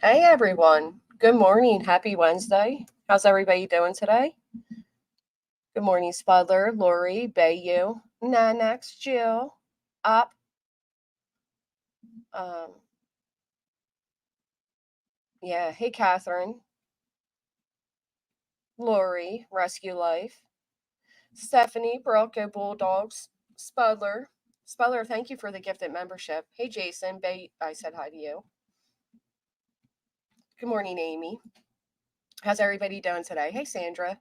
Hey everyone. Good morning. Happy Wednesday. How's everybody doing today? Good morning, Spudler, Lori, Bayou, Nanax, Jill, Op, um, yeah, hey Catherine, Lori, Rescue Life, Stephanie, Bronco Bulldogs, Spudler. Spudler, thank you for the gifted membership. Hey Jason, Bay, I said hi to you. Good morning, Amy. How's everybody doing today? Hey Sandra.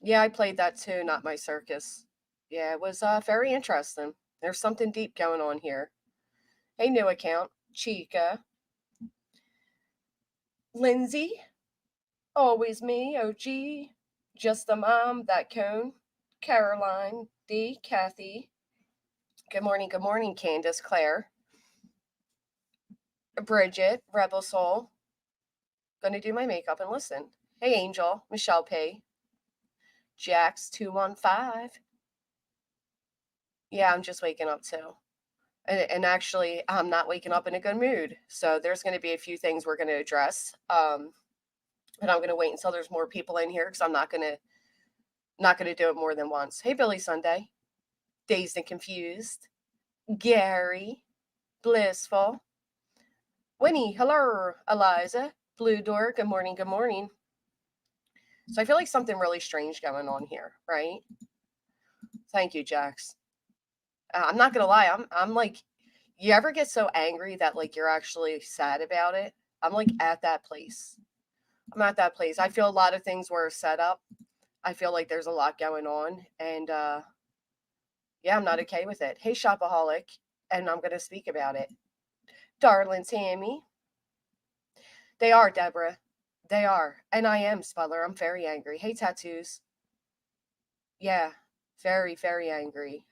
Yeah, I played that too, not my circus. Yeah, it was very interesting. There's something deep going on here. Hey, new account. Chica. Lindsay. Always me. OG. Just the mom. That cone. Caroline. D. Kathy. Good morning. Good morning, Candace. Claire. Bridget. Rebel Soul. Gonna do my makeup and listen. Hey, Angel. Michelle P. Jax215. Yeah, I'm just waking up too. And actually, I'm not waking up in a good mood. So there's going to be a few things we're going to address. And I'm going to wait until there's more people in here because I'm not going to do it more than once. Hey, Billy Sunday, Dazed and Confused, Gary, Blissful, Winnie, hello, Eliza, Blue Door, good morning, good morning. So I feel like something really strange going on here, right? Thank you, Jax. I'm not gonna lie, I'm like, you ever get so angry that like you're actually sad about it? I'm like at that place. I'm at that place. I feel a lot of things were set up. I feel like there's a lot going on, and yeah, I'm not okay with it. Hey, shopaholic, and I'm gonna speak about it. Darling Tammy, they are Deborah, they are, and I am Spudler. I'm very angry. Hey, tattoos, yeah, very very angry.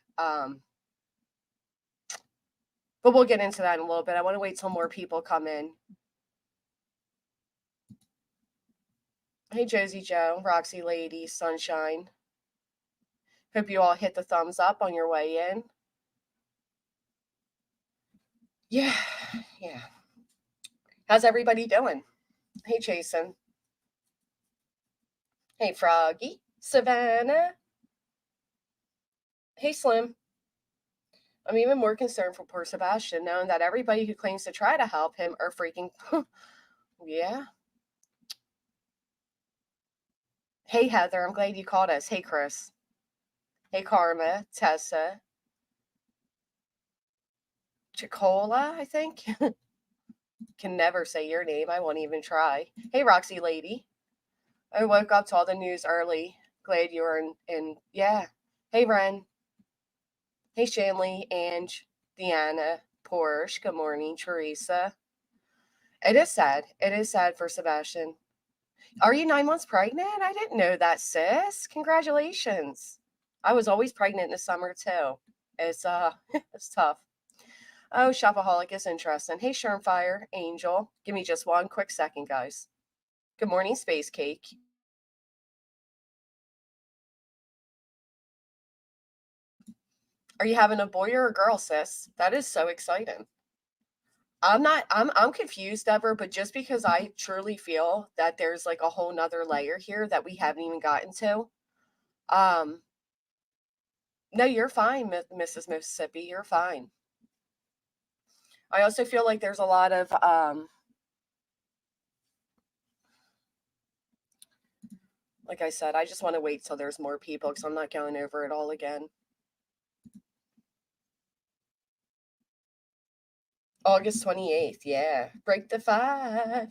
But we'll get into that in a little bit. I want to wait till more people come in. Hey, Josie Joe, Roxy Lady, Sunshine. Hope you all hit the thumbs up on your way in. Yeah, yeah. How's everybody doing? Hey, Jason. Hey, Froggy. Savannah. Hey, Slim. I'm even more concerned for poor Sebastian, knowing that everybody who claims to try to help him are freaking. Yeah. Hey, Heather. I'm glad you called us. Hey, Chris. Hey, Karma. Tessa. Chicola, I think. Can never say your name. I won't even try. Hey, Roxy Lady. I woke up to all the news early. Glad you were in. Yeah. Hey, Ren. Hey, Shanley, Ange, Deanna, Porsche. Good morning, Teresa. It is sad. It is sad for Sebastian. Are you 9 months pregnant? I didn't know that, sis. Congratulations. I was always pregnant in the summer too. It's it's tough. Oh, shopaholic is interesting. Hey, Shermfire, Angel. Give me just one quick second, guys. Good morning, Space Cake. Are you having a boy or a girl, sis? That is so exciting. I'm confused ever, but just because I truly feel that there's like a whole nother layer here that we haven't even gotten to. Um, no, you're fine, Mrs. Mississippi. You're fine. I also feel like there's a lot of like I said, I just want to wait till there's more people because I'm not going over it all again. August 28th, yeah. Break the 5.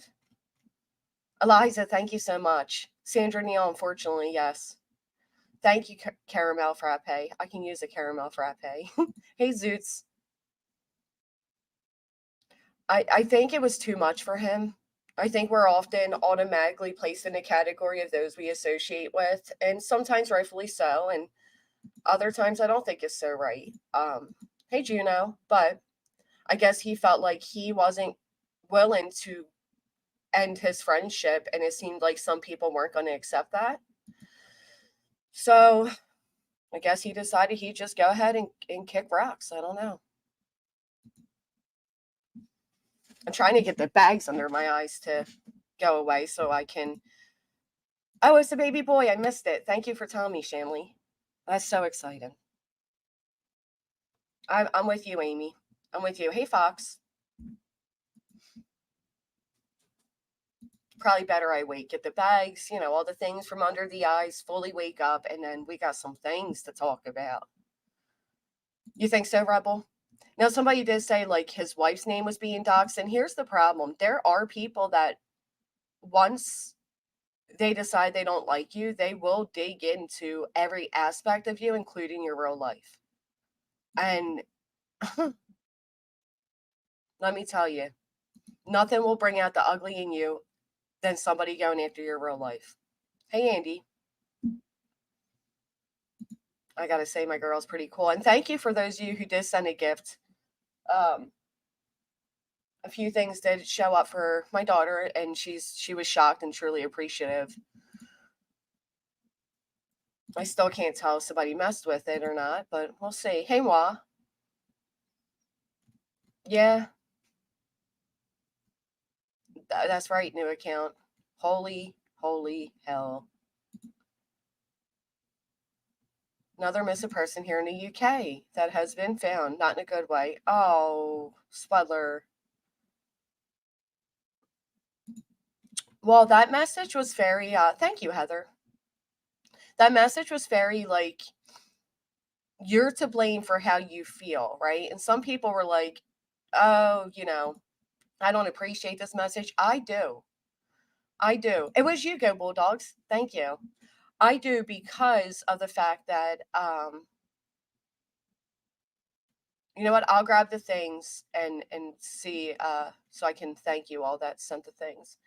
Eliza, thank you so much. Sandra Neal, unfortunately, yes. Thank you, Caramel Frappe. I can use a caramel frappe. Hey, Zoots. I think it was too much for him. I think we're often automatically placed in a category of those we associate with, and sometimes rightfully so, and other times I don't think it's so right. Hey, Juno, but I guess he felt like he wasn't willing to end his friendship, and it seemed like some people weren't going to accept that. So I guess he decided he'd just go ahead and kick rocks. I don't know. I'm trying to get the bags under my eyes to go away so I can. Oh, it's a baby boy. I missed it. Thank you for telling me, Shanley. That's so exciting. I'm with you, Amy. I'm with you. Hey, Fox. Probably better I wait. Get the bags, all the things from under the eyes, fully wake up, and then we got some things to talk about. You think so, Rebel? Now, somebody did say, like, his wife's name was being doxxed, and here's the problem. There are people that once they decide they don't like you, they will dig into every aspect of you, including your real life. And let me tell you, nothing will bring out the ugly in you than somebody going after your real life. Hey, Andy. I gotta say, my girl's pretty cool. And thank you for those of you who did send a gift. A few things did show up for my daughter, and she was shocked and truly appreciative. I still can't tell if somebody messed with it or not, but we'll see. Hey, Moi. Yeah, that's right, new account. Holy hell. Another missing person here in the UK that has been found, not in a good way. Oh, Spudler. Well, that message was very, thank you, Heather. That message was very, like, you're to blame for how you feel, right? And some people were like, oh, I don't appreciate this message. I do. It was you, Go Bulldogs. Thank you. I do, because of the fact that, you know what? I'll grab the things and see, so I can thank you all that sent the things.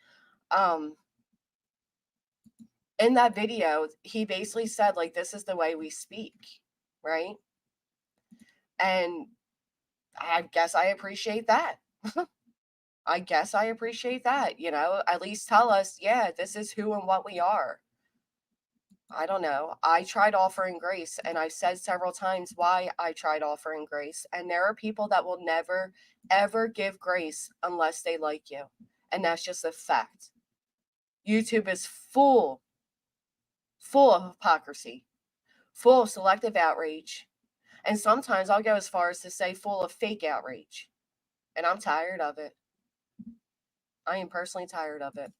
In that video, he basically said, like, this is the way we speak, right? And I guess I appreciate that. I guess I appreciate that, at least tell us, yeah, this is who and what we are. I don't know. I tried offering grace, and I've said several times why I tried offering grace. And there are people that will never, ever give grace unless they like you. And that's just a fact. YouTube is full of hypocrisy, full of selective outrage. And sometimes I'll go as far as to say full of fake outrage. And I'm tired of it. I am personally tired of it.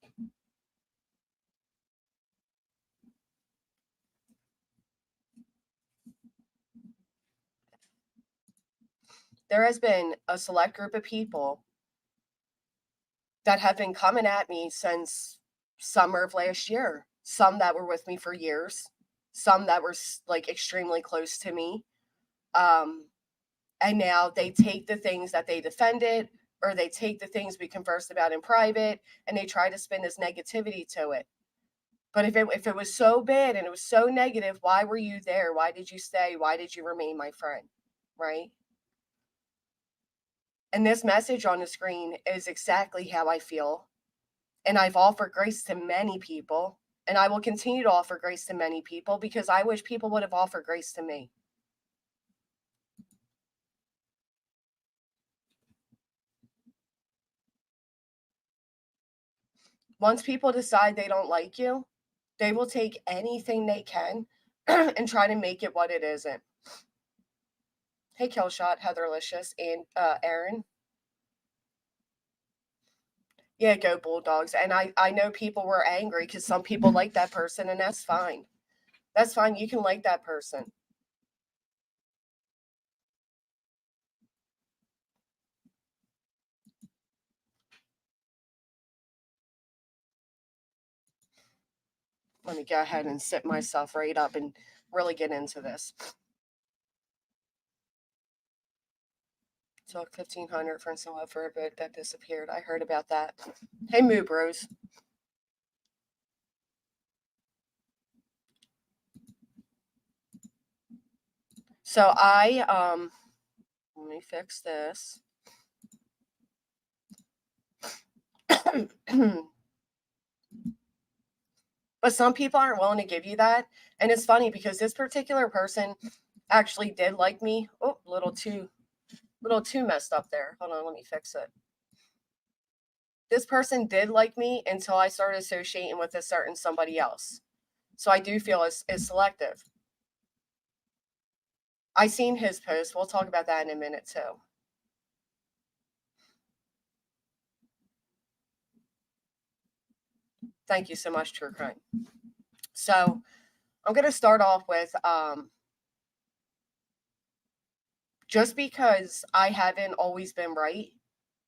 There has been a select group of people that have been coming at me since summer of last year. Some that were with me for years, some that were like extremely close to me. And now they take the things that they defended, or they take the things we conversed about in private, and they try to spin this negativity to it. But if it was so bad and it was so negative, why were you there? Why did you stay? Why did you remain my friend? Right? And this message on the screen is exactly how I feel. And I've offered grace to many people, and I will continue to offer grace to many people, because I wish people would have offered grace to me. Once people decide they don't like you, they will take anything they can and try to make it what it isn't. Hey, Killshot, Heatherlicious, and Aaron. Yeah, go Bulldogs. And I know people were angry because some people like that person, and that's fine. That's fine. You can like that person. Let me go ahead and sit myself right up and really get into this. Took 1,500 for someone for a bit that disappeared. I heard about that. Hey, Moo Bros. So let me fix this. But some people aren't willing to give you that. And it's funny because this particular person actually did like me. Oh, little too messed up there. Hold on, let me fix it. This person did like me until I started associating with a certain somebody else. So I do feel it's selective. I seen his post. We'll talk about that in a minute too. Thank you so much, True Crime. So I'm going to start off with just because I haven't always been right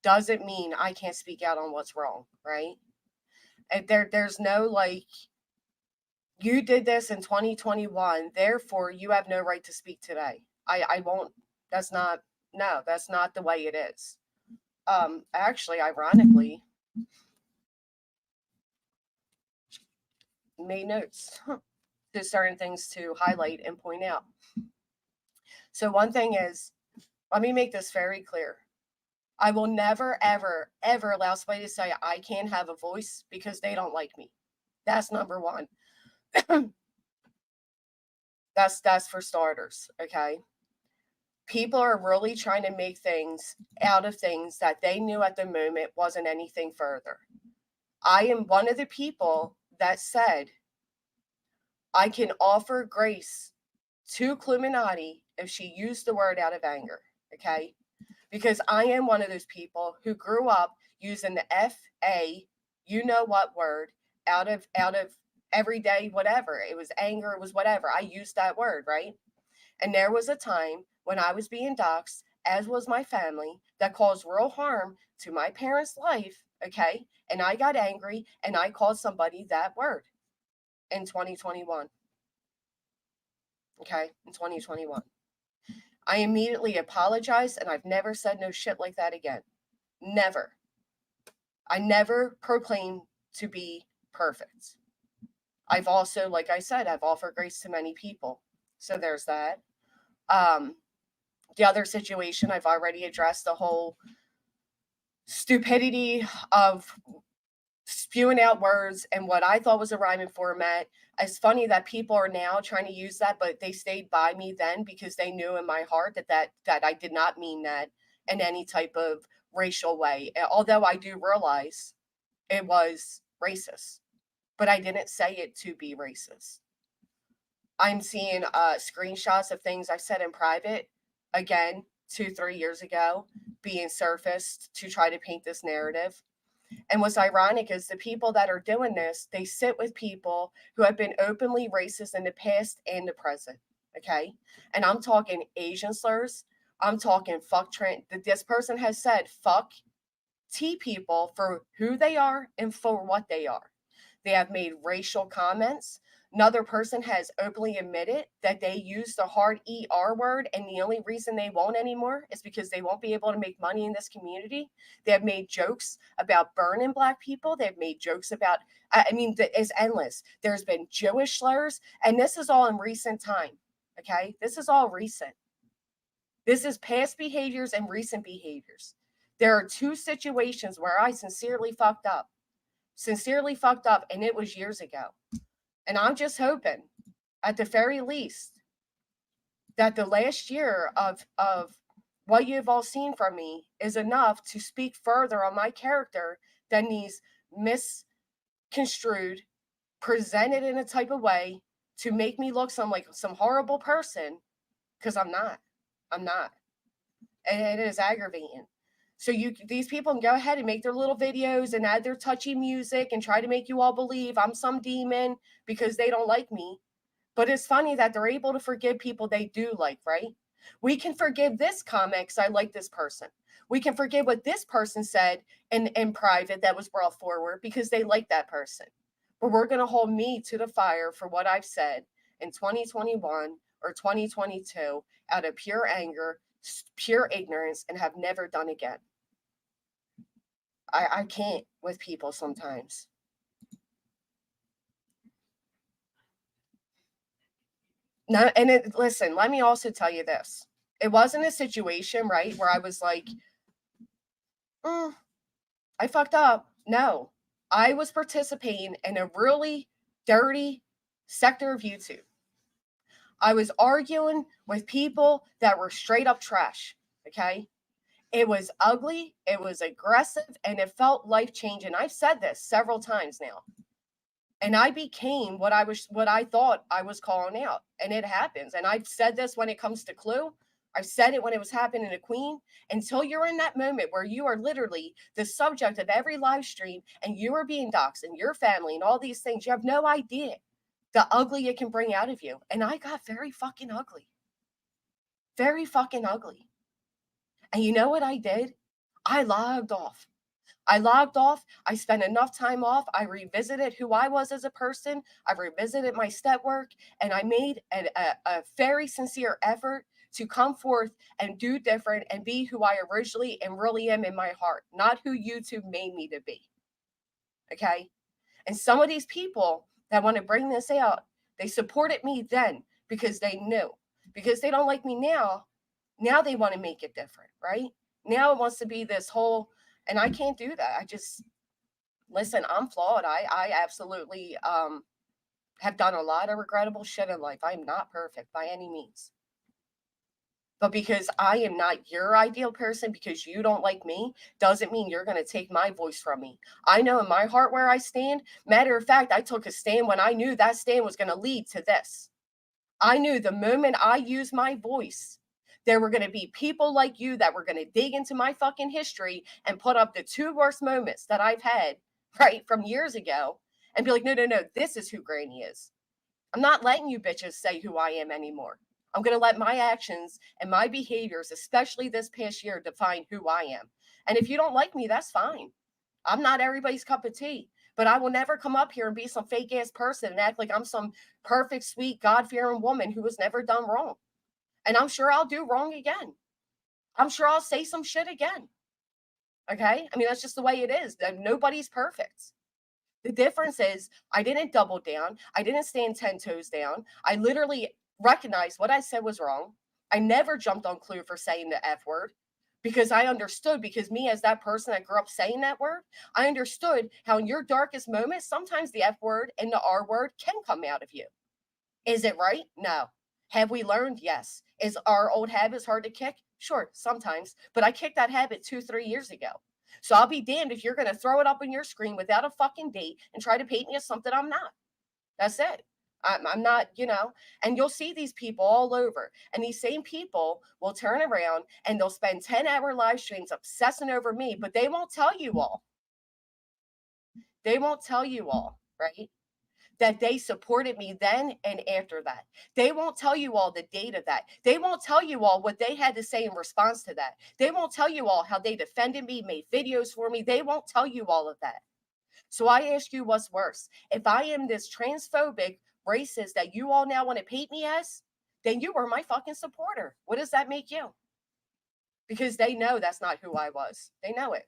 doesn't mean I can't speak out on what's wrong, right? And there's no like, you did this in 2021, therefore you have no right to speak today. I won't. That's not. No, that's not the way it is. Actually, ironically, made notes to certain things to highlight and point out. So one thing is, let me make this very clear. I will never, ever, ever allow somebody to say I can't have a voice because they don't like me. That's number one. That's for starters, okay? People are really trying to make things out of things that they knew at the moment wasn't anything further. I am one of the people that said I can offer grace to Cluminati if she used the word out of anger, okay? Because I am one of those people who grew up using the F-A, you know what word, out of everyday whatever. It was anger, it was whatever. I used that word, right? And there was a time when I was being doxxed, as was my family, that caused real harm to my parents' life, okay? And I got angry and I called somebody that word in 2021. Okay, in 2021. I immediately apologized and I've never said no shit like that again. Never. I never proclaim to be perfect. I've also, like I said, I've offered grace to many people. So there's that. The other situation, I've already addressed the whole stupidity of spewing out words and what I thought was a rhyming format. It's funny that people are now trying to use that, but they stayed by me then because they knew in my heart that I did not mean that in any type of racial way. Although I do realize it was racist, but I didn't say it to be racist. I'm seeing screenshots of things I've said in private, again, 2-3 years ago, being surfaced to try to paint this narrative. And what's ironic is the people that are doing this, they sit with people who have been openly racist in the past and the present. Okay. And I'm talking Asian slurs. I'm talking fuck Trent. This person has said fuck T people for who they are and for what they are. They have made racial comments. Another person has openly admitted that they use the hard ER word, and the only reason they won't anymore is because they won't be able to make money in this community. They have made jokes about burning Black people. They've made jokes about, I mean, it's endless. There's been Jewish slurs, and this is all in recent time, okay? This is all recent. This is past behaviors and recent behaviors. There are two situations where I sincerely fucked up, and it was years ago. And I'm just hoping, at the very least, that the last year of what you've all seen from me is enough to speak further on my character than these misconstrued, presented in a type of way to make me look like some horrible person, because I'm not. I'm not. And it is aggravating. So these people can go ahead and make their little videos and add their touchy music and try to make you all believe I'm some demon because they don't like me. But it's funny that they're able to forgive people they do like, right? We can forgive this comment because I like this person. We can forgive what this person said in private that was brought forward because they like that person. But we're going to hold me to the fire for what I've said in 2021 or 2022 out of pure anger, pure ignorance, and have never done again. I can't with people sometimes. No, and listen, let me also tell you this. It wasn't a situation, right, where I was like, I fucked up. No, I was participating in a really dirty sector of YouTube. I was arguing with people that were straight up trash, okay? It was ugly, it was aggressive, and it felt life-changing. I've said this several times now. And I became what I thought I was calling out. And it happens. And I've said this when it comes to Clue. I've said it when it was happening to Queen. Until you're in that moment where you are literally the subject of every live stream and you are being doxxed and your family and all these things, you have no idea the ugly it can bring out of you. And I got very fucking ugly. Very fucking ugly. And you know what I did? I logged off. I logged off. I spent enough time off. I revisited who I was as a person. I revisited my step work, and I made a very sincere effort to come forth and do different and be who I originally and really am in my heart, not who YouTube made me to be. Okay? And some of these people that want to bring this out, they supported me then because they knew. Because they don't like me now, now they want to make it different, right? Now it wants to be this whole, and I can't do that. I just, listen, I'm flawed. I absolutely have done a lot of regrettable shit in life. I'm not perfect by any means. But because I am not your ideal person, because you don't like me, doesn't mean you're going to take my voice from me. I know in my heart where I stand. Matter of fact, I took a stand when I knew that stand was going to lead to this. I knew the moment I used my voice, there were going to be people like you that were going to dig into my fucking history and put up the two worst moments that I've had, right, from years ago and be like, no, no, no, this is who Granny is. I'm not letting you bitches say who I am anymore. I'm going to let my actions and my behaviors, especially this past year, define who I am. And if you don't like me, that's fine. I'm not everybody's cup of tea, but I will never come up here and be some fake ass person and act like I'm some perfect, sweet, God fearing woman who has never done wrong. And I'm sure I'll do wrong again. I'm sure I'll say some shit again. Okay? I mean, that's just the way it is. Nobody's perfect. The difference is I didn't double down. I didn't stand 10 toes down. I literally recognized what I said was wrong. I never jumped on Clue for saying the F word because I understood, because me as that person that grew up saying that word, I understood how in your darkest moments, sometimes the F word and the R word can come out of you. Is it right? No. Have we learned? Yes. Is our old habits hard to kick? Sure, sometimes. But I kicked that habit 2, 3 years ago. So I'll be damned if you're going to throw it up on your screen without a fucking date and try to paint me as something I'm not. That's it. I'm not, and you'll see these people all over. And these same people will turn around and they'll spend 10-hour live streams obsessing over me, but they won't tell you all. They won't tell you all, right? That they supported me then and after that. They won't tell you all the date of that. They won't tell you all what they had to say in response to that. They won't tell you all how they defended me, made videos for me. They won't tell you all of that. So I ask you, what's worse? If I am this transphobic racist that you all now want to paint me as, then you were my fucking supporter. What does that make you? Because they know that's not who I was. They know it.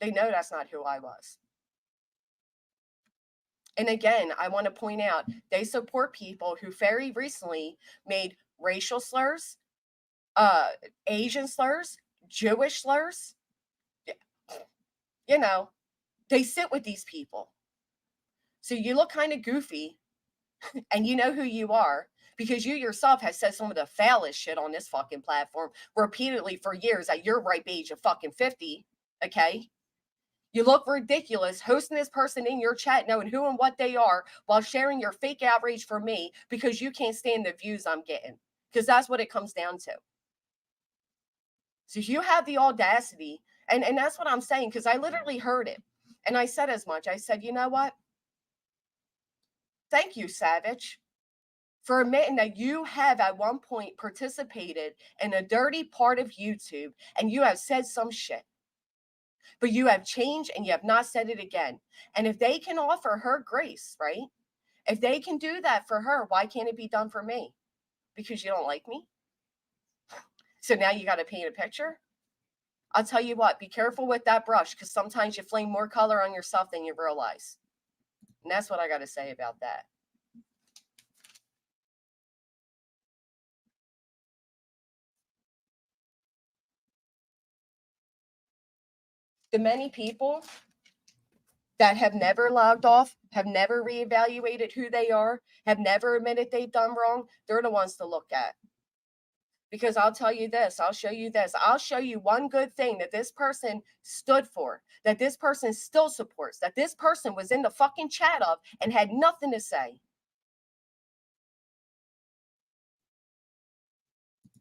They know that's not who I was. And again, I want to point out, they support people who very recently made racial slurs, Asian slurs, Jewish slurs. They sit with these people. So you look kind of goofy and you know who you are because you yourself have said some of the foulest shit on this fucking platform repeatedly for years at your ripe age of fucking 50. Okay. You look ridiculous hosting this person in your chat, knowing who and what they are, while sharing your fake outrage for me because you can't stand the views I'm getting. Because that's what it comes down to. So if you have the audacity, and that's what I'm saying, because I literally heard it. And I said as much. I said, you know what? Thank you, Savage, for admitting that you have at one point participated in a dirty part of YouTube and you have said some shit. But you have changed and you have not said it again. And if they can offer her grace, right? If they can do that for her, why can't it be done for me? Because you don't like me? So now you got to paint a picture? I'll tell you what, be careful with that brush because sometimes you flame more color on yourself than you realize. And that's what I got to say about that. The many people that have never logged off, have never reevaluated who they are, have never admitted they've done wrong, they're the ones to look at. Because I'll tell you this, I'll show you this. I'll show you one good thing that this person stood for, that this person still supports, that this person was in the fucking chat of and had nothing to say.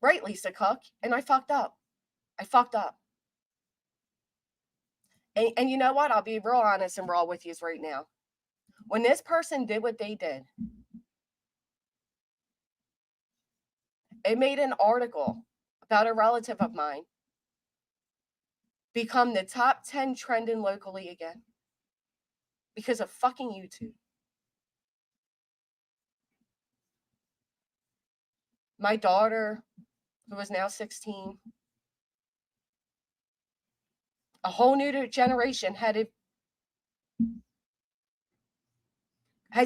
Right, Lisa Cook? And I fucked up. I fucked up. And you know what? I'll be real honest and raw with you right now. When this person did what they did, it made an article about a relative of mine become the top 10 trending locally again because of fucking YouTube. My daughter, who is now 16, a whole new generation had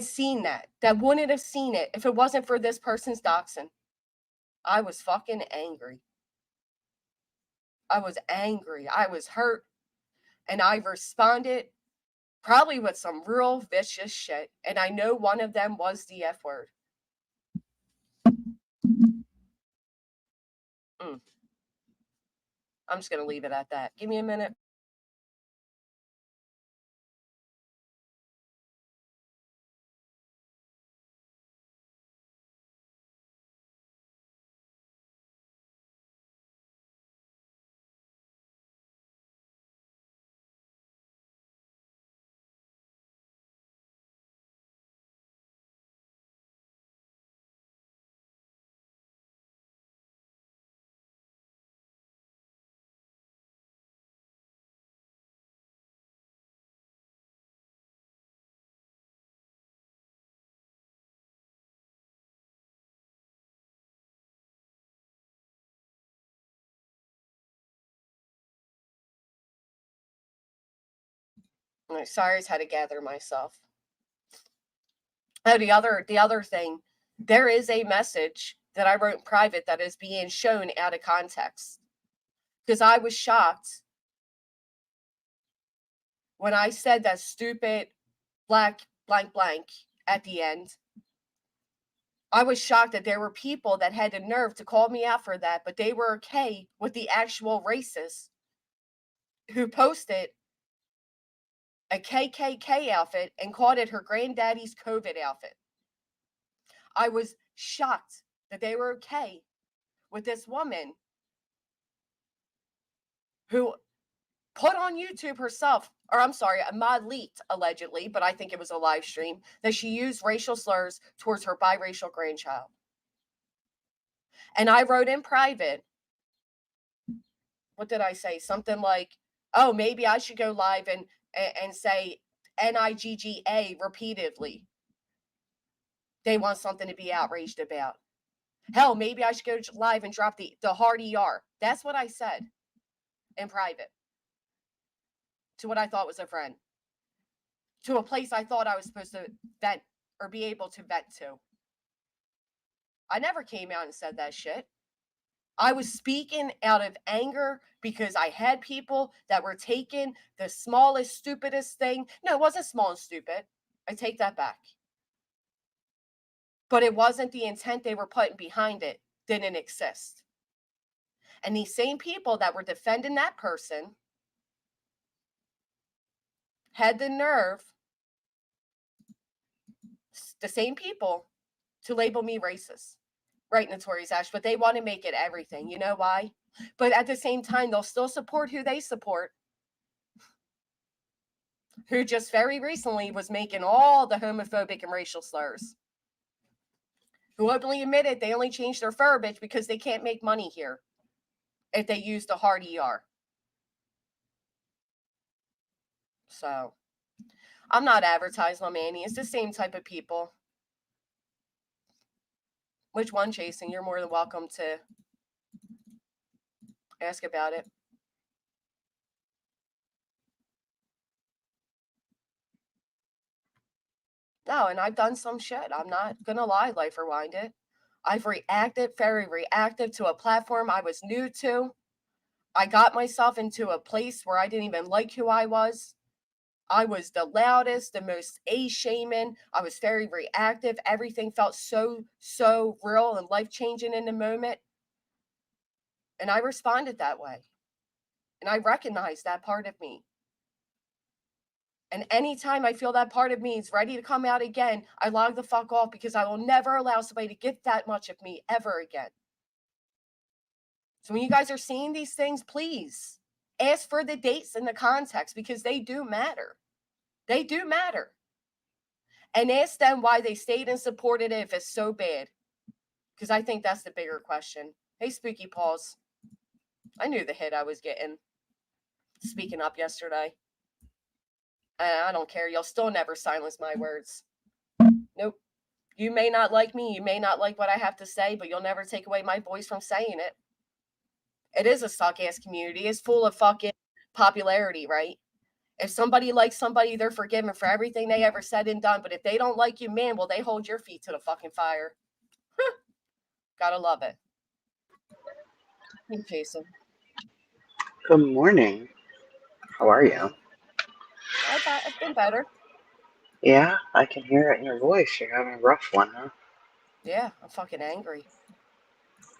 seen that wouldn't have seen it if it wasn't for this person's doxing. I was fucking angry. I was angry. I was hurt. And I responded probably with some real vicious shit. And I know one of them was the F word. I'm just going to leave it at that. Give me a minute. Sorry, I had to gather myself. Oh, the other thing, there is a message that I wrote in private that is being shown out of context. Because I was shocked when I said that stupid black blank blank at the end. I was shocked that there were people that had the nerve to call me out for that, but they were okay with the actual racists who posted a KKK outfit and called it her granddaddy's COVID outfit. I was shocked that they were okay with this woman who put on YouTube herself, or I'm sorry, a mod leaked allegedly, but I think it was a live stream, that she used racial slurs towards her biracial grandchild. And I wrote in private, what did I say? Something like, oh, maybe I should go live and say NIGGA repeatedly. They want something to be outraged about. Hell, maybe I should go live and drop the hard ER. That's what I said in private to what I thought was a friend, to a place I thought I was supposed to vent or be able to vent to. I never came out and said that shit. I was speaking out of anger because I had people that were taking the smallest, stupidest thing. No, it wasn't small and stupid. I take that back. But it wasn't the intent they were putting behind it, didn't exist. And these same people that were defending that person had the nerve, the same people, to label me racist. Right, Notorious Ash, but they want to make it everything. You know why? But at the same time, they'll still support who they support, who just very recently was making all the homophobic and racial slurs, who openly admitted they only changed their verbiage because they can't make money here if they use the hard ER. So, I'm not advertising on Manny. It's the same type of people. Which one, Jason? You're more than welcome to ask about it. No, and I've done some shit. I'm not going to lie, Life Rewind it. I've reacted, very reactive to a platform I was new to. I got myself into a place where I didn't even like who I was. I was the loudest, the most A-shaming. I was very reactive. Everything felt so real and life-changing in the moment. And I responded that way. And I recognize that part of me. And anytime I feel that part of me is ready to come out again, I log the fuck off, because I will never allow somebody to get that much of me ever again. So when you guys are seeing these things, please ask for the dates and the context, because they do matter. They do matter. And ask them why they stayed and supported it if it's so bad. Because I think that's the bigger question. Hey, Spooky Paws. I knew the hit I was getting speaking up yesterday. I don't care. You'll still never silence my words. Nope. You may not like me. You may not like what I have to say, but you'll never take away my voice from saying it. It is a suck-ass community. It's full of fucking popularity, right? If somebody likes somebody, they're forgiven for everything they ever said and done. But if they don't like you, man, will they hold your feet to the fucking fire? Gotta love it. Hey, Jason. Good morning. How are you? I've been better. Yeah, I can hear it in your voice. You're having a rough one, huh? Yeah, I'm fucking angry.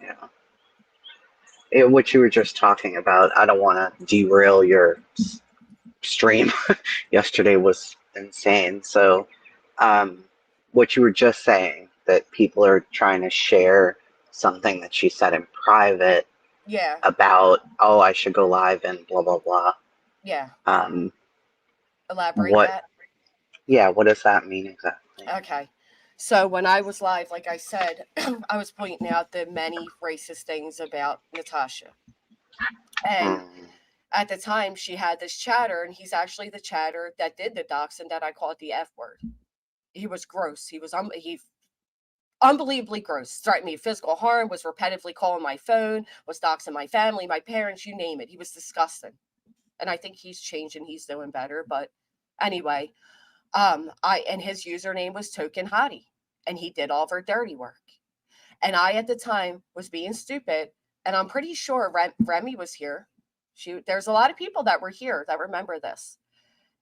Yeah. What you were just talking about, I don't want to derail your stream. Yesterday was insane. So, what you were just saying, that people are trying to share something that she said in private Yeah, about, oh, I should go live and blah, blah, blah. yeah. Um, Elaborate what, that. yeah, what does that mean exactly? Okay. So when I was live, like I said, I was pointing out the many racist things about Natasha. And Hmm. at the time, she had this chatter, and he's actually the chatter that did the dox and that I called the F word. He was gross. He unbelievably gross. Threatened me with physical harm, was repetitively calling my phone, was doxing my family, my parents, you name it. He was disgusting. And I think he's changed and he's doing better. But anyway, and his username was Token Hottie, and he did all of her dirty work. And I at the time was being stupid, and I'm pretty sure Remy was here. There's a lot of people that were here that remember this.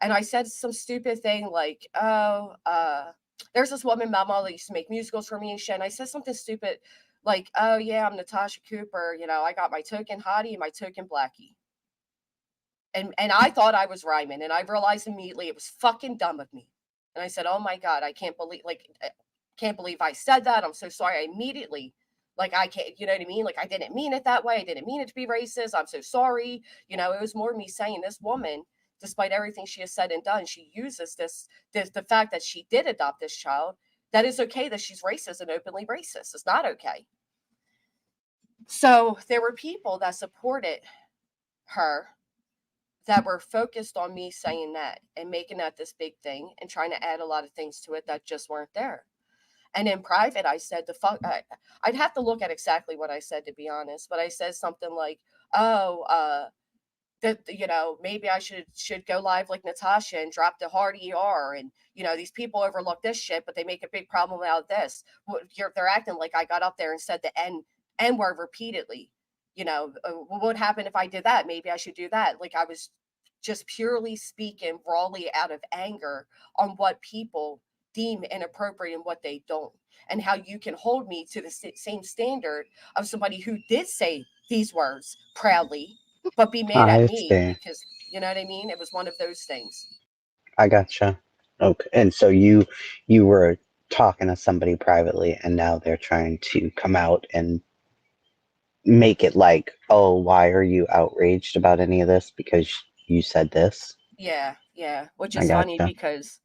And I said some stupid thing like, "Oh, there's this woman, Mama, that used to make musicals for me and shit." And I said something stupid like, "Oh yeah, I'm Natasha Cooper. You know, I got my token hottie and my token blackie." And I thought I was rhyming, and I realized immediately it was fucking dumb of me. And I said, "Oh my god, I can't believe I said that. I'm so sorry." I immediately, like, I can't, you know what I mean? Like, I didn't mean it that way. I didn't mean it to be racist. I'm so sorry. You know, it was more me saying, this woman, despite everything she has said and done, she uses this the fact that she did adopt this child. That is okay that she's racist and openly racist. It's not okay. So there were people that supported her that were focused on me saying that and making that this big thing and trying to add a lot of things to it that just weren't there. And in private, I said the fuck. I'd have to look at exactly what I said, to be honest, but I said something like, "Oh, that, you know, maybe I should go live like Natasha and drop the hard ER, and you know, these people overlook this shit, but they make a big problem out of this. They're acting like I got up there and said the n word repeatedly. You know, what would happen if I did that? Maybe I should do that." Like, I was just purely speaking rawly out of anger on what people deem inappropriate and what they don't, and how you can hold me to the same standard of somebody who did say these words proudly, but be mad at I me see. because, you know what I mean? It was one of those things. I gotcha. Okay, and so you were talking to somebody privately, and now they're trying to come out and make it like, oh, why are you outraged about any of this? Because you said this. Yeah, yeah. Which I is funny gotcha. because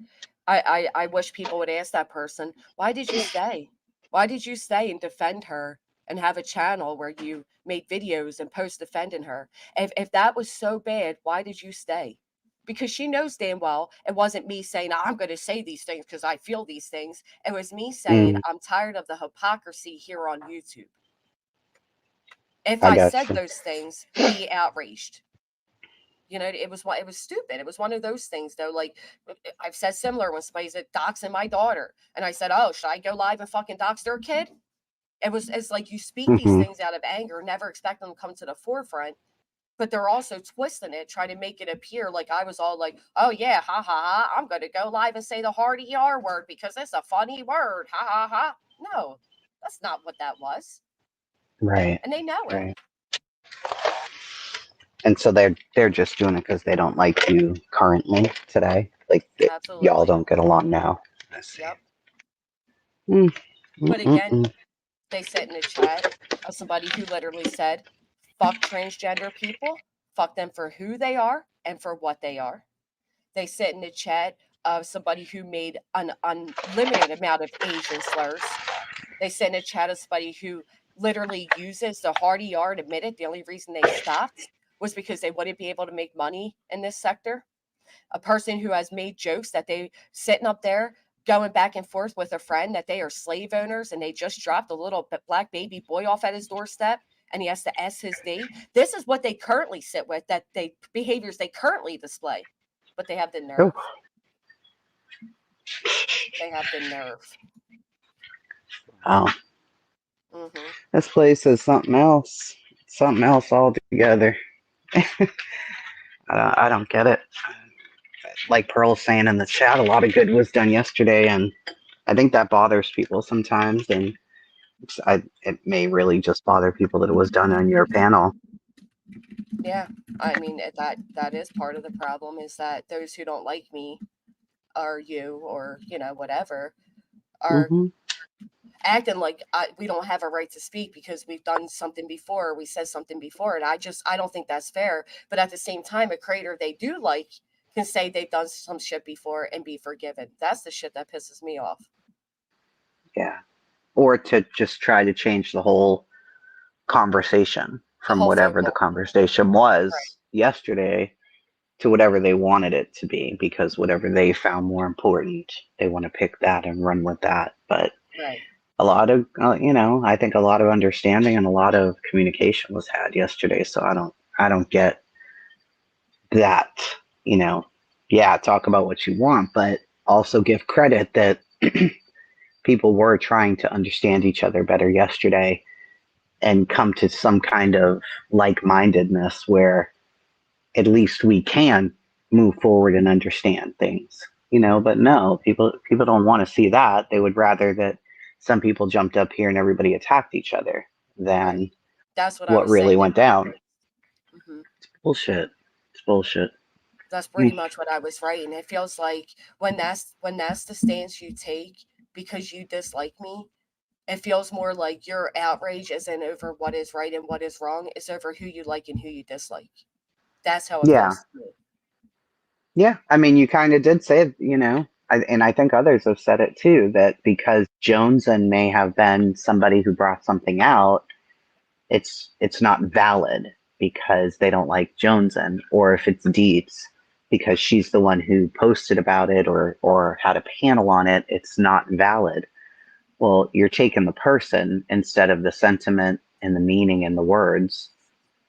I wish people would ask that person, why did you stay? Why did you stay and defend her and have a channel where you made videos and post defending her? If that was so bad, why did you stay? Because she knows damn well it wasn't me saying, I'm going to say these things because I feel these things. It was me saying, Mm, I'm tired of the hypocrisy here on YouTube. If I I said gotcha. those things, be outraged. You know, it was stupid. It was one of those things though. Like, I've said similar when somebody's doxing my daughter, and I said, "Oh, should I go live and fucking dox their kid?" It's like you speak these Hmm. things out of anger, never expect them to come to the forefront, but they're also twisting it, trying to make it appear like I was all like, "Oh yeah, ha ha ha, I'm gonna go live and say the hard ER word because it's a funny word, ha ha ha." No, that's not what that was, Right. and they know it. Right. And so they're just doing it because they don't like you currently today. Like y'all Absolutely. don't get along now. I see. Yep. Mm, But again, mm. they sit in a chat of somebody who literally said, fuck transgender people, fuck them for who they are and for what they are. They sit in a chat of somebody who made an unlimited amount of Asian slurs. They sit in a chat of somebody who literally uses the hard ER to admit it. The only reason they stopped was because they wouldn't be able to make money in this sector. A person who has made jokes that they sitting up there going back and forth with a friend that they are slave owners and they just dropped a little black baby boy off at his doorstep and he has to ask his D. This is what they currently sit with, that they behaviors they currently display. But they have the Oh, nerve. They have the nerve. wow. Hmm. This place is something else altogether. I don't get it. Like Pearl's saying in the chat, a lot of good was done yesterday, and I think that bothers people sometimes. And it may really just bother people that it was done on your panel. Yeah, I mean that is part of the problem is that those who don't like me or you or whatever are Hmm. acting like we don't have a right to speak because we've done something before, or we said something before, and I don't think that's fair. But at the same time, a creator they do like can say they've done some shit before and be forgiven. That's the shit that pisses me off. Yeah. Or to just try to change the whole conversation The from whole whatever the focal. conversation Right. was yesterday to whatever they wanted it to be, because whatever they found more important, they want to pick that and run with that. But Right. a lot of, I think a lot of understanding and a lot of communication was had yesterday. So I don't get that, you know, yeah, talk about what you want, but also give credit that people were trying to understand each other better yesterday and come to some kind of like-mindedness where at least we can move forward and understand things, but no, people don't want to see that. They would rather that some people jumped up here and everybody attacked each other Right. than That's what I what was really saying in went my down. post. Hmm. Bullshit. It's bullshit. That's pretty Mm. much what I was writing. It feels like when that's the stance you take because you dislike me, it feels more like your outrage isn't over what is right and what is wrong. It's over who you like and who you dislike. That's how it Yeah. feels to me. Yeah, I mean, you kind of did say it, and I think others have said it too, that because Joneson may have been somebody who brought something out, it's not valid because they don't like Joneson, or if it's Dietz because she's the one who posted about it or had a panel on it, it's not valid. Well, you're taking the person instead of the sentiment and the meaning and the words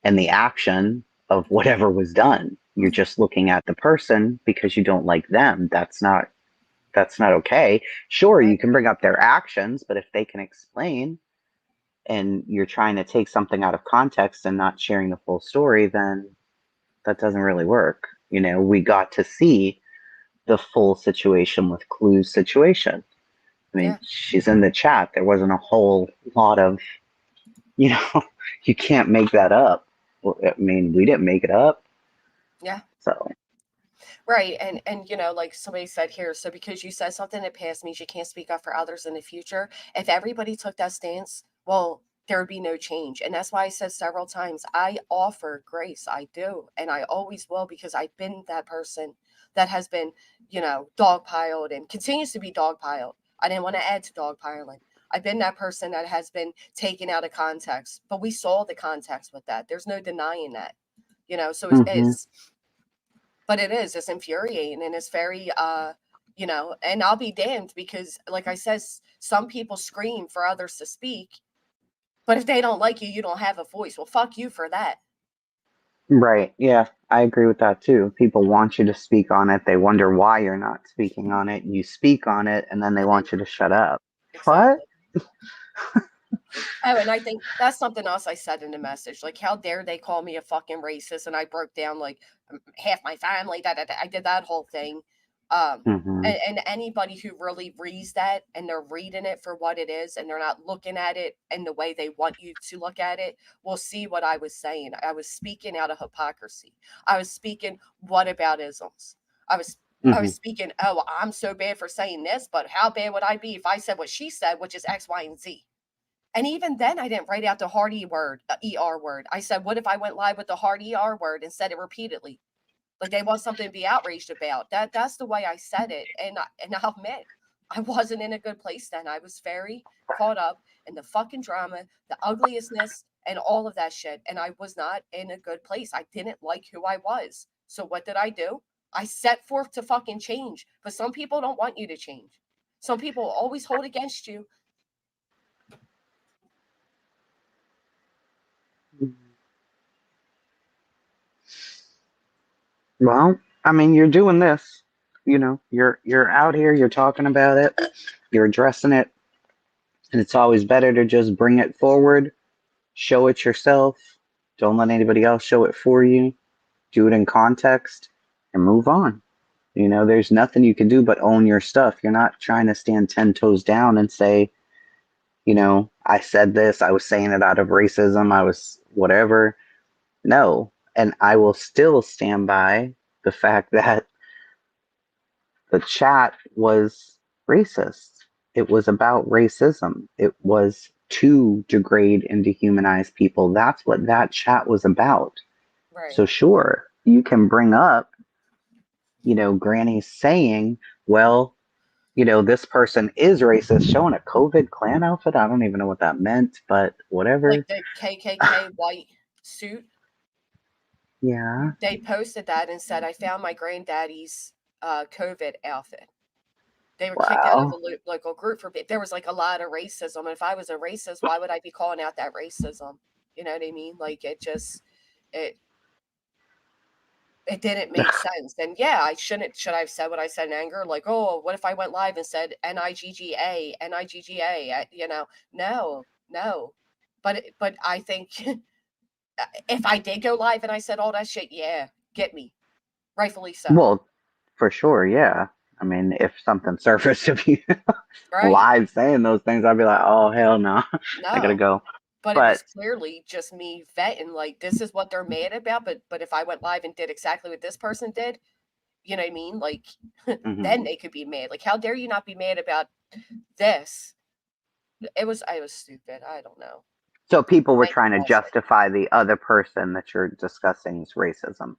and the action of whatever was done. You're just looking at the person because you don't like them. That's not okay. Sure, Right. you can bring up their actions, but if they can explain and you're trying to take something out of context and not sharing the full story, then that doesn't really work. We got to see the full situation with Clue's situation. I mean, Yeah. she's in the chat. There wasn't a whole lot of, you know, you can't make that up. Well, I mean, we didn't make it up. Yeah. So, Right. And like somebody said here, so because you said something in the past means you can't speak up for others in the future. If everybody took that stance, well, there would be no change. And that's why I said several times, I offer grace. I do. And I always will because I've been that person that has been, dogpiled and continues to be dogpiled. I didn't want to add to dogpiling. I've been that person that has been taken out of context, but we saw the context with that. There's no denying that, so hmm but it's infuriating and it's very and I'll be damned because like I said, some people scream for others to speak, but if they don't like you, you don't have a voice. Well, fuck you for that. right. Yeah, I agree with that too. People want you to speak on it. They wonder why you're not speaking on it. You speak on it, and then they And then want you to shut up. What? exactly. Oh, and I think that's something else I said in the message. Like, how dare they call me a fucking racist? And I broke down like half my family. That I did that whole thing. Um, Mm-hmm. and anybody who really reads that and they're reading it for what it is and they're not looking at it in the way they want you to look at it will see what I was saying. I was speaking out of hypocrisy. I was speaking what about isms. I was I Mm-hmm. was speaking, oh, I'm so bad for saying this, but how bad would I be if I said what she said, which is X, Y, and Z? And even then, I didn't write out the hard ER word. I said, what if I went live with the hard ER word and said it repeatedly? Like they want something to be outraged about. That's the way I said it, and I'll admit, I wasn't in a good place then. I was very caught up in the fucking drama, the ugliestness, and all of that shit. And I was not in a good place. I didn't like who I was. So what did I do? I set forth to fucking change. But some people don't want you to change. Some people always hold against you. Well, I mean, you're doing this. You know, you're out here. You're talking about it. You're addressing it, and it's always better to just bring it forward, show it yourself. Don't let anybody else show it for you. Do it in context, and move on. You know, there's nothing you can do but own your stuff. You're not trying to stand 10 toes down and say, you know, I said this. I was saying it out of racism. I was whatever. No, and I will still stand by the fact that the chat was racist. It was about racism. It was to degrade and dehumanize people. That's what that chat was about. Right. So sure, you can bring up, you know, Granny saying, well, you know, this person is racist, showing a COVID clan outfit. I don't even know what that meant, but Like whatever. the KKK white suit. Yeah. They posted that and said, I found my granddaddy's COVID outfit. They were kicked out of Wow. a local group for there was like a lot of racism. And if I was a racist, why would I be calling out that racism? You know what I mean? Like it it didn't make sense. And yeah, I shouldn't should I have said what I said in anger? Like, oh, what if I went live and said NIGGA, NIGGA? You know, no, no. But I think if I did go live and I said all that shit, yeah, get me. Rightfully so. Well, for sure, yeah. I mean, if something surfaced of you Right. live saying those things, I'd be like, oh, hell no, I gotta No. go. But it But, was clearly just me vetting, like, this is what they're mad about, but if I went live and did exactly what this person did, you know what I mean? Like, mhm. then they could be mad. Like, how dare you not be mad about this? I was stupid. I don't know. So people were Thank you, trying to Leslie. justify the other person that you're discussing's racism.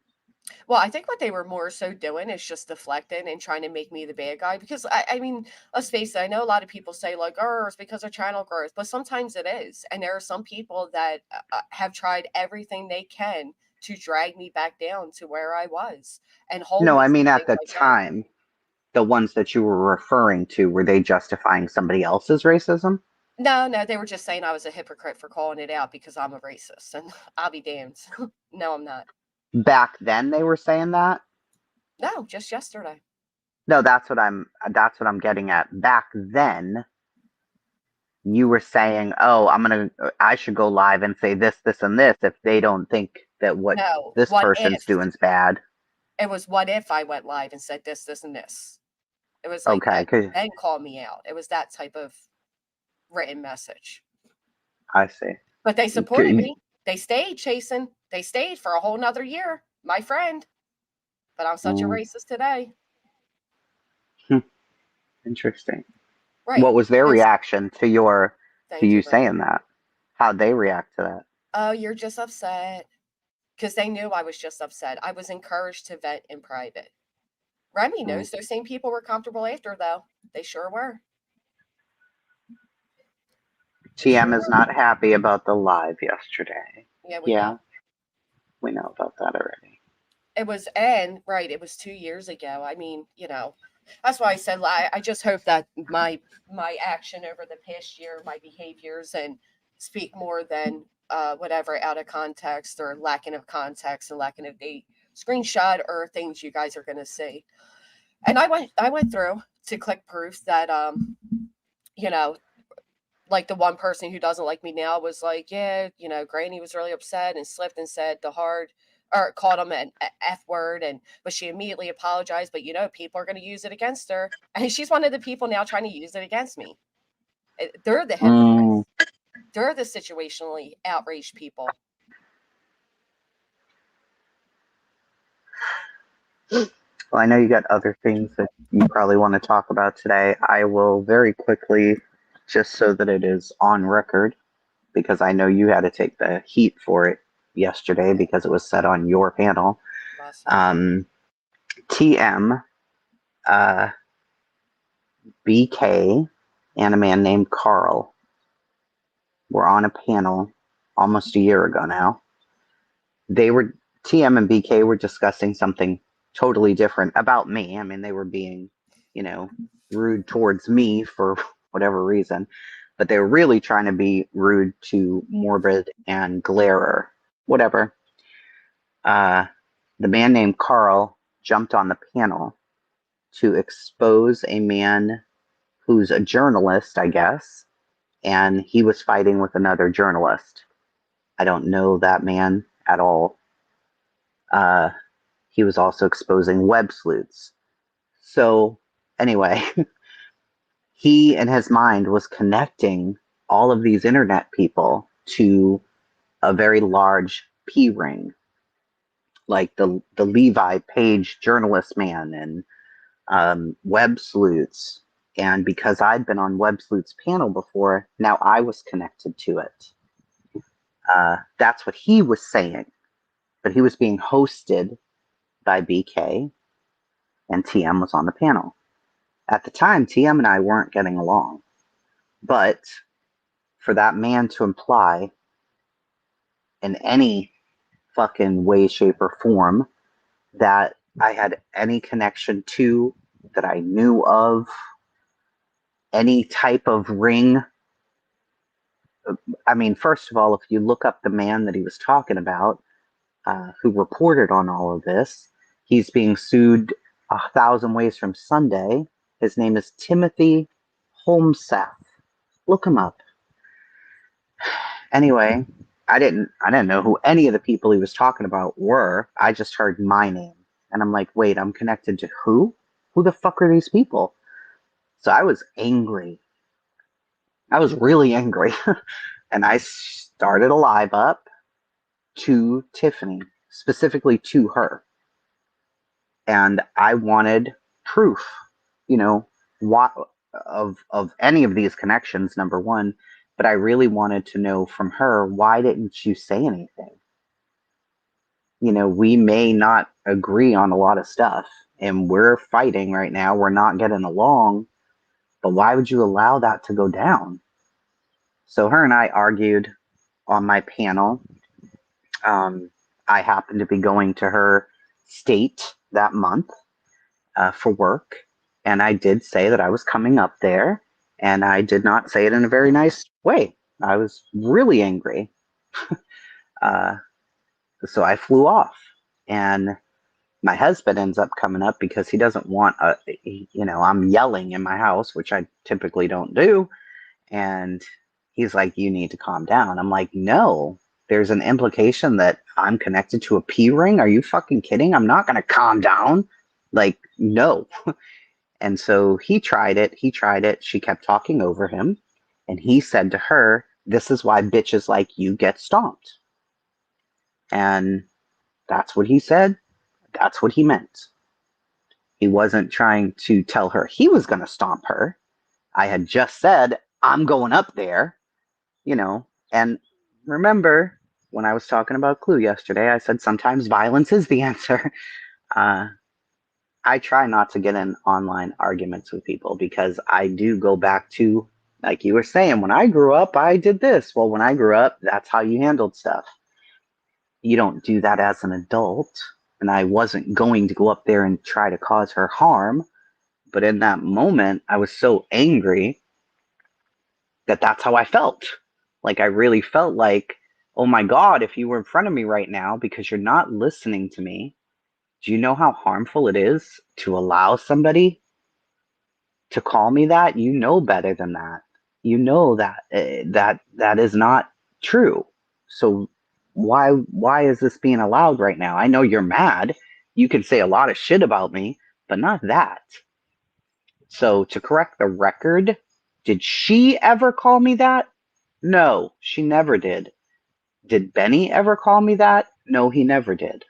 Well, I think what they were more so doing is just deflecting and trying to make me the bad guy because I mean, let's face it, I know a lot of people say like, oh, it's because of channel growth, but sometimes it is. And there are some people that have tried everything they can to drag me back down to where I was and hold No, me I from mean at things the like that. time, the ones that you were referring to, were they justifying somebody else's racism? No, no, they were just saying I was a hypocrite for calling it out because I'm a racist and I'll be damned. No, I'm not. Back then they were saying that? No, just yesterday. No, that's what I'm getting at. Back then, you were saying, "Oh, I should go live and say this, this, and this if they don't think that what No, this what person's if? doing's bad." It was what if I went live and said this, this, and this. It was like Okay, that. 'cause Then call me out. It was that type of written message. I see. But they supported Okay. me. They stayed chasing. They stayed for a whole nother year, my friend. But I'm such a Mm, racist today. hmm, interesting. What Right. was their Because reaction to thank you you very much. saying that? How'd they react to that? Oh, you're just upset. Because they knew I was just upset. I was encouraged to vent in private. Remy Mm. knows those same people were comfortable after, though. They sure were. They TM sure is were. not happy about the live yesterday. Yeah, we Yeah, know. we know about that already. It was, and right, it was 2 years ago. I mean, that's why I said I just hope that my action over the past year, my behaviors, and speak more than whatever out of context or lacking of context and lacking of date screenshot or things you guys are going to see. And I went through to click proof that you know like the one person who doesn't like me now was like, yeah, Granny was really upset and slipped and said the hard or called him an F word, but she immediately apologized. But people are going to use it against her, and she's one of the people now trying to use it against me. They're the Mm. hypocrites. They're the situationally outraged people. Well, I know you got other things that you probably want to talk about today. I will very quickly, just so that it is on record, because I know you had to take the heat for it yesterday because it was said on your panel. Last night. TM, uh, BK, and a man named Carl were on a panel almost a year ago now. TM and BK were discussing something totally different about me. I mean, they were being, rude towards me for whatever reason, but they were really trying to be rude to Morbid and Glarer, whatever. The man named Carl jumped on the panel to expose a man who's a journalist, I guess, and he was fighting with another journalist. I don't know that man at all. He was also exposing web sleuths. So, anyway, he in his mind was connecting all of these internet people to a very large P ring, like the Levi Page journalist man and web sleuths. And because I'd been on web sleuths panel before, now I was connected to it. That's what he was saying, but he was being hosted by BK, and TM was on the panel. At the time, TM and I weren't getting along, but for that man to imply in any fucking way, shape, or form that I had any connection to, that I knew of, any type of ring. I mean, first of all, if you look up the man that he was talking about, who reported on all of this, he's being sued 1,000 Ways from Sunday. His name is Timothy Holmseth. Look him up. Anyway, I didn't know who any of the people he was talking about were. I just heard my name. And I'm like, wait, I'm connected to who? Who the fuck are these people? So I was angry. I was really angry. And I started a live up to Tiffany, specifically to her. And I wanted proof, what of any of these connections, number one. But I really wanted to know from her, why didn't you say anything? We may not agree on a lot of stuff, and we're fighting right now. We're not getting along, but why would you allow that to go down? So her and I argued on my panel. I happened to be going to her state that month for work, and I did say that I was coming up there, and I did not say it in a very nice way. I was really angry. So I flew off, and my husband ends up coming up because he doesn't want I'm yelling in my house, which I typically don't do. And he's like, you need to calm down. I'm like, no, there's an implication that I'm connected to a P ring. Are you fucking kidding? I'm not going to calm down. Like, no. And so he tried it. She kept talking over him. And he said to her, this is why bitches like you get stomped. And that's what he said. That's what he meant. He wasn't trying to tell her he was going to stomp her. I had just said, I'm going up there, and remember when I was talking about Clue yesterday, I said sometimes violence is the answer. I try not to get in online arguments with people because I do go back to, like you were saying, when I grew up, I did this. Well, when I grew up, that's how you handled stuff. You don't do that as an adult. And I wasn't going to go up there and try to cause her harm. But in that moment, I was so angry that that's how I felt. Like, I really felt like, oh my God, if you were in front of me right now because you're not listening to me, do you know how harmful it is to allow somebody to call me that? You know better than that. You know that that is not true. So why is this being allowed right now? I know you're mad. You can say a lot of shit about me, but not that. So to correct the record, did she ever call me that? No, she never did. Did Benny ever call me that? No, he never did.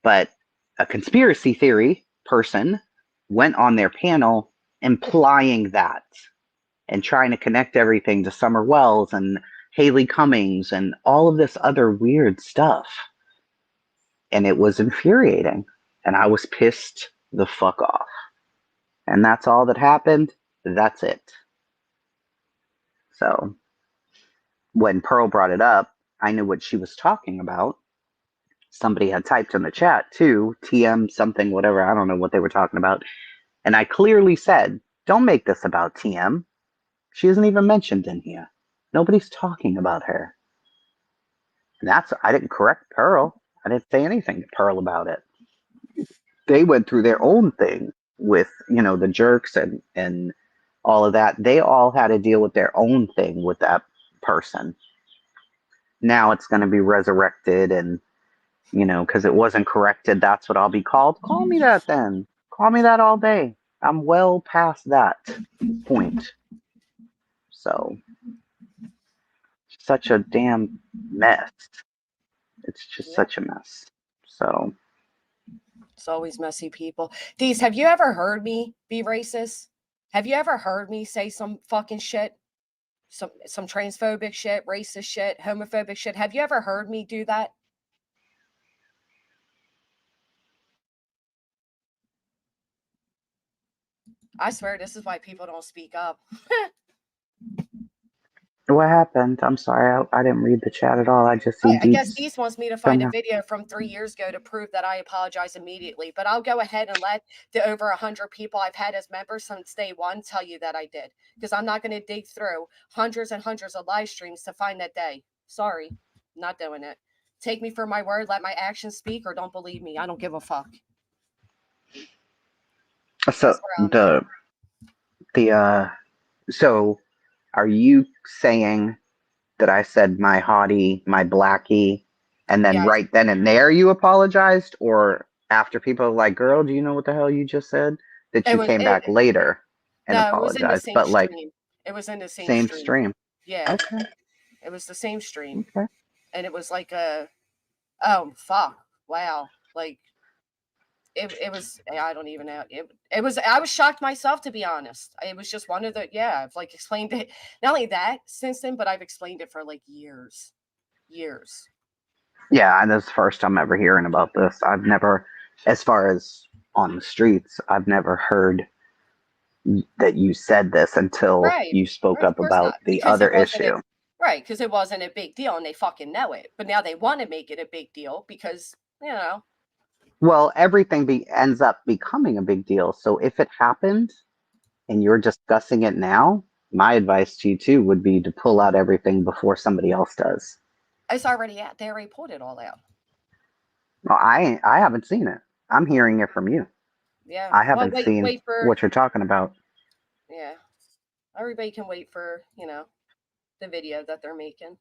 But a conspiracy theory person went on their panel implying that and trying to connect everything to Summer Wells and Haley Cummings and all of this other weird stuff. And it was infuriating. And I was pissed the fuck off. And that's all that happened. That's it. So when Pearl brought it up, I knew what she was talking about. Somebody had typed in the chat too, TM something, whatever. I don't know what they were talking about. And I clearly said, don't make this about TM. She isn't even mentioned in here. Nobody's talking about her. And I didn't correct Pearl. I didn't say anything to Pearl about it. They went through their own thing with, the jerks and all of that. They all had to deal with their own thing with that person. Now it's going to be resurrected and, because it wasn't corrected, that's what I'll be called. Call me that then. Call me that all day. I'm well past that point. So, such a damn mess. It's just such a mess. So. It's always messy people. Deez, have you ever heard me be racist? Have you ever heard me say some fucking shit? Some transphobic shit, racist shit, homophobic shit? Have you ever heard me do that? I swear this is why people don't speak up. What happened? I'm sorry, I didn't read the chat at all. I just see I guess Deez wants me to find a video from 3 years ago to prove that I apologize immediately. But I'll go ahead and let the over 100 people I've had as members since day one tell you that I did. Because I'm not going to dig through hundreds and hundreds of live streams to find that day. Sorry, not doing it. Take me for my word, let my actions speak, or don't believe me. I don't give a fuck. So so are you saying that I said my hottie, my blackie, and then right then and there you apologized, or after people are like, girl, do you know what the hell you just said? That you came back later and apologized. But like it was in the same stream. Yeah. Okay. It was the same stream. Okay. And it was like oh fuck. Wow. Like it was, I don't even know. It was, I was shocked myself, to be honest. It was just one of the, I've like explained it. Not only that since then, but I've explained it for like years. Yeah, and this is the first time ever hearing about this. I've never, as far as on the streets, I've never heard that you said this until you spoke up about the other issue. Right, because it wasn't a big deal and they fucking know it. But now they want to make it a big deal because, Well, everything ends up becoming a big deal. So if it happened and you're discussing it now, my advice to you too would be to pull out everything before somebody else does. It's already out. They already pulled it all out. Well, I haven't seen it. I'm hearing it from you. Yeah. I haven't seen what you're talking about. Yeah. Everybody can wait for, the video that they're making.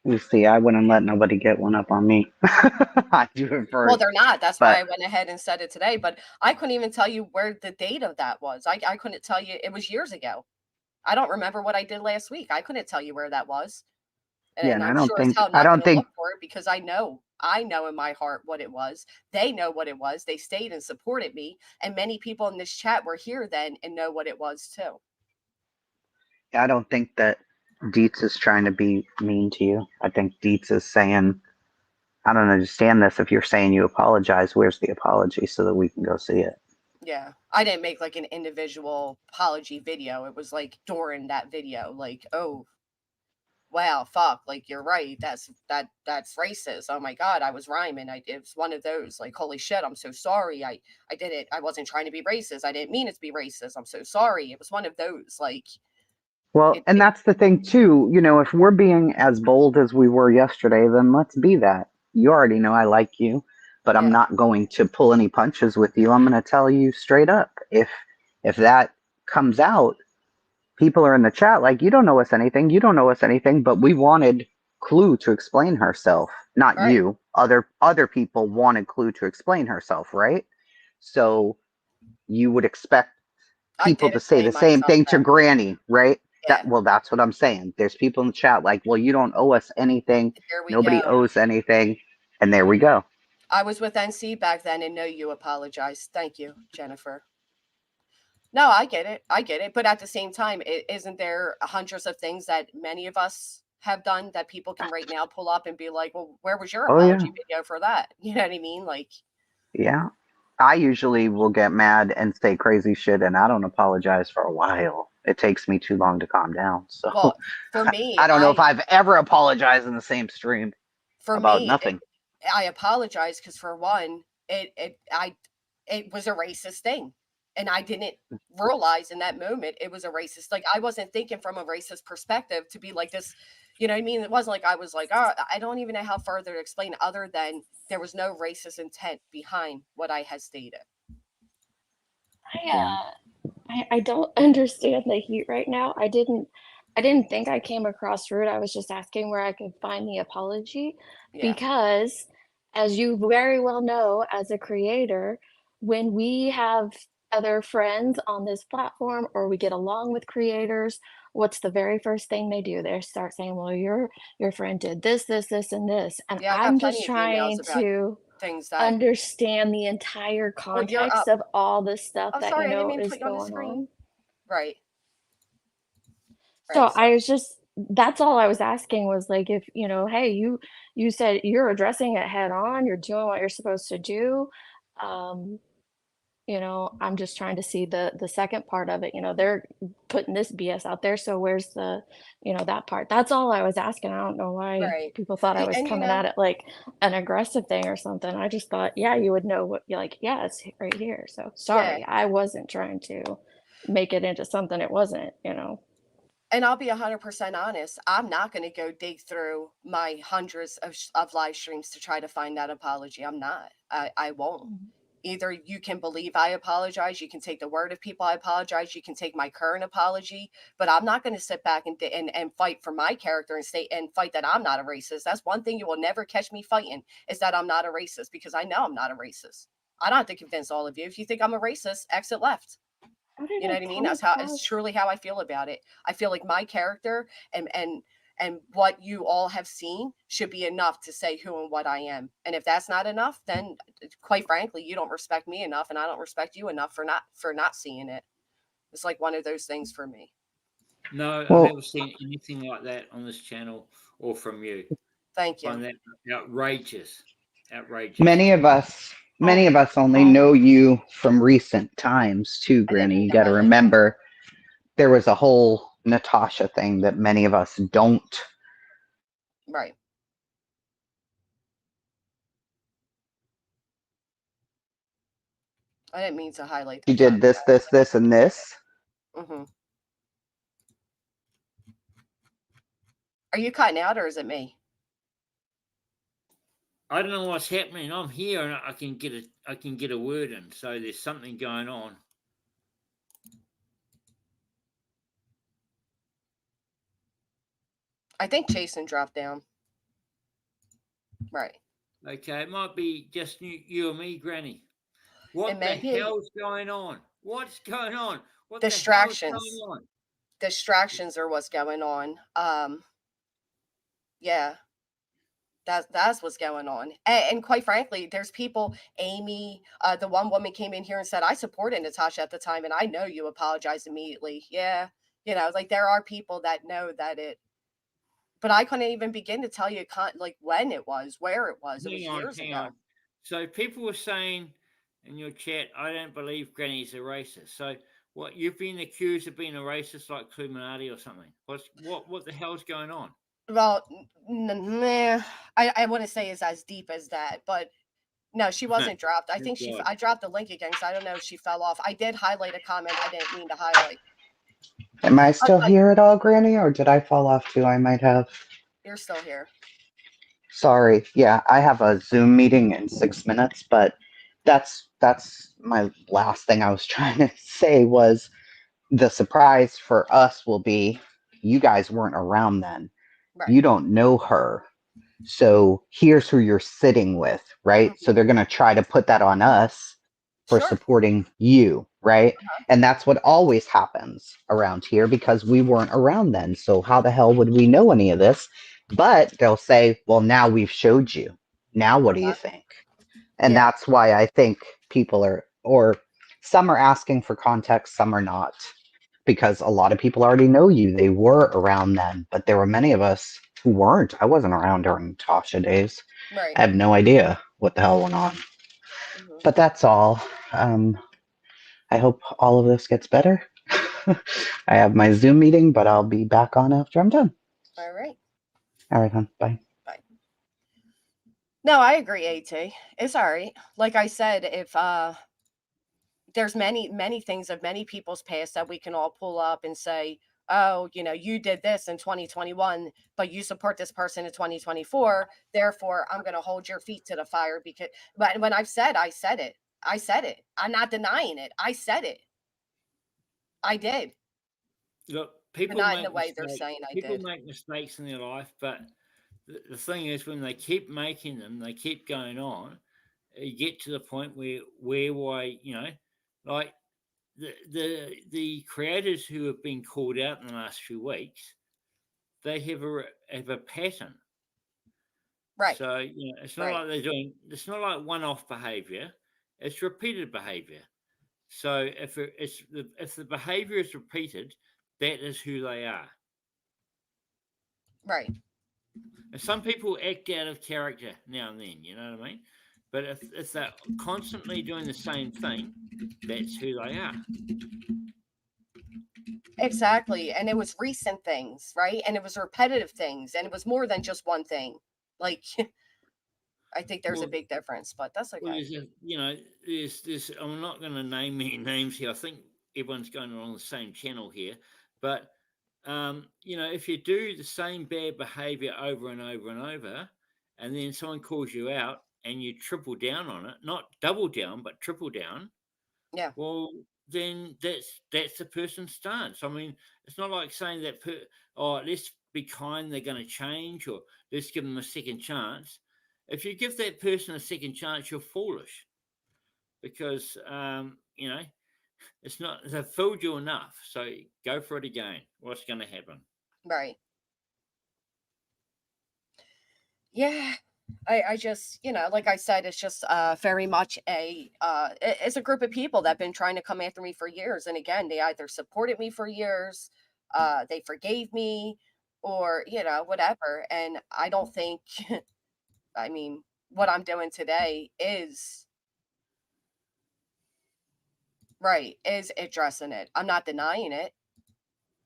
You see, I wouldn't let nobody get one up on me. I do it first. Well, they're not. That's why I went ahead and said it today. But I couldn't even tell you where the date of that was. I couldn't tell you. It was years ago. I don't remember what I did last week. I couldn't tell you where that was. And I'm sure as hell not going to look for it because I know in my heart what it was. They know what it was. They stayed and supported me. And many people in this chat were here then and know what it was too. I don't think that Dietz is trying to be mean to you. I think Dietz is saying, I don't understand this. If you're saying you apologize, where's the apology so that we can go see it? Yeah. I didn't make like an individual apology video. It was like during that video, like, oh, wow, fuck, like you're right. That's racist. Oh my God, I was rhyming. It was one of those like, holy shit, I'm so sorry. I did it. I wasn't trying to be racist. I didn't mean it to be racist. I'm so sorry. It was one of those like. Well, and that's the thing too, if we're being as bold as we were yesterday, then let's be that. You already know I like you, but I'm not going to pull any punches with you. I'm going to tell you straight up. If that comes out, people are in the chat like, you don't know us anything. You don't know us anything, but we wanted Clue to explain herself. Not Right. you. Other people wanted Clue to explain herself, right? So you would expect I people did to say the explain same myself thing to though. Granny, right? Yeah. That's what I'm saying. There's people in the chat like, well, you don't owe us anything. Here we Nobody go. owes anything. And there we go. I was with NC back then and know you apologize. Thank you, Jennifer. No, I get it. I get it. But at the same time, isn't there hundreds of things that many of us have done that people can right now pull up and be like, well, where was your Oh yeah. apology video for that? You know what I mean? Like, Yeah. I usually will get mad and say crazy shit and I don't apologize for a while. It takes me too long to calm down. So well, for me, I don't know if I've ever apologized in the same stream for about me, nothing. I apologize because for one, it was a racist thing, and I didn't realize in that moment it was a racist. Like I wasn't thinking from a racist perspective to be like this. You know what I mean? It wasn't like I was like, oh, I don't even know how further to explain other than there was no racist intent behind what I had stated. Yeah. I don't understand the heat right now. I didn't think I came across rude. I was just asking where I could find the apology Yeah, because as you very well know as a creator, when we have other friends on this platform or we get along with creators, what's the very first thing they do? They start saying, "Well, your friend did this, this, this, and this." And yeah, I got I'm just plenty of emails trying about to things that. understand the entire Oh, you're context up. of all the stuff I'm that, sorry, I didn't mean to is put you on the going screen. on. Right, So right. I Sorry. was just that's all I was asking was like if, hey, you said you're addressing it head on, you're doing what you're supposed to do. Um, I'm just trying to see the second part of it. They're putting this BS out there, so where's the, that part? That's all I was asking. I don't know why Right. people thought I was And coming at it like an aggressive thing or something. I just thought, yeah, you would know what you're like, yeah, it's right here. So yeah. sorry, I wasn't trying to make it into something it wasn't. And I'll be 100% honest, I'm not gonna go dig through my hundreds of live streams to try to find that apology. I'm not. I won't. Mhm. Either you can believe I apologize, you can take the word of people I apologize, you can take my current apology, but I'm not gonna sit back and fight for my character and say and fight that I'm not a racist. That's one thing you will never catch me fighting is that I'm not a racist because I know I'm not a racist. I don't have to convince all of you. If you think I'm a racist, exit left. How did You know I what I mean? come That's how it's across? truly how I feel about it. I feel like my character and what you all have seen should be enough to say who and what I am. And if that's not enough, then quite frankly, you don't respect me enough and I don't respect you enough for not seeing it. It's like one of those things for me. No, I've Well, never seen anything like that on this channel or from you. Thank you. Find that outrageous. Outrageous. many of us only know you from recent times too, I didn't Granny. mean You to got to highlight that. remember there was a whole Natasha thing that many of us don't. Right. I didn't mean to highlight She that did this, context. this, this, and this. Hmm. Are you cutting out or is it me? I don't know what's happening. I'm here and I can get a word in. So there's something going on. I think Jason dropped down. Right. Okay, it might be just you and me, Granny. It What the may be hell's going on? What's going on? What the hell's going distractions. on? Distractions are what's going on. Yeah, that's what's going on. And quite frankly, there's people, Amy, the one woman came in here and said, I supported Natasha at the time, and I know you apologized immediately. Yeah, like there are people that know that but I couldn't even begin to tell you like when it was, where it was. It was Hang on, years hang ago. on. So people were saying in your chat, I don't believe Granny's a racist. So what you've been accused of being a racist like Illuminati or something. What the hell's going on? Well, nah, I wouldn't say it's as deep as that, but no, she wasn't dropped. I Thank think God. I dropped the link again, so I don't know if she fell off. I did highlight a comment I didn't mean to highlight. Am I I'll still tell you, here at all, Granny, or did I fall off too? I might have. you're still here. Sorry. Yeah, I have a Zoom meeting in 6 minutes, but that's my last thing I was trying to say was the surprise for us will be you guys weren't around then. Right. You don't know her. So here's who you're sitting with, right? So Mhm. they're going to try to put that on us for Sure. supporting you, right? Uh-huh. And that's what always happens around here because we weren't around then. So how the hell would we know any of this? But they'll say, well, now we've showed you. Now what do you Uh-huh. think? And Yeah. that's why I think people are, or some are asking for context, some are not. Because a lot of people already know you. They were around then, but there were many of us who weren't. I wasn't around during Tasha days. Right. I have no idea what the hell went on. Mhm. But that's all. I hope all of this gets better. I have my Zoom meeting, but I'll be back on after I'm done. All right. All right, hon. Bye. Bye. No, I agree, AT. It's all right. Like I said, if there's many things of many people's past that we can all pull up and say, oh, you did this in 2021, but you support this person in 2024, therefore I'm going to hold your feet to the fire. Because but when I said it, I'm not denying it. I said it. I did, Look, but people not in the make way they're mistakes. saying I People did. make mistakes in their life, but the thing is, when they keep making them, they keep going on. You get to the point why like the creators who have been called out in the last few weeks, they have a pattern. Right. So it's not Right. like it's not like one-off behavior; it's repeated behavior. So if the behavior is repeated, that is who they are. Right. And some people act out of character now and then, you know what I mean? But if they're constantly doing the same thing, that's who they are. Exactly. And it was recent things, right? And it was repetitive things, and it was more than just one thing. Like I think there's a Well, big difference, but that's well, okay. there's this. I'm not going to name any names here. I think everyone's going on the same channel here, but if you do the same bad behavior over and over and over, and then someone calls you out and you triple down on it, not double down, but triple down, Yeah. well, then that's the person's stance. I mean, it's not like saying that, oh, let's be kind, they're going to change, or let's give them a second chance. If you give that person a second chance, you're foolish because, it's not, they've fooled you enough. So go for it again. What's going to happen? Right. Yeah. I just, like I said, it's just very much it's a group of people that have been trying to come after me for years. And again, they either supported me for years, they forgave me, or, whatever. And I don't think, I mean, what I'm doing today is right, is addressing it. I'm not denying it.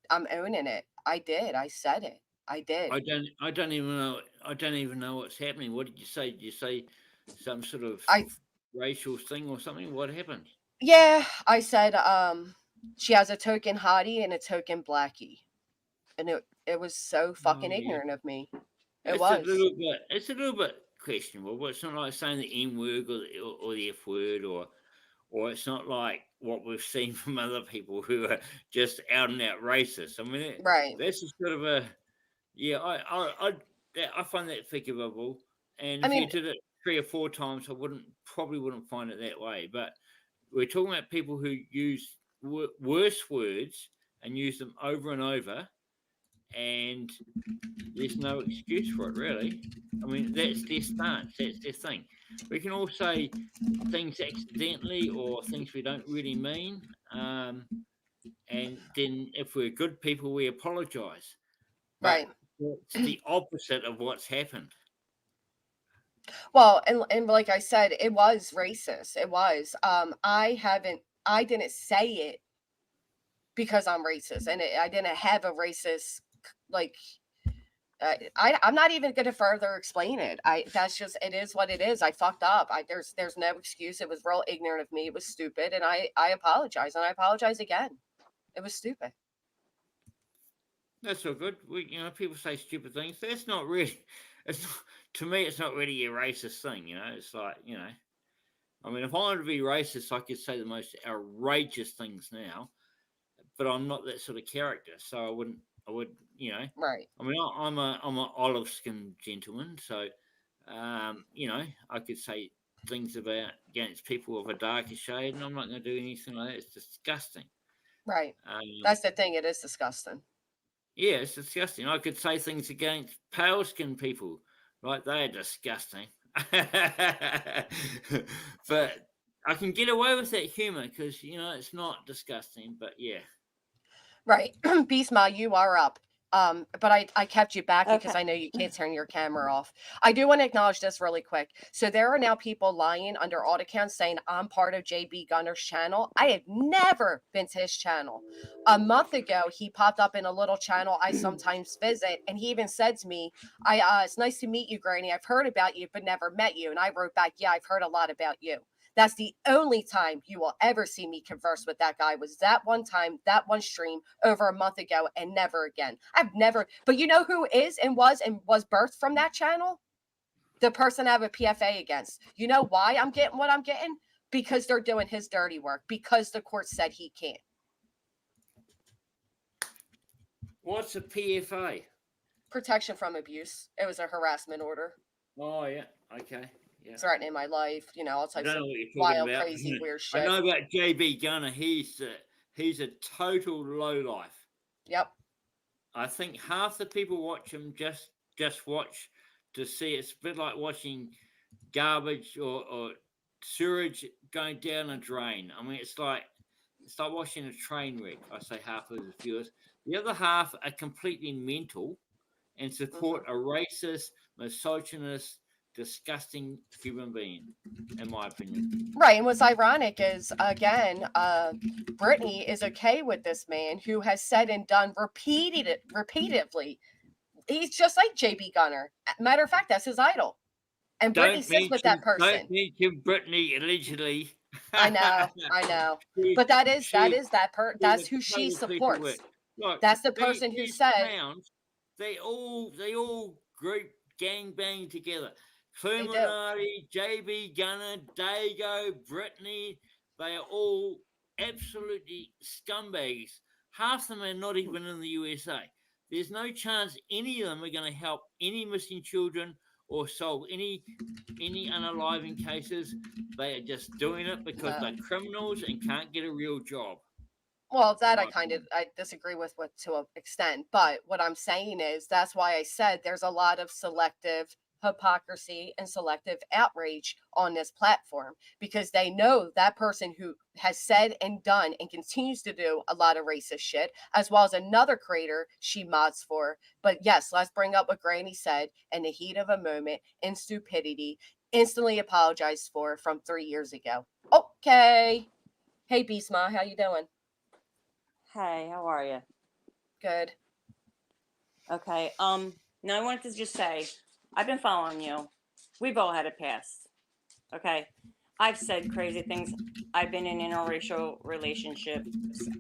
I'm owning it. I did. I said it. I did. I don't even know. I don't even know what's happening. What did you say? Did you say some sort of I racial thing or something? What happened? Yeah, I said she has a token hottie and a token blackie. And it was so Oh fucking yeah. ignorant of me. It It's a was. little bit. It's a little bit questionable. But it's not like saying the N word or the F word, or it's not like what we've seen from other people who are just out and out racist. I mean, Right. that's just sort of a yeah. I find that forgivable. And I if you mean, did it 3 or 4 times, I probably wouldn't find it that way. But we're talking about people who use worse words and use them over and over, and there's no excuse for it, really. I mean, that's their stance, that's their thing. We can all say things accidentally or things we don't really mean. And then if we're good people, we apologize. But right. it's the opposite of what's happened. Well, and like I said, it was racist. It was. I didn't say it because I'm racist, and I didn't have a racist like I'm not even going to further explain it. That's just it is what it is. I fucked up. There's no excuse. It was real ignorant of me. It was stupid, and I apologize, and I apologize again. It was stupid. That's all good. People say stupid things. That's not really. It's not, to me. It's not really a racist thing. It's like I mean, if I wanted to be racist, I could say the most outrageous things now, but I'm not that sort of character, so I wouldn't. I would, Right. I mean, I'm an olive skinned gentleman, so I could say things against people of a darker shade, and I'm not going to do anything like that. It's disgusting. Right. Um, That's the thing. It is disgusting. yeah, it's disgusting. I could say things against pale skinned people, right? They're disgusting. But I can get away with that humor because it's not disgusting. But yeah. Right. Beastma, you are up. But I kept you back because Okay. I know you can't turn your camera off. I do want to acknowledge this really quick. So there are now people lying under audit accounts saying I'm part of JB Gunner's channel. I have never been to his channel. A month ago, he popped up in a little channel I sometimes visit, and he even said to me, it's nice to meet you, Granny. I've heard about you, but never met you. And I wrote back, yeah, I've heard a lot about you. That's the only time you will ever see me converse with that guy was that one time, that one stream over a month ago, and never again. I've never, but you know who is and was birthed from that channel? The person I have a PFA against. You know why I'm getting what I'm getting? Because they're doing his dirty work, because the court said he can't. What's a PFA? Protection from abuse. It was a harassment order. Oh yeah, okay. Yeah. Threatening my life, all I types don't of know what you're talking wild, about. crazy, weird I shit. know about JB Gunner. He's a total lowlife. Yep. I think half the people watch him just watch to see. It's a bit like watching garbage or sewage going down a drain. I mean, it's like watching a train wreck. I say half of the viewers. The other half are completely mental and support a racist, misogynist, disgusting human being, in my opinion. Right. And what's ironic is, again, Brittany is okay with this man who has said and done repeatedly. He's just like JB Gunner. Matter of fact, that's his idol. And Brittany sits with that person. Don't mention Brittany allegedly. I know. But that's who she supports. Look, That's the person who these said clowns, they all group gang bang together. They do. Illuminati, JB Gunner, Dago, Brittany, they are all absolutely scumbags. Half of them are not even in the USA. There's no chance any of them are going to help any missing children or solve any unaliving cases. They are just doing it because they're criminals and can't get a real job. Well, that I disagree with to an extent, but what I'm saying is that's why I said there's a lot of selective hypocrisy and selective outrage on this platform because they know that person who has said and done and continues to do a lot of racist shit, as well as another creator she mods for. But yes, let's bring up what Granny said in the heat of a moment in stupidity, instantly apologized for from 3 years ago. Okay. Hey, Beastma, how you doing? Hey, how are you? Good. Okay. Now I wanted to just say, I've been following you. We've all had a past. Okay. I've said crazy things. I've been in interracial relationships.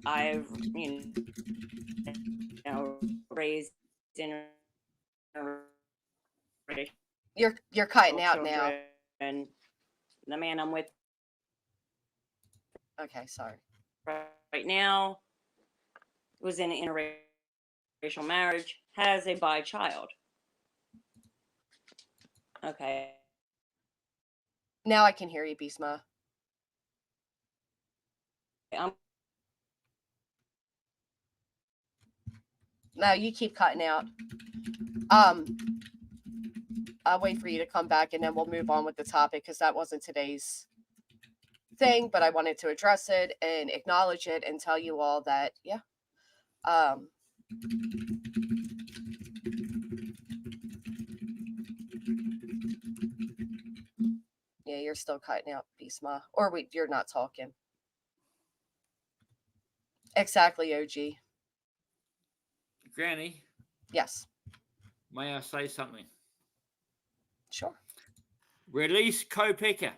I've, raised in You're cutting out now. And the man I'm with Okay, sorry. right now was in an interracial marriage, has a bi child. Okay. Now I can hear you, Beastma. No, you keep cutting out. I'll wait for you to come back and then we'll move on with the topic because that wasn't today's thing, but I wanted to address it and acknowledge it and tell you all that, yeah. Yeah, you're still cutting out, Beastma. Or wait, you're not talking. Exactly, OG. Granny. Yes. May I say something? Sure. Release Kopecker.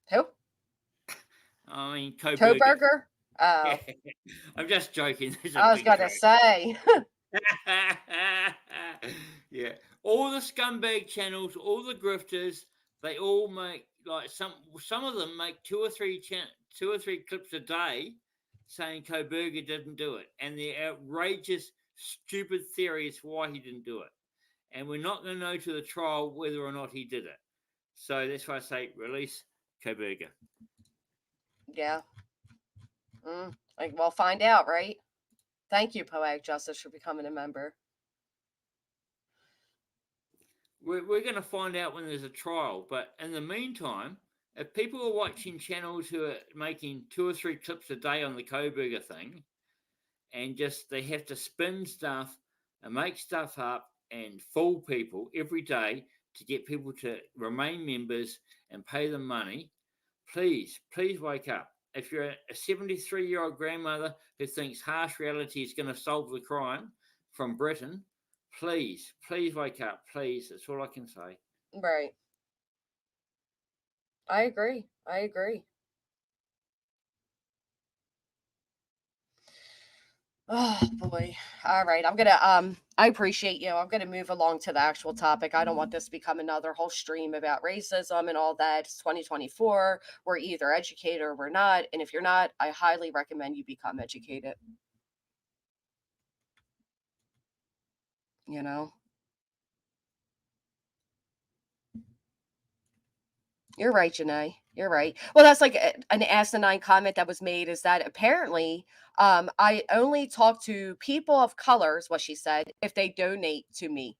Who? I mean, Koberger? Oh. I'm just joking. I was going to say. Yeah. All the scumbag channels, all the grifters, they all make like some of them make two or three clips a day saying Koberger didn't do it, and the outrageous, stupid theories why he didn't do it. And we're not going to know to the trial whether or not he did it. So that's why I say release Koberger. Yeah. We'll find out, right? Thank you, Poetic Justice, for becoming a member. We're going to find out when there's a trial. But in the meantime, if people are watching channels who are making 2 or 3 clips a day on the Koberger thing, and just they have to spin stuff and make stuff up and fool people every day to get people to remain members and pay them money, please wake up. If you're a 73-year-old grandmother who thinks harsh reality is going to solve the crime from Britain, please wake up. Please, that's all I can say. Right. I agree. Oh boy. All right. I'm gonna I appreciate you. I'm gonna move along to the actual topic. I don't want this to become another whole stream about racism and all that. It's 2024. We're either educated or we're not. And if you're not, I highly recommend you become educated. You know? You're right, Janae. You're right. Well, that's like an asinine comment that was made, is that apparently I only talk to people of color, is what she said, if they donate to me.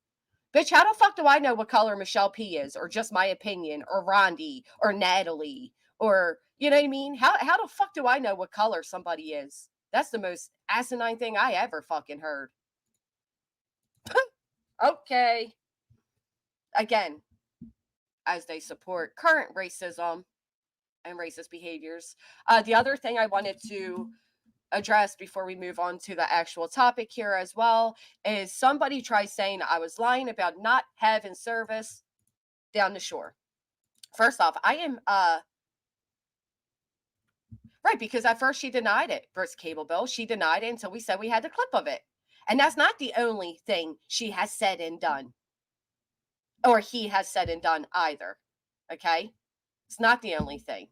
Bitch, how the fuck do I know what color Michelle P is, or just my opinion, or Rondi, or Natalie, or, you know what I mean? How the fuck do I know what color somebody is? That's the most asinine thing I ever fucking heard. Okay. Again, as they support current racism and racist behaviors. The other thing I wanted to address before we move on to the actual topic here as well is somebody tried saying I was lying about not having service down the shore. First off, I am right, because at first she denied it. First cable bill, she denied it until we said we had the clip of it. And that's not the only thing she has said and done. Or he has said and done either. Okay? It's not the only thing.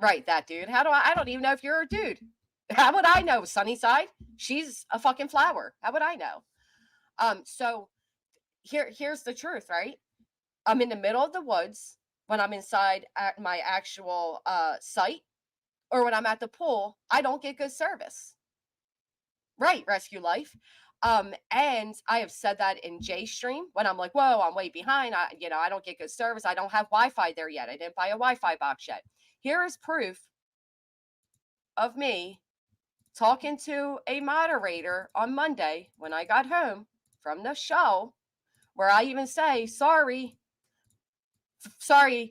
Right, that dude. I don't even know if you're a dude. How would I know, Sunnyside? She's a fucking flower. How would I know? So here's the truth, right? I'm in the middle of the woods when I'm inside at my actual site, or when I'm at the pool, I don't get good service. Right, Rescue Life. And I have said that in J Stream when I'm like, whoa, I'm way behind. I don't get good service. I don't have Wi-Fi there yet. I didn't buy a Wi-Fi box yet. Here is proof of me talking to a moderator on Monday when I got home from the show, where I even say, sorry,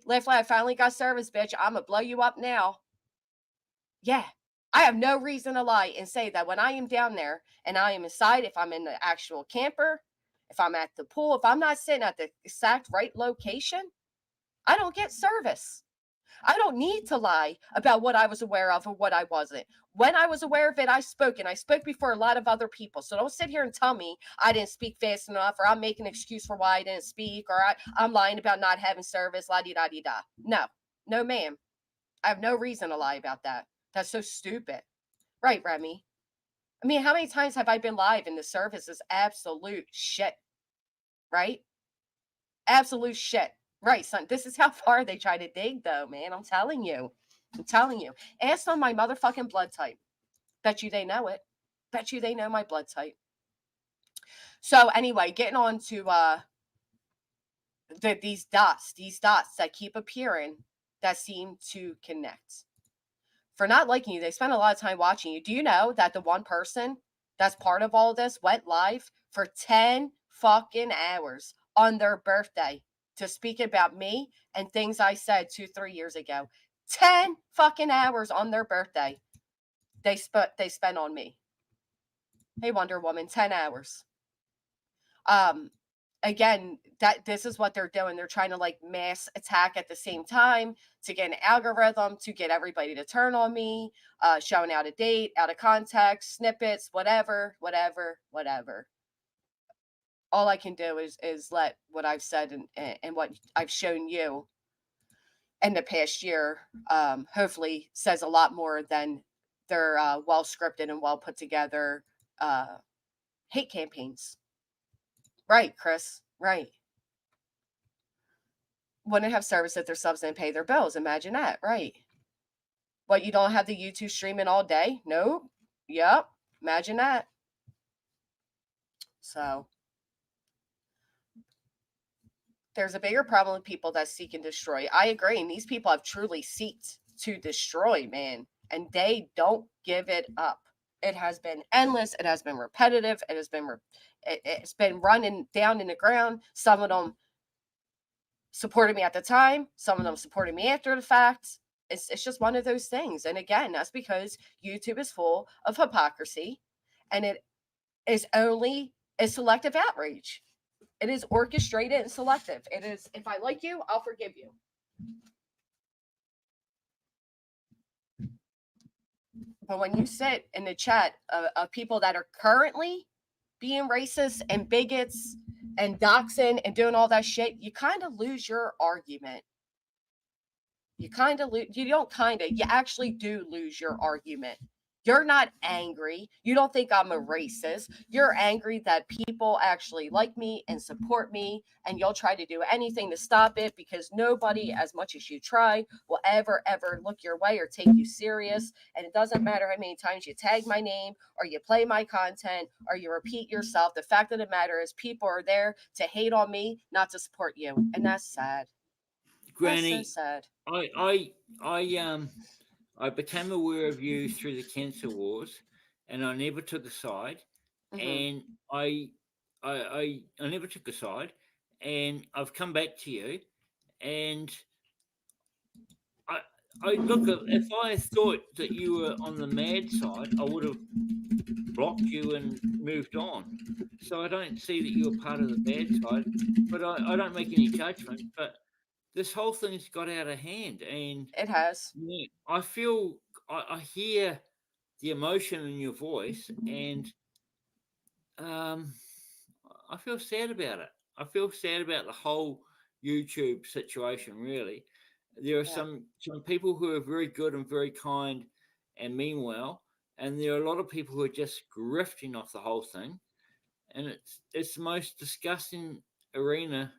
Lift, I finally got service, bitch. I'm gonna blow you up now. Yeah, I have no reason to lie and say that when I am down there and I am inside, if I'm in the actual camper, if I'm at the pool, if I'm not sitting at the exact right location, I don't get service. I don't need to lie about what I was aware of or what I wasn't. When I was aware of it, I spoke, and I spoke before a lot of other people. So don't sit here and tell me I didn't speak fast enough, or I'm making an excuse for why I didn't speak, or I'm lying about not having service, la-di-da-di-da. No, ma'am. I have no reason to lie about that. That's so stupid. Right, Remy? I mean, how many times have I been live and the service is absolute shit? Right? Absolute shit. Right, son. This is how far they try to dig, though, man. I'm telling you. Ask them my motherfucking blood type. Bet you they know it. Bet you they know my blood type. So anyway, getting on to these dots that keep appearing that seem to connect. For not liking you, they spend a lot of time watching you. Do you know that the one person that's part of all this went live for 10 fucking hours on their birthday to speak about me and things I said 2-3 years ago? 10 fucking hours on their birthday. They spent on me. Hey, Wonder Woman, 10 hours. Again, this is what they're doing. They're trying to like mass attack at the same time to get an algorithm to get everybody to turn on me, showing out of date, out of context, snippets, whatever. All I can do is let what I've said and what I've shown you in the past year, hopefully says a lot more than their well scripted and well put together hate campaigns. Right, Chris. Right. Wouldn't have service if their subs didn't pay their bills. Imagine that. Right. What, you don't have the YouTube streaming all day? Nope. Yep. Imagine that. So there's a bigger problem with people that seek and destroy. I agree. And these people have truly sought to destroy, man. And they don't give it up. It has been endless. It has been repetitive. It has been it's been running down in the ground. Some of them supported me at the time. Some of them supported me after the fact. It's just one of those things. And again, that's because YouTube is full of hypocrisy, and it is only a selective outrage. It is orchestrated and selective. It is, if I like you, I'll forgive you. But when you sit in the chat of people that are currently being racist and bigots and doxing and doing all that shit, you kind of lose your argument. You actually do lose your argument. You're not angry. You don't think I'm a racist. You're angry that people actually like me and support me, and you'll try to do anything to stop it, because nobody, as much as you try, will ever look your way or take you serious. And it doesn't matter how many times you tag my name or you play my content or you repeat yourself. The fact of the matter is, people are there to hate on me, not to support you. And that's sad. Granny, that's so sad. I became aware of you through the cancer wars, and I never took a side. And I never took a side, and I've come back to you, and I look, if I thought that you were on the mad side, I would have blocked you and moved on. So I don't see that you're part of the bad side, but I don't make any judgment. But this whole thing's got out of hand, and it has. I feel, I hear the emotion in your voice, and I feel sad about it. I feel sad about the whole YouTube situation, really. There are some people who are very good and very kind and mean well, and there are a lot of people who are just grifting off the whole thing, and it's the most disgusting arena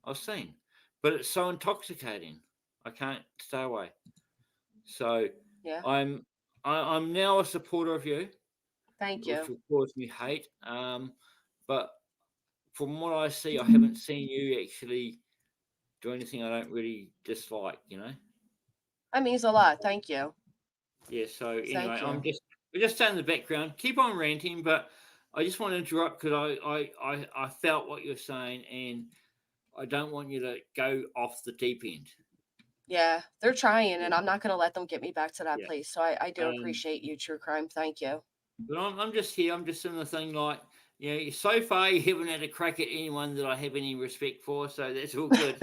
I've seen. But it's so intoxicating. I can't stay away. So I'm now a supporter of you. Thank you. Which will cause me hate. But from what I see, I haven't seen you actually do anything I don't really dislike, That means a lot. Thank you. Yeah, so anyway, we're just staying in the background. Keep on ranting, but I just want to interrupt because I felt what you're saying, and I don't want you to go off the deep end. Yeah, they're trying, and I'm not going to let them get me back to that place. So I do appreciate you, True Crime. Thank you. But I'm just here. I'm just in the thing like, so far you haven't had a crack at anyone that I have any respect for, so that's all good.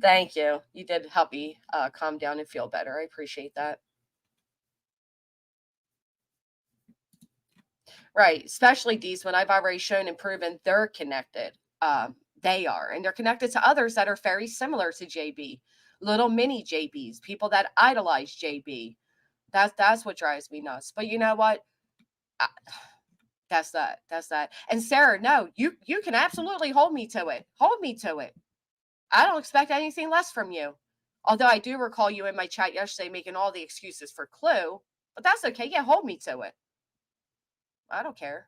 Thank you. You did help me calm down and feel better. I appreciate that. Right, especially these, when I've already shown and proven they're connected. They are, and they're connected to others that are very similar to JB, little mini JBs, people that idolize JB. That's what drives me nuts. But you know what? That's that. And Sarah, no, you can absolutely hold me to it. Hold me to it. I don't expect anything less from you. Although I do recall you in my chat yesterday making all the excuses for Clue, but that's okay. Yeah, hold me to it. I don't care.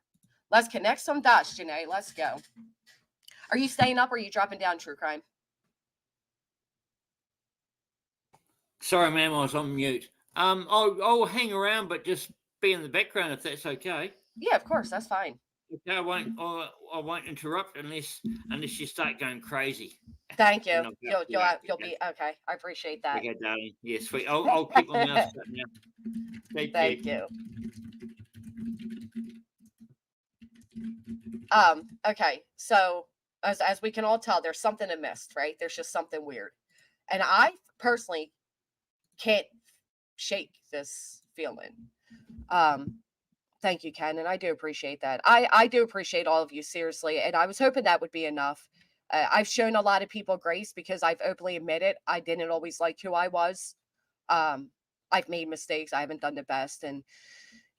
Let's connect some dots, Janae. Let's go. Are you staying up or are you dropping down, True Crime? Sorry, ma'am, I was on mute. I'll hang around, but just be in the background if that's okay. Yeah, of course, that's fine. Okay, I won't interrupt unless you start going crazy. Thank you. You'll be okay. I appreciate that. Okay, darling. Yeah, sweet. I'll keep my mouth shut now. Thank you. Okay, so as we can all tell, there's something amiss, right? There's just something weird. And I personally can't shake this feeling. Thank you, Ken, and I do appreciate that. I do appreciate all of you, seriously, and I was hoping that would be enough. I've shown a lot of people grace because I've openly admitted I didn't always like who I was. I've made mistakes. I haven't done the best. And,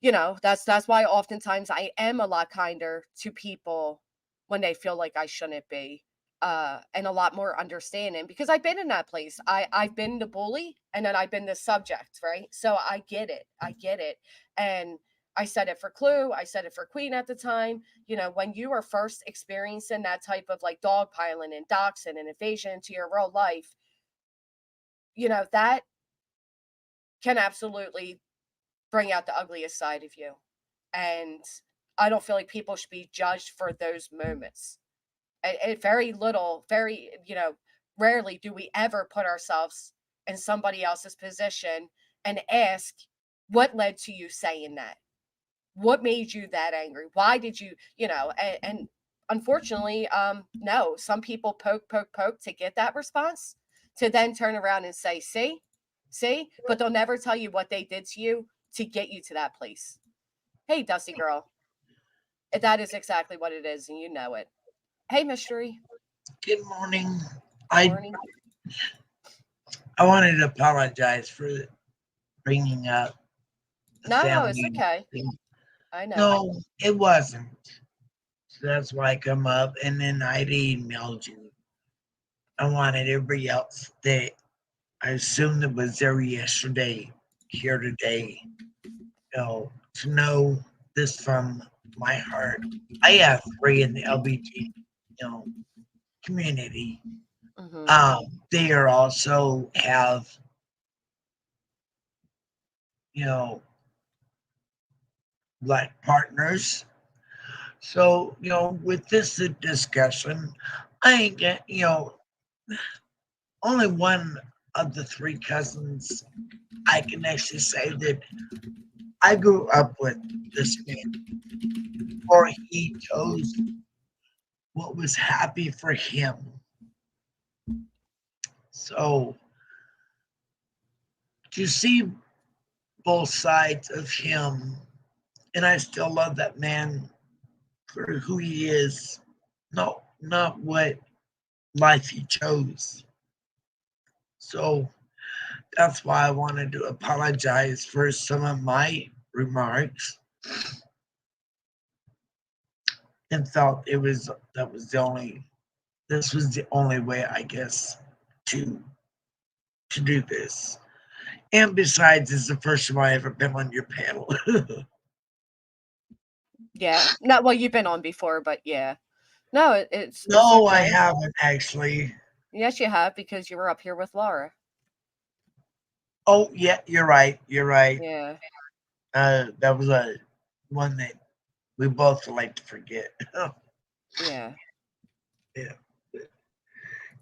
that's why oftentimes I am a lot kinder to people when they feel like I shouldn't be. And a lot more understanding because I've been in that place. I've been the bully and then I've been the subject, right? So I get it. I get it. And I said it for Clue. I said it for Queen at the time. When you are first experiencing that type of like dogpiling and doxing and invasion into your real life, that can absolutely bring out the ugliest side of you. And I don't feel like people should be judged for those moments. And rarely do we ever put ourselves in somebody else's position and ask, what led to you saying that? What made you that angry? Why did you, and unfortunately, no, some people poke to get that response, to then turn around and say, see, but they'll never tell you what they did to you to get you to that place. Hey, Dusty girl, that is exactly what it is, and you know it. Hey, Mystery. Good morning. Morning. I wanted to apologize for bringing up the No, family it's okay. thing. I know. No, it wasn't. So that's why I come up, and then I'd emailed you. I wanted everybody else that I assumed that was there yesterday, here today, to know this from my heart. I have 3 in the LGBT, community. They are also have, Black partners. So, with this discussion, I ain't get, only one of the 3 cousins I can actually say that I grew up with this man, or he chose what was happy for him. So, to see both sides of him, and I still love that man for who he is, not what life he chose. So that's why I wanted to apologize for some of my remarks, and felt this was the only way, I guess, to do this. And besides, it's the first time I ever been on your panel. Yeah. No, well, you've been on before, but yeah. No, it's No, okay. I haven't actually. Yes, you have, because you were up here with Laura. Oh, yeah, you're right. Yeah. That was one that we both like to forget. Yeah. Yeah.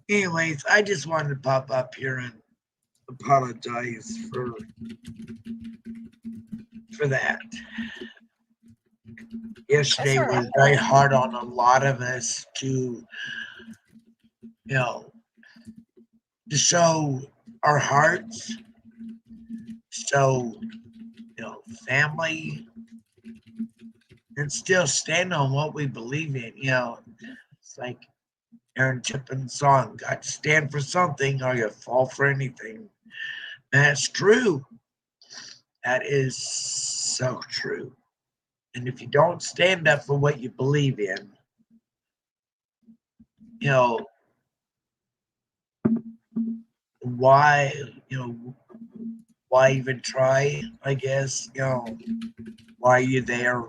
Anyways, I just wanted to pop up here and apologize for that. Yesterday all right. was very hard on a lot of us to show our hearts, show family, and still stand on what we believe in. It's like Aaron Tippin's song, "Got to stand for something or you fall for anything." And that's true. That is so true. And if you don't stand up for what you believe in, why even try, I guess. Why are you there?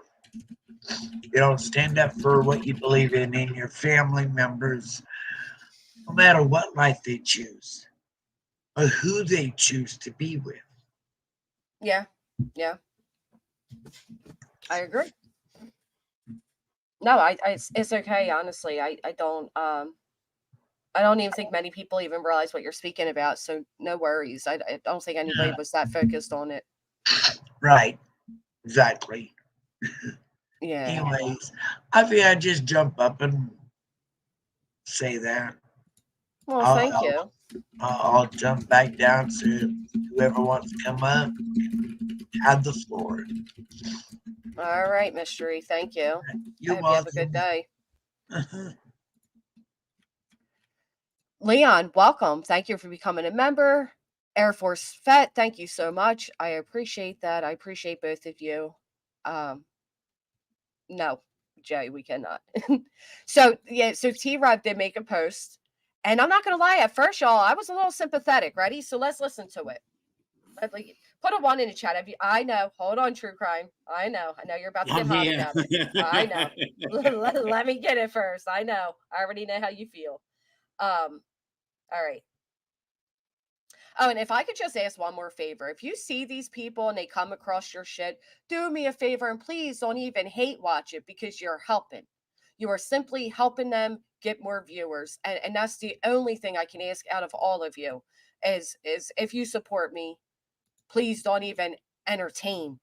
You don't stand up for what you believe in your family members, no matter what life they choose or who they choose to be with. Yeah. I agree. No, it's okay. Honestly, I don't even think many people even realize what you're speaking about. So no worries. I don't think anybody was that focused on it. Right. Exactly. Yeah. Anyways, I think I'd just jump up and say that. Well, thank you. I'll jump back down to whoever wants to come up, have the floor. All right, Mystery. Thank you. You're I hope welcome. you have a good day. Leon, welcome. Thank you for becoming a member. Air Force vet, thank you so much. I appreciate that. I appreciate both of you. No, Jay, we cannot. So yeah, so T-Rev did make a post, and I'm not gonna lie, at first, y'all, I was a little sympathetic. Ready? So let's listen to it. Put a 1 in the chat. I know. Hold on, true crime. I know you're about to get I'm hot here. about it. I know. Let me get it first. I know. I already know how you feel. All right. Oh, and if I could just ask one more favor, if you see these people and they come across your shit, do me a favor and please don't even hate watch it, because you're helping. You are simply helping them get more viewers. And that's the only thing I can ask out of all of you is if you support me, please don't even entertain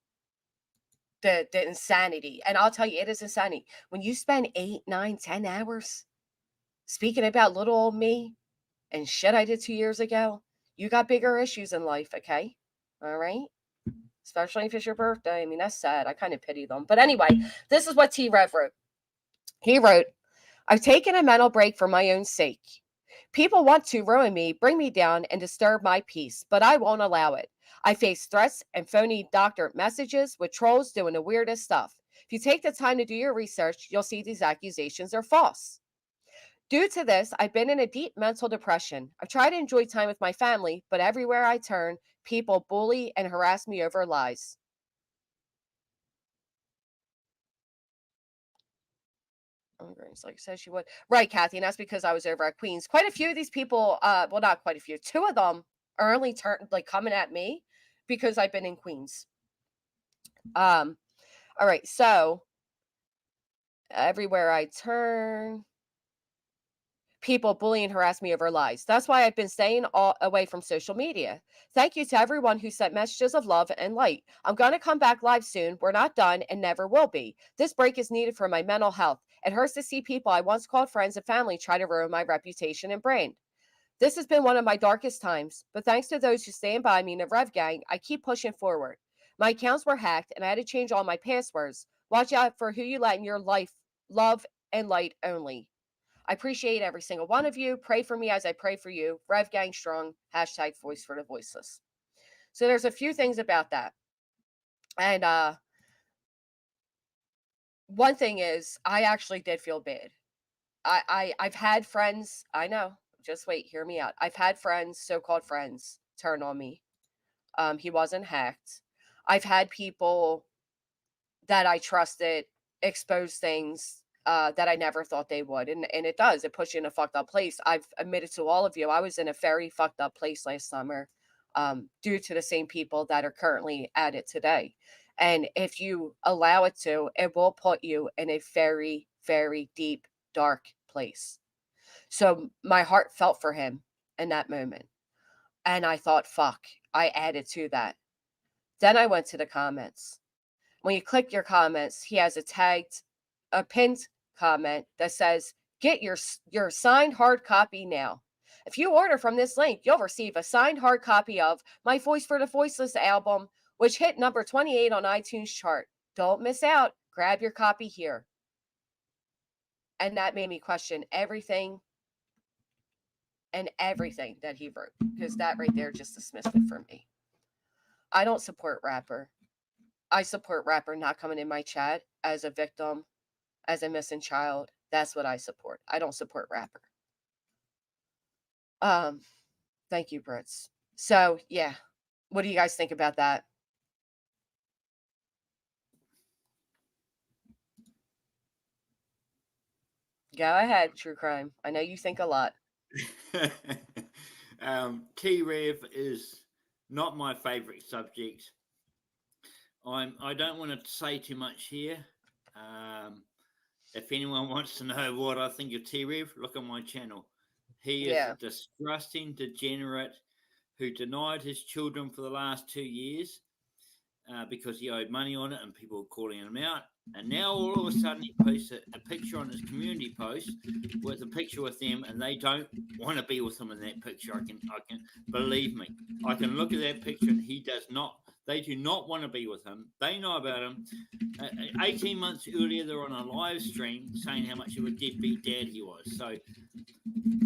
the insanity. And I'll tell you, it is insanity. When you spend 8, 9, 10 hours speaking about little old me and shit I did 2 years ago, you got bigger issues in life, okay? All right? Especially if it's your birthday. I mean, that's sad. I kind of pity them. But anyway, this is what T-Rev wrote. He wrote, I've taken a mental break for my own sake. People want to ruin me, bring me down, and disturb my peace, but I won't allow it. I face threats and phony doctored messages with trolls doing the weirdest stuff. If you take the time to do your research, you'll see these accusations are false. Due to this, I've been in a deep mental depression. I've tried to enjoy time with my family, but everywhere I turn, people bully and harass me over lies. Like said she would. Right, Kathy, and that's because I was over at Queens. Quite a few of these people, well, not quite a few, 2 of them are only coming at me because I've been in Queens. All right, so everywhere I turn, people bully and harass me over lies. That's why I've been staying away from social media. Thank you to everyone who sent messages of love and light. I'm going to come back live soon. We're not done and never will be. This break is needed for my mental health. It hurts to see people I once called friends and family try to ruin my reputation and brand. This has been one of my darkest times, but thanks to those who stand by me in the Rev Gang, I keep pushing forward. My accounts were hacked and I had to change all my passwords. Watch out for who you let in your life. Love and light only. I appreciate every single one of you. Pray for me as I pray for you. Rev Gang Strong. # voice for the voiceless. So there's a few things about that. And one thing is, I actually did feel bad. I've had friends, I know, just wait, hear me out. I've had friends, so-called friends, turn on me. He wasn't hacked. I've had people that I trusted expose things that I never thought they would. And it does. It puts you in a fucked up place. I've admitted to all of you, I was in a very fucked up place last summer due to the same people that are currently at it today. And if you allow it to, it will put you in a very, very deep, dark place. So my heart felt for him in that moment. And I thought, fuck, I added to that. Then I went to the comments. When you click your comments, he has a pinned comment that says, get your signed hard copy now. If you order from this link, you'll receive a signed hard copy of my Voice for the Voiceless album, which hit number 28 on iTunes chart. Don't miss out. Grab your copy here. And that made me question everything that he wrote, because that right there just dismissed it for me. I don't support rapper. I support rapper not coming in my chat as a victim, as a missing child. That's what I support. I don't support rapper. Thank you, Brits. So yeah, what do you guys think about that? Go ahead, true crime. I know you think a lot. T-Rev is not my favorite subject. I don't want to say too much here. If anyone wants to know what I think of T-Rev, look on my channel. He is a disgusting degenerate who denied his children for the last 2 years because he owed money on it and people were calling him out. And now all of a sudden he posts a picture on his community post with a picture with them, and they don't want to be with him in that picture. I can believe me. I can look at that picture and he does not. They do not want to be with him. They know about him. 18 months earlier, they're on a live stream saying how much of a deadbeat dad he was. So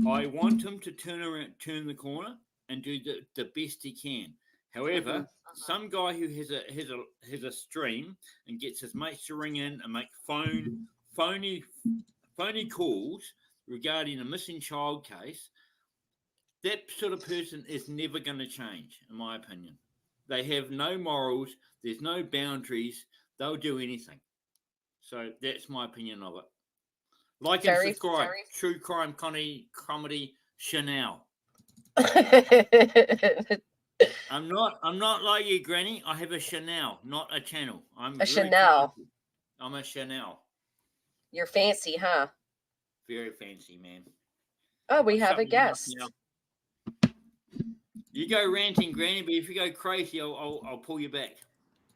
I want him to turn the corner. and do the best he can. However, some guy who has a stream and gets his mates to ring in and make phony calls regarding a missing child case, that sort of person is never going to change, in my opinion. They have no morals. There's no boundaries. They'll do anything. So that's my opinion of it. Like and subscribe. True crime comedy Chanel. I'm not like you, Granny. I have a Chanel, not a channel. I'm a Chanel. Classy. I'm a Chanel. You're fancy, huh? Very fancy, man. Oh, we have a guest. You go ranting, Granny, but if you go crazy, I'll pull you back.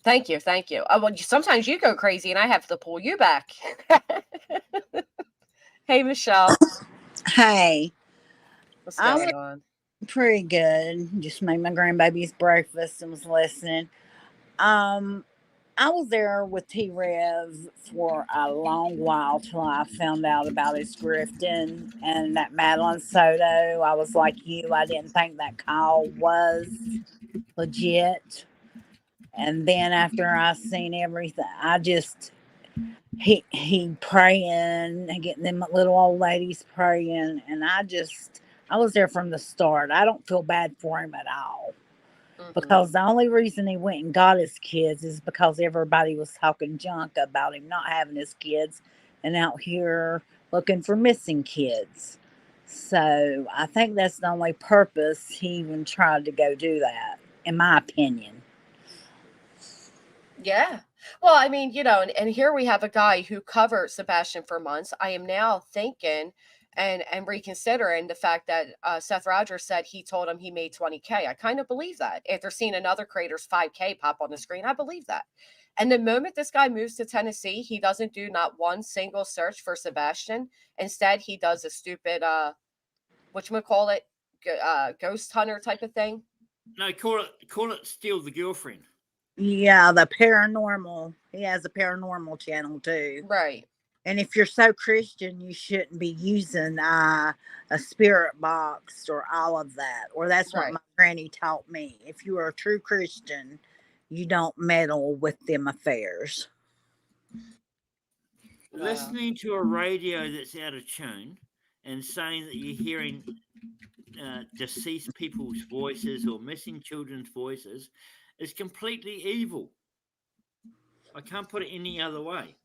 Thank you. Well, sometimes you go crazy, and I have to pull you back. Hey, Michelle. Hey. What's going on? Pretty good. Just made my grandbaby's breakfast and was listening. I was there with T-Rev for a long while till I found out about his grifting and that Madeline Soto. I was like you. I didn't think that Kyle was legit. And then after I seen everything, he praying, getting them little old ladies praying. And I was there from the start. I don't feel bad for him at all. Because the only reason he went and got his kids is because everybody was talking junk about him not having his kids and out here looking for missing kids. So I think that's the only purpose he even tried to go do that, in my opinion. Yeah. Well, I mean, and here we have a guy who covered Sebastian for months. I am now thinking and reconsidering the fact that Seth Rogers said he told him he made 20K. I kind of believe that. After seeing another creator's 5K pop on the screen, I believe that. And the moment this guy moves to Tennessee, he doesn't do not one single search for Sebastian. Instead, he does a stupid, whatchamacallit, ghost hunter type of thing. No, call it steal the girlfriend. Yeah, the paranormal. He has a paranormal channel too. Right. And if you're so Christian, you shouldn't be using a spirit box or all of that. Or that's what my granny taught me. If you are a true Christian, you don't meddle with them affairs. Listening to a radio that's out of tune and saying that you're hearing deceased people's voices or missing children's voices is completely evil. I can't put it any other way.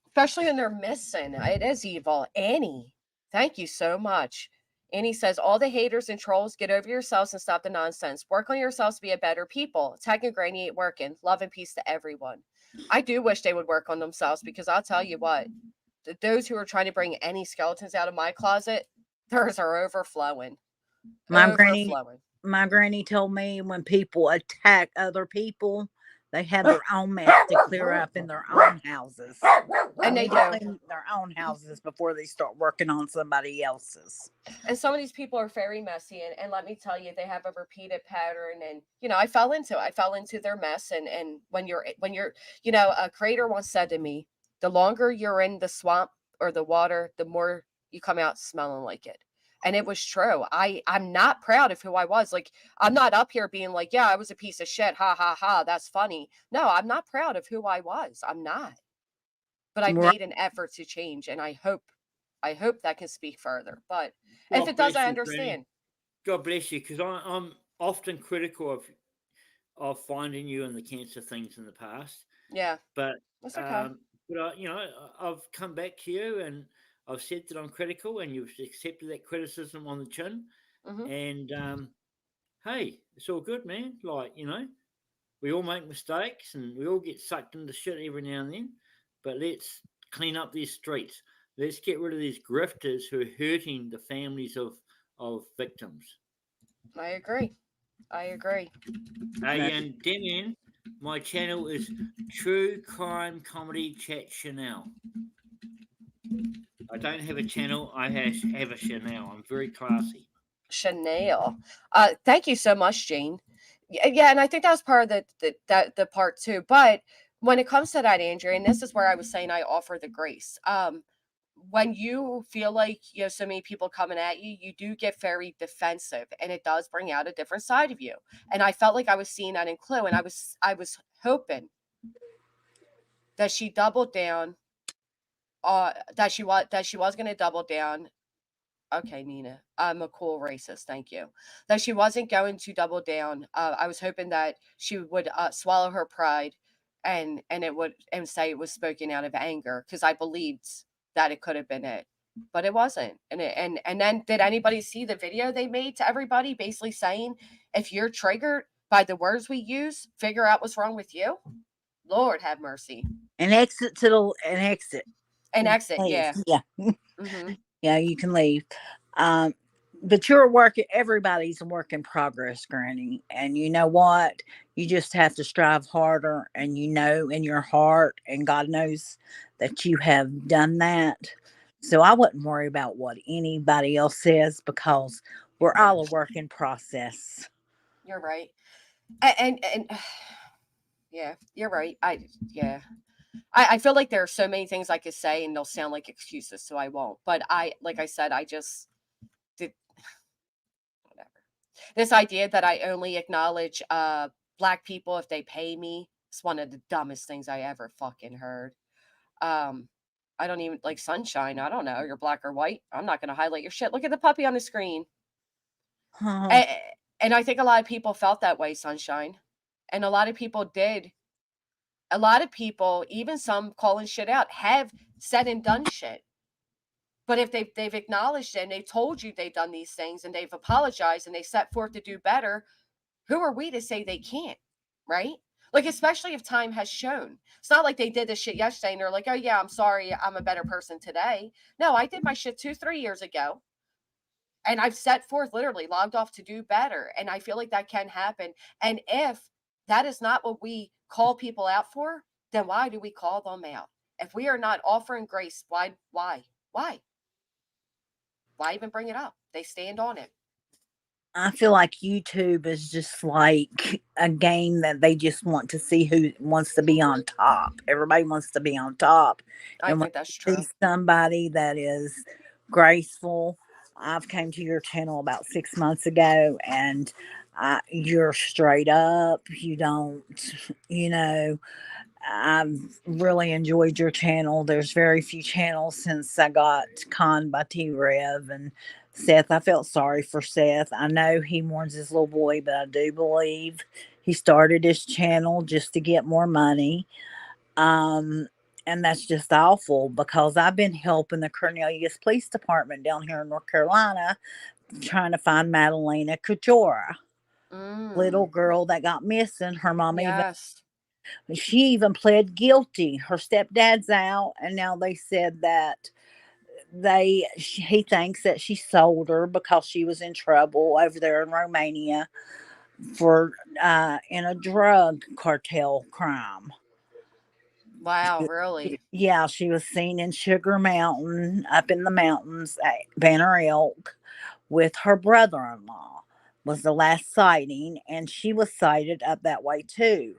Especially when they're missing. It is evil. Annie, thank you so much. Annie says, all the haters and trolls, get over yourselves and stop the nonsense. Work on yourselves to be a better people. Tag and Granny ain't working. Love and peace to everyone. I do wish they would work on themselves because I'll tell you what, those who are trying to bring any skeletons out of my closet, theirs are overflowing. My granny told me when people attack other people, they have their own mess to clear up in their own houses. And they do. Clean their own houses before they start working on somebody else's. And some of these people are very messy. And let me tell you, they have a repeated pattern. And, I fell into their mess. And when you're, a creator once said to me, the longer you're in the swamp or the water, the more you come out smelling like it. And it was true. I'm not proud of who I was. Like, I'm not up here being like, yeah, I was a piece of shit. Ha, ha, ha. That's funny. No, I'm not proud of who I was. I'm not. But I made an effort to change. And I hope that can speak further. But if it does, I understand. God bless you. Because I'm often critical of finding you in the cancer things in the past. Yeah. But, that's okay. I've come back to you and I've said that I'm critical and you've accepted that criticism on the chin. And, hey, it's all good, man. Like, we all make mistakes and we all get sucked into shit every now and then. But let's clean up these streets. Let's get rid of these grifters who are hurting the families of victims. I agree. Hey, and Demian, my channel is True Crime Comedy Chat Chanel. I don't have a channel. I have a Chanel. I'm very classy. Chanel. Thank you so much, Jane. Yeah, and I think that was part of the part too. But when it comes to that, Andrea, and this is where I was saying I offer the grace. when you feel like you have so many people coming at you, you do get very defensive, and it does bring out a different side of you. And I felt like I was seeing that in Clue, and I was hoping that she doubled down, that she was going to double down. Okay, Nina, I'm a cool racist. Thank you. That she wasn't going to double down. I was hoping that she would swallow her pride, and say it was spoken out of anger, because I believed that it could have been it, but it wasn't. And then, did anybody see the video they made to everybody, basically saying, if you're triggered by the words we use, figure out what's wrong with you? Lord have mercy. And exit to the an exit. And exit, Leave. yeah. Yeah. Mm-hmm. Yeah, you can leave. But you're working, everybody's a work in progress, Granny. And you know what? You just have to strive harder, and you know in your heart, and God knows that you have done that. So I wouldn't worry about what anybody else says, because we're all a work in process. You're right. And yeah, you're right. I feel like there are so many things I could say, and they'll sound like excuses, so I won't. But like I said, I just did whatever. This idea that I only acknowledge black people if they pay me is one of the dumbest things I ever fucking heard. Um, I don't even like Sunshine. I don't know. You're black or white. I'm not going to highlight your shit. Look at the puppy on the screen. Oh, And I think a lot of people felt that way, Sunshine. And a lot of people did. A lot of people, even some calling shit out, have said and done shit. But if they've acknowledged it, and they've told you they've done these things, and they've apologized, and they set forth to do better, who are we to say they can't, right? Like, especially if time has shown. It's not like they did this shit yesterday and they're like, oh yeah, I'm sorry, I'm a better person today. No, I did my shit 2-3 years ago, and I've set forth, literally logged off to do better. And I feel like that can happen. And if that is not what we call people out for, then why do we call them out? If we are not offering grace, why even bring it up? They stand on it. I feel like YouTube is just like a game that they just want to see who wants to be on top. Everybody wants to be on top. I And when think that's you true. see somebody that is graceful, I've came to your channel about 6 months ago, and you're straight up. You don't, you know, I've really enjoyed your channel. There's very few channels since I got conned by T-Rev and Seth. I felt sorry for Seth. I know he mourns his little boy, but I do believe he started his channel just to get more money. And that's just awful, because I've been helping the Cornelius Police Department down here in North Carolina trying to find Madalena Cajora, little girl that got missing. Her mom Yes. she even pled guilty. Her stepdad's out, and now they said that he thinks that she sold her because she was in trouble over there in Romania for in a drug cartel crime. Wow, really? Yeah, she was seen in Sugar Mountain, up in the mountains at Banner Elk, with her brother-in-law. Was the last sighting, and she was sighted up that way too.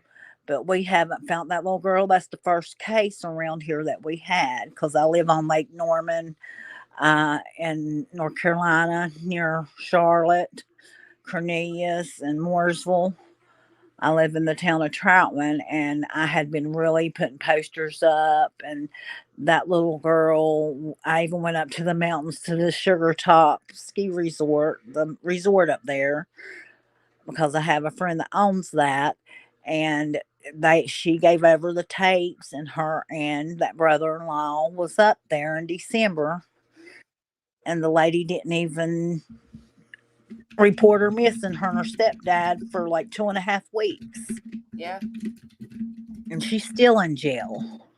But we haven't found that little girl. That's the first case around here that we had, because I live on Lake Norman in North Carolina, near Charlotte, Cornelius, and Mooresville. I live in the town of Troutman, and I had been really putting posters up. And that little girl, I even went up to the mountains to the Sugar Top ski resort, the resort up there, because I have a friend that owns that. And she gave over the tapes, and her and that brother-in-law was up there in December, and the lady didn't even report her missing, her and her stepdad, for like 2.5 weeks. Yeah. And she's still in jail.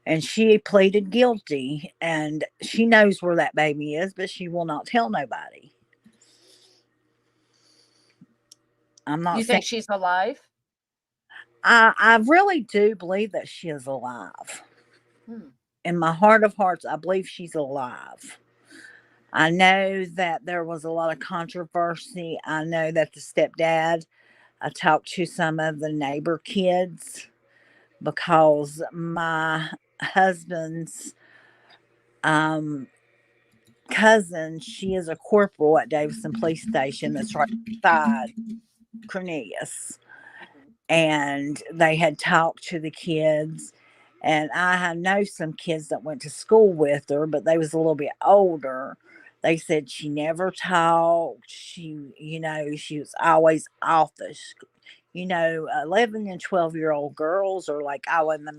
And she pleaded guilty, and she knows where that baby is, but she will not tell nobody. I'm not You saying think she's alive? I really do believe that she is alive. In my heart of hearts, I believe she's alive. I know that there was a lot of controversy. I know that the stepdad, I talked to some of the neighbor kids, because my husband's cousin, she is a corporal at Davison Police Station that's right beside Cornelius. And they had talked to the kids. And I know some kids that went to school with her, but they was a little bit older. They said she never talked. She, she was always off the, 11 and 12-year-old girls are like, oh, in the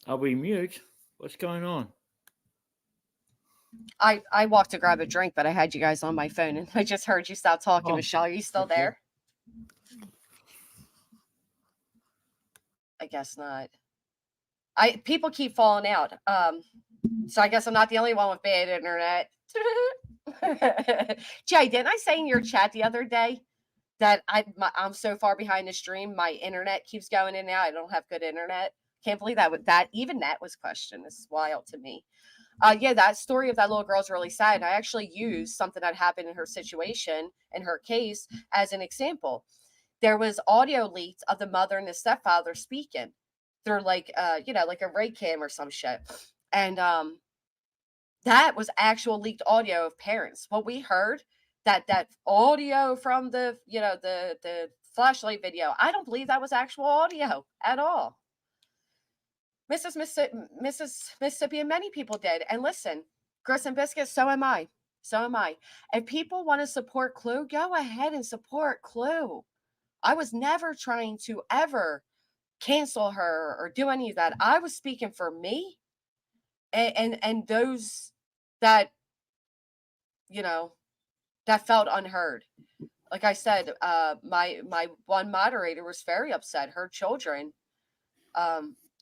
Are we mute? What's going on? I walked to grab a drink, but I had you guys on my phone, and I just heard you stop talking. Oh, Michelle, are you still okay. there? I guess not. People keep falling out. So I guess I'm not the only one with bad internet. Jay, didn't I say in your chat the other day that I'm so far behind the stream, my internet keeps going in and out. I don't have good internet. Can't believe that even that was questioned. It's wild to me. Yeah, that story of that little girl is really sad. I actually used something that happened in her situation, in her case, as an example. There was audio leaked of the mother and the stepfather speaking. They're like, like a ray cam or some shit. And that was actual leaked audio of parents. What we heard, that audio from the flashlight video, I don't believe that was actual audio at all. Mrs. Mississippi and many people did. And listen, Grits and Biscuits, so am I. So am I. If people want to support Clue, go ahead and support Clue. I was never trying to ever cancel her or do any of that. I was speaking for me and those that, that felt unheard. Like I said, my one moderator was very upset. Her children,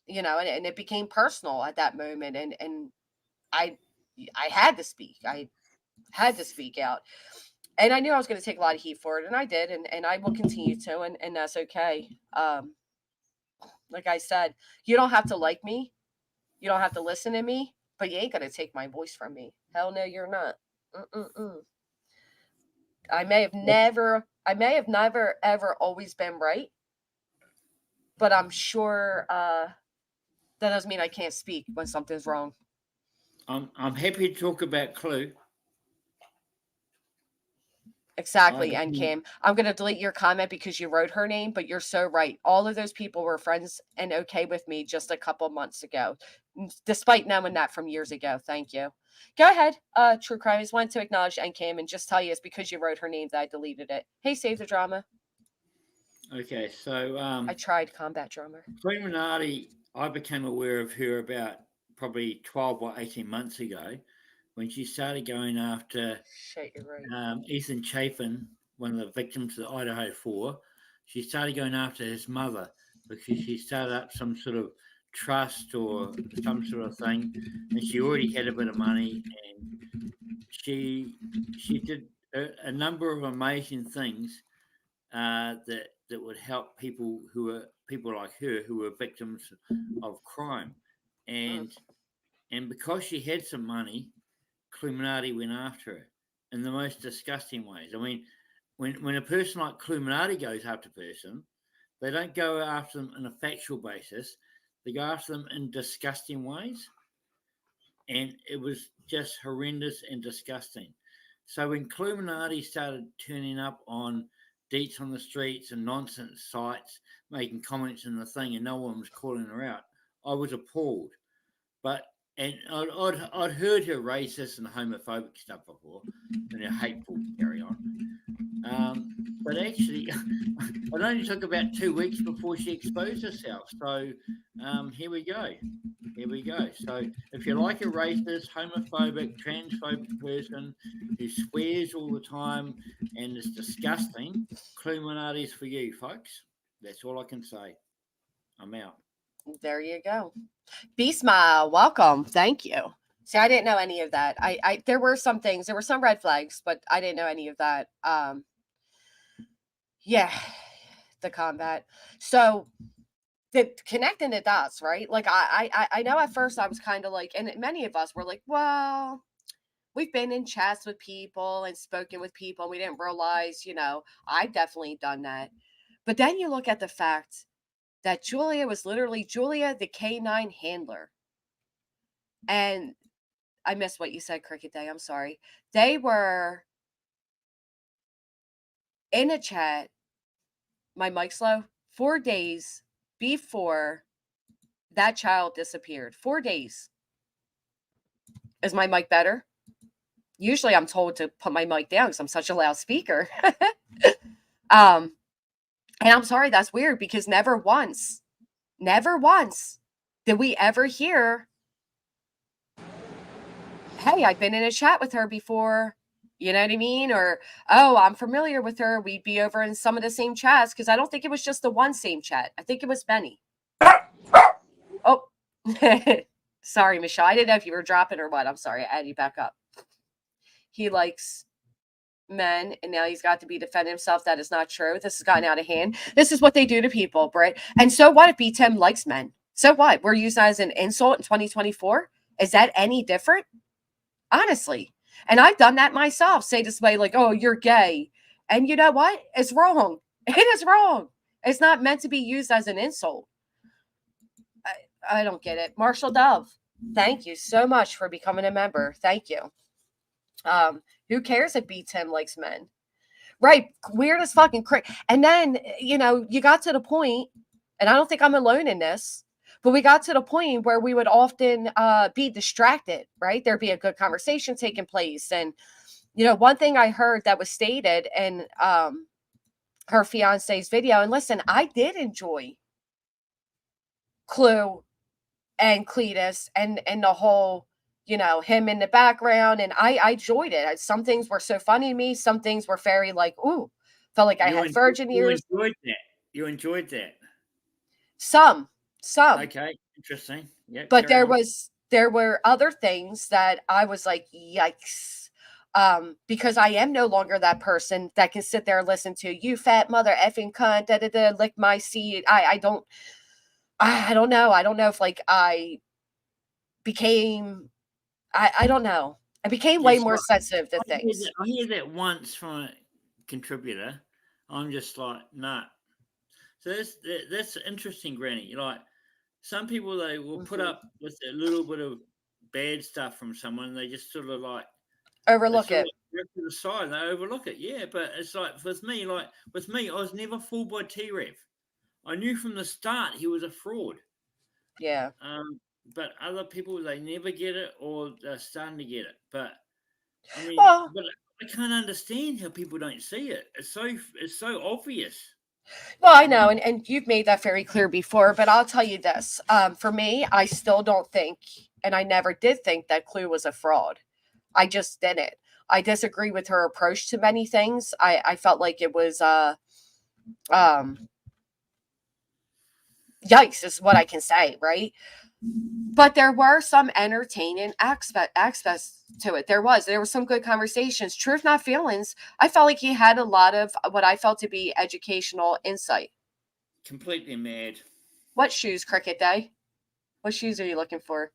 and it became personal at that moment. And I had to speak. I had to speak out. And I knew I was going to take a lot of heat for it, and I did, and I will continue to, and that's okay. Like I said, you don't have to like me. You don't have to listen to me, but you ain't going to take my voice from me. Hell no, you're not. I may have never, ever always been right, but I'm sure that doesn't mean I can't speak when something's wrong. I'm happy to talk about Clue. Exactly, and Kim, I'm going to delete your comment because you wrote her name, but you're so right. All of those people were friends and okay with me just a couple months ago, despite knowing that from years ago. Thank you. Go ahead. True Crime. I just wanted to acknowledge Kim and just tell you it's because you wrote her name that I deleted it. Hey, Save the Drama. Okay, so I tried Combat Drama. Illuminati, I became aware of her about probably 12 or 18 months ago when she started going after Ethan Chapin, one of the victims of the Idaho 4. She started going after his mother because she started up some sort of trust or some sort of thing, and she already had a bit of money, and she did a number of amazing things that would help people like her who were victims of crime, and because she had some money, Illuminati went after her in the most disgusting ways. I mean, when a person like Illuminati goes after a person, they don't go after them on a factual basis. They go after them in disgusting ways. And it was just horrendous and disgusting. So when Illuminati started turning up on deets on the streets and nonsense sites, making comments in the thing, and no one was calling her out, I was appalled. And I'd heard her racist and homophobic stuff before, and her hateful carry on. But actually, it only took about 2 weeks before she exposed herself. So here we go. So if you like a racist, homophobic, transphobic person who swears all the time and is disgusting, Illuminati's for you, folks. That's all I can say. I'm out. There you go. B-Smile, welcome. Thank you. See, I didn't know any of that. There were some things, there were some red flags, but I didn't know any of that. Yeah, the combat. So the connecting the dots, right? Like I know at first I was kind of like, and many of us were like, well, we've been in chats with people and spoken with people, and we didn't realize, I've definitely done that. But then you look at the fact that Julia was literally Julia, the K9 handler. And I missed what you said, Cricket Day. I'm sorry. They were in a chat, my mic's low, 4 days before that child disappeared. 4 days. Is my mic better? Usually I'm told to put my mic down because I'm such a loud speaker. And I'm sorry, that's weird because never once did we ever hear, hey, I've been in a chat with her before. You know what I mean? Or, oh, I'm familiar with her. We'd be over in some of the same chats because I don't think it was just the one same chat. I think it was many. Oh, sorry, Michelle. I didn't know if you were dropping or what. I'm sorry. I added you back up. He likes men, and now he's got to be defending himself. That is not true. This has gotten out of hand. This is what they do to people, Britt. And so what if B-Tim likes men? So what? We're used as an insult in 2024? Is that any different? Honestly. And I've done that myself. Say to somebody like, oh, you're gay. And you know what? It's wrong. It is wrong. It's not meant to be used as an insult. I don't get it. Marshall Dove, thank you so much for becoming a member. Thank you. Who cares if B-Tim likes men? Right. Weird as fucking crazy. And then, you got to the point, and I don't think I'm alone in this, but we got to the point where we would often be distracted, right? There'd be a good conversation taking place. And, one thing I heard that was stated in her fiance's video, and listen, I did enjoy Clue and Cletus and the whole, him in the background. And I enjoyed it. Some things were so funny to me. Some things were very like, ooh, felt like I had virgin ears. You enjoyed that. You enjoyed that. Some. Okay, interesting. Yeah. But there were other things that I was like, yikes. Because I am no longer that person that can sit there and listen to you fat mother effing cunt, lick my seed. I don't know. I don't know if like I became, I don't know. I became way more sensitive to things. I hear that once from a contributor. I'm just like, nah. So that's interesting, Granny. Like some people, they will put up with a little bit of bad stuff from someone, and they just sort of like Overlook it. To the side, and they overlook it. Yeah, but it's like with me, I was never fooled by T-Rev. I knew from the start he was a fraud. Yeah. But other people, they never get it, or they're starting to get it. But I mean, but I can't understand how people don't see it. It's so obvious. Well, I know, and you've made that very clear before, but I'll tell you this. For me, I still don't think, and I never did think that Clue was a fraud. I just didn't. I disagree with her approach to many things. I felt like it was yikes is what I can say, right? But there were some entertaining aspects to it. There were some good conversations. Truth Not Feelings, I felt like he had a lot of what I felt to be educational insight. Completely mad. What shoes, Cricket Day? What shoes are you looking for?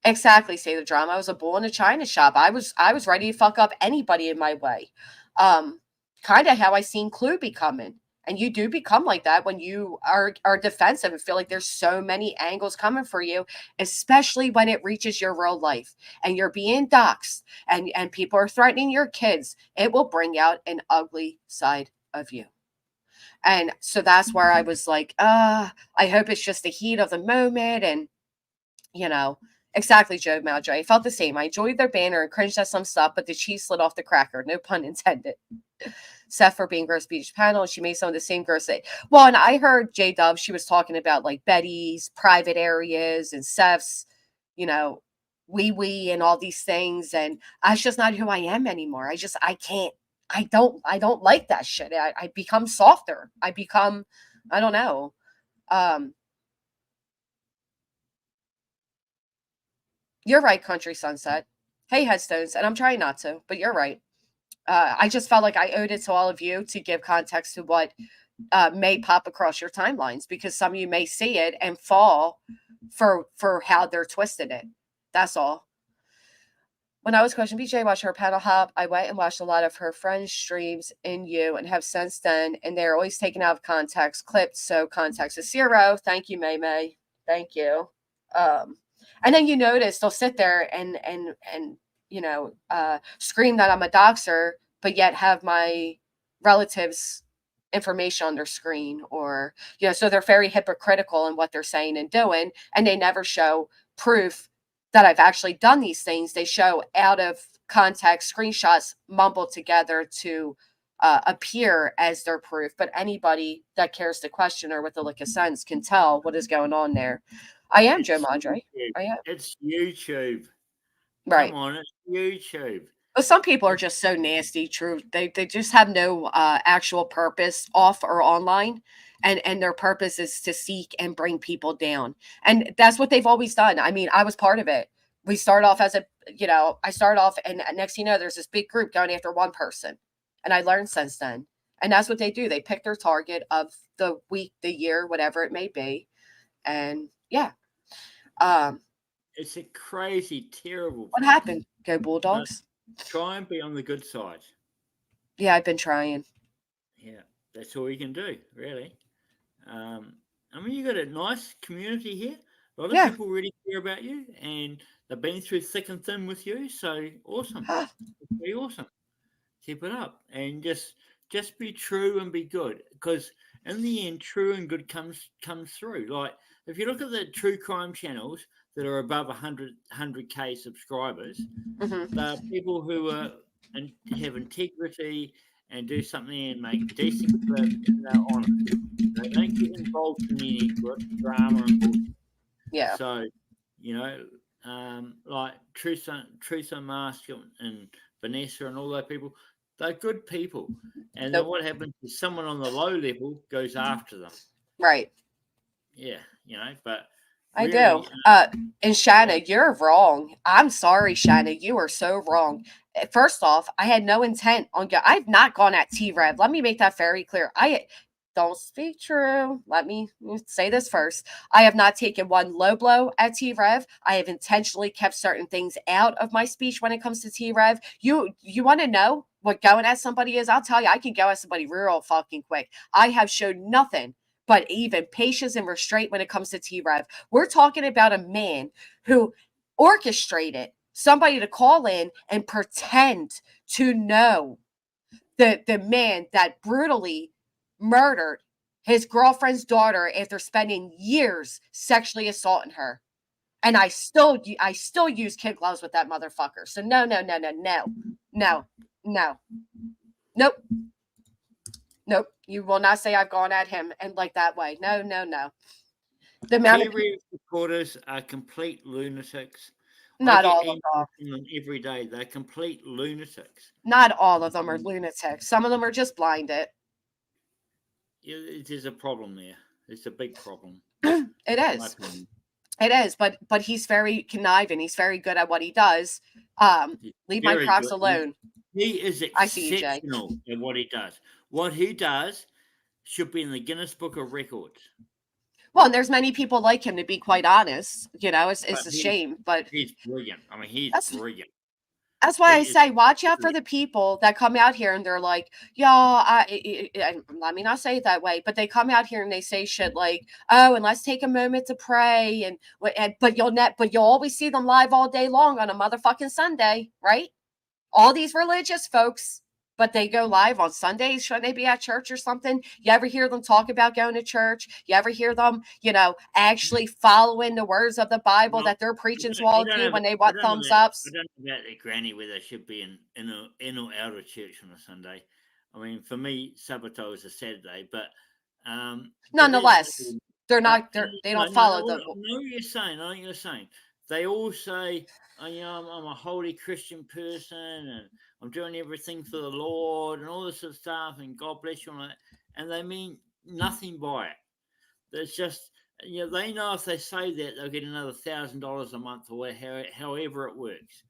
Exactly, say the drama. I was a bull in a china shop. I was ready to fuck up anybody in my way. Kind of how I seen Clue becoming. And you do become like that when you are defensive and feel like there's so many angles coming for you, especially when it reaches your real life and you're being doxxed and people are threatening your kids. It will bring out an ugly side of you. And so that's where I was like, I hope it's just the heat of the moment. And, exactly, Joe Maldry. I felt the same. I enjoyed their banner and cringed at some stuff, but the cheese slid off the cracker. No pun intended. Seth for being Gross Beach panel, and she made some of the same girls say, well, and I heard J Dub, she was talking about like Betty's private areas and Seth's, wee and all these things. And that's just not who I am anymore. I don't like that shit. I become softer. I don't know. You're right, Country Sunset. Hey, Headstones, and I'm trying not to, but you're right. I just felt like I owed it to all of you to give context to what may pop across your timelines, because some of you may see it and fall for how they're twisted it. That's all. When I was questioning BJ, watched her panel hop, I went and watched a lot of her friends' streams in you and have since then, and they're always taken out of context, clipped, so context is zero. Thank you, May May. Thank you. And then you notice they'll sit there and scream that I'm a doxer, but yet have my relatives' information on their screen, or so they're very hypocritical in what they're saying and doing, and they never show proof that I've actually done these things. They show out of context screenshots mumbled together to appear as their proof. But anybody that cares to question or with a lick of sense can tell what is going on there. I am Joe Madre. I am. It's YouTube. Right. Come on, it's YouTube. But some people are just so nasty, true. They just have no actual purpose off or online. And their purpose is to seek and bring people down. And that's what they've always done. I mean, I was part of it. We start off as I started off, and next thing you know, there's this big group going after one person. And I learned since then. And that's what they do. They pick their target of the week, the year, whatever it may be. And yeah. It's a crazy, terrible What thing. happened? Go Bulldogs. Try and be on the good side. Yeah, I've been trying. Yeah, that's all you can do, really. I mean, you got a nice community here. A lot of people really care about you, and they've been through thick and thin with you. So awesome, it's pretty awesome. Keep it up, and just be true and be good, because in the end, true and good comes through. Like if you look at the true crime channels that are above 100K subscribers, they're people who are and have integrity and do something and make decent clips, and they're honest. They don't get involved in any drama and bullshit. Yeah. So, like Truth Unmasked and Vanessa and all those people, they're good people. And then what happens is someone on the low level goes after them. Right. Yeah, but I really, do. And Shanna, you're wrong. I'm sorry, Shanna. You are so wrong. First off, I had no intent on I've not gone at T-Rev. Let me make that very clear. I don't speak true. Let me say this first. I have not taken one low blow at T-Rev. I have intentionally kept certain things out of my speech when it comes to T-Rev. You want to know what going at somebody is? I'll tell you, I can go at somebody real fucking quick. I have showed nothing but even patience and restraint when it comes to T-Rev. We're talking about a man who orchestrated somebody to call in and pretend to know the man that brutally murdered his girlfriend's daughter after spending years sexually assaulting her. And I still use kid gloves with that motherfucker. So no. Nope. You will not say I've gone at him and like that way. No. The amount of reporters are complete lunatics. Not all of them every day. They're complete lunatics. Not all of them are lunatics. Some of them are just blinded. Yeah, there's a problem there. It's a big problem. It is. It is, but he's very conniving. He's very good at what he does. Leave my props alone. He is exceptional at what he does. What he does should be in the Guinness Book of Records. Well, and there's many people like him, to be quite honest. It's a shame, but he's brilliant. I mean, he's brilliant. That's why I say, watch out for the people that come out here and they're like, let me not say it that way, but they come out here and they say shit like, oh, and let's take a moment to pray, but you'll always see them live all day long on a motherfucking Sunday, right? All these religious folks, but they go live on Sundays. Shouldn't they be at church or something? You ever hear them talk about going to church? You ever hear them, actually following the words of the Bible that they're preaching to all of you when they want thumbs ups? I don't know about the granny whether they should be in or out of church on a Sunday. I mean, for me, Sabbath is a Saturday, but nonetheless, they're not. They don't follow the. I know what you're saying. I know what you're saying. They all say, I'm a holy Christian person and I'm doing everything for the Lord and all this sort of stuff and God bless you, and they mean nothing by it. There's just, they know if they say that they'll get another $1,000 a month or however it works.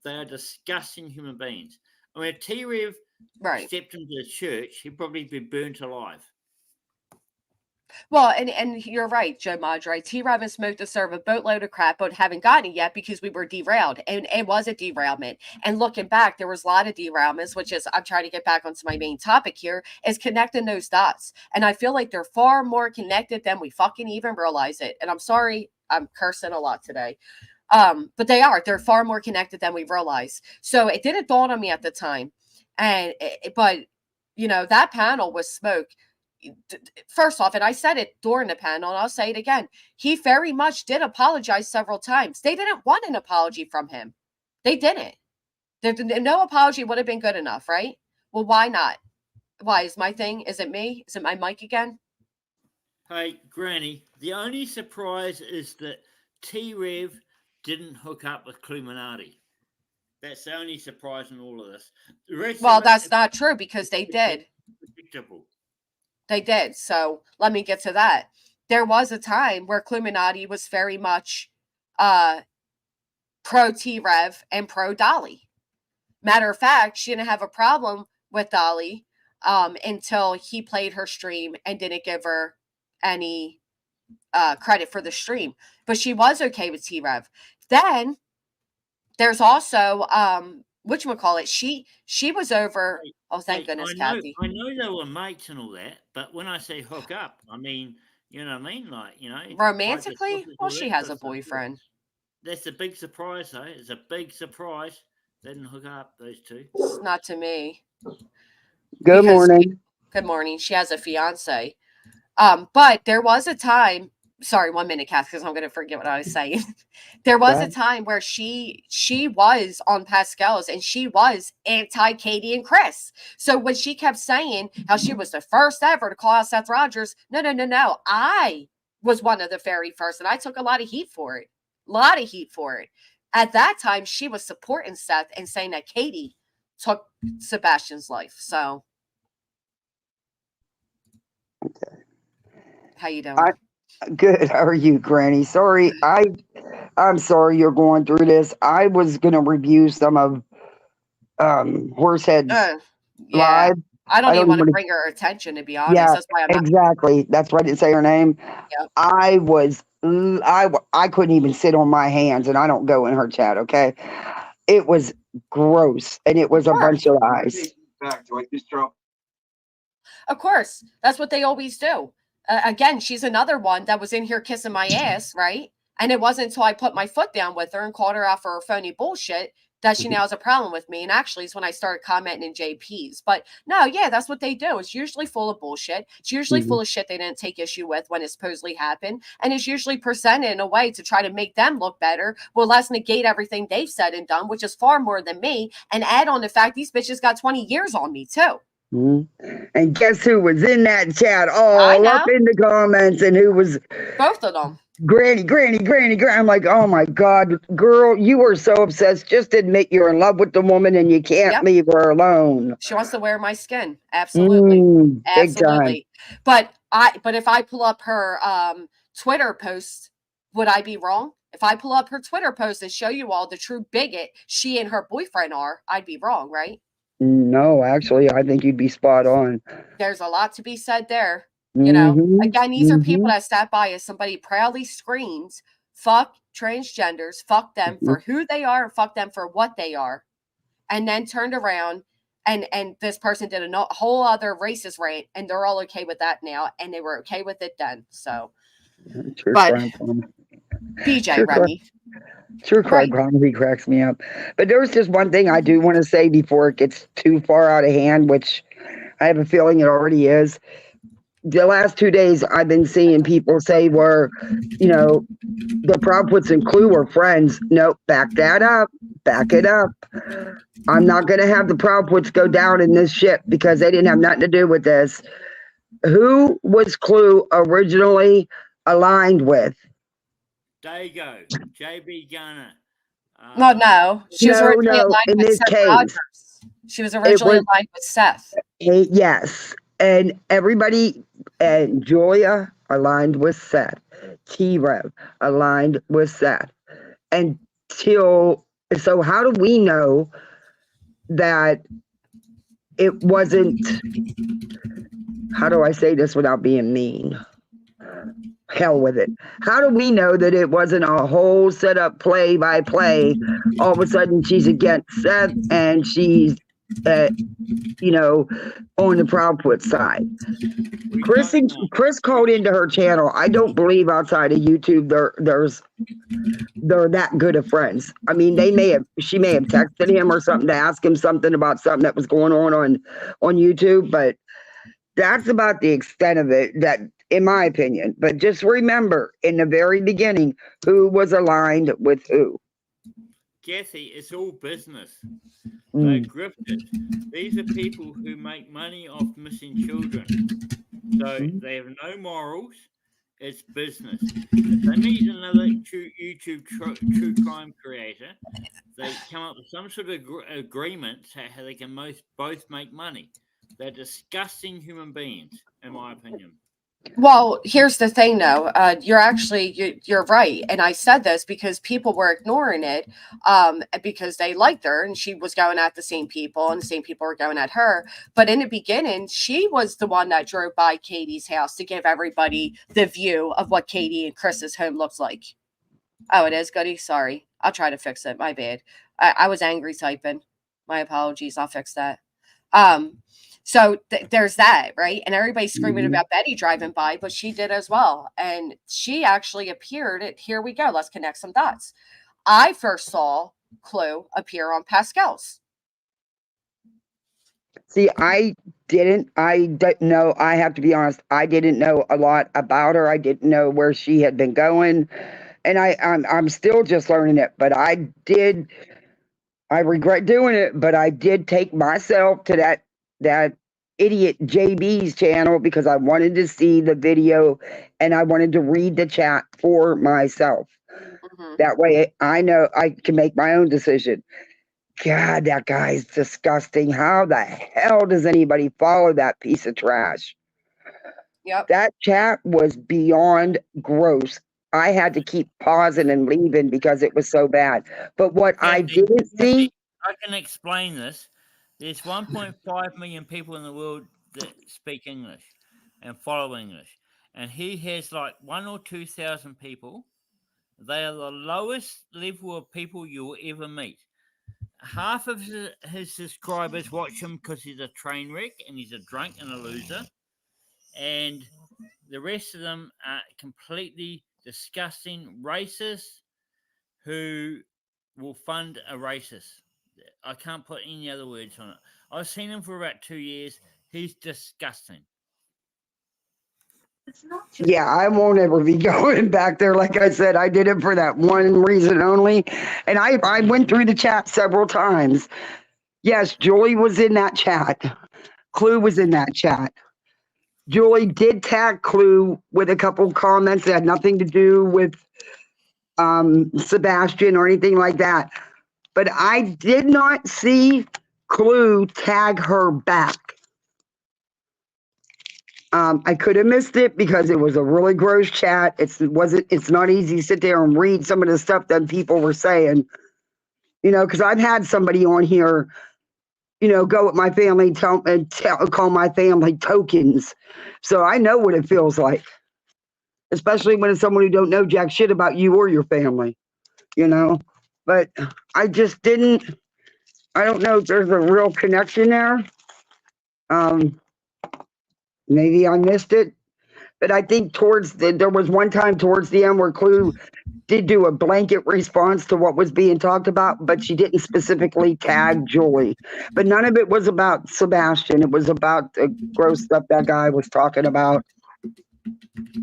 They are disgusting human beings. I mean, if T-Rev Right. stepped into the church, he'd probably be burnt alive. Well, and you're right, Joe Madre. T-Rev and Smoke deserve a boatload of crap, but haven't gotten it yet because we were derailed. And it was a derailment. And looking back, there was a lot of derailments, which is, I'm trying to get back onto my main topic here, is connecting those dots. And I feel like they're far more connected than we fucking even realize it. And I'm sorry, I'm cursing a lot today. But they're far more connected than we realize. So it didn't dawn on me at the time. But, you know, that panel was Smoke. First off, and I said it during the panel, and I'll say it again, he very much did apologize several times. They didn't want an apology from him. They didn't. No apology would have been good enough, right? Well, why not? Why is my thing? Is it me? Is it my mic again? Hey, Granny, the only surprise is that T-Rev didn't hook up with Illuminati. That's the only surprise in all of this. The rest Well, of it that's is not true because they did. predictable. They did. So let me get to that. There was a time where Illuminati was very much pro T-Rev and pro Dolly. Matter of fact, she didn't have a problem with Dolly until he played her stream and didn't give her any credit for the stream. But she was okay with T-Rev. Then there's also whatchamacallit, she was over. Oh, thank goodness, Kathy. I know they were mates and all that, but when I say hook up, I mean, you know what I mean? Like, you know, Romantically? Well, she has a boyfriend. That's a big surprise, though. It's a big surprise. They didn't hook up, those two. Not to me. Good morning. Good morning. She has a fiance. But there was a time. Sorry, 1 minute, Kath, because I'm going to forget what I was saying. There was a time where she was on Pascal's and she was anti-Katie and Chris. So when she kept saying how she was the first ever to call out Seth Rogers, no. I was one of the very first, and I took a lot of heat for it. At that time, she was supporting Seth and saying that Katie took Sebastian's life. So, okay. How you doing? Good. How are you, Granny? Sorry, I'm sorry you're going through this. I was gonna review some of Horsehead's live. I don't even want to bring her attention, to be honest. Yeah, that's why I'm exactly. That's why I didn't say her name. Yep. I couldn't even sit on my hands, and I don't go in her chat. Okay, it was gross, and it was a bunch of lies. Of course, that's what they always do. Again, she's another one that was in here kissing my ass, right? And it wasn't until I put my foot down with her and called her out for her phony bullshit that she now has a problem with me. And actually, it's when I started commenting in JP's. But no, yeah, that's what they do. It's usually full of bullshit. It's usually full of shit they didn't take issue with when it supposedly happened. And it's usually presented in a way to try to make them look better. Well, let's negate everything they've said and done, which is far more than me. And add on the fact these bitches got 20 years on me, too. And guess who was in that chat all up in the comments, and who was both of them. Granny. I'm like, oh my God, girl, you are so obsessed. Just admit you're in love with the woman and you can't leave her alone. She wants to wear my skin. Absolutely. Absolutely. But if I pull up her Twitter post, would I be wrong? If I pull up her Twitter post and show you all the true bigot she and her boyfriend are, I'd be wrong, right? No, actually, I think you'd be spot on. There's a lot to be said there. You know, again, these are people that sat by as somebody proudly screams, fuck transgenders, fuck them for who they are, and fuck them for what they are. And then turned around and this person did a whole other racist rant, and they're all okay with that now, and they were okay with it then. So, but BJ Remy. True crime probably cracks me up. But there was just one thing I do want to say before it gets too far out of hand, which I have a feeling it already is. The last 2 days I've been seeing people say the Proudfoots and Clue were friends. Nope, back that up. Back it up. I'm not going to have the Proudfoots go down in this ship because they didn't have nothing to do with this. Who was Clue originally aligned with? Dago, JB Gunner. No. She was originally aligned with Seth Rogers. She was originally aligned with Seth. Yes. And everybody, and Julia aligned with Seth. T-Rev aligned with Seth. So how do we know that it wasn't, how do I say this without being mean? Hell with it. How do we know that it wasn't a whole setup play by play? All of a sudden she's against Seth and she's, you know, on the Proudfoot side. We Chris don't know. Chris called into her channel. I don't believe outside of YouTube they're that good of friends. I mean, she may have texted him or something to ask him something about something that was going on YouTube, but that's about the extent of it, that in my opinion. But just remember, in the very beginning, who was aligned with who. Jesse, it's all business. They're grifted. These are people who make money off missing children. So they have no morals. It's business. If they meet another YouTube true crime creator, they come up with some sort of agreement so how they can both make money. They're disgusting human beings, in my opinion. Well, here's the thing, though. You're right, and I said this because people were ignoring it, because they liked her, and she was going at the same people, and the same people were going at her. But in the beginning, she was the one that drove by Katie's house to give everybody the view of what Katie and Chris's home looks like. Oh, it is, Goody. Sorry, I'll try to fix it. My bad. I was angry typing. My apologies. I'll fix that. So there's that, right? And everybody's screaming about Betty driving by, but she did as well. And she actually appeared at, here we go, let's connect some dots. I first saw Clue appear on Pascal's. See, I didn't know, I have to be honest, I didn't know a lot about her. I didn't know where she had been going. And I'm still just learning it, but I regret doing it, but I did take myself to that idiot JB's channel because I wanted to see the video and I wanted to read the chat for myself. That way I know I can make my own decision. God, that guy's disgusting. How the hell does anybody follow that piece of trash? Yep. That chat was beyond gross. I had to keep pausing and leaving because it was so bad. But what I didn't see... I can explain this. There's 1.5 million people in the world that speak English and follow English. And he has like 1,000 or 2,000 people. They are the lowest level of people you'll ever meet. Half of his subscribers watch him because he's a train wreck and he's a drunk and a loser. And the rest of them are completely disgusting racists who will fund a racist. I can't put any other words on it. I've seen him for about 2 years. He's disgusting. Yeah, I won't ever be going back there. Like I said, I did it for that one reason only. And I went through the chat several times. Yes, Julie was in that chat. Clue was in that chat. Julie did tag Clue with a couple comments that had nothing to do with Sebastian or anything like that. But I did not see Clue tag her back. I could have missed it because it was a really gross chat. It's not easy to sit there and read some of the stuff that people were saying. You know, because I've had somebody on here, you know, go at my family, call my family tokens. So I know what it feels like. Especially when it's someone who don't know jack shit about you or your family, you know. But I just didn't, I don't know if there's a real connection there. Maybe I missed it. But I think there was one time towards the end where Clue did do a blanket response to what was being talked about, but she didn't specifically tag Julie. But none of it was about Sebastian. It was about the gross stuff that guy was talking about.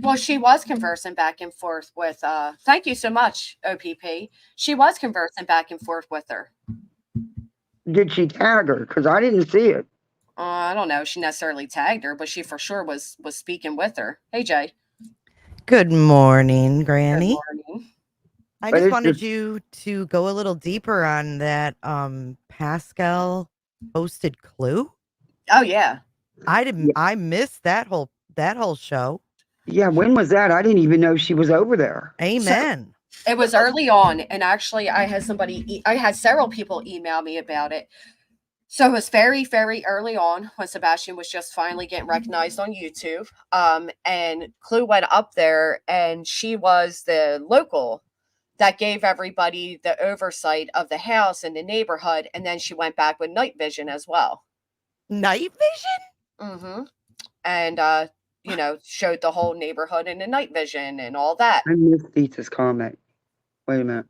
Well, she was conversing back and forth with, thank you so much, OPP. She was conversing back and forth with her. Did she tag her? Because I didn't see it. I don't know if she necessarily tagged her, but she for sure was speaking with her. Hey, Jay. Good morning, Granny. Good morning. I just wanted you to go a little deeper on that Pascal posted Clue. Oh, yeah. I missed that whole show. Yeah, when was that? I didn't even know she was over there. Amen. So, it was early on, and actually I had several people email me about it. So it was very, very early on when Sebastian was just finally getting recognized on YouTube. And Clue went up there, and she was the local that gave everybody the oversight of the house and the neighborhood. And then she went back with night vision as well. Night vision? Mm-hmm. And showed the whole neighborhood in the night vision and all that. I missed Pete's comment. Wait a minute.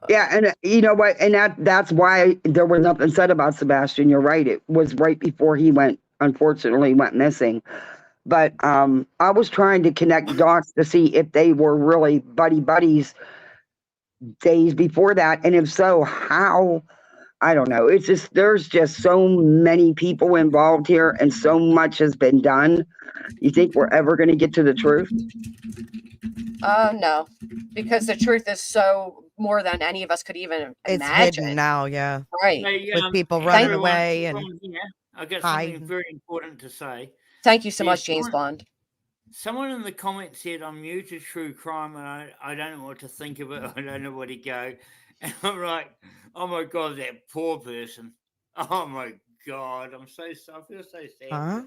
Yeah, and you know what? And that's why there was nothing said about Sebastian. You're right. It was right before he unfortunately went missing. But I was trying to connect dots to see if they were really buddies days before that. And if so, how? I don't know. It's just, there's just so many people involved here and so much has been done. You think we're ever going to get to the truth? No, because the truth is so more than any of us could even It's imagine. hidden now, yeah. Right. Hey, With people running everyone, away and yeah, I got hiding. something very important to say. Thank you so Yeah, much, James Bond. Someone in the comments said I'm new to true crime and I don't know what to think of it. I don't know where to go. And I'm like, oh my God, that poor person. Oh my God, I feel so sad. Huh?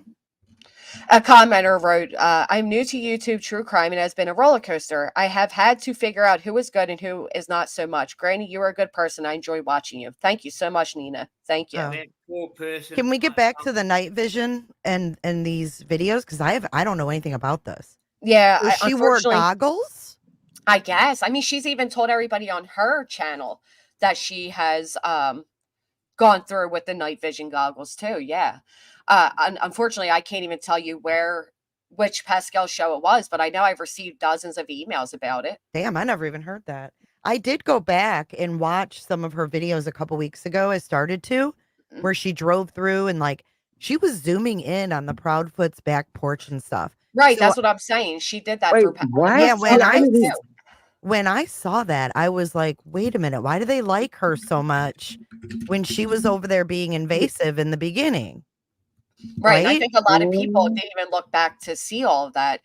A commenter wrote, I'm new to YouTube true crime and it has been a roller coaster. I have had to figure out who is good and who is not so much. Granny, you are a good person. I enjoy watching you. Thank you so much, Nina. Thank you. Oh. That poor person. Can we get back to the night vision and these videos? Because I don't know anything about this. Yeah, So she wore unfortunately, goggles? I guess. I mean, she's even told everybody on her channel that she has gone through with the night vision goggles too. Yeah. Unfortunately, I can't even tell you which Pascal show it was, but I know I've received dozens of emails about it. Damn, I never even heard that. I did go back and watch some of her videos a couple weeks ago. I started to, where she drove through and like she was zooming in on the Proudfoot's back porch and stuff. Right, So- that's what I'm saying. She did that Wait, for what? Yeah, Yeah, when I saw that, I was like, wait a minute, why do they like her so much when she was over there being invasive in the beginning? Right. And I Right? think a lot of people didn't even look back to see all of that.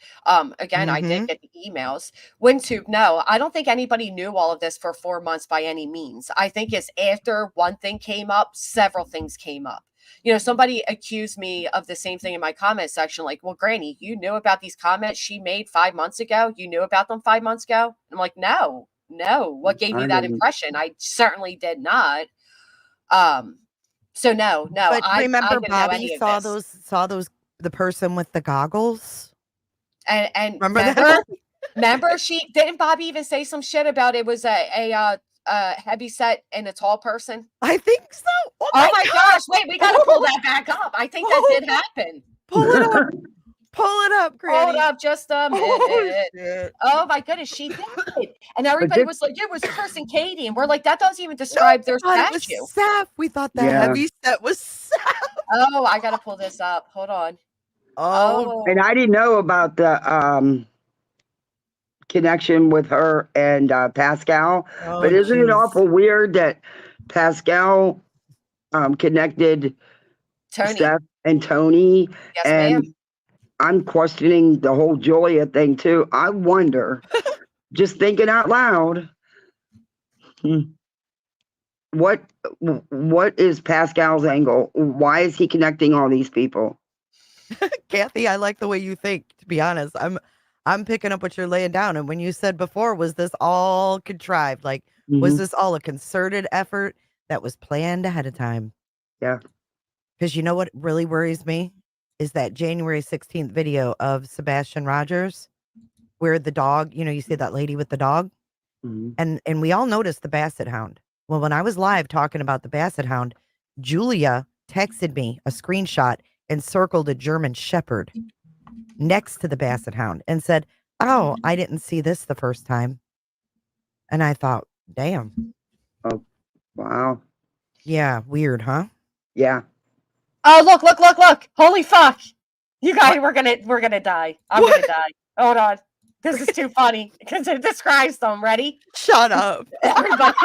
Again, I Mhm. did get the emails. WinTube, no, I don't think anybody knew all of this for 4 months by any means. I think it's after one thing came up, several things came up. Somebody accused me of the same thing in my comment section, like, well, Granny, you knew about these comments she made 5 months ago? You knew about them 5 months ago? I'm like, no. What gave you I that didn't. impression? I certainly did not. So no, But I remember didn't know any Bobby of this. saw those the person with the goggles? And Remember that? remember she didn't Bobby even say some shit about it was a heavy set and a tall person? I think so. Oh Oh my God. gosh, wait, we gotta pull that back up. I think that did happen. Pull it up. Pull it up, Granny. Hold up just a Oh, minute. shit. Oh my goodness, she did. And everybody was like, it was Chris and Katie. And we're like, that doesn't even describe their We thought it statue. was Seth. We thought the Yeah. heavy set was Seth. Oh, I gotta pull this up. Hold on. Oh, And I didn't know about the connection with her and Pascal. But isn't it jeez. awful weird that Pascal connected Tony. Seth and Tony? Yes, and ma'am. I'm questioning the whole Julia thing too. I wonder, just thinking out loud, what is Pascal's angle? Why is he connecting all these people? Kathy, I like the way you think, to be honest. I'm picking up what you're laying down. And when you said before, was this all contrived? Like, was this all a concerted effort that was planned ahead of time? Yeah. Because you know what really worries me? Is that January 16th video of Sebastian Rogers where the dog, you see that lady with the dog? And we all noticed the basset hound. Well, when I was live talking about the basset hound, Julia texted me a screenshot and circled a German shepherd next to the basset hound and said, oh, I didn't see this the first time. And I thought, damn. Oh, wow. Yeah, weird, huh? Yeah. Oh, look. Holy fuck. You guys, we're gonna die. I'm gonna die. Hold on. This is too funny because it describes them. Ready? Shut up. Everybody.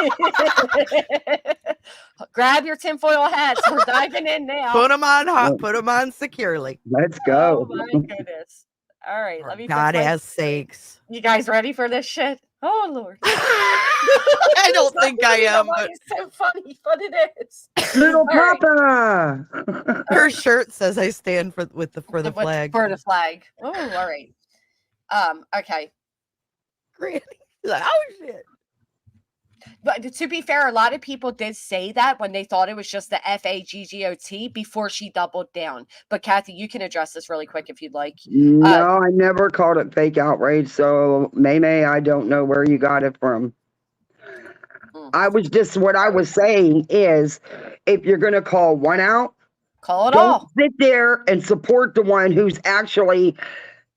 Grab your tinfoil hats. We're diving in now. Put them on hot, put them on securely. Let's go. Oh my goodness. All right, let me God fix my ass sakes. You guys ready for this shit? Oh Lord. I don't think I am, but It's so funny, but it is. Little All right. Papa. her shirt says I stand for the flag. For the flag. Oh, all right. Okay. Granny. Like, oh shit. But to be fair, a lot of people did say that when they thought it was just the FAGGOT before she doubled down. But Kathy, you can address this really quick if you'd like. No, I never called it fake outrage. So, May, I don't know where you got it from. I was just, what I was saying is, if you're going to call one out, Call it don't all. sit there and support the one who's actually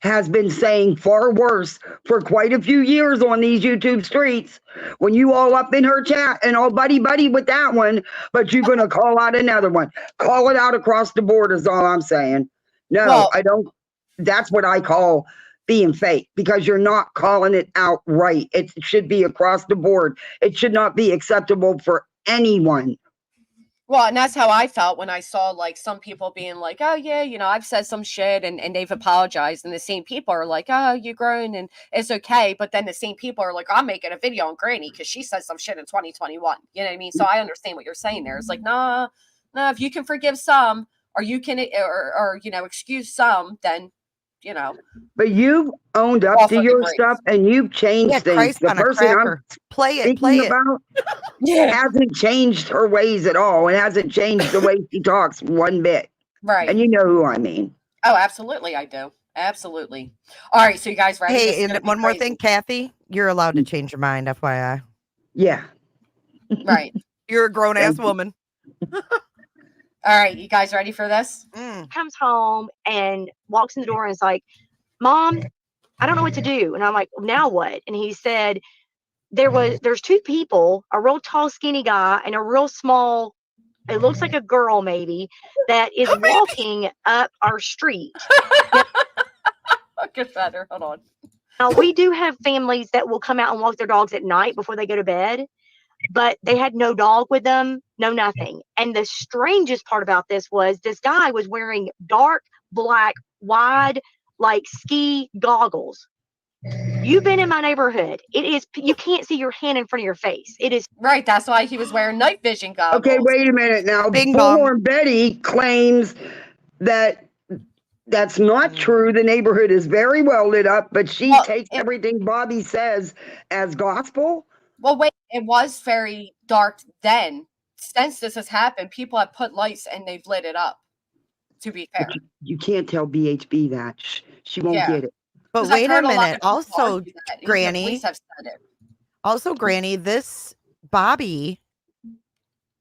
has been saying far worse for quite a few years on these YouTube streets. When you all up in her chat and all buddy with that one, but you're going to call out another one. Call it out across the board is all I'm saying. No, Well- I don't. That's what I call being fake, because you're not calling it out right. It should be across the board. It should not be acceptable for anyone. Well, and that's how I felt when I saw like some people being like, oh yeah, I've said some shit and they've apologized. And the same people are like, oh, you're grown and it's okay. But then the same people are like, I'm making a video on Granny because she said some shit in 2021. You know what I mean? So I understand what you're saying there. It's like, nah, if you can forgive some or you can, or excuse some, then, But you've owned up Awful to your degree. stuff and you've changed Yeah, things. Christ The on a person I'm cracker. Play it. speaking about hasn't changed her ways at all. It hasn't changed the way she talks one bit. Right. And you know who I mean. Oh, absolutely. I do. Absolutely. All right. So you guys ready? This is Hey, gonna and be one more crazy. thing, Kathy, you're allowed to change your mind, FYI. Yeah. Right. You're a grown ass woman. All right. You guys ready for this? Comes home and walks in the door and is like, Mom, I don't know what to do. And I'm like, now what? And he said, there's two people, a real tall, skinny guy and a real small, it looks like a girl maybe, that is walking up our street. I'll get better. Hold on. Now, we do have families that will come out and walk their dogs at night before they go to bed, but they had no dog with them, no nothing. And the strangest part about this was this guy was wearing dark, black, wide, like ski goggles. You've been in my neighborhood. It is, you can't see your hand in front of your face. It is. Right. That's why he was wearing night vision goggles. Okay, wait a minute now. Bing bong. Bullhorn Betty claims that that's not true. The neighborhood is very well lit up, but she takes everything Bobby says as gospel. Well, wait, it was very dark then. Since this has happened, people have put lights and they've lit it up, to be fair. You can't tell BHB that. She won't get it. But 'Cause I've wait a heard lot of minute. people Also, argue that. Even the Granny. police have said it. Also, Granny, this Bobby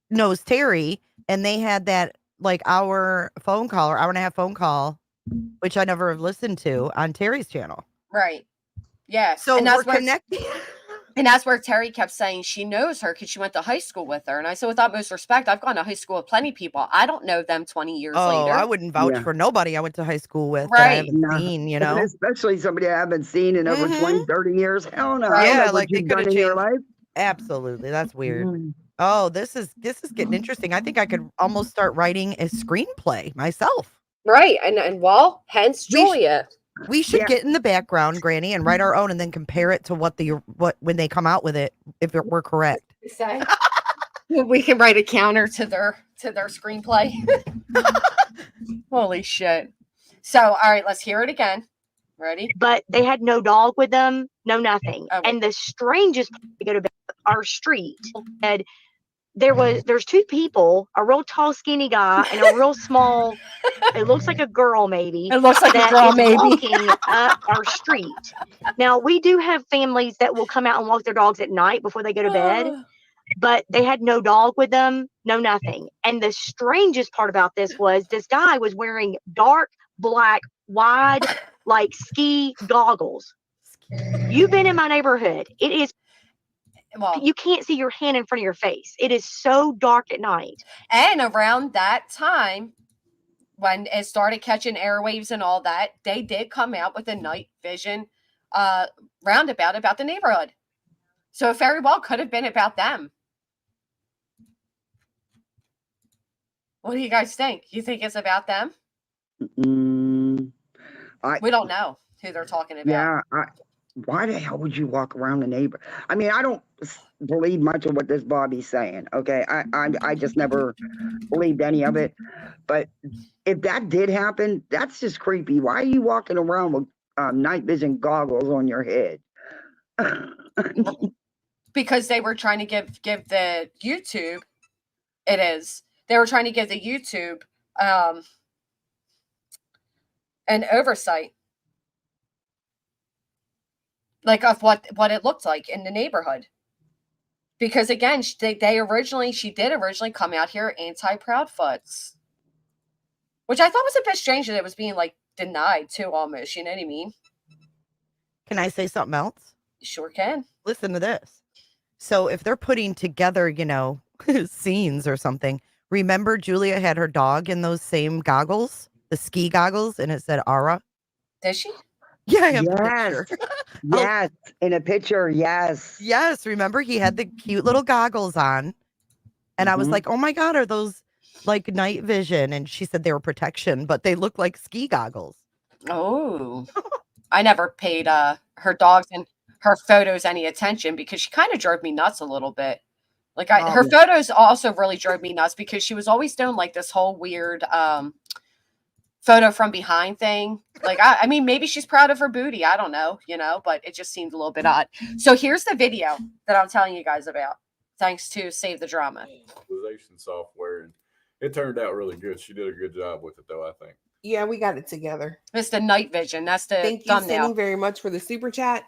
knows Terry, and they had that like hour and a half phone call, which I never listened to on Terry's channel. Right. Yeah. So and that's we're connected. And that's where Terry kept saying she knows her because she went to high school with her. And I said, with utmost respect, I've gone to high school with plenty of people. I don't know them 20 years Oh, later. I wouldn't vouch for nobody I went to high school with that I Right. haven't seen, you know? Especially somebody I haven't seen in over 20, 30 years. Hell no. I don't Yeah, know like what they you've could done have in your changed. life. Absolutely. That's weird. Oh, this is getting interesting. I think I could almost start writing a screenplay myself. Right. And well, hence Julia. We should get in the background, Granny, and write our own and then compare it to what when they come out with it, if we're correct. We can write a counter to their screenplay. Holy shit. So, all right, let's hear it again. Ready? But they had no dog with them, no nothing. And the strangest part to go to bed, our street, said there's two people, a real tall, skinny guy and a real small, it looks like a girl maybe. It looks like that a girl is maybe. walking up our street. Now, we do have families that will come out and walk their dogs at night before they go to bed, but they had no dog with them, no nothing. And the strangest part about this was this guy was wearing dark, black, wide, like ski goggles. You've been in my neighborhood. It is. Well, you can't see your hand in front of your face. It is so dark at night. And around that time, when it started catching airwaves and all that, they did come out with a night vision roundabout about the neighborhood. So it very well could have been about them. What do you guys think? You think it's about them? We don't know who they're talking about. Yeah, why the hell would you walk around the neighbor? I mean, I don't believe much of what this Bobby's saying. Okay, I just never believed any of it. But if that did happen, that's just creepy. Why are you walking around with night vision goggles on your head? Because they were trying to give the YouTube. It is. They were trying to give the YouTube an oversight, like of what it looked like in the neighborhood. Because again, she did originally come out here anti-Proudfoots, which I thought was a bit strange that it was being like denied too, almost. You know what I mean? Can I say something else? You sure can. Listen to this. So if they're putting together, you know, scenes or something, remember Julia had her dog in those same goggles, the ski goggles, and it said Ara? Did she? Yeah, I have the Yes. picture. Yes, in a picture, yes. Yes, remember he had the cute little goggles on. And I was like, oh my God, are those like night vision? And she said they were protection, but they look like ski goggles. Oh. I never paid her dogs and her photos any attention because she kind of drove me nuts a little bit. Like her photos also really drove me nuts because she was always doing like this whole weird photo from behind thing. Like I mean, maybe she's proud of her booty. I don't know, you know, but it just seemed a little bit odd. So here's the video that I'm telling you guys about, thanks to Save the Drama. Visualization software, and it turned out really good. She did a good job with it, though, I think. Yeah, we got it together. It's the night vision. That's the Thank you, thumbnail. Cindy, very much for the super chat.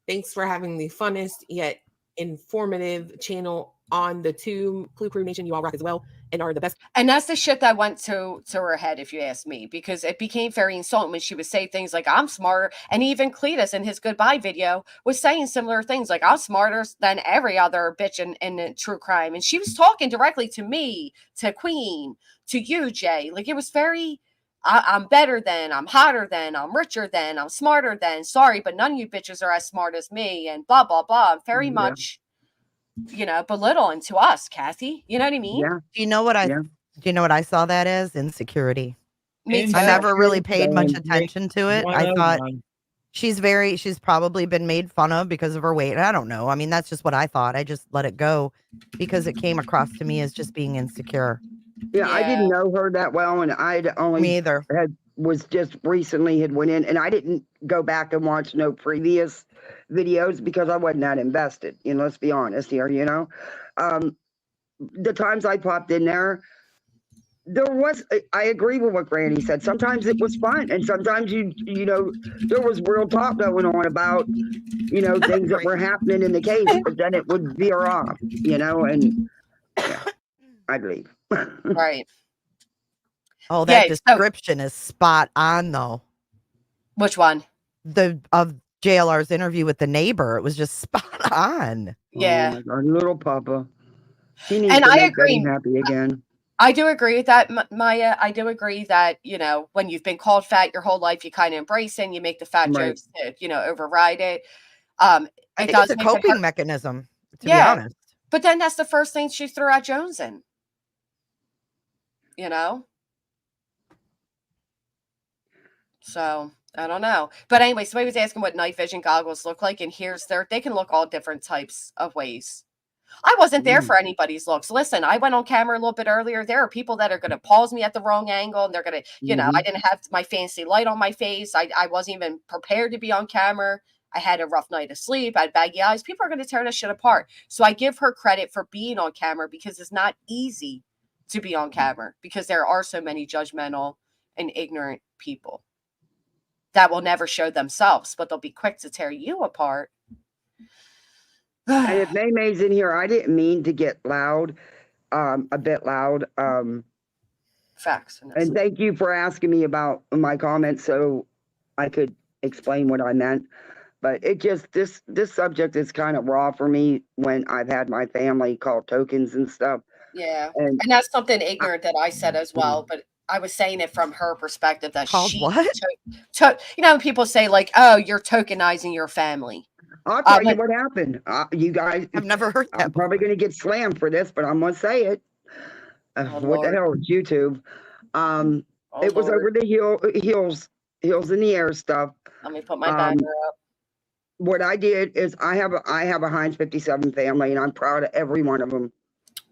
Thanks for having the funnest yet informative channel on the Clue Crew Nation. You all rock as well and are the best. And that's the shit that went to her head, if you ask me, because it became very insulting when she would say things like, I'm smarter. And even Cletus in his goodbye video was saying similar things like, I'm smarter than every other bitch in true crime. And she was talking directly to me, to Queen, to you, Jay. Like, it was very... I'm better than, I'm hotter than, I'm richer than, I'm smarter than. Sorry, but none of you bitches are as smart as me, and blah, blah, blah. Very much, you know, belittling to us, Kathy. You know what I mean? Yeah. Do you know what I saw that as? Insecurity. Me too. I never really paid much attention to it. I thought she's probably been made fun of because of her weight. I don't know. I mean, that's just what I thought. I just let it go because it came across to me as just being insecure. Yeah, I didn't know her that well, and I'd only me either. Was just recently had went in, and I didn't go back and watch no previous videos because I wasn't that invested. You know, let's be honest here. You know, the times I popped in there was. I agree with what Granny said. Sometimes it was fun, and sometimes you know there was real talk going on about things that were happening in the case, but then it would veer off. You know, and yeah, I'd leave. Right. Oh, that description is spot on, though. Which one? Of JLR's interview with the neighbor. It was just spot on. Yeah. Our little Papa. He needs and to I make agree. Betty happy again. I do agree with that, Maya. I do agree that, when you've been called fat your whole life, you kind of embrace it and you make the fat jokes to, override it. I think it's a coping mechanism, to be honest. But then that's the first thing she threw at Jones in. So I don't know. But anyway, somebody was asking what night vision goggles look like, and they can look all different types of ways. I wasn't there for anybody's looks. Listen, I went on camera a little bit earlier. There are people that are going to pause me at the wrong angle, and they're going to, I didn't have my fancy light on my face. I wasn't even prepared to be on camera. I had a rough night of sleep. I had baggy eyes. People are going to tear this shit apart. So I give her credit for being on camera because it's not easy to be on camera because there are so many judgmental and ignorant people that will never show themselves, but they'll be quick to tear you apart. And if May's in here, I didn't mean to get loud, a bit loud. Facts. And thank you for asking me about my comments so I could explain what I meant. But it just, this subject is kind of raw for me when I've had my family call tokens and stuff. Yeah. And that's something ignorant that I said as well, but I was saying it from her perspective that when people say like, oh, you're tokenizing your family. I'll tell you what happened. You guys, I've never heard that. I'm probably going to get slammed for this, but I'm going to say it. What the hell is YouTube? It was over the heels in the air stuff. Let me put my banner up. what I did is I have a Heinz 57 family, and I'm proud of every one of them.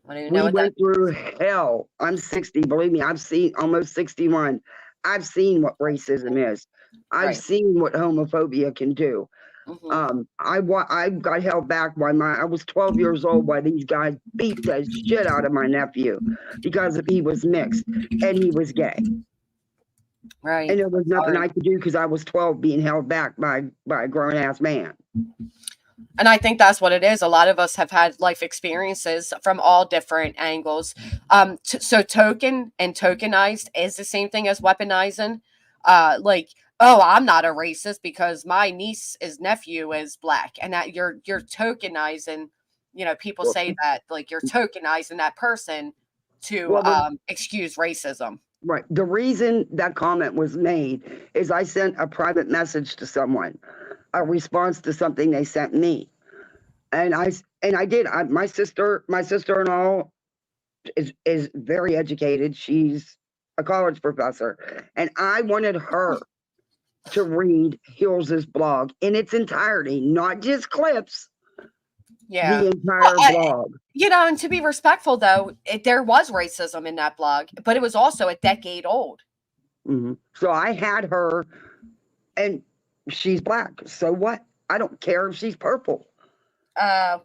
I don't even know We what that went through hell. I'm 60. Believe me, I've seen almost 61. I've seen what racism is. I've Right. seen what homophobia can do. Mhm. I got held back by I was 12 years old while these guys beat the shit out of my nephew because he was mixed and he was gay. Right. And there was nothing Sorry. I could do because I was 12 being held back by a grown ass man. And I think that's what it is. A lot of us have had life experiences from all different angles. So token and tokenized is the same thing as weaponizing. Like, oh, I'm not a racist because my niece's nephew is black, and that you're tokenizing. You know, people say that like you're tokenizing that person to Well, excuse racism. right. The reason that comment was made is I sent a private message to someone, a response to something they sent me. And I did. My sister-in-law is very educated. She's a college professor, and I wanted her to read Hills's blog in its entirety, not just clips. Yeah. The entire blog. You know, and to be respectful, though, there was racism in that blog, but it was also a decade old. Mm-hmm. So I had her, and she's black. So what? I don't care if she's purple.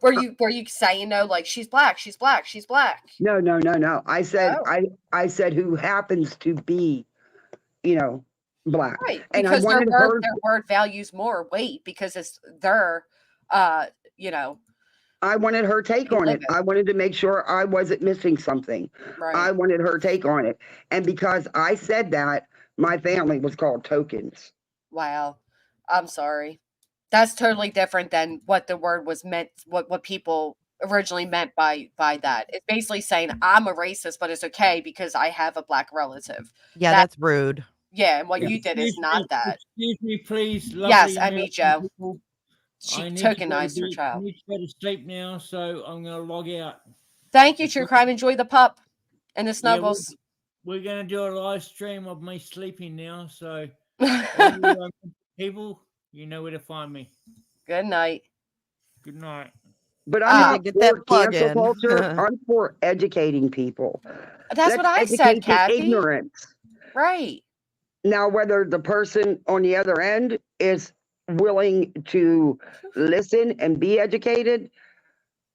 Were you saying no, like she's black, she's black, she's black? No. I said Oh. I said who happens to be, black. Right, And I because their wanted word her. their word values more weight because it's their, you know. I wanted her take on it. I wanted to make sure I wasn't missing something. Right. I wanted her take on it. And because I said that, my family was called tokens. Wow. I'm sorry. That's totally different than what the word was meant, what people originally meant by that. It's basically saying I'm a racist, but it's okay because I have a black relative. Yeah, that's rude. Yeah, and what you did is not that. Excuse me, please. Yes, Lovely Emmy American Joe. people. She I need to go to tokenized her bed. I child. need to go to sleep now, so I'm going to log out. Thank you, True Crime. Enjoy the pup and the Yeah, snuggles. we're going to do a live stream of me sleeping now, so people, you know where to find me. Good night. Good night. But I'm not get for that plug cancel in. culture. I'm for educating people. That's what I said, educate the Kathy. ignorance. Right. Now, whether the person on the other end is willing to listen and be educated,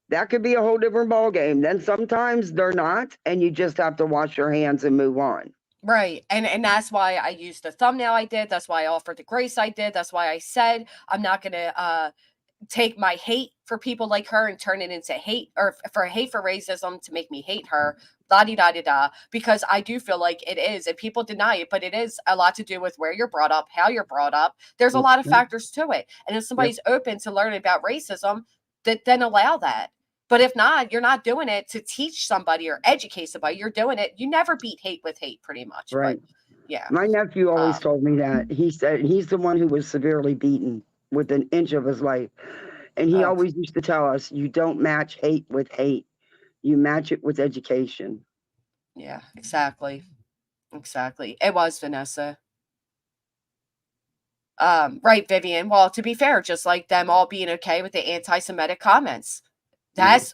that could be a whole different ballgame. Then sometimes they're not, and you just have to wash your hands and move on. Right. And that's why I used the thumbnail I did. That's why I offered the grace I did. That's why I said I'm not going to take my hate for people like her and turn it into hate, or for hate for racism to make me hate her, da-di-da-di-da, because I do feel like it is, and people deny it, but it is a lot to do with where you're brought up, how you're brought up. There's a lot of factors to it. And if somebody's open to learning about racism, then allow that. But if not, you're not doing it to teach somebody or educate somebody. You're doing it. You never beat hate with hate, pretty much. Right. But yeah. My nephew always told me that. He said he's the one who was severely beaten with an inch of his life. And he always used to tell us, you don't match hate with hate. You match it with education. Yeah, exactly. Exactly. It was Vanessa. Right, Vivian. Well, to be fair, just like them all being okay with the anti-Semitic comments, that's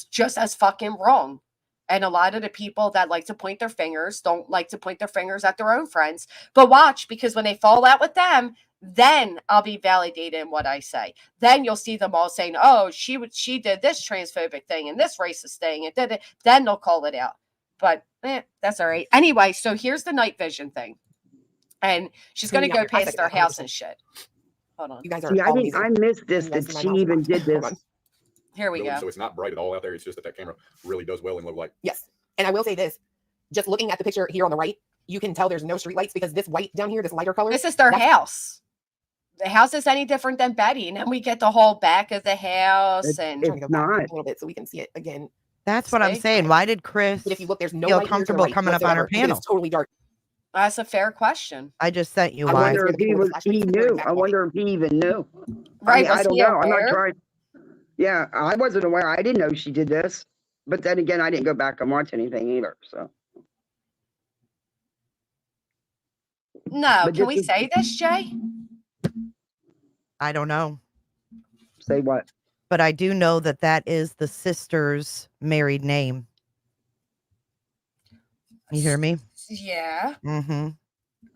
just as fucking wrong. And a lot of the people that like to point their fingers don't like to point their fingers at their own friends. But watch, because when they fall out with them, then I'll be validated in what I say. Then you'll see them all saying, "Oh, she did this transphobic thing and this racist thing," and then they'll call it out. But that's all right. Anyway, so here's the night vision thing. And she's going to go past their house and shit. Hold on. You guys are. See, I missed this, that she even did this. Here we go. So it's not bright at all out there. It's just that camera really does well in low light. Yes. And I will say this, just looking at the picture here on the right, you can tell there's no street lights because this white down here, this lighter color. This is their house. The house is any different than Betty. And then we get the whole back of the house. And it's not. A little bit so we can see it again. That's what I'm saying. Why did Chris but if you look, there's no feel light comfortable coming up on her panel? It's totally dark. That's a fair question. I just sent you I why. wonder if he knew. I wonder if he even knew. Right. I don't know. I'm not trying. Yeah, I wasn't aware. I didn't know she did this. But then again, I didn't go back and watch anything either. So. No, can we say this, Jay? I don't know. Say what? But I do know that that is the sister's married name. You hear me? Yeah. Mm-hmm.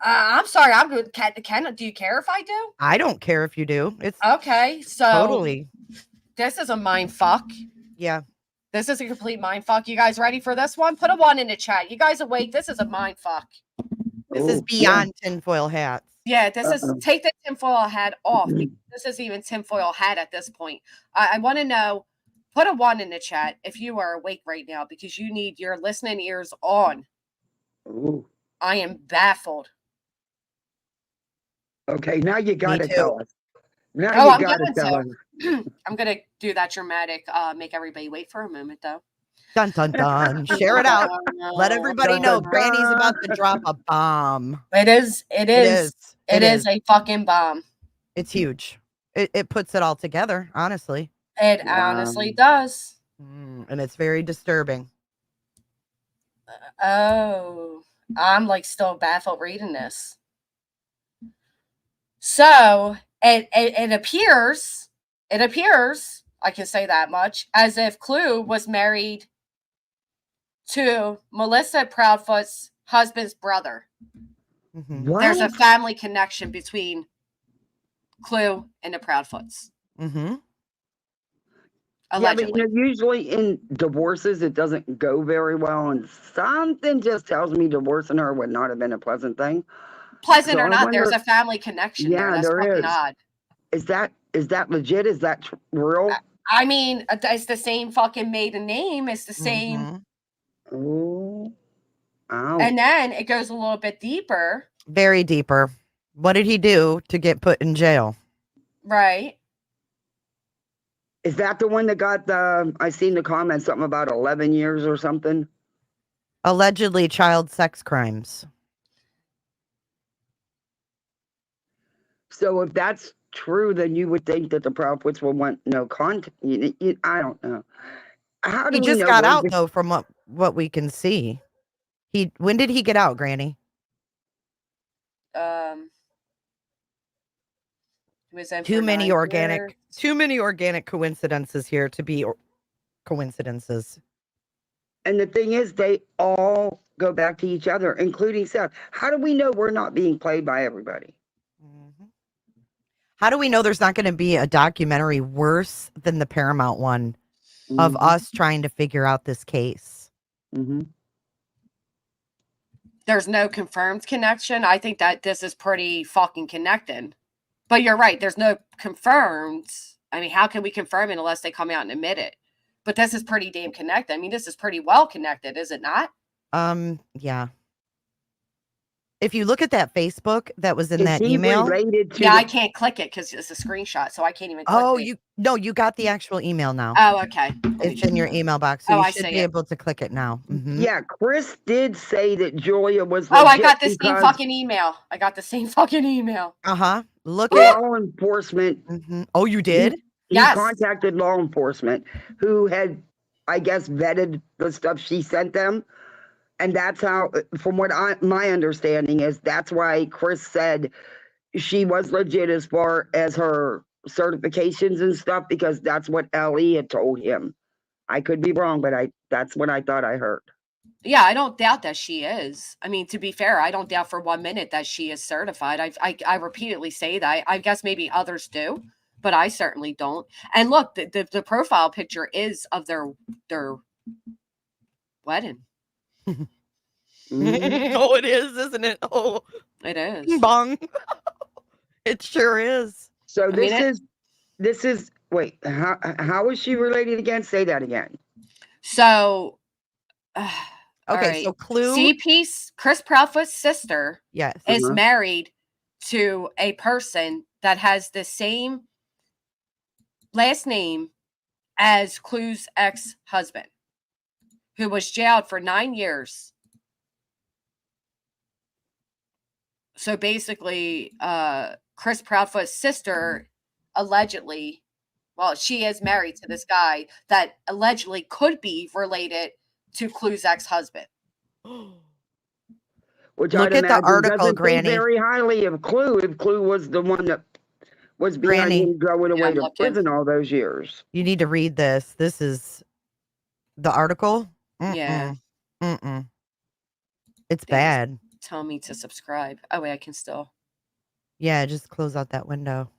I'm sorry. I'm good. Do you care if I do? I don't care if you do. It's Okay. So totally. this is a mind fuck. Yeah. This is a complete mind fuck. You guys ready for this one? Put a 1 in the chat. You guys awake? This is a mind fuck. This is beyond tinfoil hats. Yeah, this is take the tinfoil hat off. This is even tinfoil hat at this point. I want to know. Put a 1 in the chat if you are awake right now, because you need your listening ears on. Ooh. I am baffled. Okay, now you gotta too. tell us. Now Oh, you I'm gotta going tell us. to. I'm going to do that dramatic, make everybody wait for a moment, though. Dun, dun, dun. Share it out. Let everybody Dun, know dun, Granny's dun. about to drop a bomb. It is It is a fucking bomb. It's huge. It puts it all together, honestly. It honestly does. And it's very disturbing. Oh, I'm like still baffled reading this. So it appears, I can say that much, as if Clue was married to Melissa Proudfoot's husband's brother. Mm-hmm. There's a family connection between Clue and the Proudfoots. Mm-hmm. Yeah, but usually in divorces, it doesn't go very well, and something just tells me divorcing her would not have been a pleasant thing. Pleasant So or I not, wonder- there's a family connection there. That's there fucking is. odd. Is that legit? Is that real? I mean, it's the same fucking maiden name. It's the same. Oh. And then it goes a little bit deeper. Very deeper. What did he do to get put in jail? Right. Is that the one that got I seen the comment, something about 11 years or something? Allegedly child sex crimes. So if that's true, then you would think that the Proudfoots will want no contact. I don't know. How do He we just know got when out, to- though, from what we can see. When did he get out, Granny? He was in Too for many 9 organic coincidences here to be coincidences. And the thing is, they all go back to each other, including Seth. How do we know we're not being played by everybody? How do we know there's not going to be a documentary worse than the Paramount one of us trying to figure out this case? There's no confirmed connection. I think that this is pretty fucking connected. But you're right. There's no confirmed. I mean, how can we confirm it unless they come out and admit it? But this is pretty damn connected. I mean, this is pretty well connected, is it not? Yeah. If you look at that Facebook that was in that he email. related to I can't click it because it's a screenshot, so I can't even click it. You got the actual email now. Oh, okay. It's in your email box, so you I should see be able to click it now. Yeah, Chris did say that Julia was I legit got the same because fucking email. Look law at enforcement. Oh, you did? He contacted law enforcement who had, I guess, vetted the stuff she sent them. And that's how, from what my understanding is, that's why Chris said she was legit as far as her certifications and stuff, because that's what Ellie had told him. I could be wrong, but that's what I thought I heard. Yeah, I don't doubt that she is. I mean, to be fair, I don't doubt for 1 minute that she is certified. I repeatedly say that. I guess maybe others do, but I certainly don't. And look, the profile picture is of their wedding. Oh, it is, isn't it? Oh, it is. Bong. It sure is. So this is wait, how is she related again? Say that again. So okay, so Clue. CP's Chris Proudfoot's sister is Uh-huh. married to a person that has the same last name as Clue's ex-husband, who was jailed for 9 years. So basically, Chris Proudfoot's sister allegedly, well, she is married to this guy that allegedly could be related to Clue's ex-husband. Which Look I'd at the imagine article, doesn't Granny. think very highly of Clue if Clue was the one that was behind Granny. him going Yeah, away I'm to looking. prison all those years. You need to read this. This is the article. Yeah. Mm-mm. It's They just bad. tell me to subscribe. Oh wait, I can still. Yeah, just close out that window.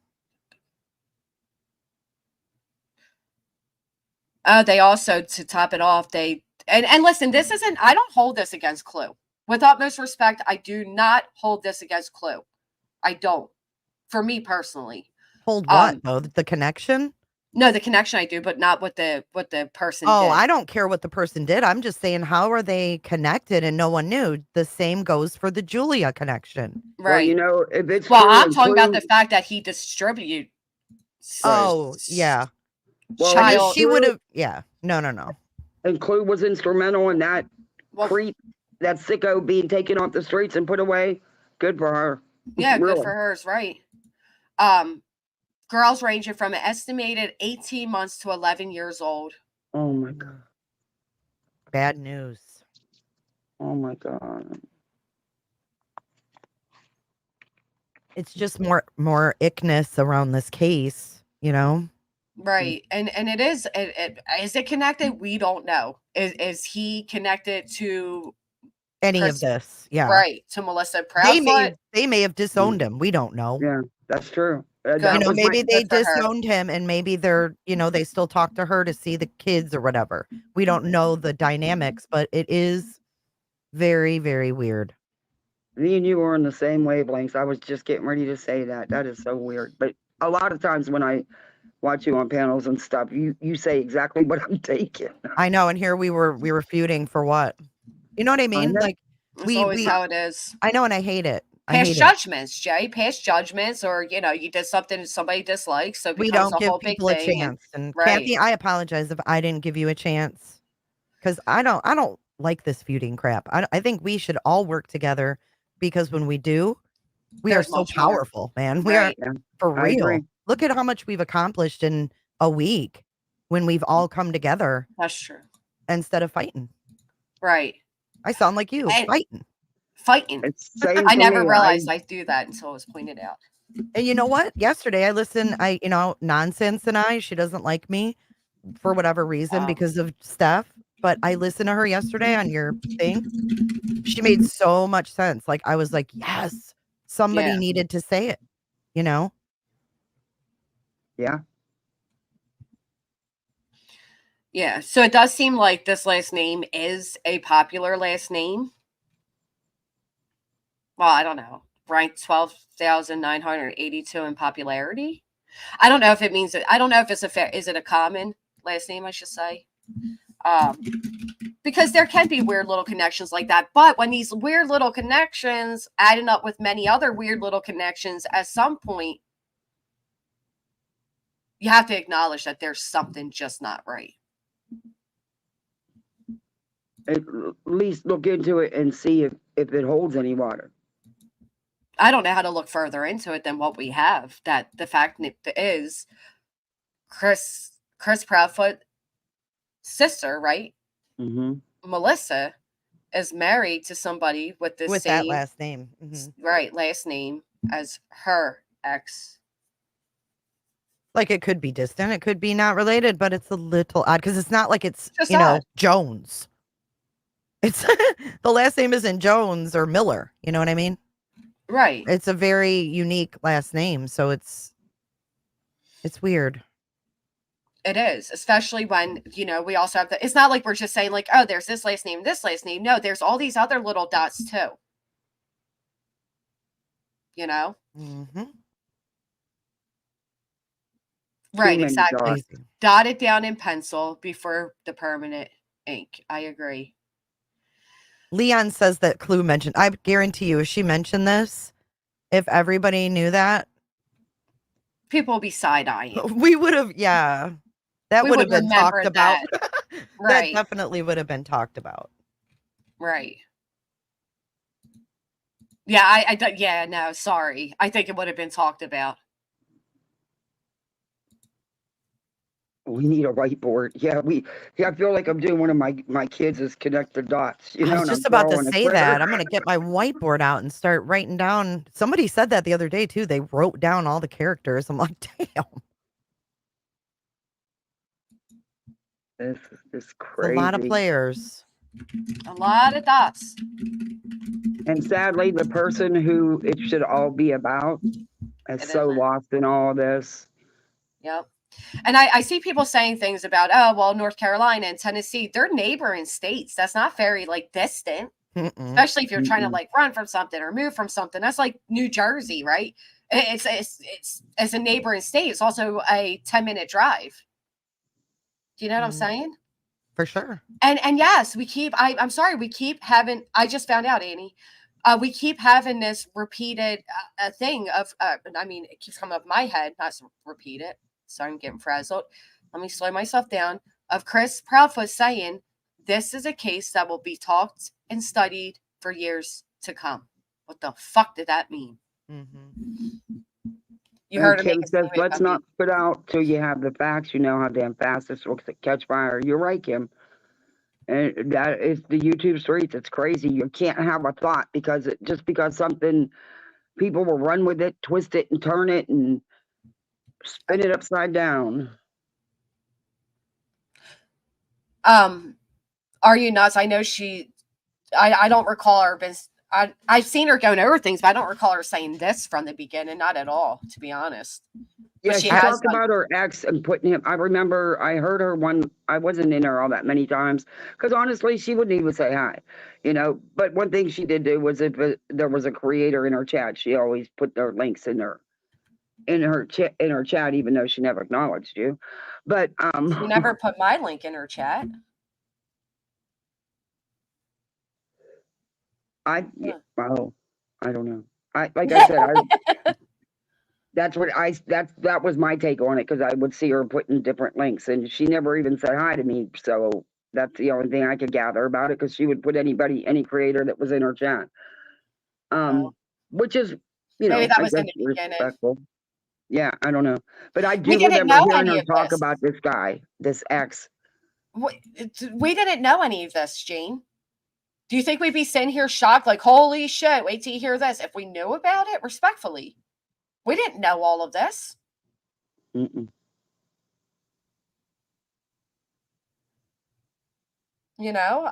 They also, to top it off, and listen, this isn't, I don't hold this against Clue. With utmost respect, I do not hold this against Clue. I don't. For me personally. Hold what though? The connection? No, the connection I do, but not what the person Oh, did. I don't care what the person did. I'm just saying, how are they connected and no one knew? The same goes for the Julia connection. Well, Right. you know, if it's Well, true I'm and talking about Clue, the fact that he distributed Oh, yeah. well, I mean, child. she would have. Yeah. No. and Clue was instrumental in that Well, creep, that sicko being taken off the streets and put away. Good for her. yeah, good Really. for hers, right? Girls ranging from an estimated 18 months to 11 years old. Oh my God. Bad news. Oh my God. It's just more ickness around this case, you know? Right. And it is, is it connected? We don't know. Is he connected to Any of Chris? this. Yeah. Right. To Melissa They Proudfoot? may have disowned him. We don't know. Yeah, that's true. Good. That You know, was maybe they good for her. disowned him and maybe they're, they still talk to her to see the kids or whatever. We don't know the dynamics, but it is very, very weird. me and you were on the same wavelengths. I was just getting ready to say that. That is so weird. But a lot of times when I watch you on panels and stuff, you say exactly what I'm taking. I know, and here we were feuding for what? You know what I mean? know. Like That's always how it is. I know, and I hate it. Past judgments, Jay. Past judgments, or you did something somebody dislikes, so it We becomes don't a give whole big people a thing. chance. And right. Kathy, I apologize if I didn't give you a chance. Because I don't like this feuding crap. I think we should all work together because when we do, we There's are so much more. powerful, man. We Right. are for I agree. real. Look at how much we've accomplished in a week when we've all come together That's true. instead of fighting. Right. I sound like you, And- fighting. It's same I for never me. realized I do that until it was pointed out. And you know what? Yesterday I listened, Nonsense and she doesn't like me for whatever reason because of stuff. But I listened to her yesterday on your thing. She made so much sense. Like I was like, yes, somebody Yeah. needed to say it, you know? Yeah. Yeah. So it does seem like this last name is a popular last name. Well, I don't know. Ranked 12,982 in popularity. I don't know if it means that. I don't know if it's is it a common last name, I should say. Because there can be weird little connections like that. But when these weird little connections adding up with many other weird little connections, at some point, you have to acknowledge that there's something just not right. At least look into it and see if it holds any water. I don't know how to look further into it than what we have. That the fact is Chris Proudfoot's sister, right? Mm-hmm. Melissa is married to somebody with the With same that last name. Mhm. right last name as her ex. Like it could be distant, it could be not related, but it's a little odd because it's not like it's Just odd. Jones. It's the last name isn't Jones or Miller. You know what I mean? Right. It's a very unique last name, so it's weird. It is, especially when, we also have it's not like we're just saying like, oh, there's this last name. No, there's all these other little dots too. Mm-hmm. Right, many exactly. dots. Dot it down in pencil before the permanent ink. I agree. Leon says that Clue mentioned. I guarantee you, if she mentioned this, if everybody knew that, people will be side-eyeing. we would have. Yeah, that We would have would been talked remember about. that. That Right. definitely would have been talked about. Right. Yeah, yeah, no, sorry. I think it would have been talked about. We need a whiteboard. Yeah, I feel like I'm doing one of my kids is connect the dots, I was and I'm just about to drawing a say that. critter. I'm gonna get my whiteboard out and start writing down. Somebody said that the other day too. They wrote down all the characters. I'm like, damn, This is a lot of crazy. players. A lot of dots. And sadly, the person who it should all be about is It so isn't. lost in all this. Yep. And I see people saying things about, oh, well, North Carolina and Tennessee, they're neighboring states. That's not very distant, especially if you're trying to run from something or move from something. That's like New Jersey, right? It's a neighboring state. It's also a 10-minute drive. Do you know what I'm saying? For sure. And yes, I'm sorry, we keep having, I just found out, Annie, we keep having this repeated thing of, I mean, it keeps coming up my head, not to repeat it. Sorry, I'm getting frazzled. Let me slow myself down. Of Chris Proudfoot saying, this is a case that will be talked and studied for years to come. What the fuck did that mean? You heard her make Kim a says, statement let's about not put out till you have the facts. You know how damn fast this will catch fire. You're right, Kim. And that is the YouTube streets. It's crazy. You can't have a thought because just because something, people will run with it, twist it and turn it and spin it upside down. Are you nuts? I know I don't recall her been, I've seen her going over things, but I don't recall her saying this from the beginning, not at all, to be honest. Yeah, But she has talked done. about her ex and putting him. I remember I heard her I wasn't in her all that many times because honestly, she wouldn't even say hi, But one thing she did do was if there was a creator in her chat, she always put their links in her chat, even though she never acknowledged you. But She never put my link in her chat. I don't know. Like I said, that was my take on it because I would see her putting different links and she never even said hi to me. So that's the only thing I could gather about it because she would put any creator that was in her chat. Which is, Maybe that I was in guess the beginning. respectful. Yeah, I don't know. But I We do didn't remember know hearing any her of talk this. about this guy, this ex. We didn't know any of this, Jane. Do you think we'd be sitting here shocked like, holy shit, wait till you hear this? If we knew about it, respectfully. We didn't know all of this. I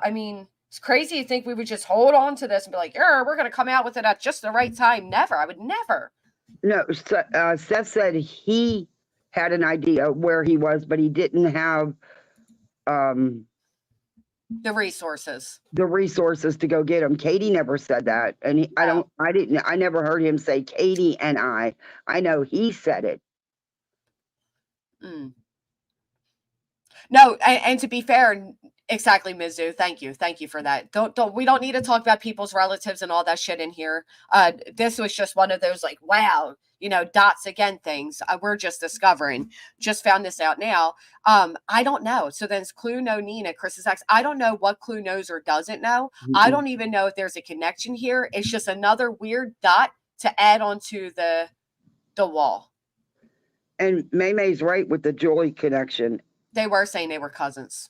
mean, it's crazy to think we would just hold on to this and be like, we're going to come out with it at just the right time. Never. I would never. No, Seth said he had an idea where he was, but he didn't have the resources to go get him. Katie never said that. And I never heard him say Katie and I know he said it. No, and to be fair, exactly, Mizu. Thank you for that. We don't need to talk about people's relatives and all that shit in here. This was just one of those wow, dots again things. We're just discovering. Just found this out now. I don't know. So then it's Clue no Nina, Chris's ex. I don't know what Clue knows or doesn't know. I don't even know if there's a connection here. It's just another weird dot to add onto the wall. And May's right with the Julie connection. They were saying they were cousins.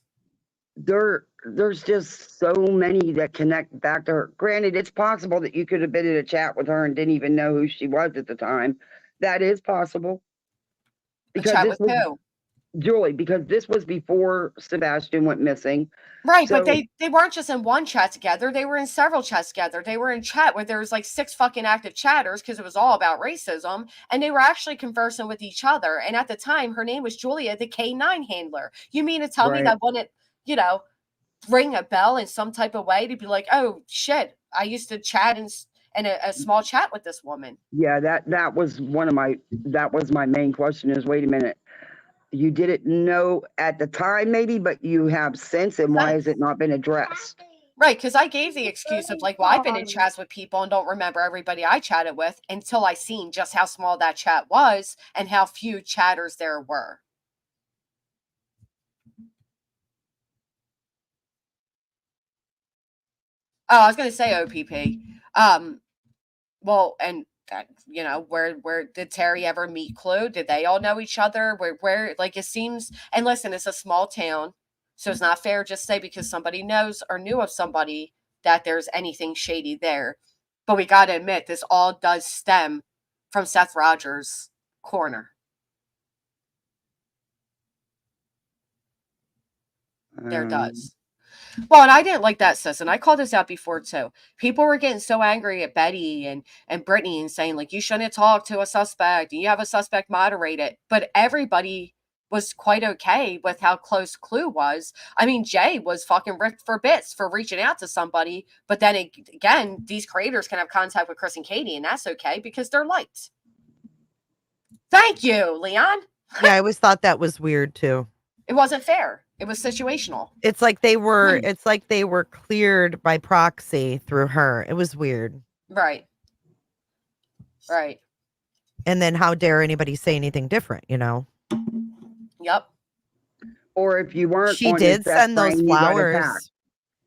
There's just so many that connect back to her. Granted, it's possible that you could have been in a chat with her and didn't even know who she was at the time. That is possible. Because this was who? Julie, because this was before Sebastian went missing. Right, so, but they weren't just in one chat together. They were in several chats together. They were in chat where there was 6 fucking active chatters because it was all about racism. And they were actually conversing with each other. And at the time, her name was Julia, the K9 handler. You mean to tell me that wouldn't, ring a bell in some type of way to be like, oh, shit, I used to chat in a small chat with this woman. Yeah, that was my main question is, wait a minute. You didn't know at the time, maybe, but you have since, and why has it not been addressed? Right, because I gave the excuse of I've been in chats with people and don't remember everybody I chatted with until I seen just how small that chat was and how few chatters there were. Oh, I was going to say OPP. Well, and that, you know, where did Terry ever meet Clue? Did they all know each other? Where like it seems, and listen, it's a small town, so it's not fair just say because somebody knows or knew of somebody that there's anything shady there. But we got to admit, this all does stem from Seth Rogers' corner. There does. Well, and I didn't like that, sis, and I called this out before too. People were getting so angry at Betty and Brittany and saying like you shouldn't talk to a suspect and you have a suspect moderate it. But everybody was quite okay with how close Clue was. I mean, Jay was fucking ripped for bits for reaching out to somebody, but then again, these creators can have contact with Chris and Katie, and that's okay because they're liked. Thank you, Leon. Yeah, I always thought that was weird too. It wasn't fair. It was situational. It's like they were cleared by proxy through her. It was weird. Right. Right. And then how dare anybody say anything different, you know? Yep. Or if you weren't, She on did his best send those friend, you got attacked. flowers.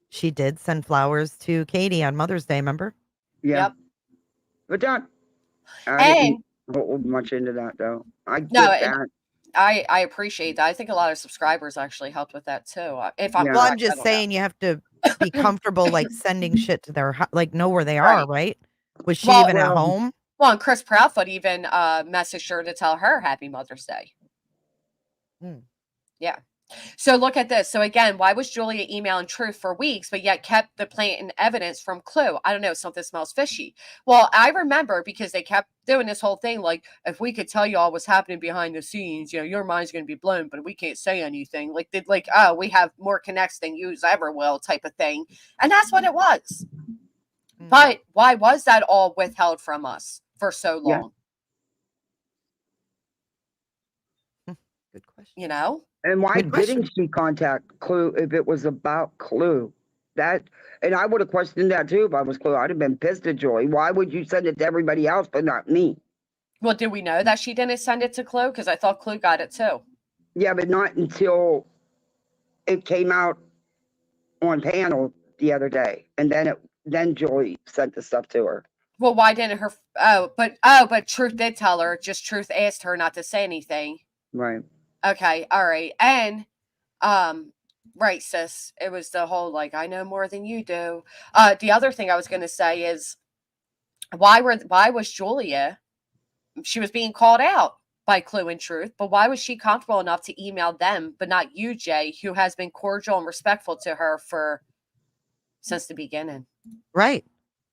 She did send flowers to Katie on Mother's Day, remember? Yeah. Yep. But don't. I And didn't hold much into that though. I get no, that. I appreciate that. I think a lot of subscribers actually helped with that too. If I'm Yeah. Well, I'm correct, I just don't saying you have to be comfortable like sending shit to their like know where they Right. are, right? Was she Well, even at home? Well, and Chris Proudfoot even messaged her to tell her Happy Mother's Day. Yeah. So look at this. So again, why was Julia emailing Truth for weeks, but yet kept the blatant evidence from Clue? I don't know. Something smells fishy. Well, I remember because they kept doing this whole thing. Like, if we could tell you all what's happening behind the scenes, you know, your mind's going to be blown, but we can't say anything. Like, oh, we have more connects than you ever will type of thing. And that's what it was. But why was that all withheld from us for so long? Yeah. Good question. You know? And why Good question. didn't she contact Clue if it was about Clue? And I would have questioned that too if I was Clue. I'd have been pissed at Joy. Why would you send it to everybody else but not me? Well, did we know that she didn't send it to Clue? Because I thought Clue got it too. Yeah, but not until it came out on panel the other day. And then Joy sent the stuff to her. Well, why didn't her? But Truth did tell her. Just Truth asked her not to say anything. Right. Okay, all right, and right, sis. It was the whole like I know more than you do. The other thing I was going to say is why was Julia? She was being called out by Clue and Truth, but why was she comfortable enough to email them, but not you, Jay, who has been cordial and respectful to her since the beginning? Right.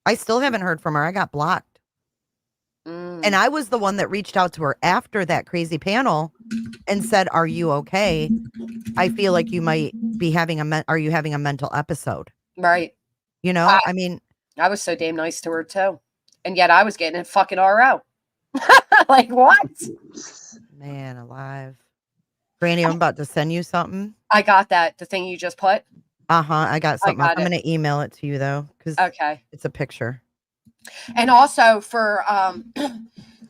I still haven't heard from her. I got blocked. And I was the one that reached out to her after that crazy panel and said, "Are you okay? I feel like you might be having are you having a mental episode?" Right. You know, I mean, I was so damn nice to her too. And yet I was getting a fucking RO. Like what? Man alive. Granny, I'm about to send you something. I got that. The thing you just put. I got something. I'm going to email it to you though, because it's a picture. And also for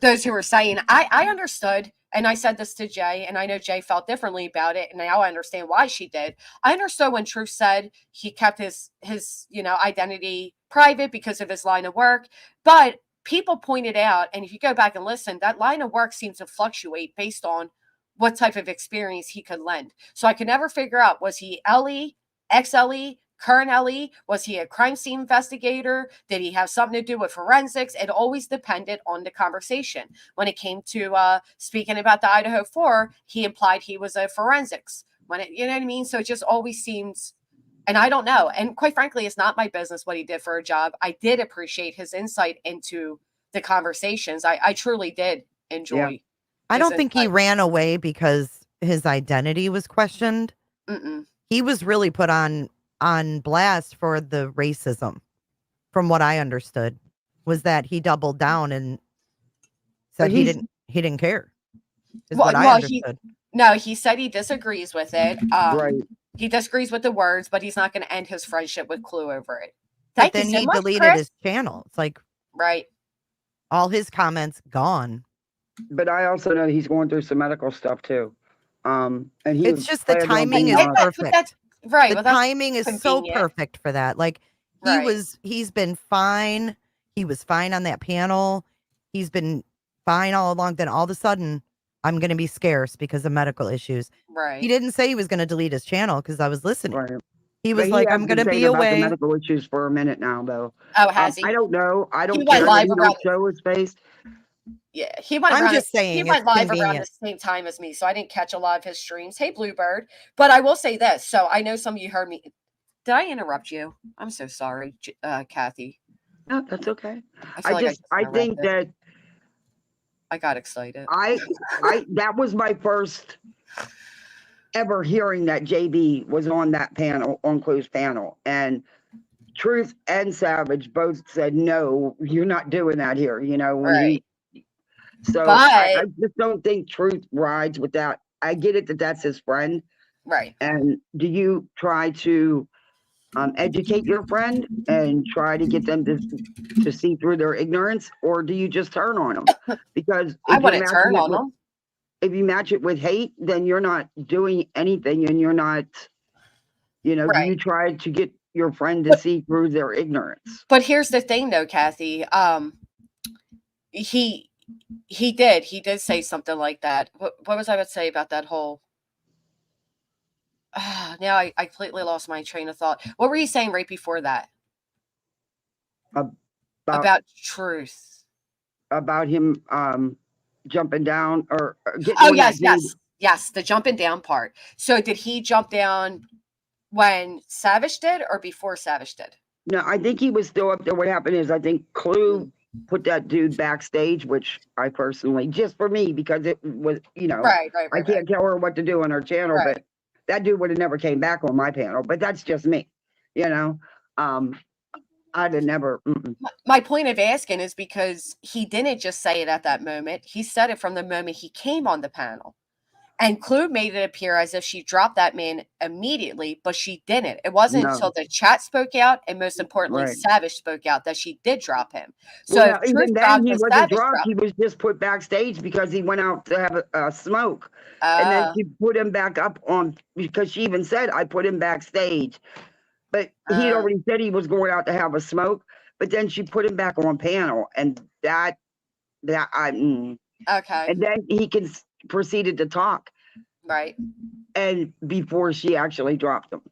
those who were saying, I understood, and I said this to Jay, and I know Jay felt differently about it, and now I understand why she did. I understood when Truth said he kept his identity private because of his line of work, but people pointed out, and if you go back and listen, that line of work seems to fluctuate based on what type of experience he could lend. So I could never figure out, was he LE, ex-LE, current LE? Was he a crime scene investigator? Did he have something to do with forensics? It always depended on the conversation. When it came to speaking about the Idaho 4, he implied he was a forensics. You know what I mean? So it just always seems, and I don't know. And quite frankly, it's not my business what he did for a job. I did appreciate his insight into the conversations. I truly did enjoy. Yeah. I don't think he ran away because his identity was questioned. He was really put on blast for the racism, from what I understood, was that he doubled down and said he didn't care. Is what I understood. He said he disagrees with it. Right. He disagrees with the words, but he's not going to end his friendship with Clue over it. But then he deleted his channel. It's like all his comments gone. But I also know he's going through some medical stuff too. And it's just the timing is perfect. Right. The timing is so perfect for that. Like he's been fine. He was fine on that panel. he's been fine all along. Then all of a sudden, I'm going to be scarce because of medical issues. He Right. didn't say he was going to delete his channel because I was listening. Right. He But was he like, has I'm going been to be saying about the away. medical issues for a minute now, though. Oh, has he? I don't know. I He don't went care that live he around. don't show his face. Yeah, he went I'm around. just He saying went it's live around the convenient. same time as me, so I didn't catch a lot of his streams. Hey, Bluebird. But I will say this. So I know some of you heard me. Did I interrupt you? I'm so sorry, Kathy. No, that's okay. I feel like I think that I got excited. that was my first ever hearing that JB was on that panel, on Clue's panel, and Truth and Savage both said, no, you're not doing that here, you know, when Right. so But I just don't think Truth rides with that. I get it that that's his friend. right. And do you try to educate your friend and try to get them to see through their ignorance, or do you just turn on them? Because I wouldn't turn on them. If you match it with hate, then you're not doing anything, and you're not, you know, do you try to get your friend to see through their ignorance? But here's the thing, though, Kathy. He did say something like that. What was I about to say about that whole? Now I completely lost my train of thought. What were you saying right before that? About Truth. About him jumping down or getting Oh, on that dude. yes, the jumping down part. So did he jump down when Savage did or before Savage did? No, I think he was still up there. What happened is I think Clue put that dude backstage, which I personally, just for me, because it was, you know, I can't tell her what to do on her channel, but that dude would have never came back on my panel. But that's just me, you know. I'd have never. My point of asking is because he didn't just say it at that moment. He said it from the moment he came on the panel. And Clue made it appear as if she dropped that man immediately, but she didn't. It wasn't until the chat spoke out, and most importantly, Savage spoke out, that she did drop him. So well, if even Truth then, dropped he him, wasn't Savage dropped. dropped He him. was just put backstage because he went out to have a smoke. And then she put him back up on, because she even said, I put him backstage. But he'd already said he was going out to have a smoke. But then she put him back on panel. And okay. And then he proceeded to talk. Right. And before she actually dropped him.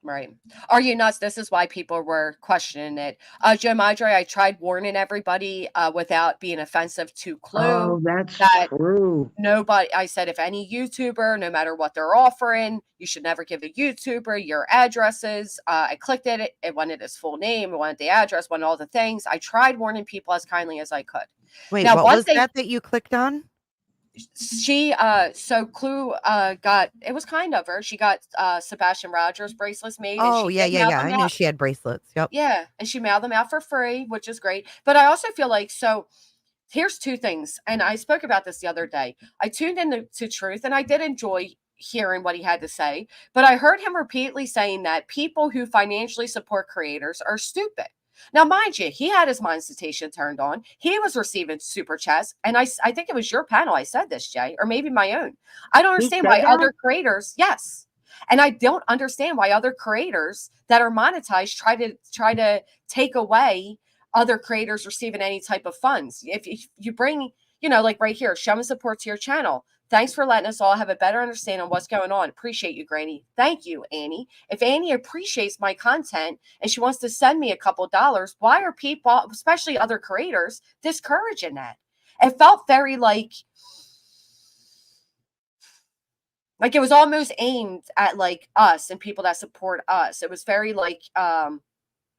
Right. Are you nuts? This is why people were questioning it. Joe Madre, I tried warning everybody without being offensive to Clue. Oh, that's true. Nobody, I said, if any YouTuber, no matter what they're offering, you should never give a YouTuber your addresses. I clicked it. It wanted his full name. It wanted the address, wanted all the things. I tried warning people as kindly as I could. Wait, now, what was that you clicked on? So Clue got, it was kind of her. She got Sebastian Rogers bracelets made. Oh, and yeah. I knew she had bracelets. Yep. Yeah. And she mailed them out for free, which is great. But I also feel like, so here's two things. And I spoke about this the other day. I tuned into Truth and I did enjoy hearing what he had to say. But I heard him repeatedly saying that people who financially support creators are stupid. Now, mind you, he had his monetization turned on. He was receiving super chats. And I think it was your panel I said this, Jay, or maybe my own. I don't understand why other creators, yes. And I don't understand why other creators that are monetized try to take away other creators receiving any type of funds. If you bring, you know, like right here, showing support to your channel. Thanks for letting us all have a better understanding of what's going on. Appreciate you, Granny. Thank you, Annie. If Annie appreciates my content and she wants to send me a couple dollars, why are people, especially other creators, discouraging that? It felt very like it was almost aimed at like us and people that support us. It was very like,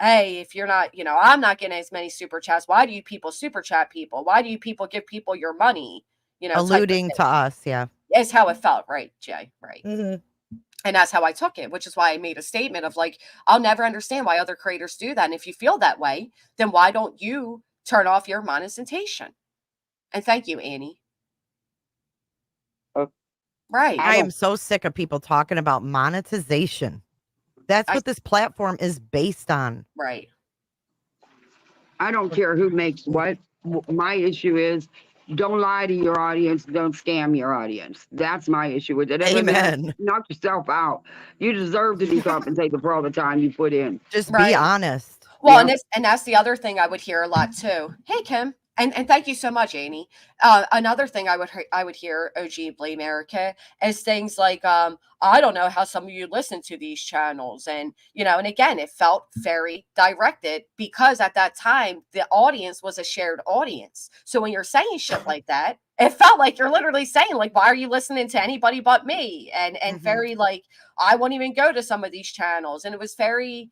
hey, if you're not, you know, I'm not getting as many super chats. Why do you people super chat people? Why do you people give people your money? You know, alluding to us, yeah. Is how it felt, right, Jay? Right. Mm-hmm. And that's how I took it, which is why I made a statement of like, I'll never understand why other creators do that. And if you feel that way, then why don't you turn off your monetization? And thank you, Annie. Right. I am so sick of people talking about monetization. That's what this platform is based on. Right. I don't care who makes what. My issue is, don't lie to your audience. Don't scam your audience. That's my issue with it. Amen. Knock yourself out. You deserve to be compensated for all the time you put in. Just be honest. Well, and that's the other thing I would hear a lot too. Hey, Kim. And thank you so much, Amy. Another thing I would hear, OG Blame Erica, is things like, I don't know how some of you listen to these channels, and and again, it felt very directed because at that time the audience was a shared audience. So when you're saying shit like that, it felt like you're literally saying like, why are you listening to anybody but me? And very like, I won't even go to some of these channels, and it was very,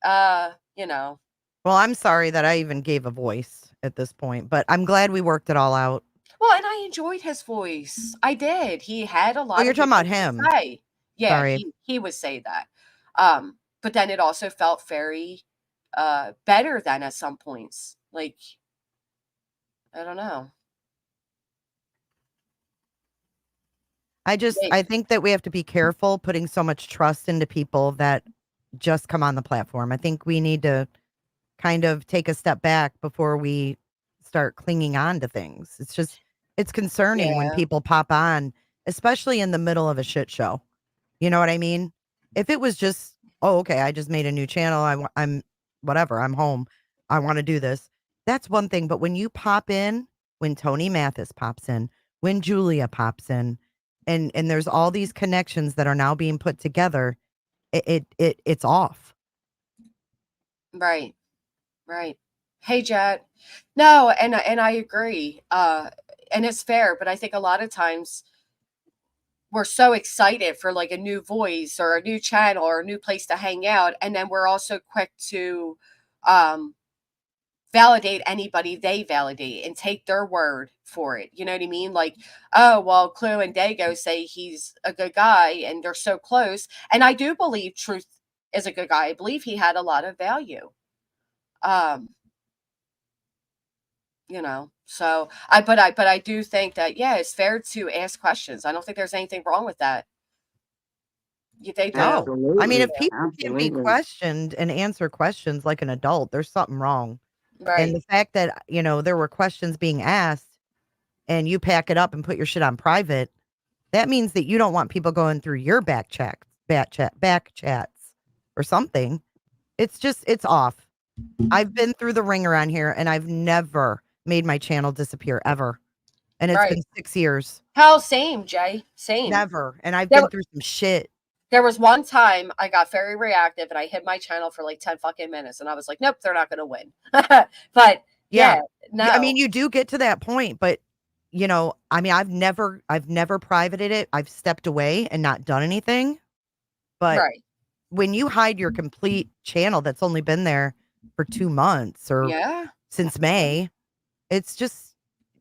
you know. Well, I'm sorry that I even gave a voice at this point, but I'm glad we worked it all out. Well, and I enjoyed his voice. I did. He had a lot Oh, you're of good talking about things to him. say. Yeah, Sorry. he would say that. But then it also felt very better than at some points. Like, I don't know. I think that we have to be careful putting so much trust into people that just come on the platform. I think we need to kind of take a step back before we start clinging on to things. It's concerning when Yeah. people pop on, especially in the middle of a shit show. You know what I mean? If it was just, oh, okay, I just made a new channel. I'm whatever. I'm home. I want to do this. That's one thing. But when you pop in, when Tony Mathis pops in, when Julia pops in, and there's all these connections that are now being put together, it's off. Right. Right. Hey, Jet. No, and I agree. And it's fair, but I think a lot of times we're so excited for like a new voice or a new channel or a new place to hang out, and then we're also quick to validate anybody they validate and take their word for it. You know what I mean? Like, oh, well, Clue and Dago say he's a good guy and they're so close. And I do believe Truth is a good guy. I believe he had a lot of value. So but I do think that, yeah, it's fair to ask questions. I don't think there's anything wrong with that. They do. No. I mean, if people can be Absolutely. questioned and answer questions like an adult, there's something wrong. And Right. the fact that, there were questions being asked and you pack it up and put your shit on private, that means that you don't want people going through your back chats or something. It's off. I've been through the ringer on here and I've never made my channel disappear ever. And it's been Right. 6 years. Hell, same, Jay. Same. Never. And I've There, been through some shit. there was one time I got very reactive and I hid my channel for like 10 fucking minutes and I was like, nope, they're not gonna win. But yeah, no. I mean, you do get to that point, but I mean, I've never privated it. I've stepped away and not done anything. But Right. when you hide your complete channel that's only been there for 2 months or Yeah. since May, it's just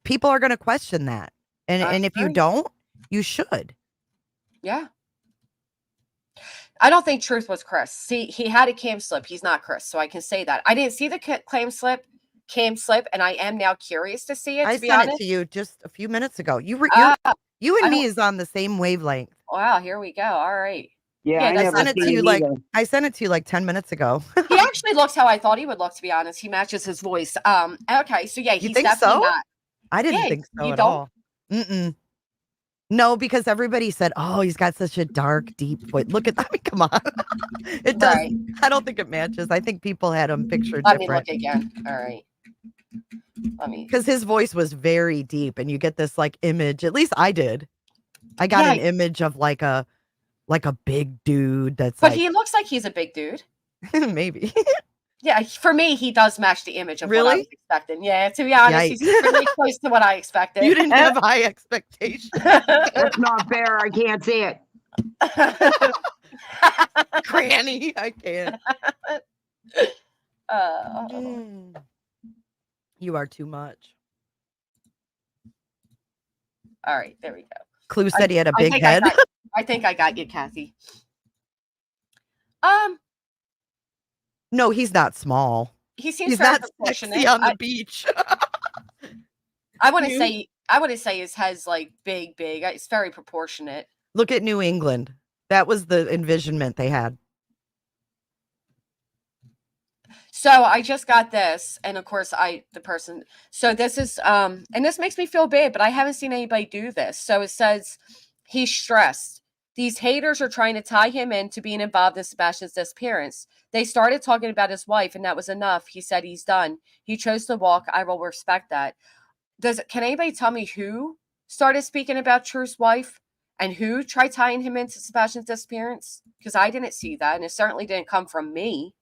people are going to question that. And if you agree. don't, you should. Yeah. I don't think Truth was Chris. See, he had a cam slip. He's not Chris, so I can say that. I didn't see the cam slip, and I am now curious to see it. I To be sent honest, it to you just a few minutes ago. You I and me don't- is on the same wavelength. wow, here we go. All right. Yeah, I that's never sent it to seen you it like either. I sent it to you like 10 minutes ago. He actually looks how I thought he would look. To be honest, he matches his voice. Okay, so yeah, You he's think definitely so? not. I didn't Yeah, think so you at don't? all. Mm-mm. No, because everybody said, "Oh, he's got such a dark, deep voice." Look at that. I mean, come on. It does. Right. I don't think it matches. I think people had him pictured Let me different. look again. All right. Because his voice was very deep, and you get this like image. At least I did. I got an image of like a big dude that's But like he looks like he's a big dude. maybe. Yeah, for me, he does match the image of what I Really? was expecting. Yeah, to be honest, he's really close to what I expected. You didn't have high expectations. That's not fair. I can't see it. Granny, I can't. You are too much. All right, there we go. Clue said he had a big head. I think I got you, Kathy. No, he's not small. He seems he's very not proportionate. sexy on the beach. I want to say his head's like big. It's very proportionate. Look at New England. That was the envisionment they had. So I just got this, and of course so this is and this makes me feel bad, but I haven't seen anybody do this. So it says he's stressed. These haters are trying to tie him into being involved in Sebastian's disappearance. They started talking about his wife, and that was enough. He said he's done. He chose to walk. I will respect that. Can anybody tell me who started speaking about Truth's wife and who tried tying him into Sebastian's disappearance? Because I didn't see that, and it certainly didn't come from me.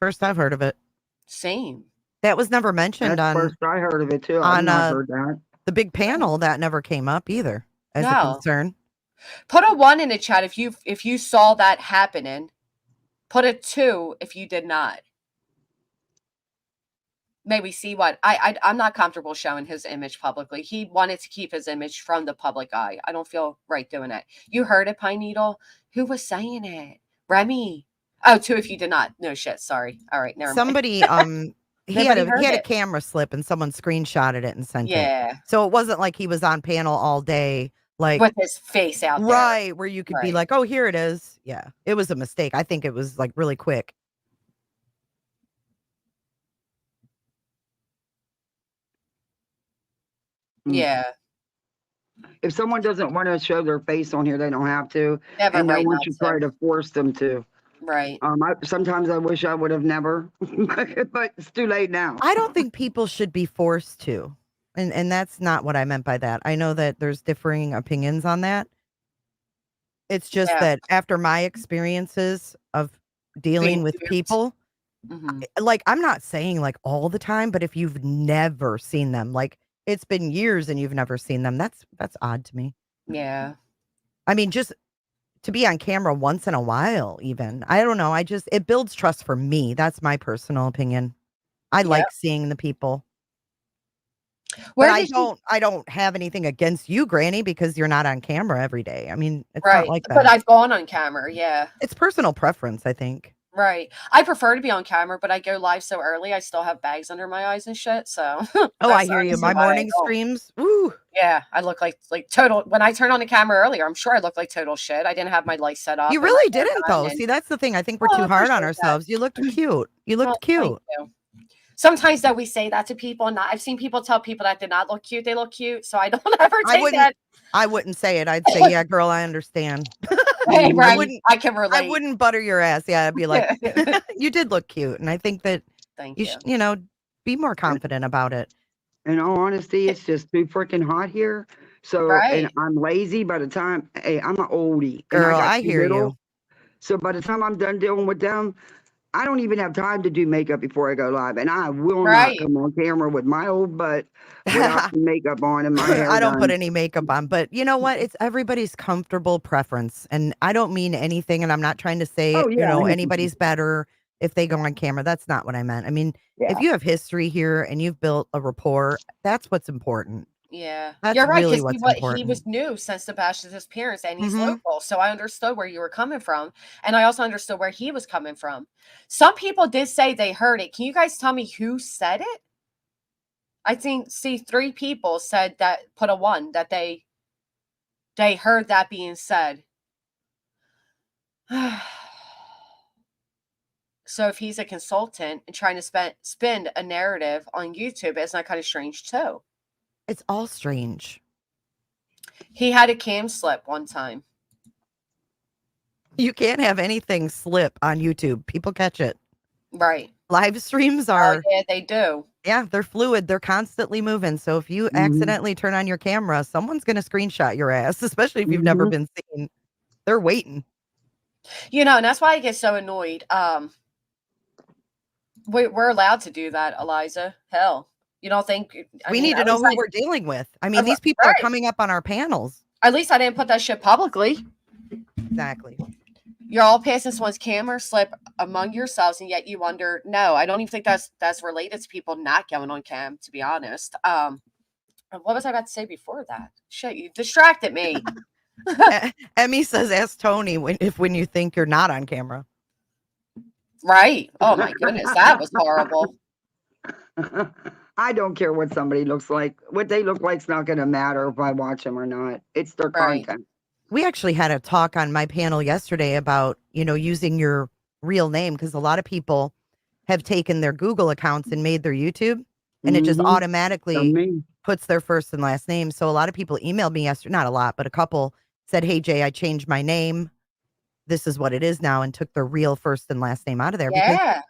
First I've heard of it. Same. That was never mentioned That's on first I heard of it too. I've not heard that. the big panel. That never came up either as a No. concern. Put a 1 in the chat if you saw that happening. Put a 2 if you did not. Maybe see what I'm not comfortable showing his image publicly. He wanted to keep his image from the public eye. I don't feel right doing that. You heard it, Pine Needle? Who was saying it? Remy. Oh, 2 if you did not. No shit. Sorry. All right. Never mind. Somebody he had a it. camera slip and someone screenshotted it and sent it. Yeah. So it wasn't like he was on panel all day, like With his face out there. right, where you could be Right. like, oh, here it is. Yeah. It was a mistake. I think it was like really quick. Yeah. If someone doesn't want to show their face on here, they don't have to. Never And no right one not should to. try to force them to. Right. Sometimes I wish I would have never, but it's too late now. I don't think people should be forced to. And that's not what I meant by that. I know that there's differing opinions on that. It's just Yeah. that after my experiences of dealing Being with duped. people, Mhm. like I'm not saying like all the time, but if you've never seen them, like it's been years and you've never seen them, that's odd to me. Yeah. I mean, just to be on camera once in a while, even. I don't know. It builds trust for me. That's my personal opinion. I like seeing the people. Where But did you I don't have anything against you, Granny, because you're not on camera every day. I mean, it's right. not like But that. I've gone on camera, yeah. It's personal preference, I think. Right. I prefer to be on camera, but I go live so early. I still have bags under my eyes and shit. So Oh, I that's hear you. honestly My why I morning don't. streams. Ooh. Yeah, I look like total. When I turned on the camera earlier, I'm sure I looked like total shit. I didn't have my lights set up. You and my really hair didn't done though. and- See, that's the thing. I think we're Oh, I too hard on appreciate that. ourselves. You looked cute. You looked Well, cute. thank you. Sometimes though we say that to people, and I've seen people tell people that did not look cute. They look cute, so I don't ever take that. I wouldn't say it. I'd say, yeah, girl, I understand. Hey, right. wouldn't- I can relate. I wouldn't butter your ass. Yeah, I'd be like, you did look cute. And I think that Thank you you. should, be more confident about it. In all honesty, it's just too freaking hot here. So, Right. and I'm lazy by the time, hey, I'm an oldie. and Girl, got I two hear little, you. So by the time I'm done dealing with them, I don't even have time to do makeup before I go live. And I will Right. not come on camera with my old butt without some makeup on and my hair I don't put done. any makeup on, but you know what? It's everybody's comfortable preference. And I don't mean anything. And I'm not trying to say, Oh, yeah, I know. anybody's better if they go on camera. That's not what I meant. I mean, Yeah. if you have history here and you've built a rapport, that's what's important. Yeah, That's you're right. really Because what's he important. was new since Sebastian's disappearance, and he's Mhm. local, so I understood where you were coming from, and I also understood where he was coming from. Some people did say they heard it. Can you guys tell me who said it? I think 3 people said that. Put a 1 that they heard that being said. So if he's a consultant and trying to spin a narrative on YouTube, isn't that kind of strange too? It's all strange. He had a cam slip one time. You can't have anything slip on YouTube. People catch it. Right. Live streams Oh, are, yeah, they do. yeah, they're fluid. They're constantly moving. So if you accidentally turn on your camera, someone's going to screenshot your ass, especially if you've never been seen. They're waiting. And that's why I get so annoyed. We're allowed to do that, Eliza. Hell, you don't think We need to know who we're dealing with. I mean, these people are coming up on our panels. At least I didn't put that shit publicly. Exactly. You're all passing someone's camera slip among yourselves, and yet you wonder. No, I don't even think that's related to people not going on cam. To be honest, what was I about to say before that? Shit, you distracted me. Emmy says, ask Tony when you think you're not on camera. Right. Oh my goodness, that was horrible. I don't care what somebody looks like. What they look like's not going to matter if I watch them or not. It's their content. We actually had a talk on my panel yesterday about, using your real name, because a lot of people have taken their Google accounts and made their YouTube, and it just automatically puts their first and last name. So a lot of people emailed me yesterday, not a lot, but a couple said, "Hey Jay, I changed my name. This is what it is now," and took the real first and last name out of there because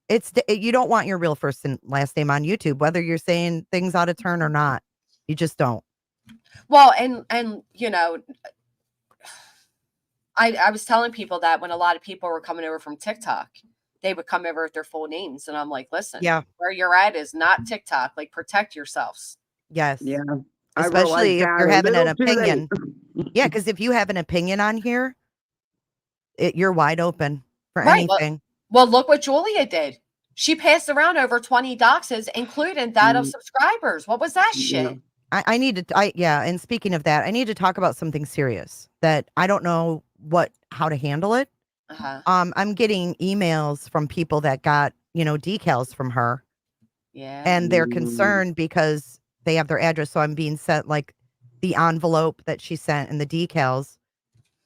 Yeah. you don't want your real first and last name on YouTube, whether you're saying things out of turn or not. You just don't. Well, and you know, I was telling people that when a lot of people were coming over from TikTok, they would come over with their full names, and I'm like, listen, Yeah. where you're at is not TikTok. Like, protect yourselves. Yes. Yeah. I Especially realized if that you're a having an little too late. opinion. Yeah, because if you have an opinion on here, you're wide open for Right. anything. Well, look what Julia did. She passed around over 20 doxes, including that of subscribers. What was that shit? I need to, and speaking of that, I need to talk about something serious that I don't know how to handle it. Uh-huh. I'm getting emails from people that got, decals from her. Yeah. And they're concerned because they have their address. So I'm being sent like the envelope that she sent and the decals.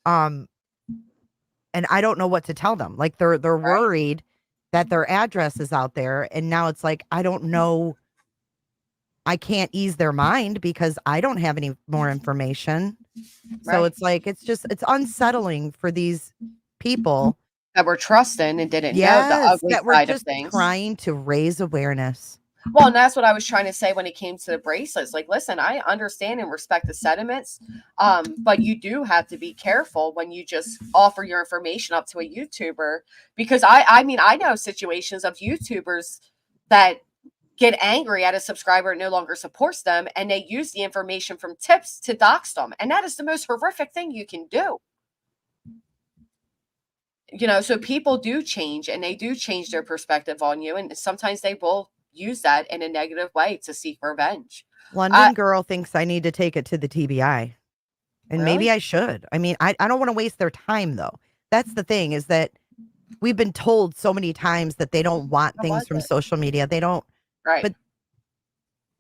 And I don't know what to tell them. Like they're worried that their address is out there. And now it's like, I don't know. I can't ease their mind because I don't have any more information. So it's like, it's unsettling for these people that were trusting and didn't know the ugly that were side just of things. trying to raise awareness. Well, and that's what I was trying to say when it came to the bracelets. Like, listen, I understand and respect the sentiments, but you do have to be careful when you just offer your information up to a YouTuber, because I mean, I know situations of YouTubers that get angry at a subscriber and no longer supports them, and they use the information from tips to dox them, and that is the most horrific thing you can do. So people do change, and they do change their perspective on you, and sometimes they will use that in a negative way to seek revenge. London girl thinks I need to take it to the TBI. And maybe I should. I mean, I don't want to waste their time, though. That's the thing, is that we've been told so many times that they don't want things from social media. They don't. Right.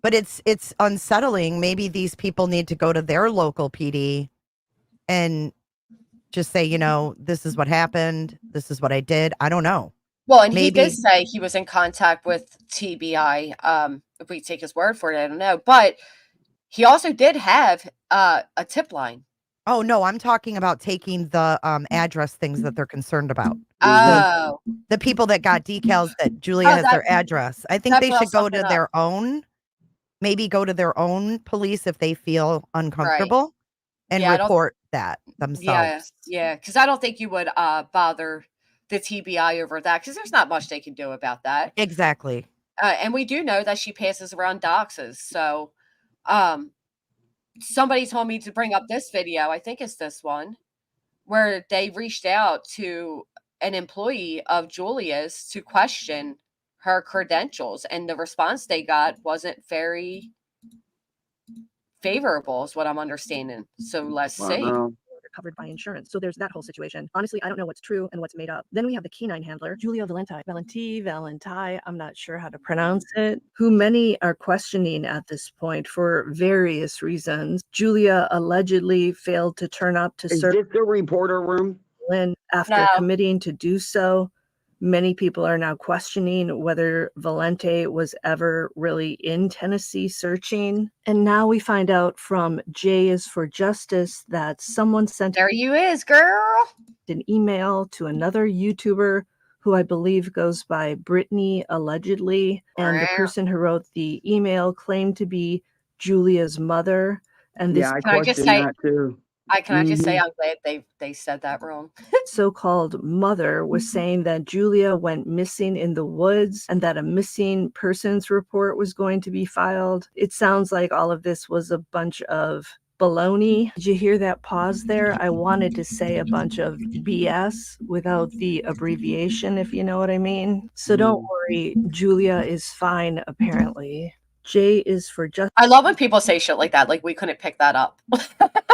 But it's unsettling. Maybe these people need to go to their local PD and just say, this is what happened. This is what I did. I don't know. Well, and he did say he was in contact with TBI. If we take his word for it, I don't know. But he also did have a tip line. Oh, no, I'm talking about taking the address things that they're concerned about. Oh. The people that got decals that Julia has their address. I think they should go to their own, maybe go to their own police if they feel uncomfortable and report that themselves. Yeah, because I don't think you would bother the TBI over that, because there's not much they can do about that. Exactly. And we do know that she passes around doxes. So somebody told me to bring up this video. I think it's this one, where they reached out to an employee of Julia's to question her credentials, and the response they got wasn't very favorable, is what I'm understanding. So let's see. Covered by insurance. So there's that whole situation. Honestly, I don't know what's true and what's made up. Then we have the canine handler, Julia Valenti, I'm not sure how to pronounce it, who many are questioning at this point for various reasons. Julia allegedly failed to turn up to serve. Is this the reporter room? After committing to do so. Many people are now questioning whether Valente was ever really in Tennessee searching. And now we find out from J is for Justice that someone sent there you is, girl, an email to another YouTuber who I believe goes by Brittany allegedly. And the person who wrote the email claimed to be Julia's mother. And this I question that too. Can I just say I'm glad they said that wrong. So-called mother was saying that Julia went missing in the woods and that a missing persons report was going to be filed. It sounds like all of this was a bunch of baloney. Did you hear that pause there? I wanted to say a bunch of BS without the abbreviation, if you know what I mean. So don't worry, Julia is fine, apparently. J is for Justice. I love when people say shit like that. Like, we couldn't pick that up.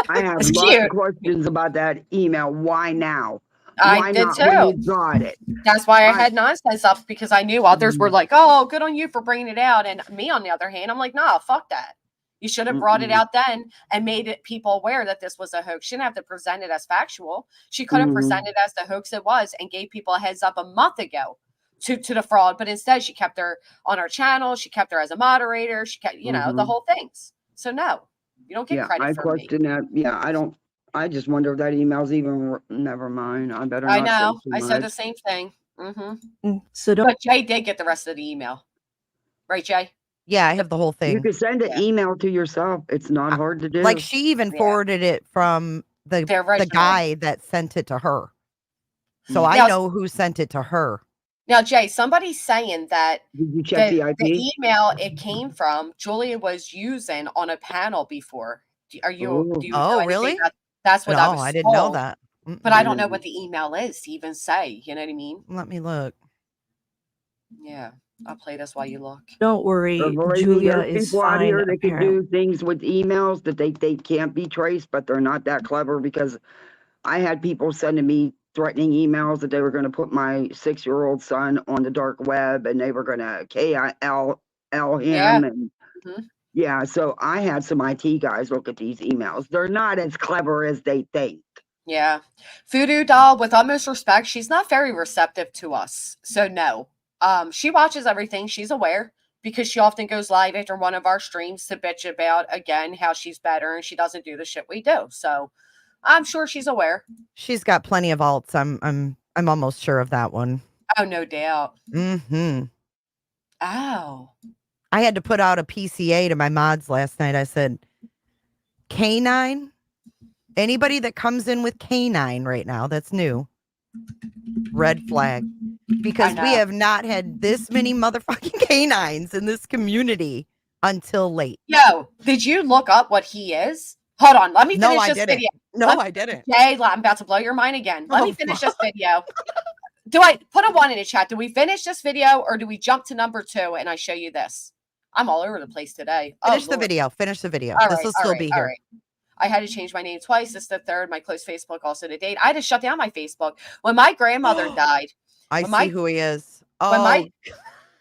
I have lots of questions about that email. Why now? I did too. When you got it? That's why I had nonsense up, because I knew others were like, "Oh, good on you for bringing it out," and me, on the other hand, I'm like, "Nah, fuck that. You should have brought it out then and made it people aware that this was a hoax. She didn't have to present it as factual. She could have presented as the hoax it was and gave people a heads up a month ago to the fraud. But instead, she kept her on her channel. She kept her as a moderator. She kept, the whole things. So no, you don't get credit for me. I question that. Yeah, I I just wonder if that email's even. Never mind. I better I not say know. too I said the much. same thing. So don't But Jay did get the rest of the email. Right, Jay? Yeah, I have the whole You thing. can send an Yeah. email to yourself. It's not hard to do. Like she even Yeah. forwarded it from the original. guy that sent it to her. So Mm. I Now- know who sent it to her. Now, Jay, somebody's saying that Did you check the IP? the email it came from, Julia was using on a panel before. Ooh. Do you know Oh, anything really? about- That's what I No, was I didn't know told. that. But I don't know what the email is to even say. You know what I mean? Let me look. Yeah. I'll play this while you look. don't worry, Believe me, Julia there's is people out fine. here that can Apparently, do things with emails that they can't be traced, but they're not that clever, because I had people sending me threatening emails that they were going to put my 6-year-old son on the dark web, and they were going to KIL him. Yeah. And yeah, so I had some IT guys look at these emails. They're not as clever as they think. Yeah. Voodoo Doll, with utmost respect, she's not very receptive to us. So no. She watches everything. She's aware because she often goes live after one of our streams to bitch about, again, how she's better and she doesn't do the shit we do. So I'm sure she's aware. She's got plenty of alts. I'm almost sure of that one. Oh, no doubt. Mm-hmm. Oh. I had to put out a PCA to my mods last night. I said, K9, anybody that comes in with K9 right now, that's new, red flag. Because we have not had this many motherfucking K9s in this community until late. Yo, did you look up what he is? Hold on. Let me finish I this didn't. video. I didn't. Jay, I'm about to blow your mind again. Let me finish this video. Do I put a 1 in the chat? Do we finish this video or do we jump to number 2 and I show you this? I'm all over the place today. Finish the video. Finish the video. All This right, will still be here. I had to change my name twice. This is the third. My close Facebook also to date. I had to shut down my Facebook. When my grandmother died. I see who he is. Oh.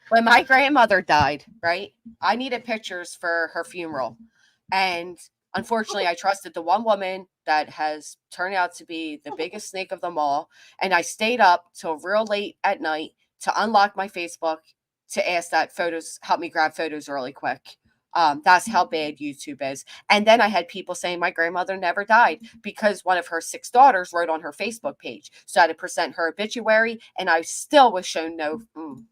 When my grandmother died, right? I needed pictures for her funeral. And unfortunately, I trusted the one woman that has turned out to be the biggest snake of them all. And I stayed up till real late at night to unlock my Facebook to ask that help me grab photos really quick. That's how bad YouTube is. And then I had people saying my grandmother never died because one of her 6 daughters wrote on her Facebook page. So I had to present her obituary, and I still was shown no,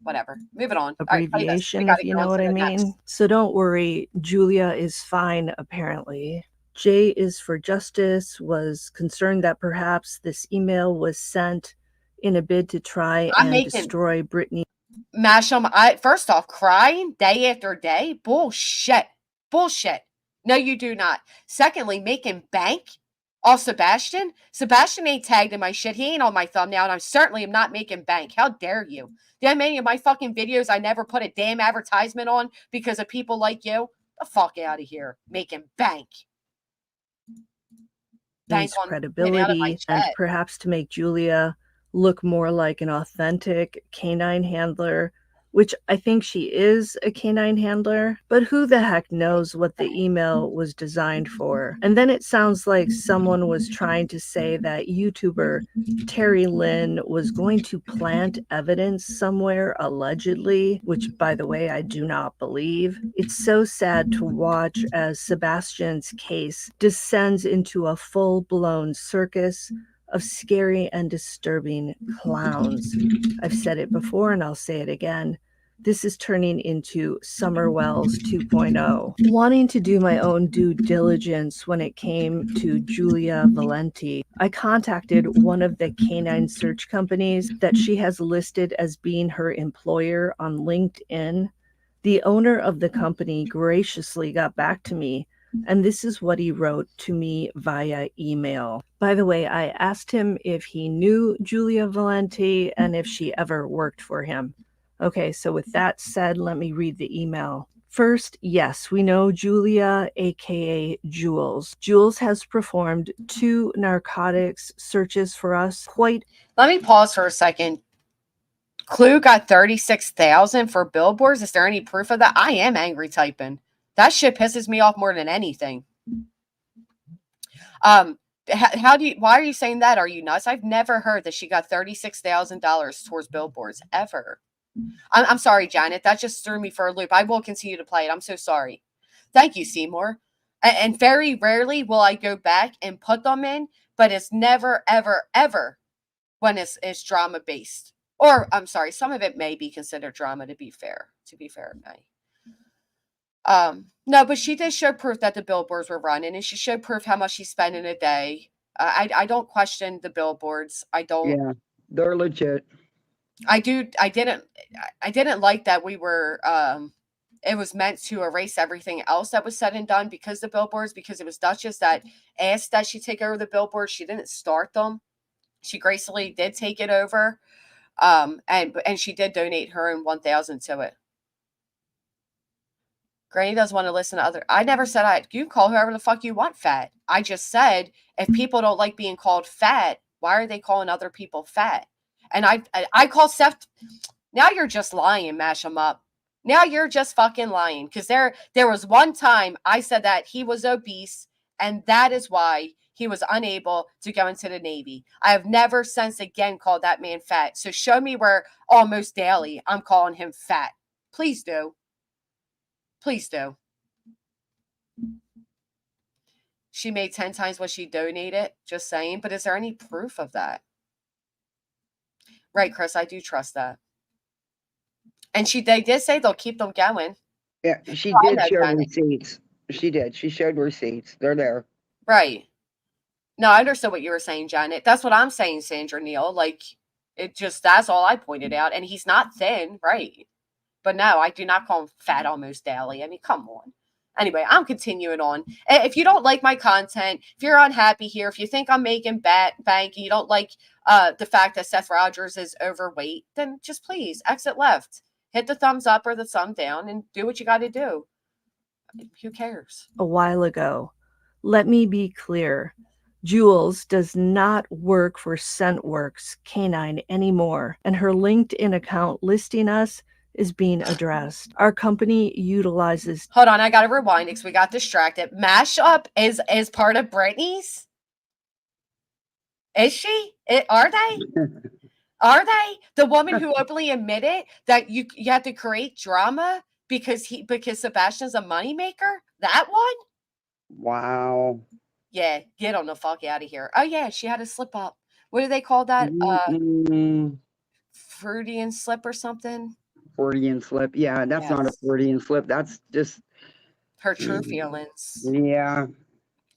whatever. Moving on. abbreviation, if you know what I mean. So don't worry, Julia is fine, apparently. J is for justice, was concerned that perhaps this email was sent in a bid to try and destroy Brittany. Mash them. First off, crying day after day. Bullshit. No, you do not. Secondly, making bank off Sebastian. Sebastian ain't tagged in my shit. He ain't on my thumbnail, and I certainly am not making bank. How dare you? Do you know how many of my fucking videos I never put a damn advertisement on because of people like you? The fuck out of here. Making bank. Bank on credibility, and perhaps to make Julia look more like an authentic canine handler, which I think she is a canine handler, but who the heck knows what the email was designed for. And then it sounds like someone was trying to say that YouTuber Terry Lynn was going to plant evidence somewhere, allegedly, which, by the way, I do not believe. It's so sad to watch as Sebastian's case descends into a full-blown circus of scary and disturbing clowns. I've said it before and I'll say it again. This is turning into Summerwell's 2.0. Wanting to do my own due diligence when it came to Julia Valenti, I contacted one of the canine search companies that she has listed as being her employer on LinkedIn. The owner of the company graciously got back to me, and this is what he wrote to me via email. By the way, I asked him if he knew Julia Valenti and if she ever worked for him. Okay, so with that said, let me read the email. First, yes, we know Julia, aka Jules. Jules has performed 2 narcotics searches for us. Let me pause for a second. Clue got 36,000 for billboards. Is there any proof of that? I am angry typing. That shit pisses me off more than anything. Why are you saying that? Are you nuts? I've never heard that she got $36,000 towards billboards ever. I'm sorry, Janet. That just threw me for a loop. I will continue to play it. I'm so sorry. Thank you, Seymour. And very rarely will I go back and put them in, but it's never, ever, ever when it's drama based. Or I'm sorry, some of it may be considered drama, to be fair. To be fair, it may. No, but she did show proof that the billboards were running, and she showed proof how much she spent in a day. I don't question the billboards. I don't. Yeah, they're legit. I didn't like that we were it was meant to erase everything else that was said and done because the billboards, because it was Duchess that asked that she take over the billboards. She didn't start them. She gracefully did take it over. And she did donate her own 1,000 to it. Granny doesn't want to listen to other. I never said you can call whoever the fuck you want fat. I just said if people don't like being called fat, why are they calling other people fat? And I call Seth. Now you're just lying, mash him up. Now you're just fucking lying. Because there was one time I said that he was obese, and that is why he was unable to go into the Navy. I have never since again called that man fat. So show me where almost daily I'm calling him fat. Please do. Please do. She made 10 times what she donated, just saying. But is there any proof of that? Right, Chris, I do trust that. And they did say they'll keep them going. Yeah, she did show receipts. She did. She showed receipts. They're there. Right. No, I understood what you were saying, Janet. That's what I'm saying, Sandra Neal. Like, that's all I pointed out. And he's not thin, right? But no, I do not call him fat almost daily. I mean, come on. Anyway, I'm continuing on. If you don't like my content, if you're unhappy here, if you think I'm making bank and you don't like the fact that Seth Rogers is overweight, then just please exit left. Hit the thumbs up or the thumb down and do what you got to do. Who cares? A while ago. Let me be clear. Jules does not work for Scentworks Canine anymore, and her LinkedIn account listing us is being addressed. Our company utilizes... Hold on, I got to rewind because we got distracted. Mashup is part of Britney's? Is she? Are they? Are they? The woman who openly admitted that you have to create drama because Sebastian's a moneymaker? That one? Wow. Yeah, get on the fuck out of here. Oh yeah, she had a slip up. What do they call that? Freudian slip or something? Freudian slip. Yeah, that's not a Freudian slip. That's just her true feelings. Yeah.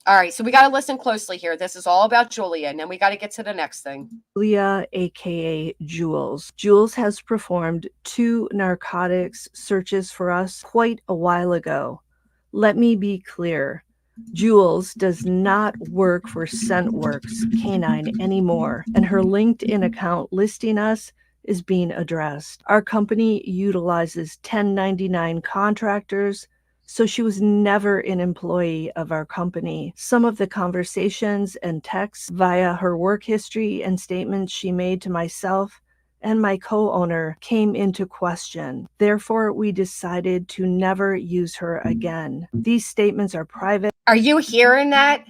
All right, so we got to listen closely here. This is all about Julia, and then we got to get to the next thing. Julia, aka Jules. Jules has performed 2 narcotics searches for us quite a while ago. Let me be clear. Jules does not work for Scentworks Canine anymore, and her LinkedIn account listing us is being addressed. Our company utilizes 1099 contractors, so she was never an employee of our company. Some of the conversations and texts via her work history and statements she made to myself and my co-owner came into question. Therefore, we decided to never use her again. These statements are private. Are you hearing that?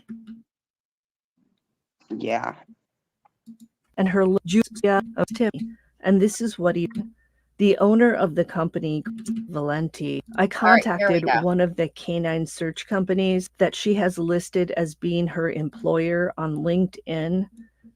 Yeah. And her Julia of Timmy. And this is what the owner of the company, Valenti. I contacted one of the canine search companies that she has listed as being her employer on LinkedIn.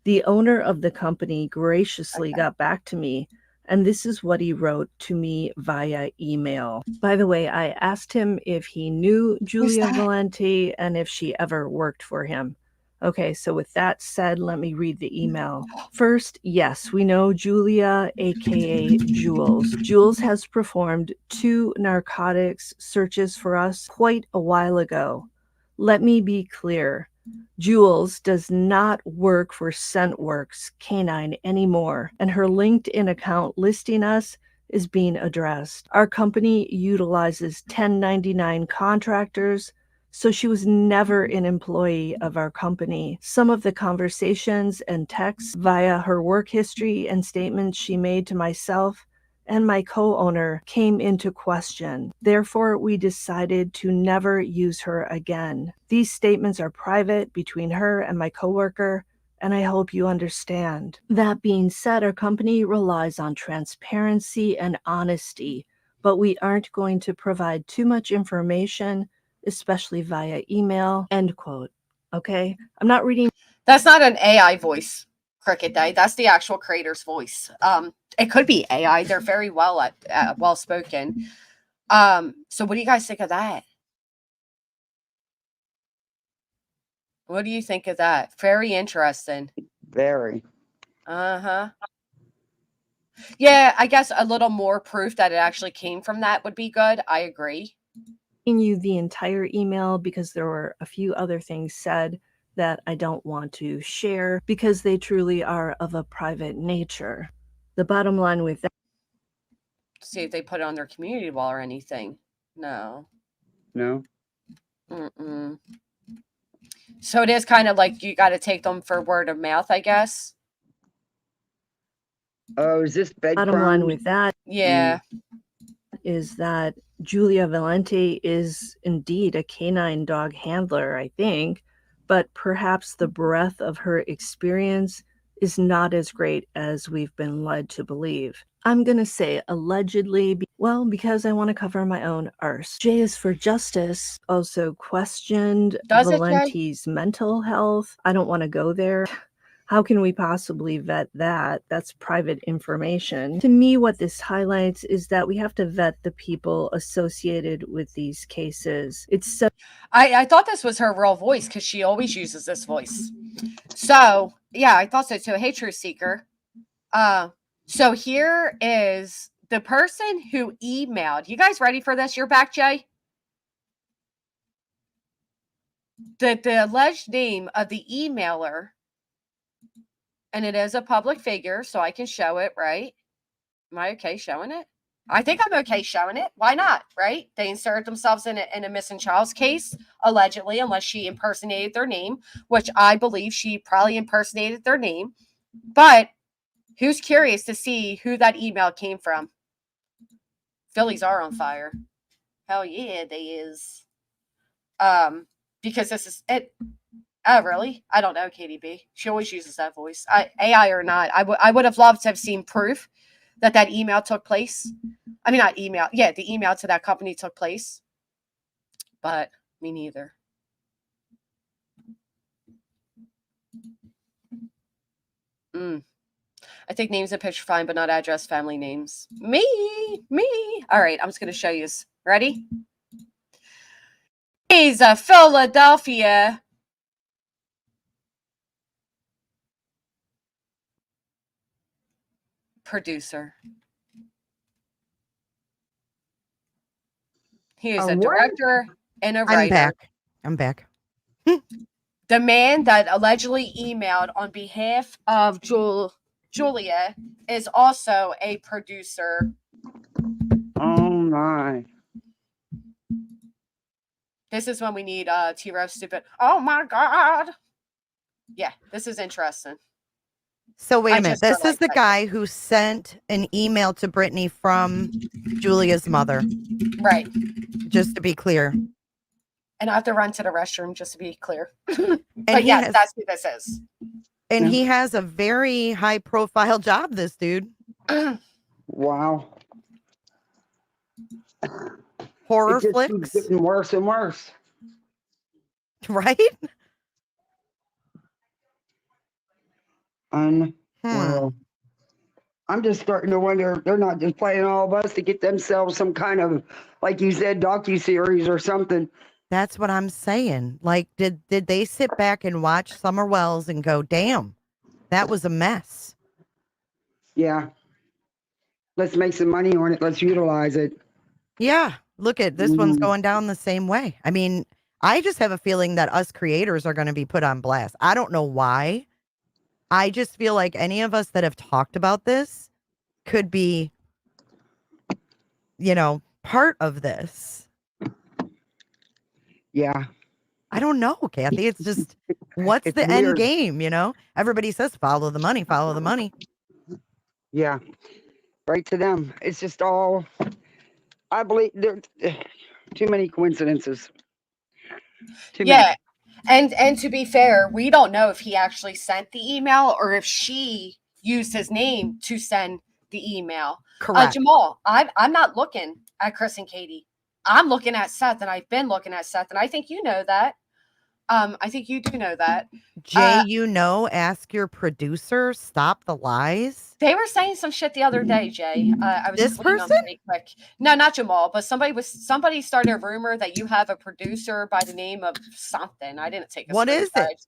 The owner of the company graciously got back to me, and this is what he wrote to me via email. By the way, I asked him if he knew Julia Valenti and if she ever worked for him. Okay, so with that said, let me read the email. First, yes, we know Julia, aka Jules. Jules has performed 2 narcotics searches for us quite a while ago. Let me be clear. Jules does not work for Scentworks Canine anymore, and her LinkedIn account listing us is being addressed. Our company utilizes 1099 contractors, so she was never an employee of our company. Some of the conversations and texts via her work history and statements she made to myself and my co-owner came into question. Therefore, we decided to never use her again. These statements are private between her and my coworker, and I hope you understand. That being said, our company relies on transparency and honesty, but we aren't going to provide too much information especially via email, end quote. Okay, I'm not reading. That's not an AI voice, Cricket Day. That's the actual creator's voice. It could be AI. They're very well spoken. So what do you guys think of that? What do you think of that? Very interesting. Very. Uh-huh. Yeah, I guess a little more proof that it actually came from that would be good. I agree. You the entire email because there were a few other things said that I don't want to share because they truly are of a private nature. The bottom line with that. See if they put it on their community wall or anything. No. No. Mm-mm. So it is kind of like you got to take them for word of mouth, I guess. Oh, is this bed Bottom line with that. Yeah. Is that Julia Valente is indeed a canine dog handler, I think, but perhaps the breadth of her experience is not as great as we've been led to believe. I'm going to say allegedly, because I want to cover my own arse. J is for Justice also questioned Valente's mental health. I don't want to go there. How can we possibly vet that? That's private information. To me, what this highlights is that we have to vet the people associated with these cases. It's so. I thought this was her real voice because she always uses this voice. So, yeah, I thought so too. Hey, Truth Seeker. So here is the person who emailed. You guys ready for this? You're back, Jay? The alleged name of the emailer, and it is a public figure, so I can show it, right? Am I okay showing it? I think I'm okay showing it. Why not, right? They inserted themselves in a missing child's case, allegedly, unless she impersonated their name, which I believe she probably impersonated their name. But who's curious to see who that email came from? Phillies are on fire. Hell yeah, they is. Because this is it. Oh, really? I don't know, KDB. She always uses that voice. AI or not, I would have loved to have seen proof that email took place. I mean, not email. Yeah, the email to that company took place. But me neither. I think names and picture fine, but not address, family names. Me. All right, I'm just going to show you. Ready? He's a Philadelphia producer. He is a director and a writer. I'm back. The man that allegedly emailed on behalf of Julia is also a producer. Oh my. This is when we need T-Row stupid. Oh my God. Yeah, this is interesting. So wait a minute. This is the guy who sent an email to Brittany from Julia's mother. Right. Just to be clear. And I have to run to the restroom just to be clear. But yes, that's who this is. And he has a very high profile job, this dude. Wow. Horror it just flicks. keeps getting worse and worse. Right? Well, I'm just starting to wonder if they're not just playing all of us to get themselves some kind of, like you said, docuseries or something. That's what I'm saying. Like, did they sit back and watch Summer Wells and go, damn, that was a mess? Yeah. Let's make some money on it. Let's utilize it. Yeah. Look at this one's going down the same way. I mean, I just have a feeling that us creators are going to be put on blast. I don't know why. I just feel like any of us that have talked about this could be, part of this. Yeah. I don't know, Kathy. It's just, what's the end game, Everybody says, follow the money, follow the money. Yeah. Right to them. It's just all, I believe there too many coincidences. Too many. And to be fair, we don't know if he actually sent the email or if she used his name to send the email. Correct. Jamal, I'm not looking at Chris and Katie. I'm looking at Seth, and I've been looking at Seth, and I think you know that. I think you do know that. Jay, ask your producer, stop the lies. They were saying some shit the other day, Jay. I was This just looking on person? pretty quick. No, not Jamal, but somebody started a rumor that you have a producer by the name of something. I didn't take a What is screenshot. it?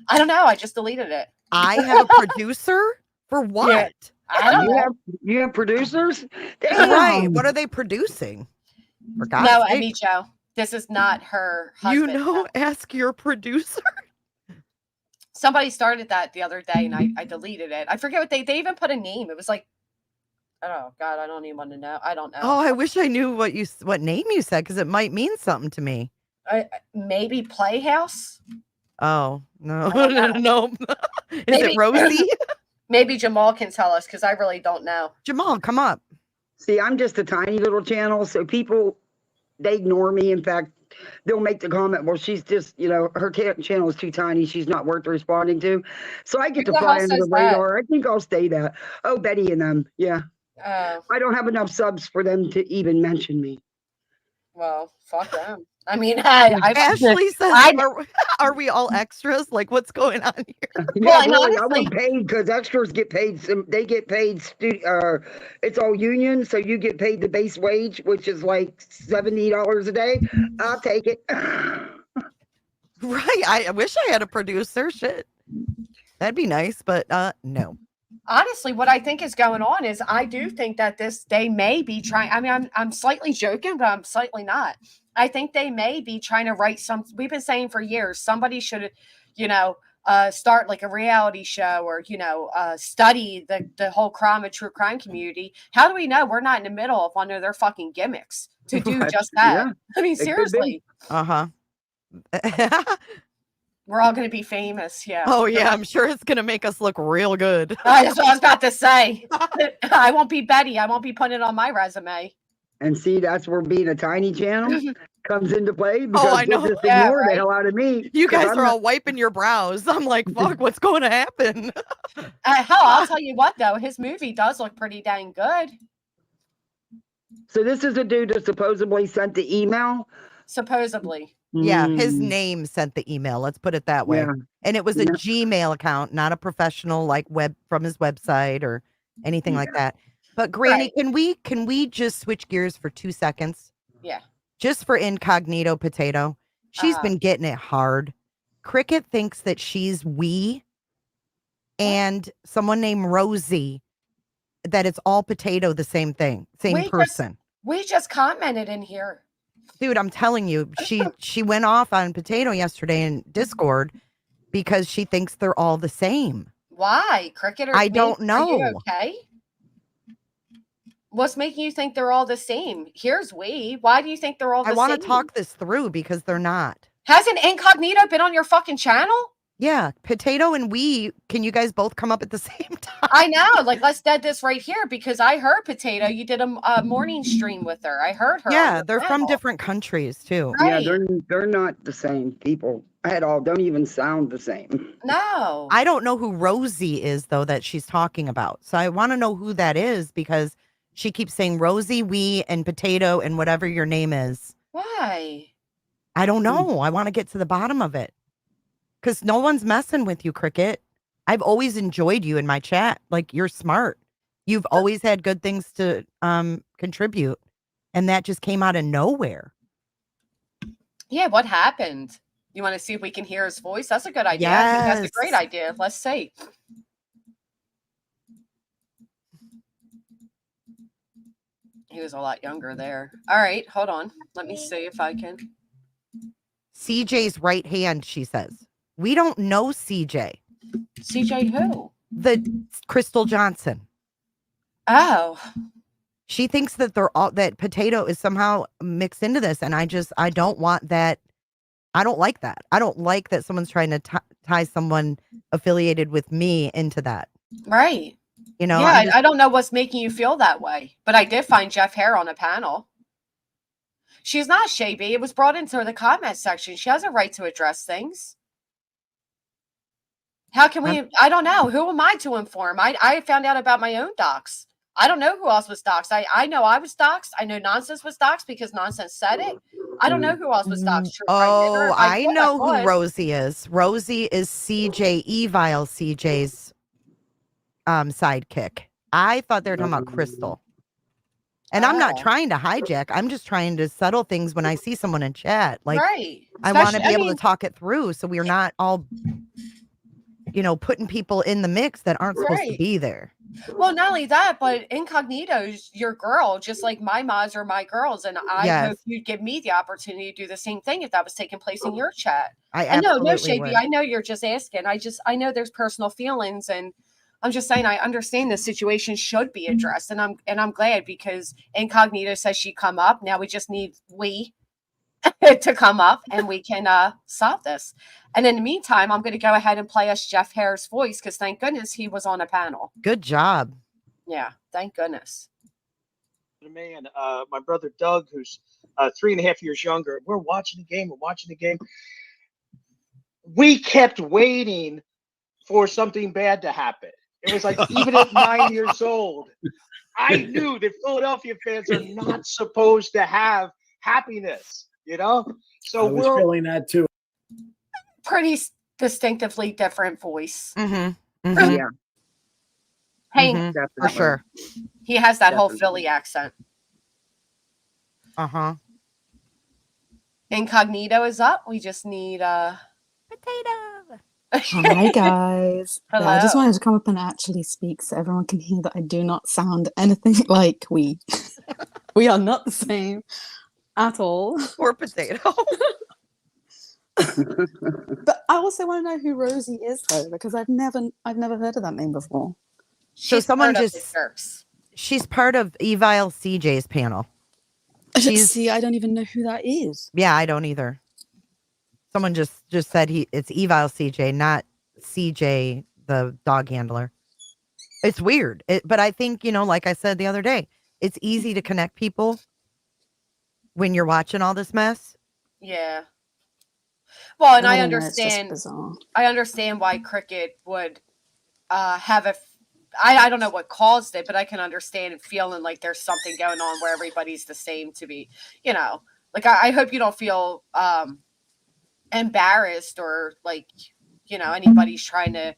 I don't know. I just deleted it. I have a producer? For what? Yeah, I don't know. You have producers? Right. Damn. What are they producing? For God's No, sake. I mean, Joe, this is not her husband. Ask your producer. Somebody started that the other day, and I deleted it. I forget what they even put a name. It was like, oh God, I don't even want to know. I don't know. Oh, I wish I knew what name you said, because it might mean something to me. Maybe Playhouse. Oh no, don't no. Is it Rosie? Maybe Jamal can tell us, because I really don't know. Jamal, come up. See, I'm just a tiny little channel, so people, they ignore me. In fact, they'll make the comment, well, she's just, her channel is too tiny. She's not worth responding to. So I get to fly under the radar. I think I'll stay that. Oh, Betty and them. Yeah. I don't have enough subs for them to even mention me. Well, fuck them. I mean, Ashley says, are we all extras? Like, what's going on here? Yeah, really, I want paid, because extras get paid. They get paid. It's all union, so you get paid the base wage, which is like $70 a day. I'll take it. Right. I wish I had a producer. Shit, that'd be nice, but no. Honestly, what I think is going on is I do think that they may be trying. I mean, I'm slightly joking, but I'm slightly not. I think they may be trying to write some. We've been saying for years, somebody should, start like a reality show, or study the whole true crime community. How do we know we're not in the middle of one of their fucking gimmicks to do just that? Yeah, I mean, seriously. Uh-huh. We're all going to be famous. Yeah. Oh yeah, I'm sure it's going to make us look real good. That's what I was about to say. I won't be Betty. I won't be putting it on my resume. And see, that's where being a tiny channel comes into play, because I know. they'll just ignore the hell out of me. You guys are all wiping your brows. I'm like, fuck, what's going to happen? Hell, I'll tell you what, though. His movie does look pretty dang good. So this is a dude that supposedly sent the email? Supposedly. Yeah, his name sent the email. Let's put it that way. Yeah. And it was a Gmail account, not a professional like from his website or anything like that. But Granny, can we just switch gears for 2 seconds? Yeah. Just for incognito potato. She's been getting it hard. Cricket thinks that she's and someone named Rosie, that it's all potato, the same thing, same person. We just commented in here. Dude, I'm telling you, she went off on Potato yesterday in Discord because she thinks they're all the same. Why? Cricket or I don't know. Are you okay? What's making you think they're all the same? Here's why do you think they're all the same? I want to talk this through, because they're not. Hasn't Incognito been on your fucking channel? Yeah, Potato and can you guys both come up at the same time? I know. Like, let's dead this right here, because I heard Potato. You did a morning stream with her. I heard her. Yeah, they're from different countries too. Right. Yeah, they're not the same people at all. Don't even sound the same. No. I don't know who Rosie is, though, that she's talking about. So I want to know who that is, because she keeps saying Rosie, and Potato, and whatever your name is. Why? I don't know. I want to get to the bottom of it. Because no one's messing with you, Cricket. I've always enjoyed you in my chat. Like, you're smart. You've always had good things to contribute. And that just came out of nowhere. Yeah, what happened? You want to see if we can hear his voice? That's a good idea. I think that's a great idea. Let's see. He was a lot younger there. All right, hold on. Let me see if I can. CJ's right hand, she says. We don't know CJ. CJ who? The Crystal Johnson. Oh. She thinks that that Potato is somehow mixed into this, and I don't want that. I don't like that. I don't like that someone's trying to tie someone affiliated with me into that. Right. Yeah, I don't know what's making you feel that way, but I did find Jeff Hare on a panel. She's not shady. It was brought into the comment section. She has a right to address things. How can we? I don't know. Who am I to inform? I found out about my own docs. I don't know who else was doxxed. I know I was doxxed. I know Nonsense was doxxed because Nonsense said it. I don't know who else was doxxed. True Crime Knitter. Oh, I thought know who would. Rosie is. Rosie is CJ Evil CJ's sidekick. I thought they were talking about Crystal. And I'm not Oh. trying to hijack. I'm just trying to settle things when I see someone in chat. Like, Right. I want to Especially- be I able mean- to talk it through so we're not all, putting people in the mix that aren't supposed to Right. be there. Well, not only that, but Incognito's your girl, just like my mods are my girls. And I Yes. hope you'd give me the opportunity to do the same thing if that was taking place in your chat. I And no absolutely shade, would. I know you're just asking. I know there's personal feelings, and I'm just saying I understand the situation should be addressed, and I'm glad because Incognito says she come up. Now we just need to come up and we can solve this. And in the meantime, I'm going to go ahead and play us Jeff Hare's voice because thank goodness he was on a panel. Good job. Yeah, thank goodness. Man, my brother Doug, who's 3.5 years younger, we're watching the game. We kept waiting for something bad to happen. It was like, even at 9 years old, I knew that Philadelphia fans are not supposed to have happiness, So I was feeling that too. Pretty distinctively different voice. Mm-hmm. Mm-hmm. Yeah. Hey, For sure. he has that whole Philly accent. Uh-huh. Incognito is up. We just need Potato. Hi guys. Hello. Yeah, I just wanted to come up and actually speak so everyone can hear that I do not sound anything like we. We are not the same at all. Poor Potato. But I also want to know who Rosie is though, because I've never heard of that name before. So someone part of just the jerks. she's part of Evil CJ's panel. See, I don't even know who that is. Yeah, I don't either. Someone just said it's Evil CJ, not CJ the dog handler. It's weird. But I think, like I said the other day, it's easy to connect people when you're watching all this mess. Yeah. Well, and I don't know, it's just understand. bizarre. I understand why Cricket would have a. I don't know what caused it, but I can understand feeling like there's something going on where everybody's the same to be, like I hope you don't feel embarrassed or like, anybody's trying to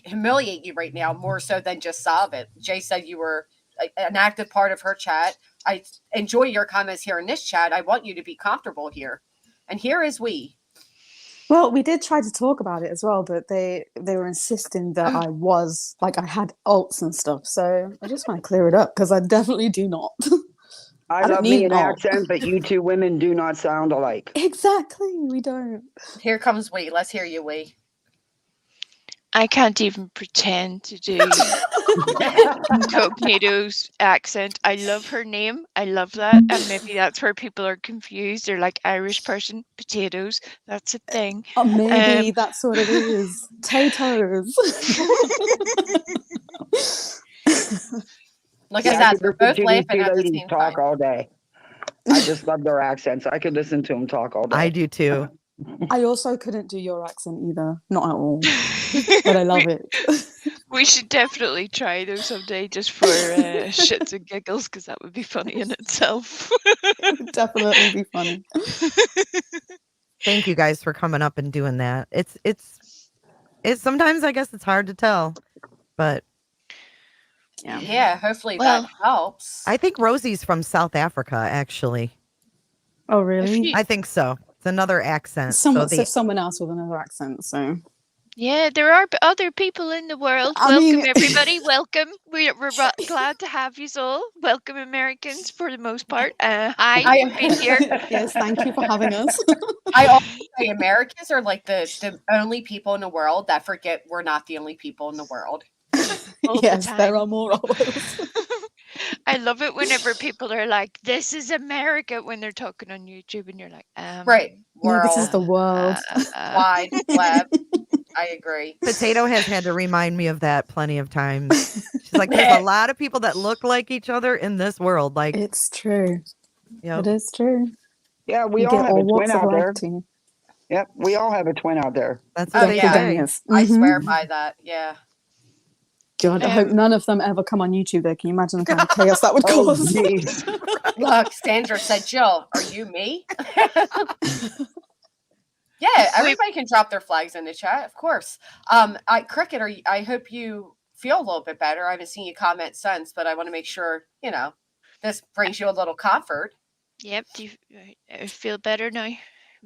humiliate you right now more so than just solve it. Jay said you were an active part of her chat. I enjoy your comments here in this chat. I want you to be comfortable here. And here is we. Well, we did try to talk about it as well, but they were insisting that I had alts and stuff. So I just want to clear it up because I definitely do not. I don't love need me an an alt. accent, but you two women do not sound alike. Exactly, we don't. Here comes we. Let's hear you, we. I can't even pretend to do Incognito's accent. I love her name. I love that. And maybe that's where people are confused. They're like, Irish person, potatoes. That's a thing. Oh, maybe that's what it is. Potatoes. Look Yeah, at I that. could They're listen both to these laughing two at the ladies same talk time. all day. I just love their accents. I could listen to them talk all day. I do too. I also couldn't do your accent either. Not at all. But I love it. We should definitely try those someday just for shits and giggles because that would be funny in itself. It would definitely be funny. Thank you guys for coming up and doing that. It's sometimes I guess it's hard to tell, but Yeah, hopefully Well, that helps. I think Rosie's from South Africa, actually. Oh, really? I think so. It's another accent. Someone so said someone else with another accent, so yeah, there are other people in the world. I Welcome, mean- everybody. Welcome. We're glad to have you all. Welcome, Americans, for the most part. Hi, we've been here. Yes, thank you for having us. I always say Americans are like the only people in the world that forget we're not the only people in the world. All the Yes, there time. are more of us. I love it whenever people are like, "This is America" when they're talking on YouTube, and you're like, Right. No, this is World, the world. wide web. I agree. Potato has had to remind me of that plenty of times. She's like, there's a lot of people that look like each other in this world. Like, It's true. Yep. It is true. Yeah, we You all get have all a twin walks of out there. life too. Yep, we all have a twin out there. That's Oh, what they yeah. say. Yes. I Mhm. swear by that. Yeah. God, I hope none of them ever come on YouTube though. Can you imagine the kind of chaos that would Oh, cause? geez. Look, Sandra said, Jill, are you me? Yeah, everybody can drop their flags in the chat, of course. Cricket, I hope you feel a little bit better. I haven't seen you comment since, but I want to make sure, this brings you a little comfort. Yep. I feel better now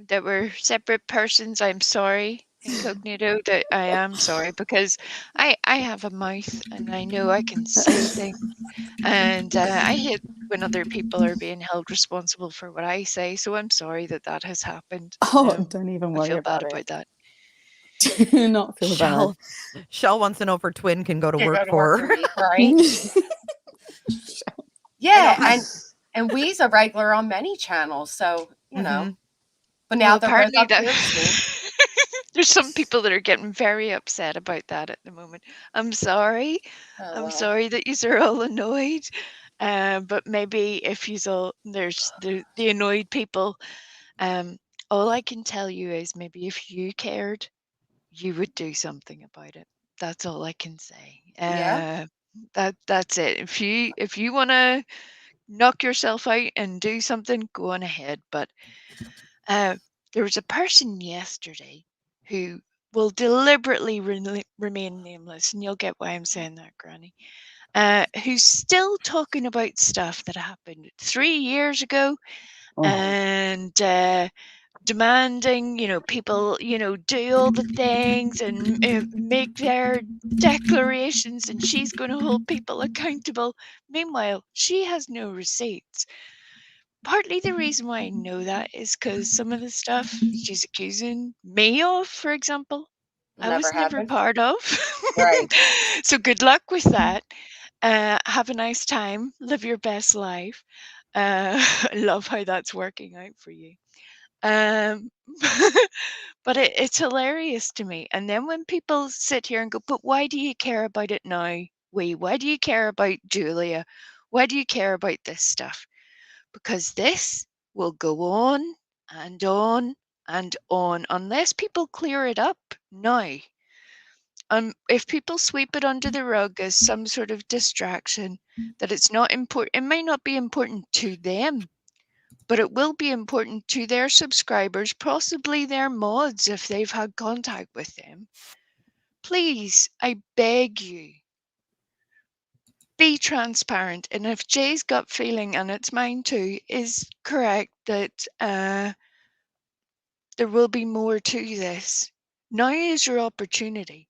that we're separate persons. I'm sorry, incognito, that I am sorry, because I have a mouth and I know I can say things. And I hate when other people are being held responsible for what I say. So I'm sorry that has happened. Oh, don't even I worry feel about bad it. about that. Do not feel bad. Shell wants to know if her twin can go to Can work go to for work her. for me, right? Yeah, and Wee's a regular on many channels, so But now Well, they're both apparently up here soon. there's some people that are getting very upset about that at the moment. I'm sorry. Oh, I'm well. sorry that you're all annoyed. But maybe if there's the annoyed people, all I can tell you is maybe if you cared, you would do something about it. That's all I can say. Yeah. That's it. If you want to knock yourself out and do something, go on ahead. But there was a person yesterday who will deliberately remain nameless, and you'll get why I'm saying that, Granny. Who's still talking about stuff that happened 3 years ago, and demanding, people, do all the things and make their declarations, and she's going to hold people accountable. Meanwhile, she has no receipts. Partly the reason why I know that is because some of the stuff she's accusing me of, for example, I was never happened. part of. Right. So good luck with that. Have a nice time. Live your best life. I love how that's working out for you. But it's hilarious to me. And then when people sit here and go, but why do you care about it now? Why do you care about Julia? Why do you care about this stuff? Because this will go on and on and on unless people clear it up now. If people sweep it under the rug as some sort of distraction, that it's not important, it might not be important to them, but it will be important to their subscribers, possibly their mods if they've had contact with them. Please, I beg you, be transparent. And if Jay's gut feeling, and it's mine too, is correct that there will be more to this, now is your opportunity.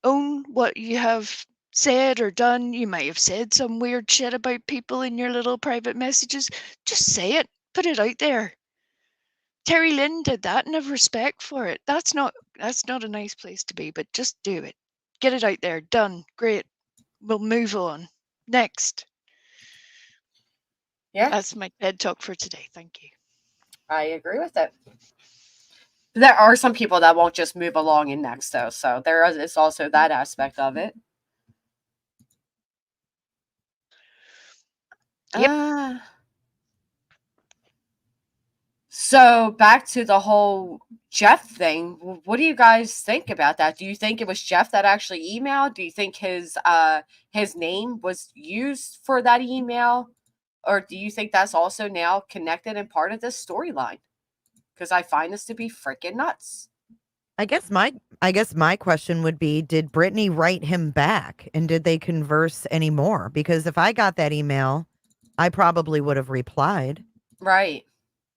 Own what you have said or done. You might have said some weird shit about people in your little private messages. Just say it. Put it out there. Terry Lynn did that and have respect for it. That's not a nice place to be, but just do it. Get it out there. Done. Great. We'll move on. Next. Yeah. That's my TED talk for today. Thank you. I agree with it. There are some people that won't just move along in next, though. So there is also that aspect of it. Yep. So back to the whole Jeff thing. What do you guys think about that? Do you think it was Jeff that actually emailed? Do you think his name was used for that email? Or do you think that's also now connected and part of this storyline? Because I find this to be freaking nuts. I guess my question would be, did Brittany write him back and did they converse anymore? Because if I got that email, I probably would have replied. Right.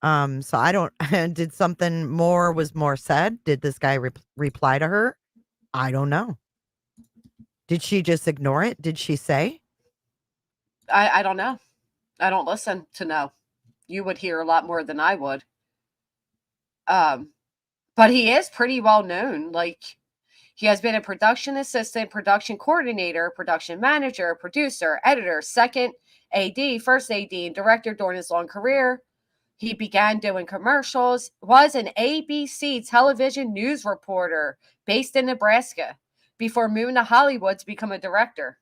So I don't, did something was more said? Did this guy reply to her? I don't know. Did she just ignore it? Did she say? I don't know. I don't listen to know. You would hear a lot more than I would. But he is pretty well known. Like, he has been a production assistant, production coordinator, production manager, producer, editor, second AD, first AD, and director during his long career. He began doing commercials, was an ABC television news reporter based in Nebraska before moving to Hollywood to become a director.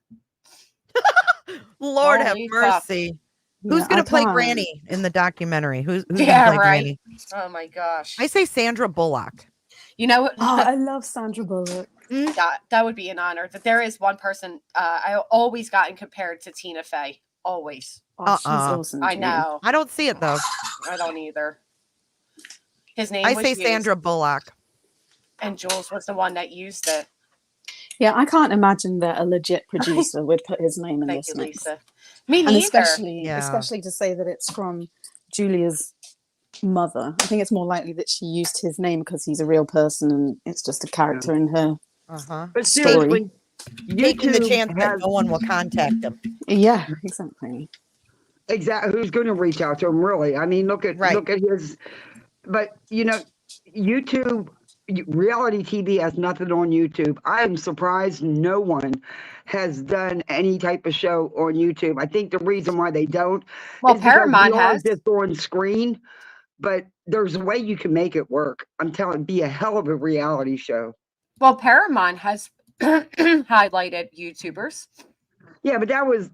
Lord have Holy mercy. fuck. Who's Yeah, going I to play can't. Granny in the documentary? Who's going to Yeah, play right. Granny? Oh my gosh. I say Sandra Bullock. You know what? Oh, I love Sandra Bullock. That would be an honor. That there is one person I always gotten compared to Tina Fey. Always. Oh, she's awesome. I too. know. I don't see it though. I don't either. His name I was say used, Sandra Bullock. and Jules was the one that used it. Yeah, I can't imagine that a legit producer would put his name in Thank this you, mix. Lisa. Me And neither. especially to say that it's from Julia's mother. I think it's more likely that she used his name because he's a real person and it's just a character in her But story. seriously, Taking the YouTube chance that has no one will contact him. Yeah, exactly. exactly who's going to reach out to him. Really, I mean, look at his. But YouTube. Reality TV has nothing on YouTube. I am surprised no one has done any type of show on YouTube. I think the reason why they don't is because Paramount we are has. just on screen, but there's a way you can make it work. I'm telling you, be a hell of a reality show. Well, Paramount has highlighted YouTubers. Yeah, but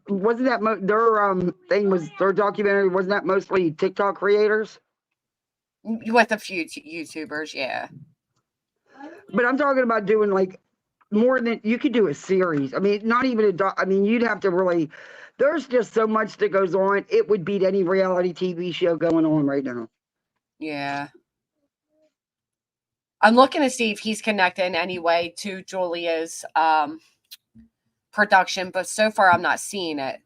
wasn't that their thing was their documentary, wasn't that mostly TikTok creators? With a few YouTubers, yeah. But I'm talking about doing like more than you could do a series. I mean, not even I mean, you'd have to really. There's just so much that goes on. It would beat any reality TV show going on right now. Yeah. I'm looking to see if he's connected in any way to Julia's production, but so far I'm not seeing it.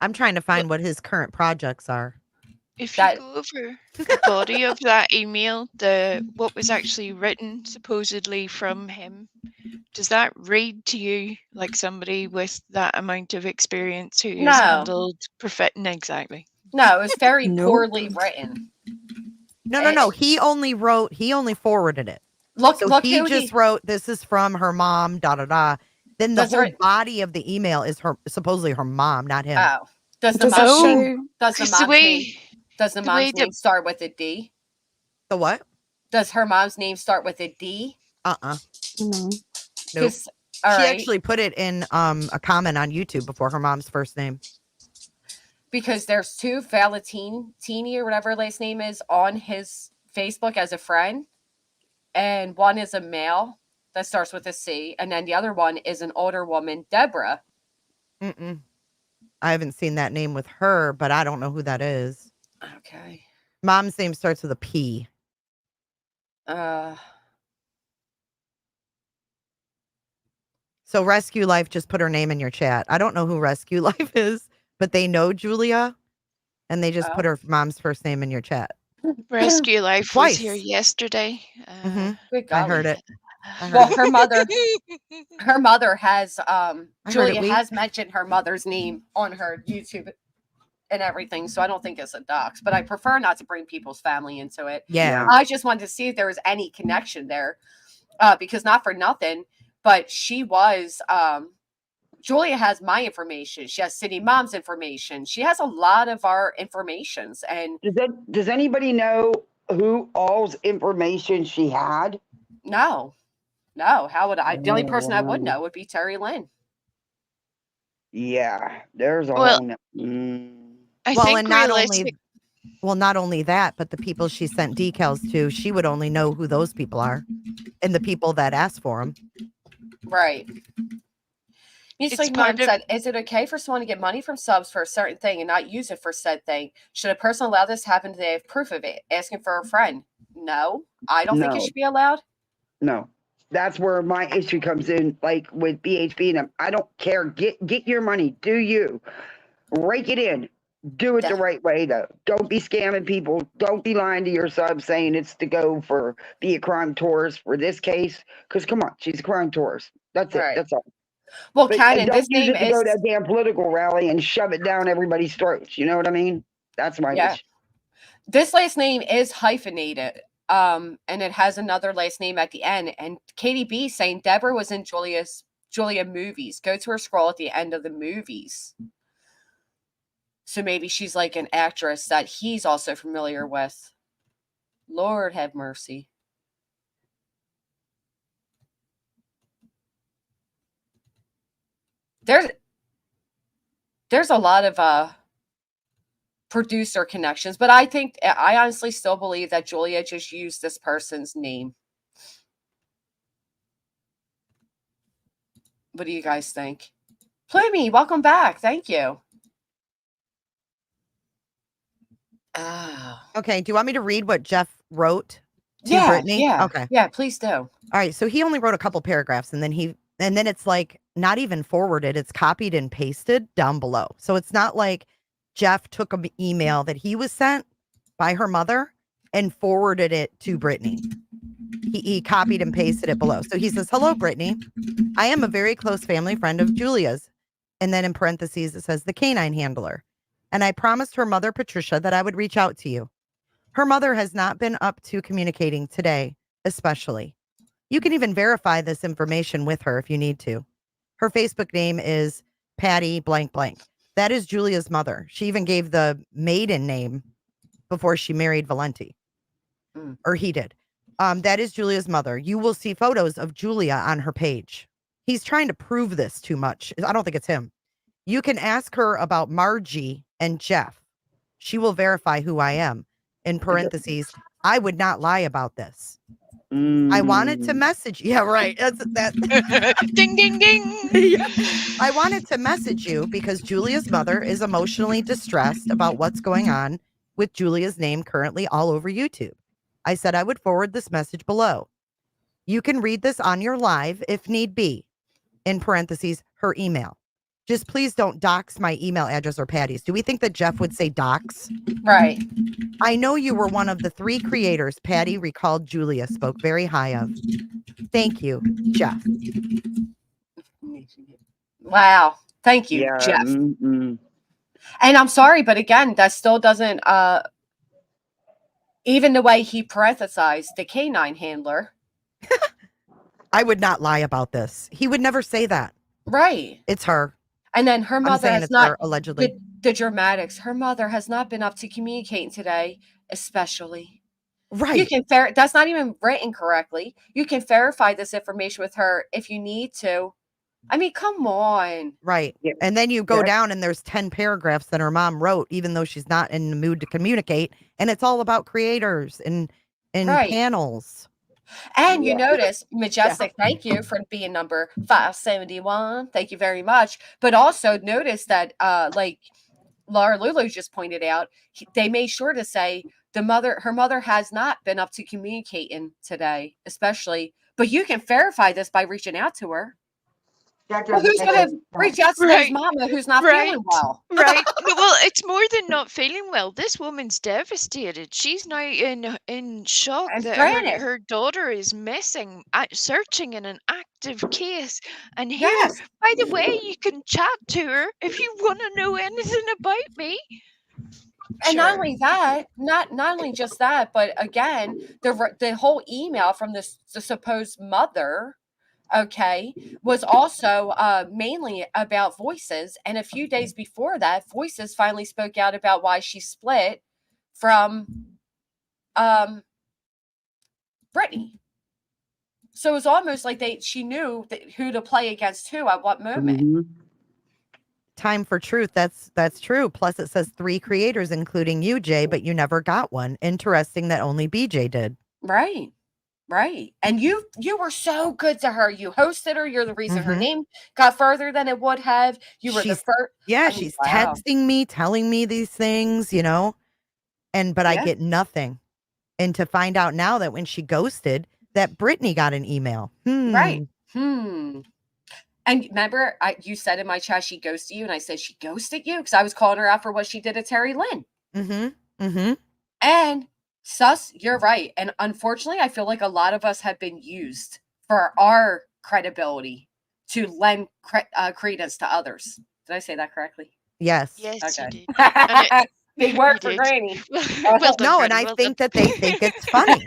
I'm trying to find what his current projects are. If you go over the body of that email, what was actually written supposedly from him, does that read to you like somebody with that amount of experience who has handled exactly? No, it's very poorly written. No. He only forwarded it. Look he who just wrote, "This is from her mom." Then the That's whole right. body of the email is supposedly her mom, not him. Oh, does the mom's name start with a D? The what? Does her mom's name start with a D? No. Nope. She actually put it in a comment on YouTube before her mom's first name. Because there's two Valentini or whatever her last name is on his Facebook as a friend, and one is a male that starts with a C, and then the other one is an older woman, Deborah. I haven't seen that name with her, but I don't know who that is. Okay. Mom's name starts with a P. So Rescue Life just put her name in your chat. I don't know who Rescue Life is, but they know Julia, and they just put her mom's first name in your chat. Rescue Life was here yesterday. Good I heard it. Well, her mother has Julia it, has mentioned her mother's name on her YouTube and everything, so I don't think it's a dox, but I prefer not to bring people's family into it. Yeah. I just wanted to see if there was any connection there, because not for nothing, but she was Julia has my information. She has City Mom's information. She has a lot of our informations. And does anybody know who all's information she had? No. How would I? The only person I would know would be Terry Lynn. Yeah, there's a Well, whole. I think not only that, but the people she sent decals to, she would only know who those people are, and the people that asked for them. Right. It's like Mark said, is it okay for someone to get money from subs for a certain thing and not use it for said thing? Should a person allow this to happen if they have proof of it? Asking for a friend? No, I don't think it should be allowed. No, that's where my issue comes in. Like with BHB and them, I don't care. Get your money. Do you rake it in? Do it the right way though. Don't be scamming people. Don't be lying to your subs saying it's to go for be a crime tourist for this case. Because come on, she's a crime tourist. That's it. That's all. Well, But, Cannon, don't this use name it to is go to a damn political rally and shove it down everybody's throats. You know what I mean? That's my issue. This last name is hyphenated, and it has another last name at the end. And Katie B saying Deborah was in Julia movies. Go to her scroll at the end of the movies. So maybe she's like an actress that he's also familiar with. Lord have mercy. There's a lot of producer connections. But I honestly still believe that Julia just used this person's name. What do you guys think? Plumie, welcome back. Thank you. Oh. Okay, do you want me to read what Jeff wrote to Yeah, Brittany? yeah, Okay. yeah, please do. All right, so he only wrote a couple paragraphs and then it's like not even forwarded, it's copied and pasted down below. So it's not like Jeff took an email that he was sent by her mother and forwarded it to Brittany. He copied and pasted it below. So he says, "Hello, Brittany. I am a very close family friend of Julia's." And then in parentheses, it says the canine handler. And I promised her mother, Patricia, that I would reach out to you. Her mother has not been up to communicating today, especially. You can even verify this information with her if you need to. Her Facebook name is Patty blank blank. That is Julia's mother. She even gave the maiden name before she married Valenti. Or he did. That is Julia's mother. You will see photos of Julia on her page. He's trying to prove this too much. I don't think it's him. You can ask her about Margie and Jeff. She will verify who I am. In parentheses, I would not lie about this. I wanted to message. Yeah, right. That's that. Ding, ding, ding. Yeah. I wanted to message you because Julia's mother is emotionally distressed about what's going on with Julia's name currently all over YouTube. I said I would forward this message below. You can read this on your live if need be. In parentheses, her email. Just please don't dox my email address or Patty's. Do we think that Jeff would say dox? Right. I know you were one of the 3 creators Patty recalled Julia spoke very high of. Thank you, Jeff. Wow. Thank you, Yeah. Jeff. And I'm sorry, but again, that still doesn't even the way he parenthesized the canine handler. I would not lie about this. He would never say that. Right. It's her. And then her mother saying has it's not her, allegedly. the dramatics. Her mother has not been up to communicating today, especially. You Right. can that's not even written correctly. You can verify this information with her if you need to. I mean, come on. Right. Yeah. And then you go Yeah. down and there's 10 paragraphs that her mom wrote, even though she's not in the mood to communicate. And it's all about creators and Right. panels. And you Yeah. notice, Majestic, thank you for being number 571. Thank you very much. But also notice that, like Laura Lulu just pointed out, they made sure to say her mother has not been up to communicating today, especially. But you can verify this by reaching out to her. Well, who's going to reach out to his Right. mama who's not Right. feeling well? Right. Well, it's more than not feeling well. This woman's devastated. She's now in shock And that granted, her daughter is missing, searching in an active case. And here, yes. by the way, you can chat to her if you want to know anything about me. And not Sure. only that, not only just that, but again, the whole email from the supposed mother, okay, was also mainly about Voices. And a few days before that, Voices finally spoke out about why she split from Brittany. So it was almost like she knew who to play against who at what moment. Time for truth. That's true. Plus it says 3 creators, including you, Jay, but you never got one. Interesting that only BJ did. Right. Right. And you were so good to her. You hosted her. You're the reason her name got further than it would have. You were the first. Yeah, she's texting me, telling me these things, you know, but I get nothing. And to find out now that when she ghosted, that Brittany got an email. Right. And remember, you said in my chat she ghosted you, and I said she ghosted you because I was calling her out for what she did to Terry Lynn. And sus, you're right. And unfortunately, I feel like a lot of us have been used for our credibility to lend credence to others. Did I say that correctly? Yes. Yes, Okay. you did. Big work You for did. Granny. Well done, No, and Granny, I well think done. that they think it's funny.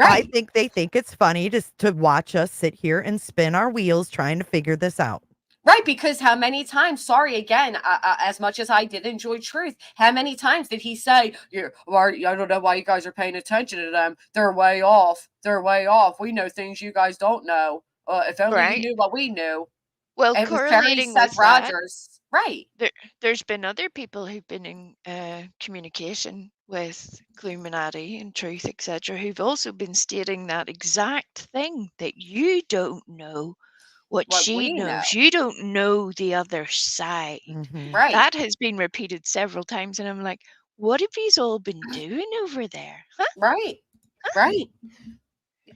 Right. I think they think it's funny to watch us sit here and spin our wheels trying to figure this out. Right, because how many times, sorry again, as much as I did enjoy Truth, how many times did he say, I don't know why you guys are paying attention to them. They're way off. They're way off. We know things you guys don't know. If only you Right. knew what we knew. Well, It was very correlating Seth with that, Rogers. Right. there's been other people who've been in communication with Illuminati and Truth, etc., who've also been stating that exact thing, that you don't know what What she we know. knows. You don't know the other side. Right. That has been repeated several times, and I'm like, what have you all been doing over there? Huh? Right. Right.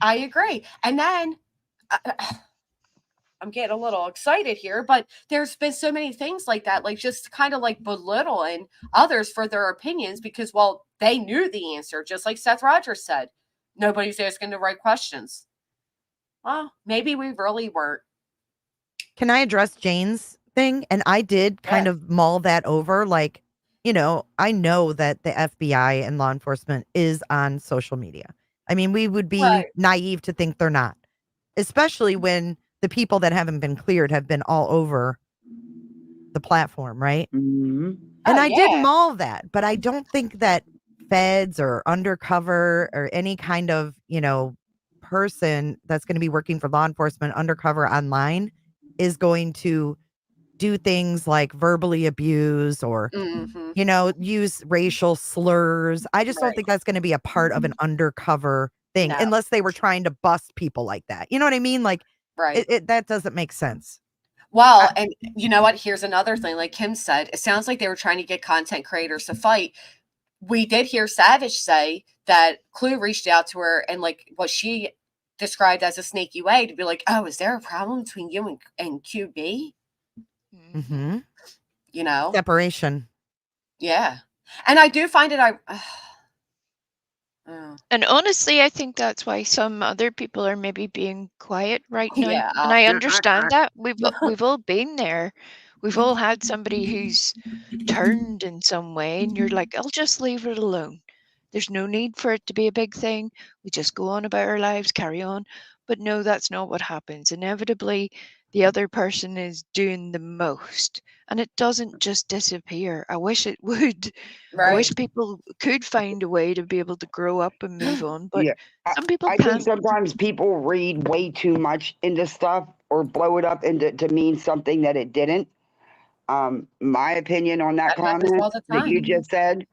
I agree. And then I'm getting a little excited here, but there's been so many things like that, like just kind of like belittling others for their opinions because, well, they knew the answer, just like Seth Rogers said. Nobody's asking the right questions. Well, maybe we really weren't. Can I address Jane's thing? And I did kind of mull that over. Like, I know that the FBI and law enforcement is on social media. I mean, we would be naive to think they're not, especially when the people that haven't been cleared have been all over the platform, right? Mm-hmm. And I did mull that, but I don't think that feds or undercover or any kind of, person that's going to be working for law enforcement undercover online is going to do things like verbally abuse or, use racial slurs. I just don't think that's going to be a part of an undercover thing No. unless they were trying to bust people like that. You know what I mean? Like, that doesn't make sense. Well, and you know what? Here's another thing. Like Kim said, it sounds like they were trying to get content creators to fight. We did hear Savage say that Clue reached out to her and like what she described as a sneaky way to be like, oh, is there a problem between you and QB? Mm-hmm. Separation. Separation. Yeah. And I do find it, And honestly, I think that's why some other people are maybe being quiet right now. Yeah. And I understand that. We've all been there. We've all had somebody who's turned in some way, and you're like, I'll just leave it alone. There's no need for it to be a big thing. We just go on about our lives, carry on. But no, that's not what happens. Inevitably, the other person is doing the most, and it doesn't just disappear. I wish it would. I wish people could find a way to be able to grow up and move on, but some people I think can't. sometimes people read way too much into stuff or blow it up into to mean something that it didn't. My opinion on that happens all comment the that you time. just said,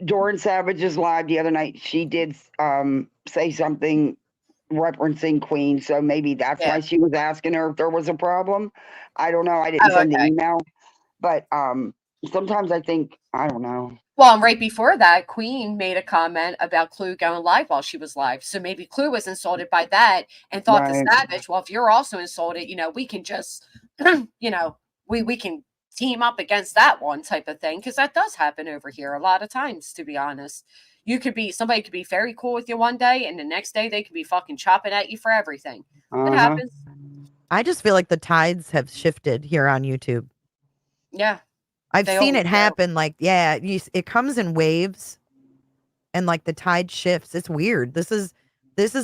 Doran Savage's live the other night, she did say something referencing Queen, so maybe that's why she was asking her if there was a problem. I don't know. I didn't send the email, but sometimes I think, I don't know. Well, and right before that, Queen made a comment about Clue going live while she was live. So maybe Clue was insulted by that and thought to Savage, well, if you're also insulted, we can just, we can team up against that one type of thing. Because that does happen over here a lot of times, to be honest. Somebody could be very cool with you one day, and the next day they could be fucking chopping at you for everything. It happens. I just feel like the tides have shifted here on YouTube. Yeah. I've seen it happen. Like, it comes in waves and like the tide shifts. It's weird. This is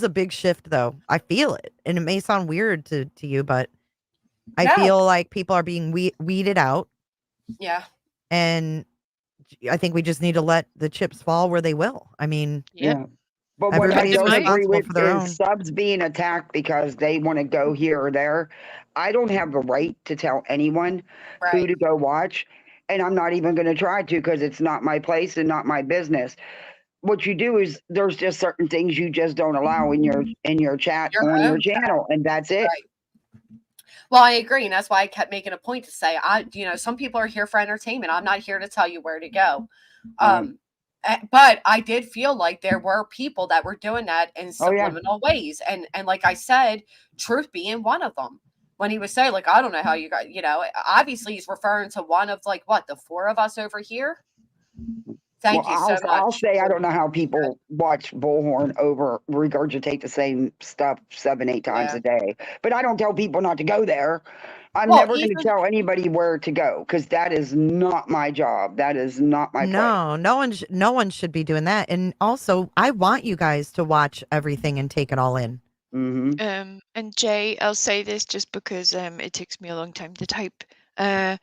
a big shift though. I feel it. And it may sound weird to you, but I feel like people are being weeded out. Yeah. And I think we just need to let the chips fall where they will. I mean, But what I everybody's don't agree responsible with for their is own. subs being attacked because they want to go here or there. I don't have the right to tell anyone who to go watch. And I'm not even going to try to because it's not my place and not my business. What you do is there's just certain things you just don't allow in your chat on your channel, and that's it. Right. Well, I agree, and that's why I kept making a point to say, some people are here for entertainment. I'm not here to tell you where to go. But I did feel like there were people that were doing that in subliminal ways, and like I said, Truth being one of them. When he was saying, like, I don't know how you got, obviously he's referring to one of like the four of us over here. Thank you so much. I'll say I don't know how people watch Bullhorn regurgitate the same stuff 7-8 times a day. But I don't tell people not to go there. I'm never going to tell anybody where to go because that is not my job. That is not my place. No one should be doing that. And also, I want you guys to watch everything and take it all in. Mm-hmm. And Jay, I'll say this just because it takes me a long time to type. That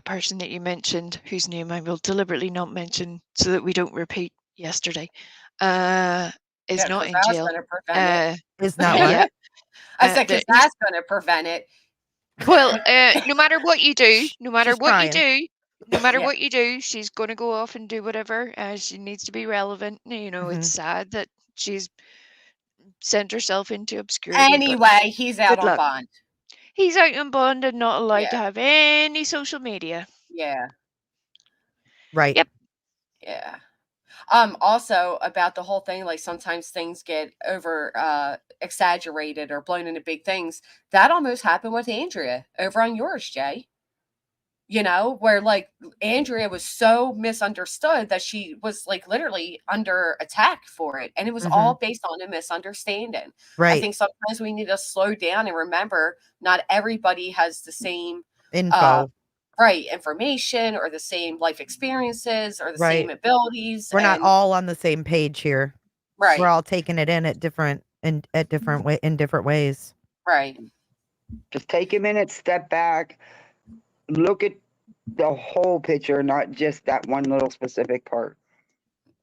person that you mentioned, whose name I will deliberately not mention so that we don't repeat yesterday, is not in jail. Is not Yeah. what? I said, because that that's going to prevent it. well, no matter what you do, no matter She's what you trying. do, no matter Yeah. what you do, she's going to go off and do whatever. She needs to be relevant. You know, it's sad that she's sent herself into obscurity. But Anyway, he's out good on luck. bond. He's out on bond and not allowed to Yeah. have any social media. Yeah. Right. Yep. Yeah. Also about the whole thing, like sometimes things get over exaggerated or blown into big things. That almost happened with Andrea over on yours, Jay. You know, where like Andrea was so misunderstood that she was like literally under attack for it. And it was all based on a misunderstanding. I Right. think sometimes we need to slow down and remember not everybody has the same Info. right information or the same life experiences or the same Right. abilities. We're not And all on the same page here. right. We're all taking it in at different in different ways. Right. Just take a minute, step back, look at the whole picture, not just that one little specific part.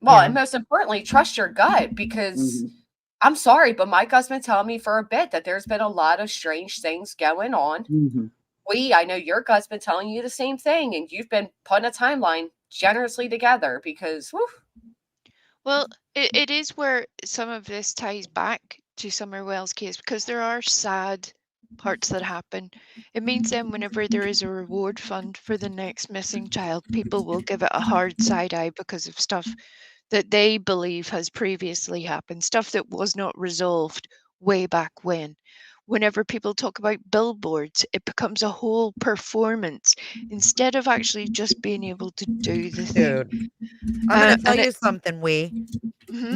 Well, and most importantly, trust your gut, because Mhm. I'm sorry, but my gut's been telling me for a bit that there's been a lot of strange things going on. Mhm. I know your gut's been telling you the same thing, and you've been putting a timeline generously together because, whew, Well, it is where some of this ties back to Summer Wells' case, because there are sad parts that happen. It means then whenever there is a reward fund for the next missing child, people will give it a hard side eye because of stuff that they believe has previously happened, stuff that was not resolved way back when. Whenever people talk about billboards, it becomes a whole performance instead of actually just being able to do the thing. Dude, I'm going to tell you something,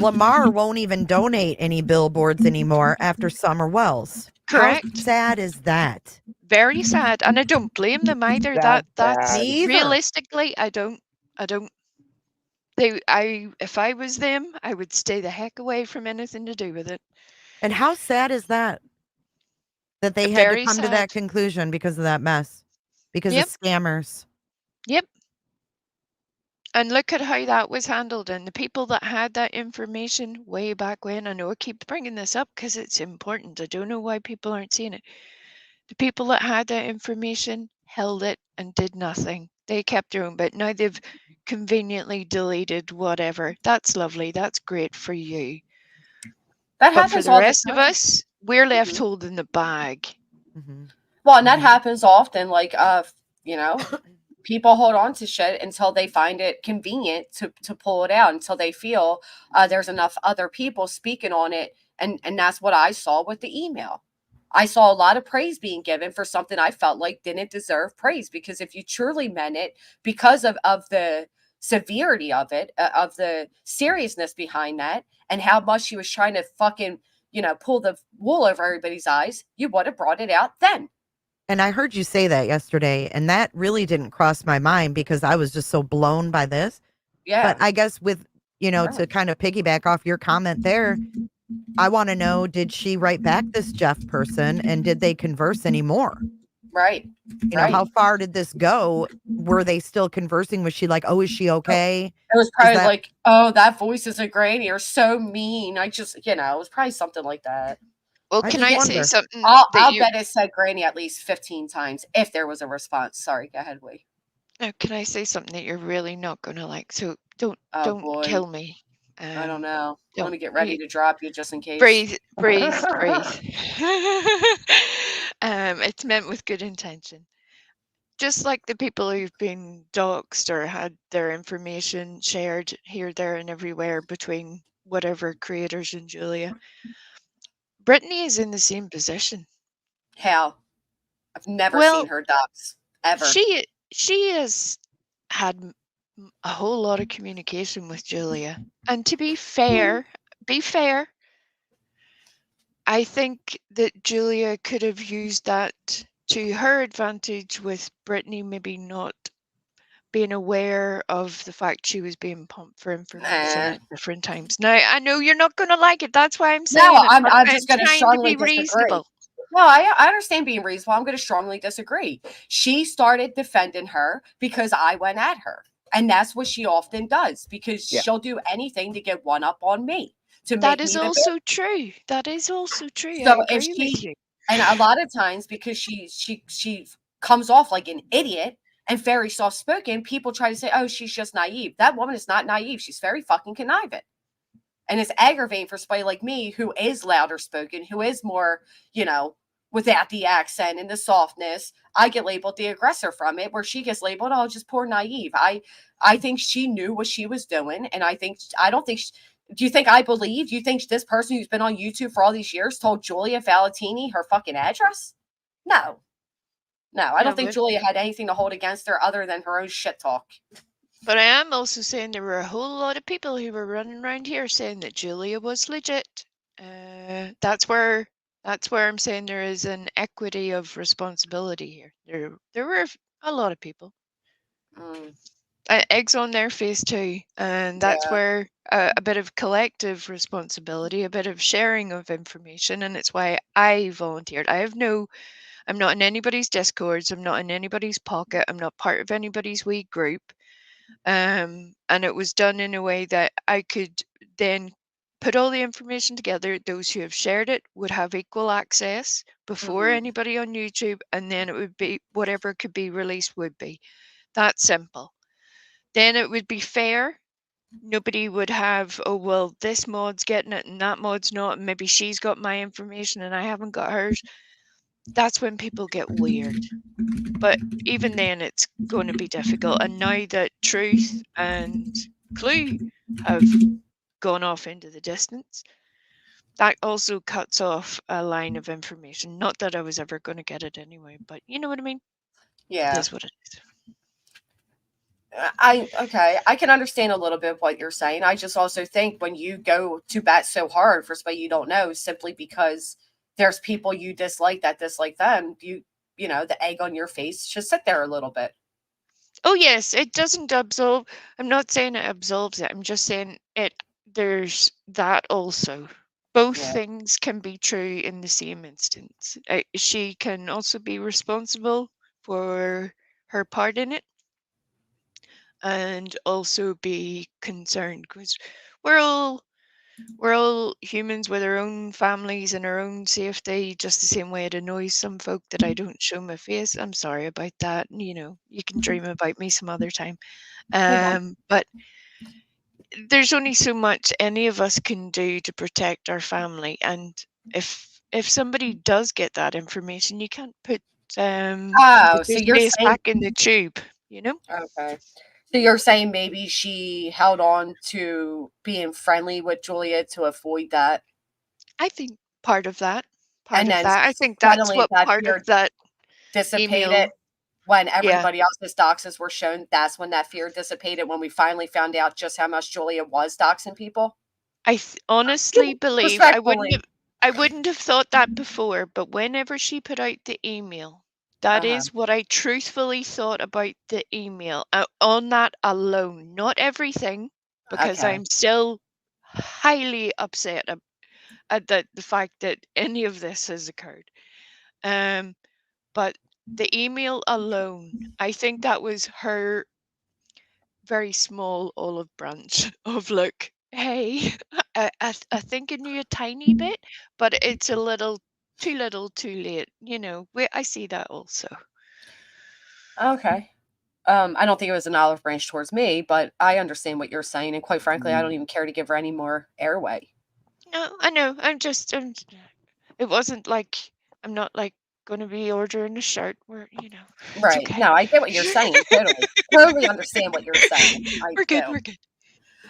Lamar won't even donate any billboards anymore after Summer Wells. Correct. How sad is that? Very sad, and I don't blame them either. That's Me either. realistically, I don't. If I was them, I would stay the heck away from anything to do with it. And how sad is that? That they had to Very come to sad. that conclusion because of that mess. Because Yep. of scammers. Yep. And look at how that was handled. And the people that had that information way back when, I know I keep bringing this up because it's important. I don't know why people aren't seeing it. The people that had that information held it and did nothing. They kept their own bit. Now they've conveniently deleted whatever. That's lovely. That's great for you. that But for happens the all the rest of time. us, we're left holding the bag. Well, and that happens often. Like, you know, people hold on to shit until they find it convenient to pull it out, until they feel there's enough other people speaking on it. And that's what I saw with the email. I saw a lot of praise being given for something I felt like didn't deserve praise, because if you truly meant it, because of the severity of it, of the seriousness behind that, and how much she was trying to fucking, pull the wool over everybody's eyes, you would have brought it out then. And I heard you say that yesterday, and that really didn't cross my mind because I was just so blown by this. Yeah. But I guess with, to kind of piggyback off your comment there, I want to know, did she write back this Jeff person and did they converse anymore? Right. How far did this go? Were they still conversing? Was she like, oh, is she okay? It was probably like, oh, that voice is a granny, or so mean. I just, it was probably something like that. Well, can I say something? I'll bet it said granny at least 15 times if there was a response. Sorry, go ahead, Wee. Now, can I say something that you're really not going to like? So don't boy. kill me. I don't know. Let me get breathe. ready to drop you just in case. Breathe. It's meant with good intention. Just like the people who've been doxxed or had their information shared here, there, and everywhere between whatever creators and Julia, Brittany is in the same position. How? I've never seen her dox ever. She has had a whole lot of communication with Julia, and to be fair, I think that Julia could have used that to her advantage, with Brittany maybe not being aware of the fact she was being pumped for information at different times. Now, I know you're not going to like it. That's why I'm saying No, it. I'm just going to trying strongly to be disagree. reasonable. No, I understand being reasonable. I'm going to strongly disagree. She started defending her because I went at her. And that's what she often does, because she'll do anything to get one up on me. That is also true. That is also true. So I agree with you. And a lot of times, because she comes off like an idiot and very soft spoken, people try to say, oh, she's just naive. That woman is not naive. She's very fucking conniving. And it's aggravating for somebody like me who is louder spoken, who is more, without the accent and the softness. I get labeled the aggressor from it, where she gets labeled, oh, just poor naive. I think she knew what she was doing. And do you think I believe? Do you think this person who's been on YouTube for all these years told Julia Valentini her fucking address? No. I don't think Julia had anything to hold against her other than her own shit talk. But I am also saying there were a whole lot of people who were running around here saying that Julia was legit. That's where I'm saying there is an equity of responsibility here. There were a lot of people. Eggs on their face too, and that's where a bit of collective responsibility, a bit of sharing of information, and it's why I volunteered. I'm not in anybody's discords, I'm not in anybody's pocket, I'm not part of anybody's wee group, and it was done in a way that I could then put all the information together. Those who have shared it would have equal access before anybody on YouTube, and then it would be whatever could be released would be. That simple. Then it would be fair. Nobody would have, oh, well, this mod's getting it and that mod's not, and maybe she's got my information and I haven't got hers. That's when people get weird. But even then, it's going to be difficult. And now that Truth and Clue have gone off into the distance, that also cuts off a line of information. Not that I was ever going to get it anyway, but you know what I mean? Yeah. It is what it is. I can understand a little bit of what you're saying. I just also think when you go to bat so hard for somebody you don't know, simply because there's people you dislike that dislike them, the egg on your face should sit there a little bit. Oh yes, it doesn't absolve. I'm not saying it absolves it. I'm just saying there's that also. Both things can be true in the same instance. She can also be responsible for her part in it, and also be concerned, because we're all humans with our own families and our own safety, just the same way it annoys some folk that I don't show my face. I'm sorry about that. You can dream about me some other time. But there's only so much any of us can do to protect our family. And if somebody does get that information, you can't put so you're face saying back in the tube, Okay. So you're saying maybe she held on to being friendly with Julia to avoid that. I think part of that. And then I think that's suddenly what that part fear of that dissipated email. when Yeah. everybody else's doxes were shown. That's when that fear dissipated, when we finally found out just how much Julia was doxing people. I honestly believe I wouldn't Respectfully. have thought that before, but whenever she put out the email, that is what I truthfully thought about the email. On that alone, not everything, because Okay. I'm still highly upset at the fact that any of this has occurred. But the email alone, I think that was her very small olive branch of, look, hey, I think I knew a tiny bit, but it's a little, too late. I see that also. Okay. I don't think it was an olive branch towards me, but I understand what you're saying, and quite frankly, I don't even care to give her any more airway. No, I know. It wasn't like I'm not like going to be ordering a shirt where it's Right. okay. No, I get what you're saying. Totally understand what you're saying. We're good.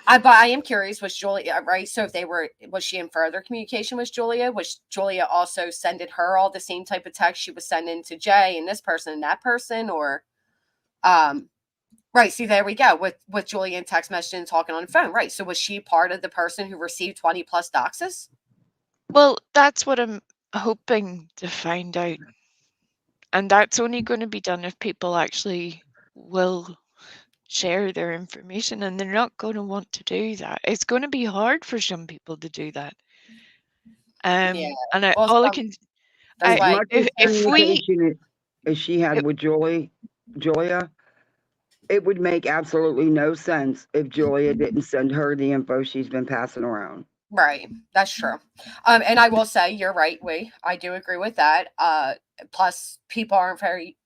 But I am curious, was Julia, right? So was she in further communication with Julia? Was Julia also sending her all the same type of text she was sending to Jay and this person and that person? Or, right. See, there we go with Julia and text messaging and talking on the phone. Right. So was she part of the person who received 20 plus doxes? Well, that's what I'm hoping to find out. And that's only going to be done if people actually will share their information, and they're not going to want to do that. It's going to be hard for some people to do that. And all I can, as much if we, communication as she had with Julia, it would make absolutely no sense if Julia didn't send her the info she's been passing around. Right. That's true. And I will say you're right, I do agree with that. Plus people aren't very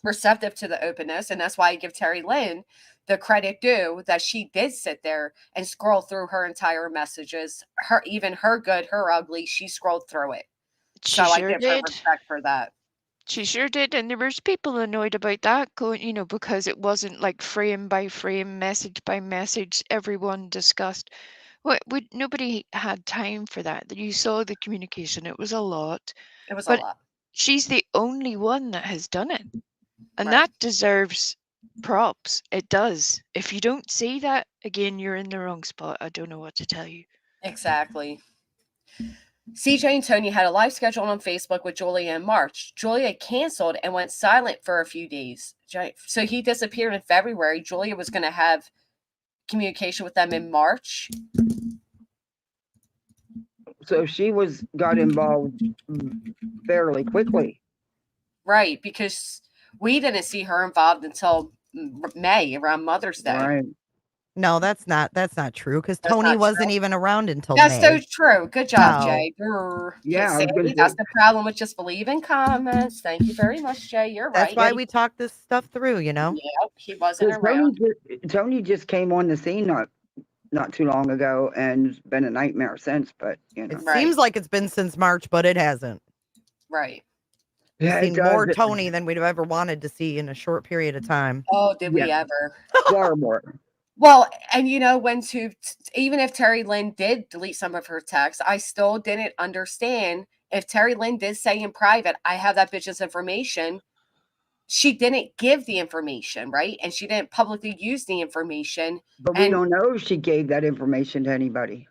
receptive to the openness, and that's why I give Terry Lynn the credit due that she did sit there and scroll through her entire messages. Even her good, her ugly, she scrolled through it. She So I sure give her did. respect for that. She sure did, and there was people annoyed about that, going, because it wasn't like frame by frame, message by message, everyone discussed. Nobody had time for that. You saw the communication; it was a lot. It was a But lot. she's the only one that has done it, and Right. that deserves props. It does. If you don't see that, again, you're in the wrong spot. I don't know what to tell you. Exactly. CJ and Tony had a live scheduled on Facebook with Julia in March. Julia canceled and went silent for a few days. So he disappeared in February. Julia was going to have communication with them in March. So she got involved fairly quickly. Right, because we didn't see her involved until May, around Mother's Day. Right. No, that's not true, because That's Tony not wasn't true. even around until That's May. so true. Good job, No. Jay. Yeah, I was gonna See, say- that's the problem with just believing comments. Thank you very much, Jay. You're That's right. why Yeah, we talk this stuff through, yeah, he wasn't around. Tony just came on the scene not too long ago, and it's been a nightmare since. But It seems like it's been since March, but it hasn't. Right. We've Yeah, it seen more does. Tony than we'd have ever wanted to see in a short period of time. Oh, did we ever? Far more. Well, and even if Terry Lynn did delete some of her texts, I still didn't understand if Terry Lynn did say in private, I have that bitch's information. She didn't give the information, right? And she didn't publicly use the information. But we don't know if she gave that information to anybody.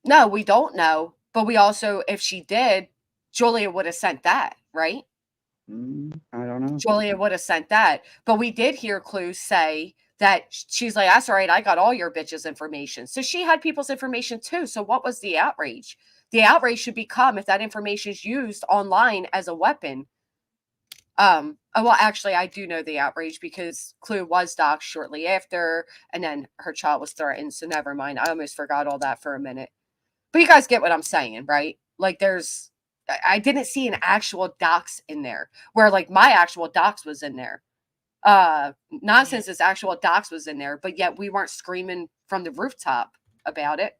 No, we don't know. But we also, if she did, Julia would have sent that, right? I don't know. Julia would have sent that. But we did hear Clue say that she's like, that's all right, I got all your bitches' information. So she had people's information too. So what was the outrage? The outrage should become if that information is used online as a weapon. Well, actually, I do know the outrage because Clue was doxxed shortly after, and then her child was threatened. So never mind. I almost forgot all that for a minute. But you guys get what I'm saying, right? Like I didn't see an actual dox in there where like my actual dox was in there. Nonsense's actual dox was in there, but yet we weren't screaming from the rooftop about it.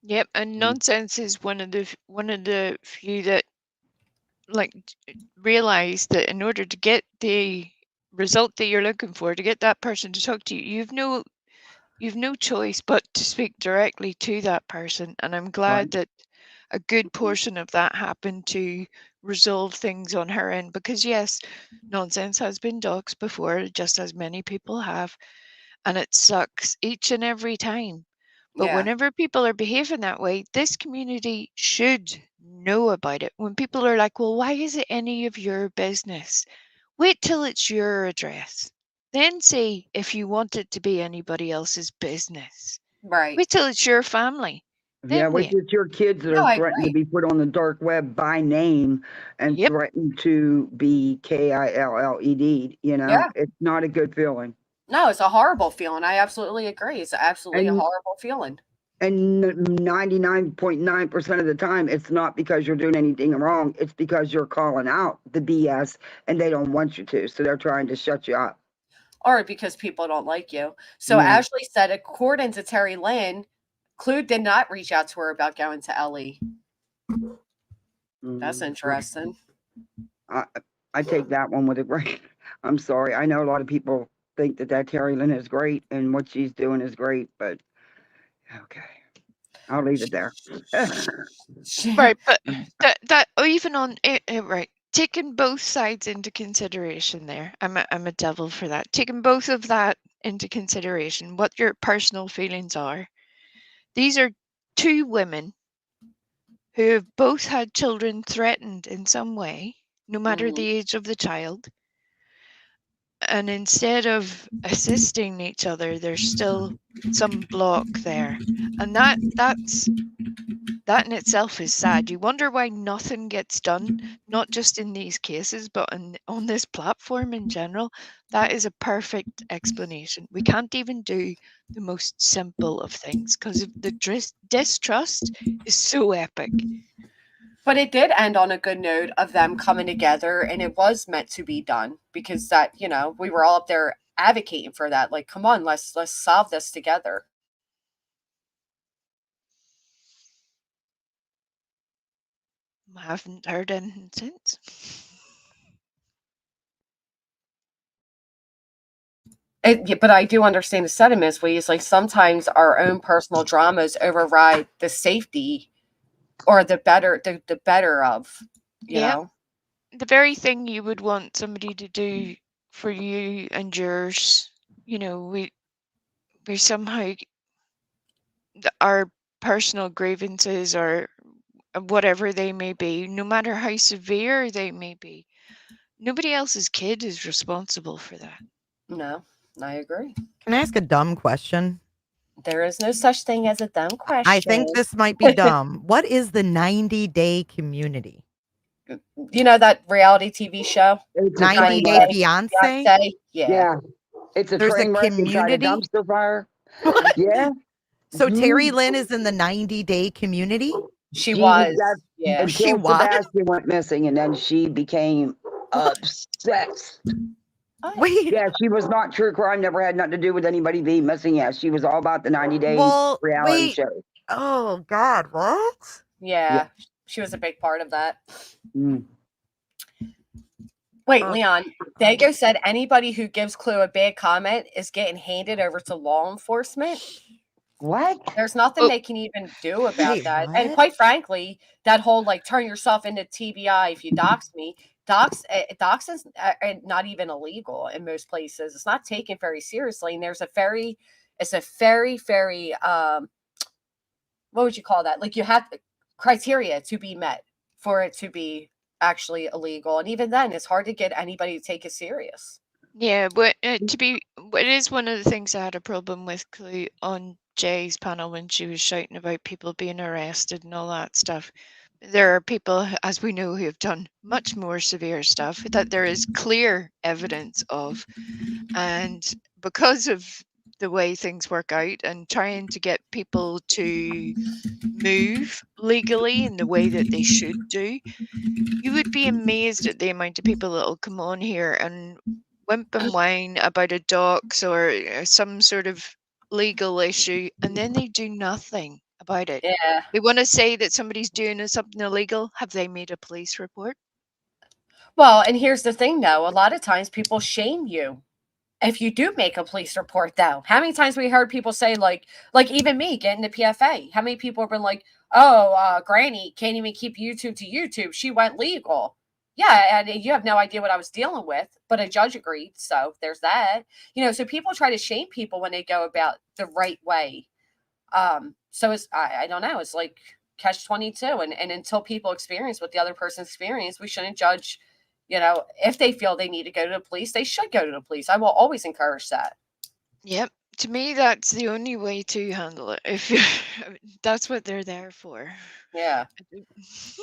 Yep, and nonsense is one of the few that realize that in order to get the result that you're looking for, to get that person to talk to you, you've no choice but to speak directly to that person. And I'm glad that a good portion of that happened to resolve things on her end, because yes, nonsense has been doxxed before, just as many people have, and it sucks each and every time. But whenever people are behaving that way, this community should know about it. When people are like, well, why is it any of your business? Wait till it's your address. Then say if you want it to be anybody else's business. Right. Wait till it's your family. Yeah, wait, it's your kids that are threatened to be put on the dark web by name and threatened to be killed. It's not a good feeling. No, it's a horrible feeling. I absolutely agree. It's absolutely a horrible feeling. And 99.9% of the time, it's not because you're doing anything wrong. It's because you're calling out the BS and they don't want you to. So they're trying to shut you up. Or because people don't like you. So Ashley said, according to Terry Lynn, Clue did not reach out to her about going to Ellie. That's interesting. I take that one with a grain. I'm sorry. I know a lot of people think that Terry Lynn is great and what she's doing is great, but okay, I'll leave it there. Right, but that even on right, taking both sides into consideration there, I'm a devil for that. Taking both of that into consideration, what your personal feelings are. These are two women who have both had children threatened in some way, no matter the age of the child. And instead of assisting each other, there's still some block there. And that's That in itself is sad. You wonder why nothing gets done, not just in these cases, but on this platform in general. That is a perfect explanation. We can't even do the most simple of things because the distrust is so epic. But it did end on a good note of them coming together, and it was meant to be done because that, we were all up there advocating for that. Like, come on, let's solve this together. I haven't heard anything since. But I do understand the sentiments. Like sometimes our own personal dramas override the safety or the better of, Yeah. The very thing you would want somebody to do for you and yours, we somehow, our personal grievances or whatever they may be, no matter how severe they may be, nobody else's kid is responsible for that. No, I agree. Can I ask a dumb question? There is no such thing as a dumb question. I think this might be dumb. What is the 90-day community? You know that reality TV show? It's 90 Day Fiance? Yeah. It's a There's a train wreck inside a community? dumpster fire. What? Yeah. So Mhm. Terry Lynn is in the 90-day community? She was. Yeah. Until She was? Sebastian went missing, and then she became obsessed. Wait. Yeah, she was not true crime, never had nothing to do with anybody being missing. Yeah, she was all about the 90-day Well, reality wait. show. Oh, God, what? Yeah. She was a big part of that. Mm. Wait, Leon, Dago said anybody who gives Clue a bad comment is getting handed over to law enforcement. What? There's nothing they can even do about Wait, that. And what? quite frankly, that whole turn yourself into TBI if you dox me, dox is not even illegal in most places. It's not taken very seriously. And it's a very, very, what would you call that? Like you have criteria to be met for it to be actually illegal. And even then, it's hard to get anybody to take it serious. Yeah, but it is one of the things I had a problem with Clue on Jay's panel when she was shouting about people being arrested and all that stuff. There are people, as we know, who have done much more severe stuff that there is clear evidence of. And because of the way things work out and trying to get people to move legally in the way that they should do, you would be amazed at the amount of people that will come on here and wimp and whine about a dox or some sort of legal issue, and then they do nothing about it. Yeah. They want to say that somebody's doing something illegal. Have they made a police report? Well, and here's the thing, though. A lot of times people shame you if you do make a police report, though. How many times we heard people say, like even me getting the PFA, how many people have been like, oh, Granny can't even keep YouTube to YouTube. She went legal. Yeah, and you have no idea what I was dealing with, but a judge agreed. So there's that. So people try to shame people when they go about the right way. So it's, I don't know, it's like catch-22. And until people experience what the other person experienced, we shouldn't judge. If they feel they need to go to the police, they should go to the police. I will always encourage that. Yep. To me, that's the only way to handle it. If that's what they're there for. Yeah.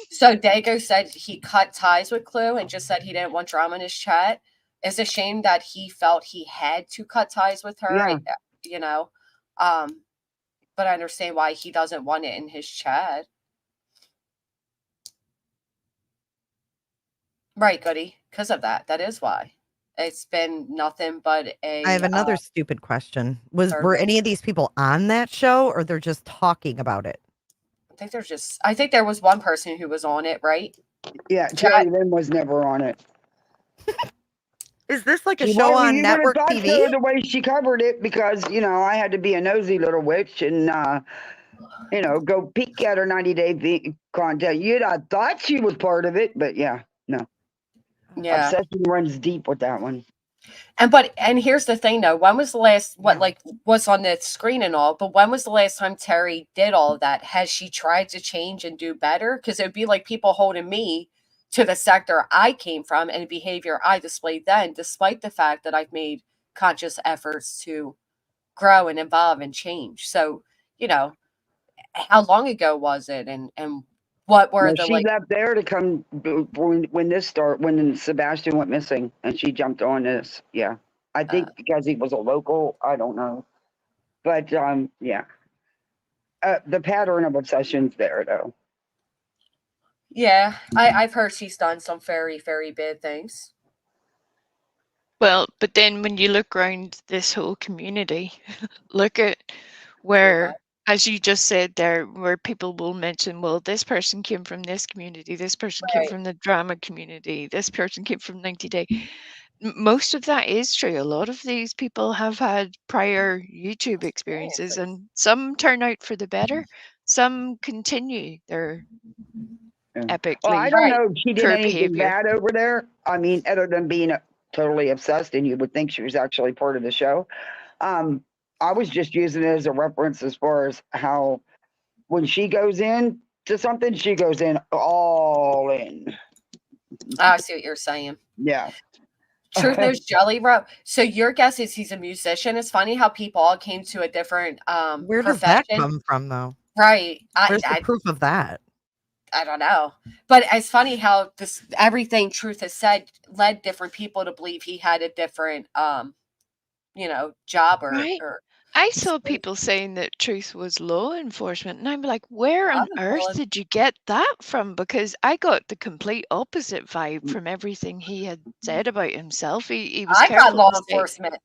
So Dago said he cut ties with Clue and just said he didn't want drama in his chat. It's a shame that he felt he had to cut ties with her. Yeah. But I understand why he doesn't want it in his chat. Right, Goody. Because of that. That is why. It's been nothing but I have another stupid question. Were any of these people on that show, or they're just talking about it? I think there was one person who was on it, right? Yeah, Terry Lynn was never on it. Is this like a show on network TV? So, the way she covered it, because I had to be a nosy little witch and go peek at her 90-day content. I thought she was part of it, but no. Yeah. Obsession runs deep with that one. And here's the thing, though. When was the last what's on the screen and all? But when was the last time Terry did all of that? Has she tried to change and do better? Because it would be like people holding me to the sector I came from and behavior I displayed then, despite the fact that I've made conscious efforts to grow and evolve and change. So, how long ago was it, and what were Well, the she left there to come when Sebastian went missing, and she jumped on this. Yeah, I think because he was a local. I don't know, but yeah, the pattern of obsession's there though. Yeah, I've heard she's done some very, very bad things. Well, but then when you look around this whole community, look at where, as you just said there, where people will mention, well, this person came from this community, this person came Right. from the drama community, this person came from 90 Day. Most of that is true. A lot of these people have had prior YouTube experiences, and some turn out for the better. Some continue their epically Well, I don't know if she did poor anything behavior. bad over there. I mean, other than being totally obsessed, and you would think she was actually part of the show. I was just using it as a reference as far as how when she goes in to something, she goes in all in. I see what you're saying. Yeah. Truth knows Jelly Roll. So your guess is he's a musician. It's funny how people all came to a different Where does profession. that come from, though? Right. Where's the proof of that? I don't know. But it's funny how this everything Truth has said led different people to believe he had a different job Right. or I saw people saying that Truth was law enforcement, and I'm like, where on earth did you get that from? Because I got the complete opposite vibe from everything he had said about himself. He was I got careful law to say, enforcement.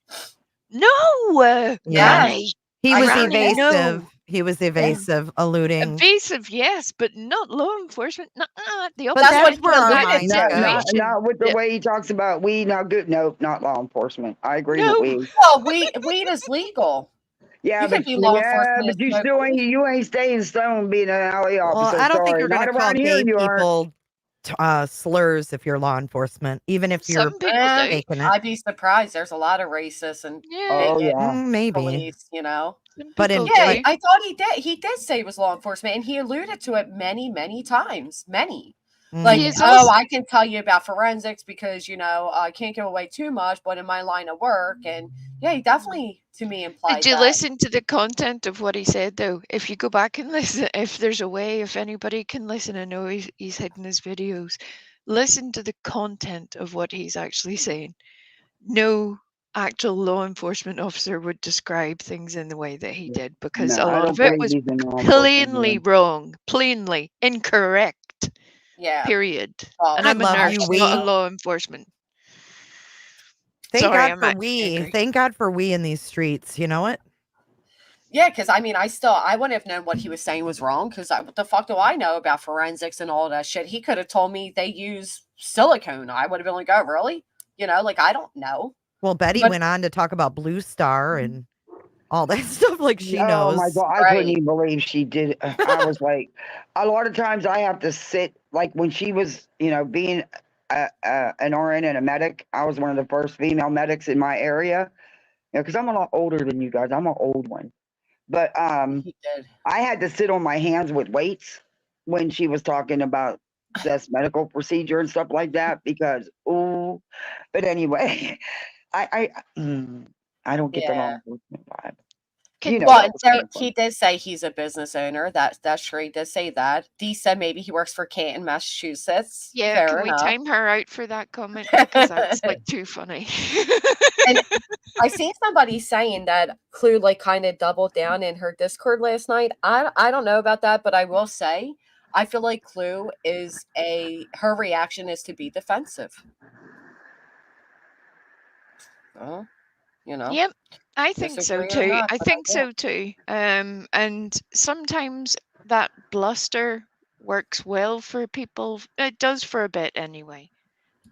no, Yeah. Granny, He was Granny, evasive. no. He was evasive, alluding. Evasive, yes, but not law enforcement. The But opposite. that's where our That minds go. situation. Not with the way he talks about weed. Not good. Nope, not law enforcement. I agree No. with weed. Well, weed is legal. Yeah, You but could be law enforcement and you smoke still weed. ain't staying stone being an alley Well, officer. I don't think Sorry, you're going not to call around here. gay You aren't. people slurs if you're law enforcement, even if you're Some people do. faking it. I'd be surprised. There's a lot of racists and Yeah. bigot Maybe. police, But in yeah, truth, I thought he did. He did say it was law enforcement, and he alluded to it many, many times. Many. Like, He is oh, also- I can tell you about forensics because I can't give away too much, but in my line of work, and yeah, he definitely to me implied Did you that. listen to the content of what he said, though? If you go back and listen, if there's a way, if anybody can listen, I know he's hidden his videos. Listen to the content of what he's actually saying. No actual law enforcement officer would describe things in the way that he did, because No, a I lot don't of it believe was he's in law enforcement plainly either. wrong, plainly incorrect. Yeah. Period. Well, And I I'm a love nurse, you, not a Wee. law enforcement. Thank Sorry, God I'm for actually we. angry. Thank God for we in these streets. You know what? Yeah, because I mean, I wouldn't have known what he was saying was wrong. Because what the fuck do I know about forensics and all that shit? He could have told me they use silicone. I would have been like, oh, really? I don't know. Well, Betty But- went on to talk about Blue Star and all that stuff like she knows. Oh my God, I couldn't even believe she did. I was like, a lot of times I have to sit, like when she was, being an RN and a medic. I was one of the first female medics in my area. Because I'm a lot older than you guys. I'm an old one. But He did. I had to sit on my hands with weights when she was talking about this medical procedure and stuff like that because but anyway, I don't get the law Yeah. enforcement vibe. Well, he did say he's a business owner. That's true. He did say that. Dee said maybe he works for Canton, Massachusetts. Yeah, Fair can we enough. time her out for that comment? Because that's like too funny. And I seen somebody saying that Clue kind of doubled down in her Discord last night. I don't know about that, but I will say I feel like Clue is her reaction is to be defensive. Well, Yep, I think so disagree or too. not, I but think I so too. And sometimes that bluster works well for people. It does for a bit anyway.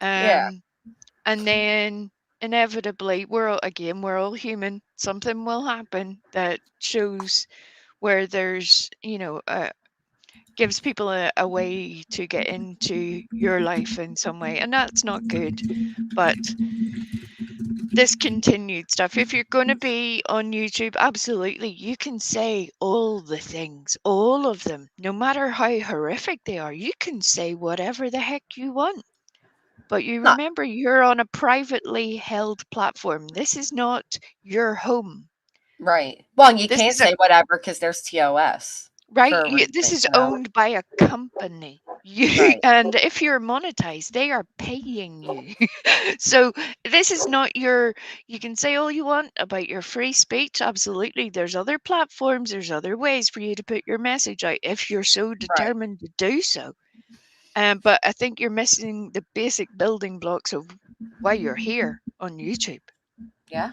Yeah. And then inevitably, we're all human. Something will happen that shows where there's, gives people a way to get into your life in some way, and that's not good. But this continued stuff, if you're going to be on YouTube, absolutely, you can say all the things, all of them, no matter how horrific they are. You can say whatever the heck you want. But you remember, you're on a privately held platform. This is not your home. Right. Well, and you This can't is a- say whatever because there's TOS. Right? for a This reason, is you know? owned by a company. Right. And if you're monetized, they are paying you. So this is not your, you can say all you want about your free speech. Absolutely. There's other platforms, there's other ways for you to put your message out if you're so Right. determined to do so. But I think you're missing the basic building blocks of why you're here on YouTube. Yeah.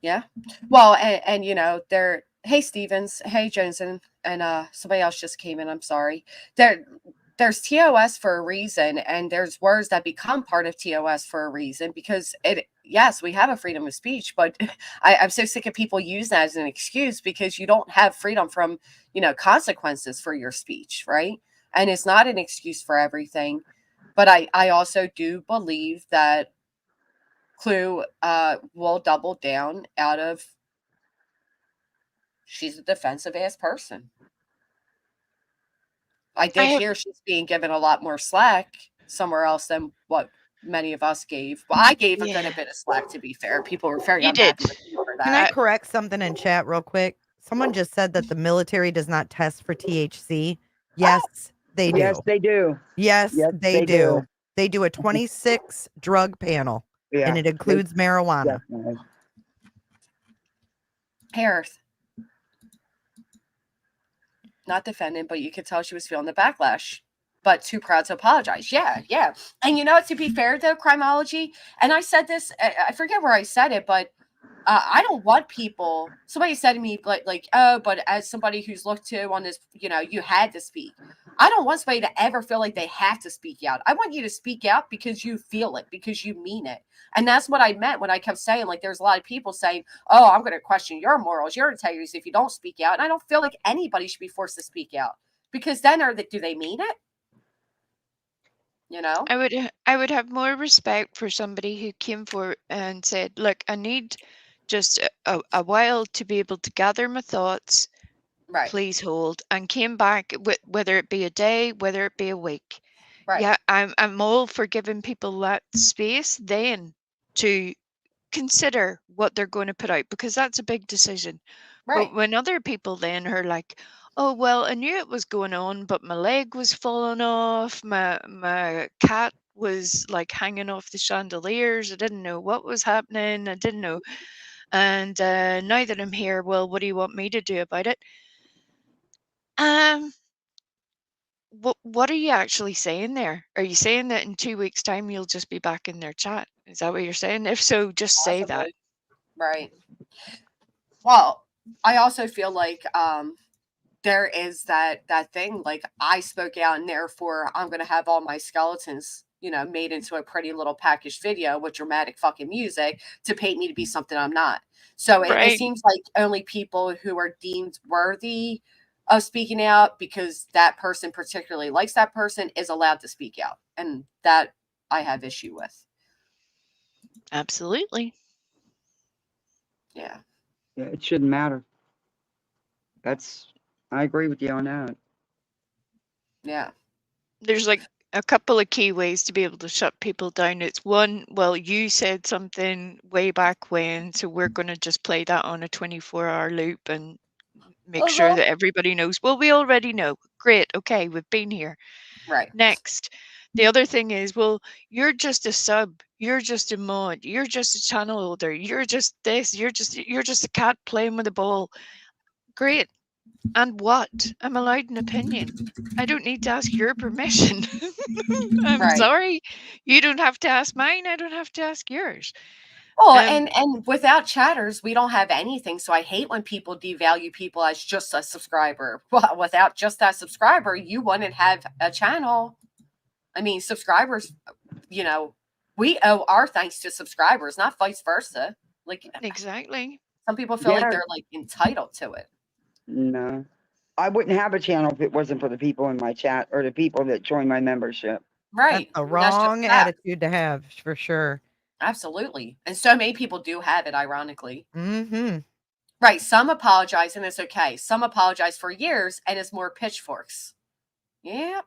Yeah. Well, and you know, there, hey Stevens, hey Johnson, and somebody else just came in, I'm sorry. There's TOS for a reason, and there's words that become part of TOS for a reason, because yes, we have a freedom of speech, but I'm so sick of people use that as an excuse, because you don't have freedom from, you know, consequences for your speech, right? And it's not an excuse for everything. But I also do believe that Clue will double down out of, she's a defensive ass person. I did hear she's being given a lot more slack somewhere else than what many of us gave. Well, I gave a good bit of slack, to be fair. People were very You did. unhappy with me for Can I that. correct something in chat real quick? Someone just said that the military does not test for THC. Yes, they do. Yes, they do. Yes, Yes, they they do. do. They do a 26 drug panel, Yeah, and it includes marijuana. Definitely. Hey, Earth. Not defending, but you could tell she was feeling the backlash, but too proud to apologize. Yeah, yeah. And you know, to be fair though, Crimology, and I said this, I forget where I said it, but I don't want people, somebody said to me, like, oh, but as somebody who's looked to on this, you know, you had to speak. I don't want somebody to ever feel like they have to speak out. I want you to speak out because you feel it, because you mean it. And that's what I meant when I kept saying, like, there's a lot of people saying, oh, I'm going to question your morals, your integrity if you don't speak out. And I don't feel like anybody should be forced to speak out, because then do they mean it? You know? I would have more respect for somebody who came forward and said, look, I need just a while to be able to gather my thoughts. Right. Please hold, and came back with, whether it be a day, whether it be a week. Right. Yeah, I'm all for giving people that space then to consider what they're going to put out, because that's a big decision. Right. But when other people then are like, oh well, I knew it was going on, but my leg was falling off, my cat was like hanging off the chandeliers, I didn't know what was happening, I didn't know, and now that I'm here, well, what do you want me to do about it? What are you actually saying there? Are you saying that in 2 weeks' time you'll just be back in their chat? Is that what you're saying? If so, just say that. Possibly. Right. Well, I also feel like there is that thing, like, I spoke out, and therefore I'm going to have all my skeletons, you know, made into a pretty little packaged video with dramatic fucking music to paint me to be something I'm not. So it Right. seems like only people who are deemed worthy of speaking out, because that person particularly likes that person, is allowed to speak out. And that I have issue with. Absolutely. Yeah. Yeah, it shouldn't matter. I agree with you on that. Yeah. There's like a couple of key ways to be able to shut people down. It's one, well, you said something way back when, so we're going to just play that on a 24-hour loop and make sure that everybody knows. Well, we already know. Great. Okay, we've been here. Right. Next, the other thing is, well, you're just a sub, you're just a mod, you're just a channel holder, you're just this, you're just a cat playing with a ball. Great. And what? I'm allowed an opinion. I don't need to ask your permission. I'm Right. sorry. You don't have to ask mine. I don't have to ask yours. Oh, and without chatters, we don't have anything. So I hate when people devalue people as just a subscriber. Well, without just that subscriber, you wouldn't have a channel. I mean, subscribers, you know, we owe our thanks to subscribers, not vice versa. Like, exactly. Some people feel like Yeah. they're like entitled to it. No. I wouldn't have a channel if it wasn't for the people in my chat or the people that join my membership. Right. That's a And that's just wrong that. attitude to have, for sure. Absolutely. And so many people do have it, ironically. Mm-hmm. Right. Some apologize and it's okay. Some apologize for years and it's more pitchforks. Yeah.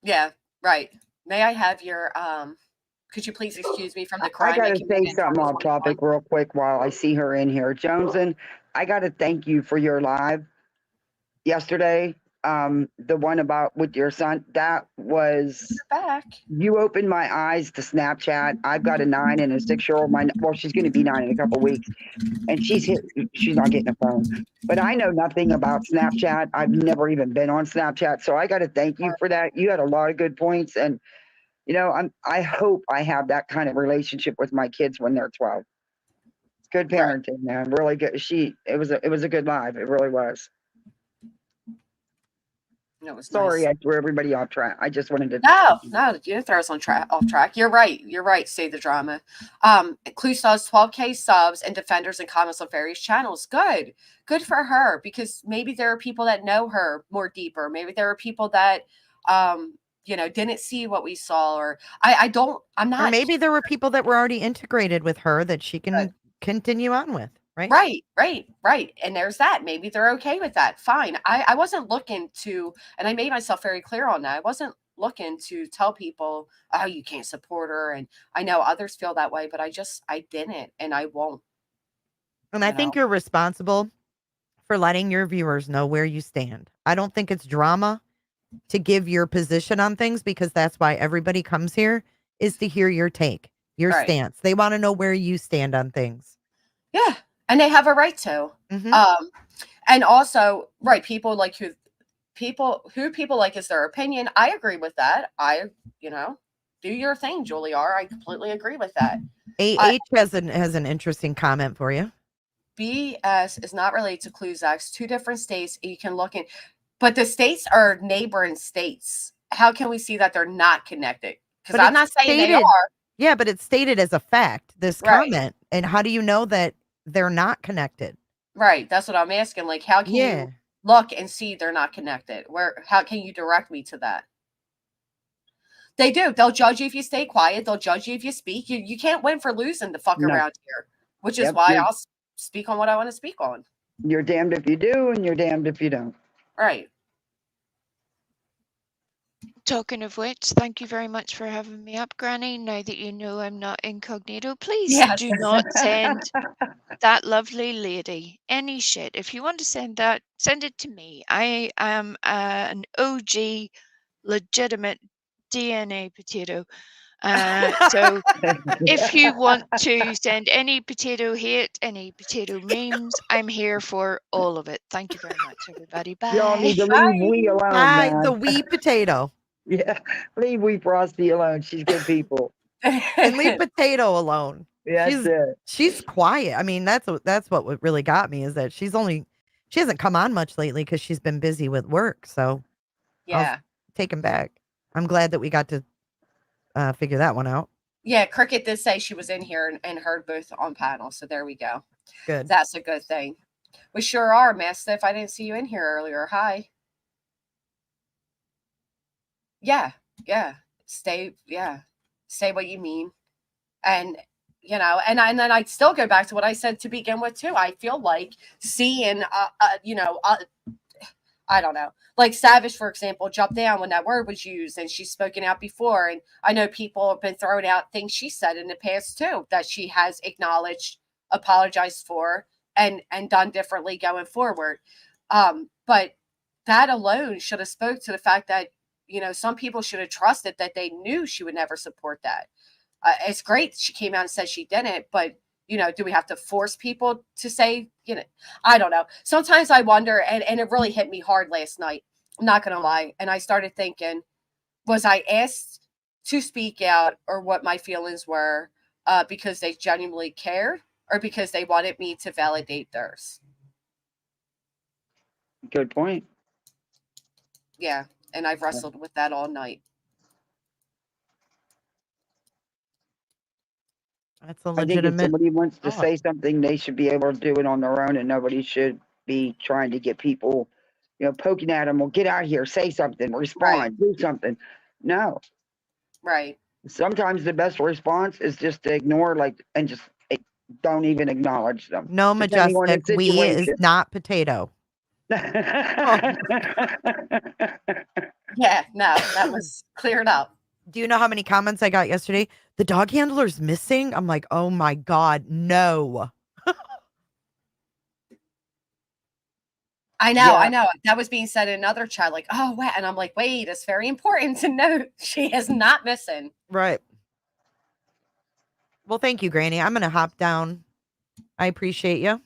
Yeah. Right. May I have your could you please excuse me from the I crime gotta making say minute something off 2021? topic real quick while I see her in here. Joneson, I got to thank you for your live yesterday. The one about with your son, that was, Back. you opened my eyes to Snapchat. I've got a 9 and a 6-year-old. Well, she's going to be 9 in a couple weeks, and she's not getting a phone. But I know nothing about Snapchat. I've never even been on Snapchat, so I got to thank you for that. You had a lot of good points, and you know, I hope I have that kind of relationship with my kids when they're 12. Good parenting, man. Really good. It was a good live. It really was. It was Sorry, nice. I threw everybody off track. I just wanted to. No, you didn't throw us off track. You're right. You're right. Save the drama. Clue saws 12K subs and defenders and comments on various channels. Good for her, because maybe there are people that know her more deeper. Maybe there are people that, didn't see what we saw, or I'm not. Or maybe there were people that were already integrated with her that she can continue on with. Right. Right. And there's that. Maybe they're okay with that. Fine. I wasn't looking to, and I made myself very clear on that. I wasn't looking to tell people, oh, you can't support her. And I know others feel that way, but I didn't, and I won't. And I think you're responsible for letting your viewers know where you stand. I don't think it's drama to give your position on things, because that's why everybody comes here, is to hear your take, your stance. They want to know where you stand on things. Yeah. And they have a right to. Mm-hmm. And also, right, people like who people like is their opinion. I agree with that. Do your thing, Julie R. I completely agree with that. AH has an interesting comment for you. BS is not related to Clues Acts. 2 different states. You can look in, but the states are neighboring states. How can we see that they're not connected? Because I'm not saying they are. Yeah, but it's stated as a fact, this comment. And how do you know that they're not connected? Right. That's what I'm asking. Like, how can you look and see they're not connected? How can you direct me to that? They do. They'll judge you if you stay quiet. They'll judge you if you speak. You can't win for losing the fuck around here, which is why I'll speak on what I want to speak on. You're damned if you do, and you're damned if you don't. Right. Talking of which, thank you very much for having me up, Granny. Now that you know I'm not incognito, please do not send that lovely lady any shit. If you want to send that, send it to me. I am an OG, legitimate DNA potato. So if you want to send any potato hate, any potato memes, I'm here for all of it. Thank you very much, everybody. Bye. Y'all need to leave Wee alone, man. The wee potato. Yeah, leave Wee Frosty alone. She's good people. And leave Potato alone. Yeah, she's quiet. I mean, that's what really got me, is that she hasn't come on much lately because she's been busy with work. So yeah, taken back. I'm glad that we got to figure that one out. Yeah, Cricket did say she was in here and heard both on panel. So there we go. Good. That's a good thing. We sure are, Mastiff. I didn't see you in here earlier. Hi. Yeah. Say what you mean. And, and then I'd still go back to what I said to begin with, too. I feel like seeing, I don't know, like Savage, for example, jumped down when that word was used, and she's spoken out before. And I know people have been throwing out things she said in the past, too, that she has acknowledged, apologized for, and done differently going forward. But that alone should have spoke to the fact that, some people should have trusted that they knew she would never support that. It's great she came out and said she didn't, but, do we have to force people to say, I don't know. Sometimes I wonder, and it really hit me hard last night. I'm not going to lie. And I started thinking, was I asked to speak out, or what my feelings were, because they genuinely cared, or because they wanted me to validate theirs? Good point. Yeah. And I've wrestled with that all night. That's a legitimate. I think if somebody wants to say something, they should be able to do it on their own, and nobody should be trying to get people, poking at them. Well, get out here, say something, respond, do something. No. Right. Sometimes the best response is just to ignore, and just don't even acknowledge them. No, Majestic, we is not Potato. Yeah, no, that was cleared up. Do you know how many comments I got yesterday? The dog handler's missing. I'm like, oh my God, no. I know, Yeah. I know. That was being said in another chat, like, oh, wow. And I'm like, wait, it's very important to note she is not missing. Right. Well, thank you, Granny. I'm going to hop down. I appreciate you.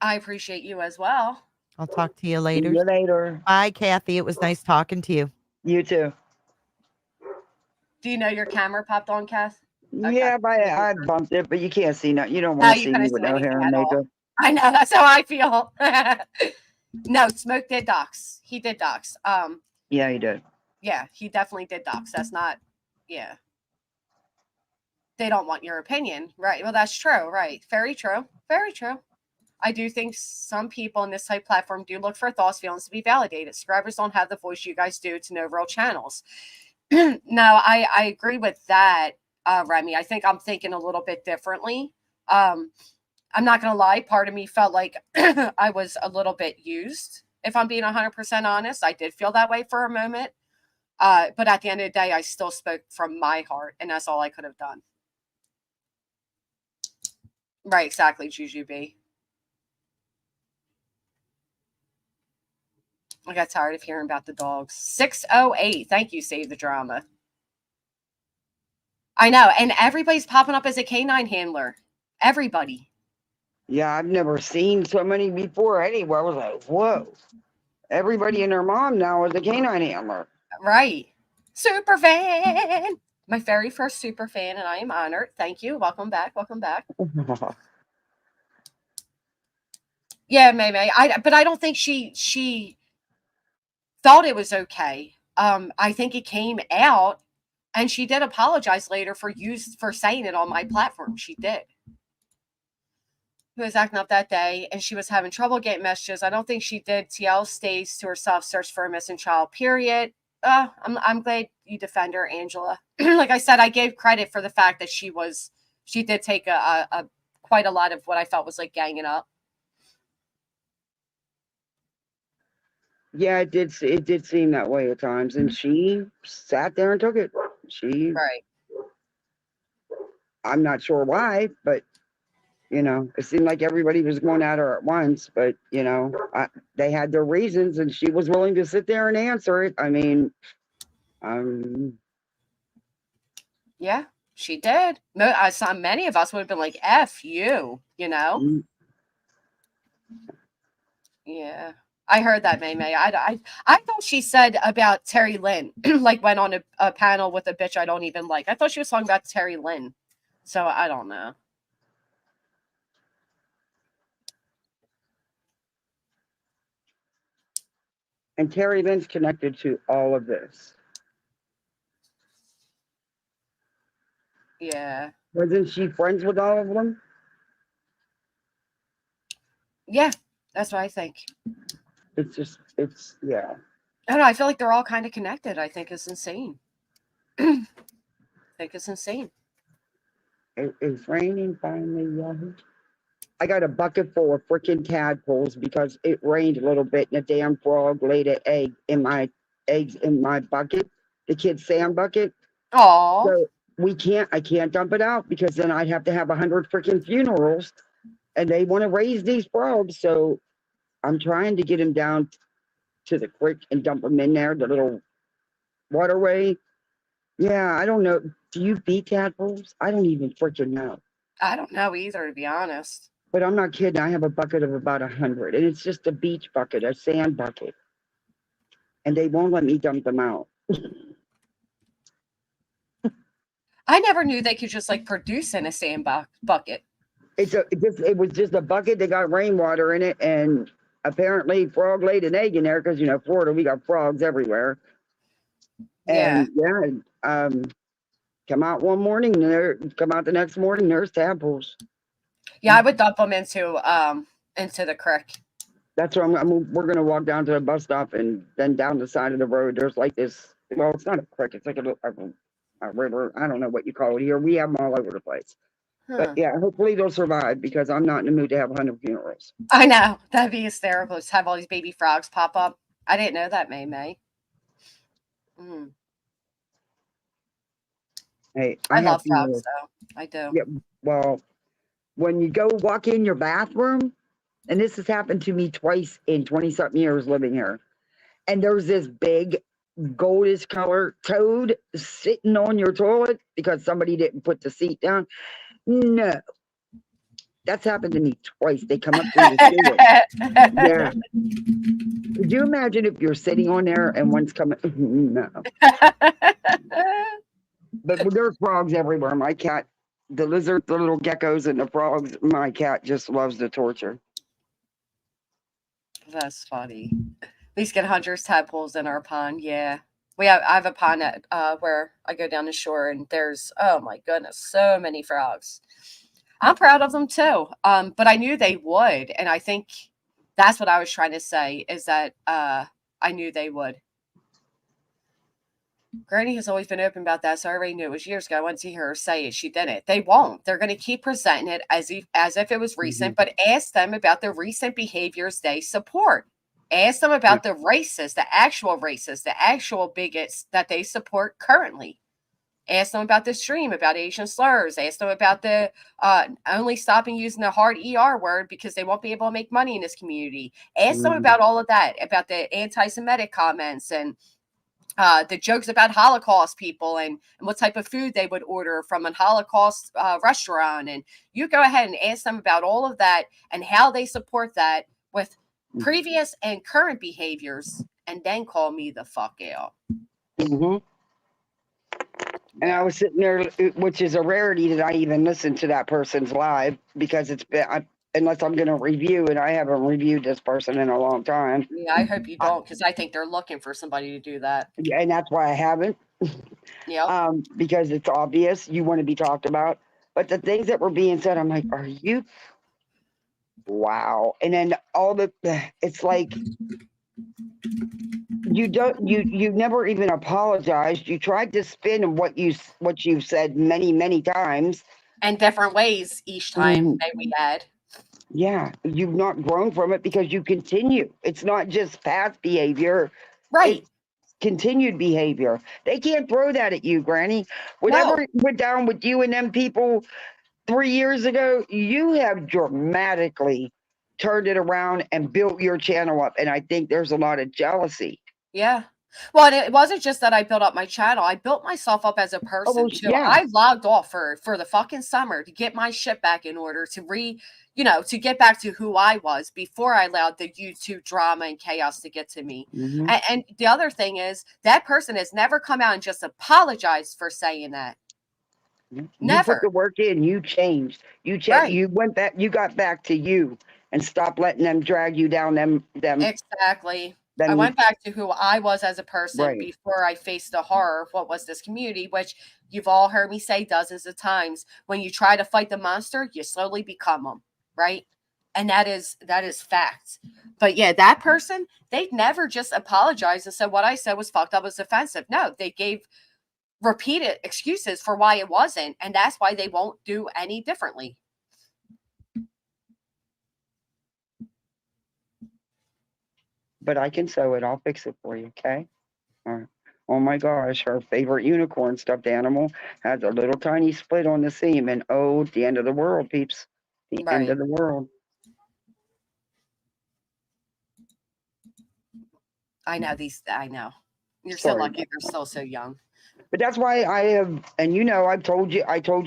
I appreciate you as well. I'll talk to you See later. you later. Bye, Kathy. It was nice talking to you. You too. Do you know your camera popped on, Kath? Yeah, but I bumped it, but you can't see no. You don't No, want to you see couldn't me see with no anything hair and at all. makeup. I know, that's how I feel. No, Smoke did dox. He did dox. Yeah, you did. Yeah, he definitely did dox. That's not, yeah. They don't want your opinion. Right. Well, that's true. Right. Very true. Very true. I do think some people in this type platform do look for thoughts, feelings to be validated. Subscribers don't have the voice you guys do to know real channels. No, I agree with that, Remy. I think I'm thinking a little bit differently. I'm not going to lie. Part of me felt like I was a little bit used. If I'm being 100% honest, I did feel that way for a moment. But at the end of the day, I still spoke from my heart, and that's all I could have done. Right, exactly, Jujube. I got tired of hearing about the dogs. 608. Thank you, Save the Drama. I know, and everybody's popping up as a canine handler. Everybody. Yeah, I've never seen so many before anywhere. I was like, whoa. Everybody and their mom now is a canine handler. Right. Super fan. My very first super fan, and I am honored. Thank you. Welcome back. Welcome back. Yeah, May. But I don't think she thought it was okay. I think it came out, and she did apologize later for saying it on my platform. She did. Who was acting up that day, and she was having trouble getting messages. I don't think she did. TL stays to herself, search for a missing child, period. I'm glad you defend her, Angela. Like I said, I gave credit for the fact that she did take a quite a lot of what I felt was like ganging up. Yeah, it did seem that way at times, and she sat there and took it. Right. I'm not sure why, but it seemed like everybody was going at her at once. But they had their reasons, and she was willing to sit there and answer it. I mean, yeah, she did. Many of us would have been like, "F you," Yeah. I heard that, May. I thought she said about Terry Lynn, like went on a panel with a bitch I don't even like. I thought she was talking about Terry Lynn. So I don't know. And Terry Lynn's connected to all of this. Yeah. Wasn't she friends with all of them? Yeah, that's what I think. Yeah. I don't know. I feel like they're all kind of connected. I think it's insane. I think it's insane. It's raining finally. I got a bucket full of freaking tadpoles because it rained a little bit and a damn frog laid an egg in my bucket, the kid's sand bucket. Oh. So I can't dump it out because then I'd have to have 100 freaking funerals, and they want to raise these frogs. So I'm trying to get them down to the creek and dump them in there, the little waterway. Yeah, I don't know. Do you feed tadpoles? I don't even freaking know. I don't know either, to be honest. But I'm not kidding. I have a bucket of about 100, and it's just a beach bucket, a sand bucket. And they won't let me dump them out. I never knew they could just like produce in a sand bucket. It was just a bucket that got rainwater in it, and apparently frog laid an egg in there because Florida, we got frogs everywhere. And come out one morning, come out the next morning, there's tadpoles. Yeah, I would dump them into the creek. That's what we're gonna walk down to the bus stop, and then down the side of the road, there's like this. Well, it's not a creek; it's like a river. I don't know what you call it here. We have them all over the place. But yeah, hopefully they'll survive because I'm not in the mood to have 100 funerals. I know. That'd be hysterical. Just have all these baby frogs pop up. I didn't know that, May. Hey, I love frogs, though. I do. Yeah. Well, when you go walk in your bathroom, And this has happened to me twice in 20-something years living here. And there's this big goldish color toad sitting on your toilet because somebody didn't put the seat down. No, that's happened to me twice. They come up through the ceiling. Yeah. Could you imagine if you're sitting on there and one's coming? No. But there's frogs everywhere. My cat, the lizard, the little geckos, and the frogs, my cat just loves the torture. That's funny. These get hunters tadpoles in our pond. Yeah. I have a pond at, where I go down the shore, and there's, oh my goodness, so many frogs. I'm proud of them too. But I knew they would. And I think that's what I was trying to say, is that I knew they would. Granny has always been open about that, so I already knew it was years ago. I went to hear her say it. She didn't. They won't. They're going to keep presenting it as if it was recent, but ask them about the recent behaviors they support. Ask them about the racists, the actual bigots that they support currently. Ask them about the stream, about Asian slurs. Ask them about the only stopping using the hard ER word because they won't be able to make money in this community. Ask them about all of that, about the anti-Semitic comments and the jokes about Holocaust people and what type of food they would order from a Holocaust restaurant. And you go ahead and ask them about all of that and how they support that with previous and current behaviors, and then call me the fuck out. Mm-hmm. And I was sitting there, which is a rarity that I even listen to that person's live, because it's been, unless I'm going to review, and I haven't reviewed this person in a long time. Yeah, I hope you don't, because I think they're looking for somebody to do that. And that's why I haven't. Yeah. Because it's obvious you want to be talked about. But the things that were being said, I'm like, are you? Wow. And then it's like, you never even apologized. You tried to spin what you've said many times, and different ways each time that we had. Yeah, you've not grown from it because you continue. It's not just past behavior, right? It's continued behavior. They can't throw that at you, Granny. Whatever went down with you and them people 3 years ago, you have dramatically turned it around and built your channel up. And I think there's a lot of jealousy. Yeah. Well, and it wasn't just that I built up my channel. I built myself up as a person too. Yeah. I logged off for the fucking summer to get my shit back in order, to get back to who I was before I allowed the YouTube drama and chaos to get to me. And the other thing is that person has never come out and just apologized for saying that. Never. You put the work in, you changed. You changed. Right. You went back, you got back to you and stopped letting them drag you down them. Exactly. I went back to who I was as a person before I faced the horror of what was this community, which you've all heard me say dozens of times. When you try to fight the monster, you slowly become them, right? And that is fact. But yeah, that person, they never just apologized and said what I said was fucked up, was offensive. No, they gave repeated excuses for why it wasn't, and that's why they won't do any differently. But I can sew it. I'll fix it for you, okay? All right. Oh my gosh, her favorite unicorn stuffed animal has a little tiny split on the seam, and oh, the end of the world, peeps. The end of the world. I know. You're so lucky they're still so young. But that's why I have, and I told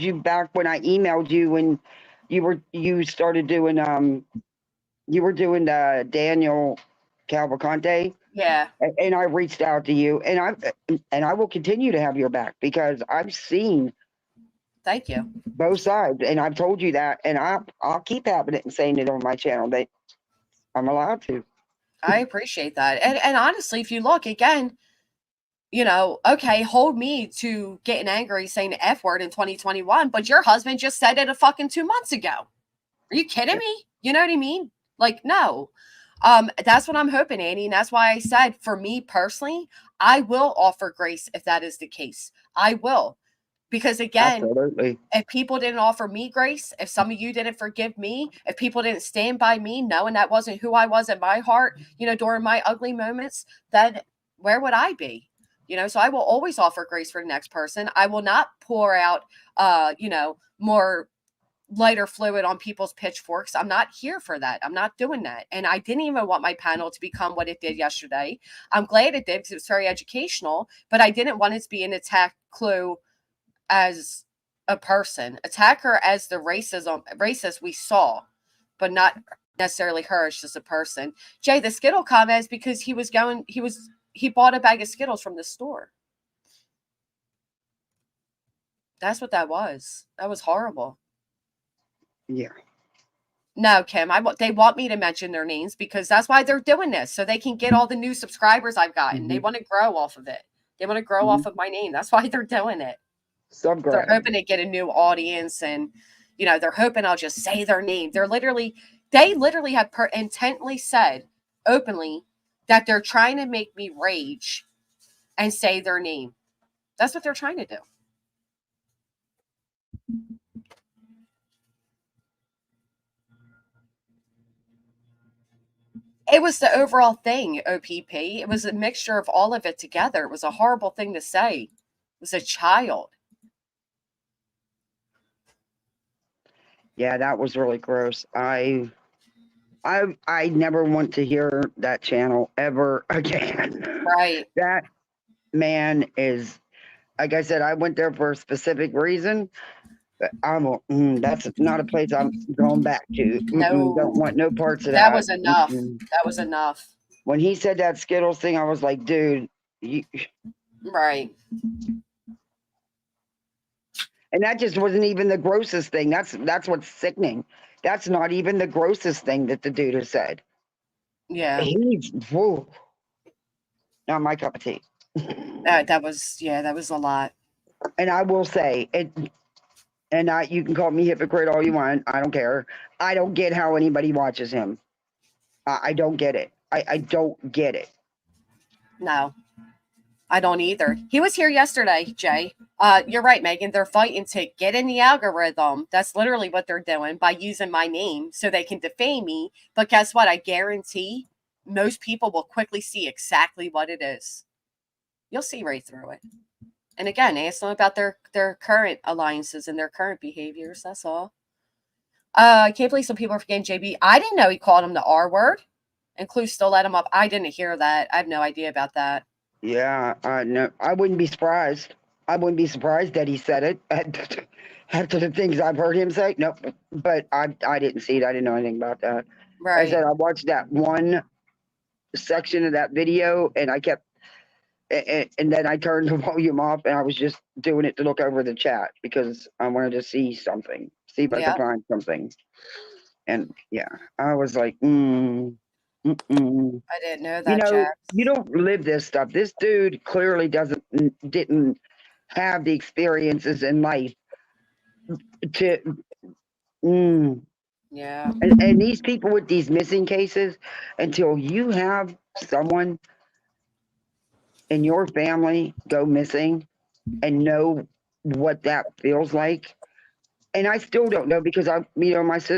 you back when I emailed you when you started doing you were doing Daniel Cavalcante. Yeah. And I reached out to you, and I will continue to have your back because I've seen. Thank you. Both sides, and I've told you that, and I'll keep having it and saying it on my channel. I'm allowed to. I appreciate that, and honestly, if you look again, okay, hold me to getting angry saying the F word in 2021, but your husband just said it a fucking 2 months ago. Are you kidding me? You know what I mean? Like, no. That's what I'm hoping, Annie. And that's why I said, for me personally, I will offer grace if that is the case. I will. Because again, absolutely. If people didn't offer me grace, if some of you didn't forgive me, if people didn't stand by me, knowing that wasn't who I was in my heart, during my ugly moments, then where would I be? So I will always offer grace for the next person. I will not pour out, more lighter fluid on people's pitchforks. I'm not here for that. I'm not doing that. And I didn't even want my panel to become what it did yesterday. I'm glad it did because it was very educational, but I didn't want it to be an attack Clue as a person. Attack her as the racist we saw, but not necessarily her as just a person. Jay, the Skittle comment is because he bought a bag of Skittles from the store. That's what that was. That was horrible. Yeah. No, Kim, they want me to mention their names because that's why they're doing this. So they can get all the new subscribers I've gotten. They want to grow off of it. They want to grow off of my name. That's why they're doing it. They're hoping to get a new audience, and they're hoping I'll just say their name. They literally have intently said openly that they're trying to make me rage and say their name. That's what they're trying to do. It was the overall thing, OPP. It was a mixture of all of it together. It was a horrible thing to say. It was a child. Yeah, that was really gross. I never want to hear that channel ever again. Right. That man is, like I said, I went there for a specific reason. But that's not a place I'm going back to. No. Don't want no parts of that. That was enough. That was enough. When he said that Skittles thing, I was like, dude. Right. And that just wasn't even the grossest thing. That's what's sickening. That's not even the grossest thing that the dude has said. Yeah. Not my cup of tea. That was a lot. And I will say it. And you can call me hypocrite all you want. I don't care. I don't get how anybody watches him. I don't get it. I don't get it. No, I don't either. He was here yesterday, Jay. You're right, Megan. They're fighting to get in the algorithm. That's literally what they're doing by using my name so they can defame me. But guess what? I guarantee most people will quickly see exactly what it is. You'll see right through it. And again, ask them about their current alliances and their current behaviors. That's all. I can't believe some people are forgetting JB. I didn't know he called him the R word. And Clue still let him up. I didn't hear that. I have no idea about that. Yeah, no, I wouldn't be surprised. I wouldn't be surprised that he said it after the things I've heard him say. No, but I didn't see it. I didn't know anything about that. Right. I said I watched that one section of that video, and I kept, and then I turned the volume off, and I was just doing it to look over the chat because I wanted to see something, see if I could find something. And yeah, I was like, I didn't know that, Jack. You don't live this stuff. This dude clearly didn't have the experiences in life to. Yeah. And these people with these missing cases, until you have someone in your family go missing and know what that feels like, and I still don't know because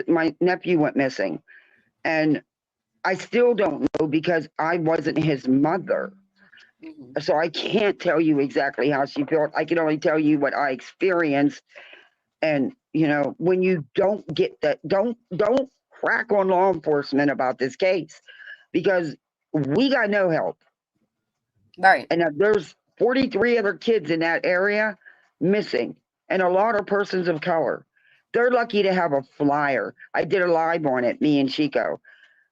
my nephew went missing, and I still don't know because I wasn't his mother. Mm-hmm. So I can't tell you exactly how she felt. I can only tell you what I experienced. And, when you don't get that, don't crack on law enforcement about this case because we got no help. Right. And there's 43 other kids in that area missing and a lot of persons of color. They're lucky to have a flyer. I did a live on it, me and Chico.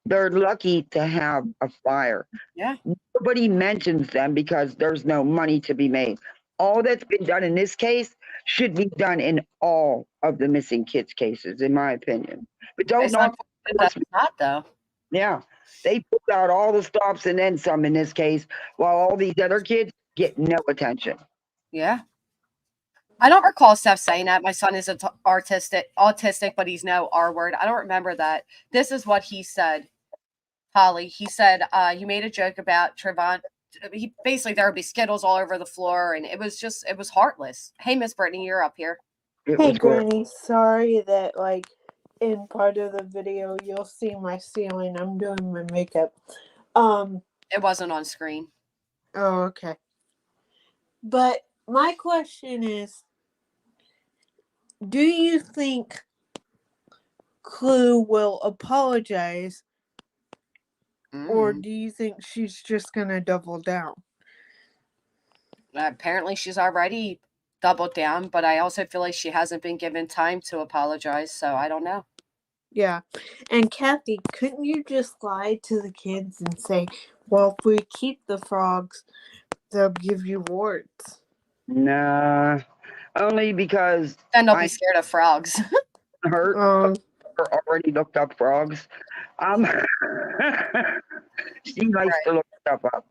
They're lucky to have a flyer. Yeah. Nobody mentions them because there's no money to be made. All that's been done in this case should be done in all of the missing kids cases, in my opinion. But don't knock. That's not though. Yeah, they put out all the stops and then some in this case, while all these other kids get no attention. Yeah. I don't recall Steph saying that. My son is autistic, but he's no R word. I don't remember that. This is what he said. Holly, he said he made a joke about Trevon. There would be Skittles all over the floor, and it was heartless. Hey, Miss Brittany, you're up here. Hey, Granny. Sorry that in part of the video you'll see my ceiling. I'm doing my makeup. It wasn't on screen. Oh, okay. But my question is, do you think Clue will apologize, or Mm. do you think she's just gonna double down? Apparently, she's already doubled down, but I also feel like she hasn't been given time to apologize, so I don't know. Yeah. And Kathy, couldn't you just lie to the kids and say, well, if we keep the frogs, they'll give you warts? Nah, only because Then they'll be I scared of frogs. hurt or already looked up frogs. She likes to look stuff up.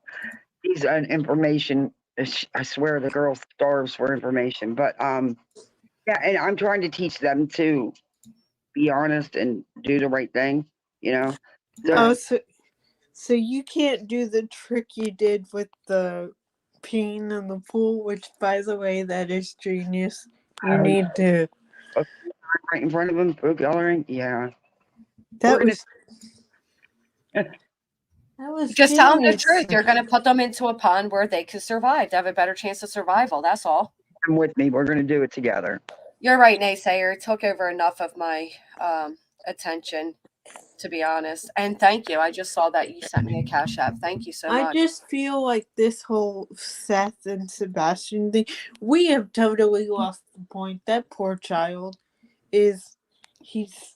She's an information. I swear the girl starves for information. But yeah, and I'm trying to teach them to be honest and do the right thing. You know. So you can't do the trick you did with the peeing in the pool, which, by the way, that is genius. You need to. Right in front of them, food coloring. Yeah. That was Just tell them the genius. truth. You're going to put them into a pond where they can survive. They have a better chance of survival. That's all. Come with me. We're going to do it together. You're right, naysayer. It took over enough of my attention, to be honest. And thank you. I just saw that you sent me a Cash App. Thank you so much. I just feel like this whole Seth and Sebastian thing, we have totally lost the point. That poor child he's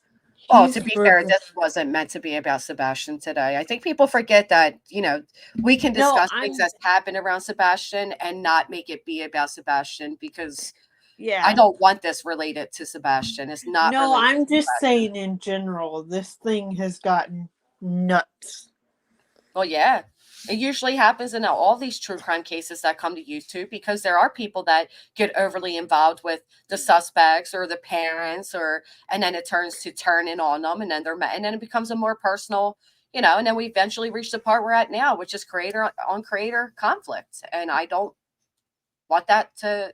Well, to be fair, this wasn't meant to be about Sebastian today. I think people forget that, we can discuss things that happen around Sebastian and not make it be about Sebastian, because I don't want this related to Sebastian. It's not. No, related I'm to just Sebastian. saying in general, this thing has gotten nuts. Well, yeah. It usually happens in all these true crime cases that come to YouTube, because there are people that get overly involved with the suspects or the parents, and then it turns to turning on them, and then it becomes a more personal, and then we eventually reach the part we're at now, which is creator on creator conflict. And I don't want that to,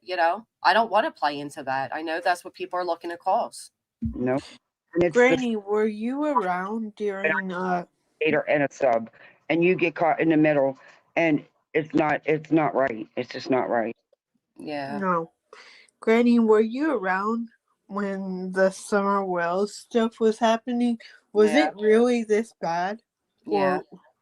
I don't want to play into that. I know that's what people are looking to cause. No. Granny, were you around during and a sub, and you get caught in the middle, and it's not right. It's just not right. Yeah. No. Granny, were you around when the Summer Wells stuff was happening? Was it really this bad? Yeah.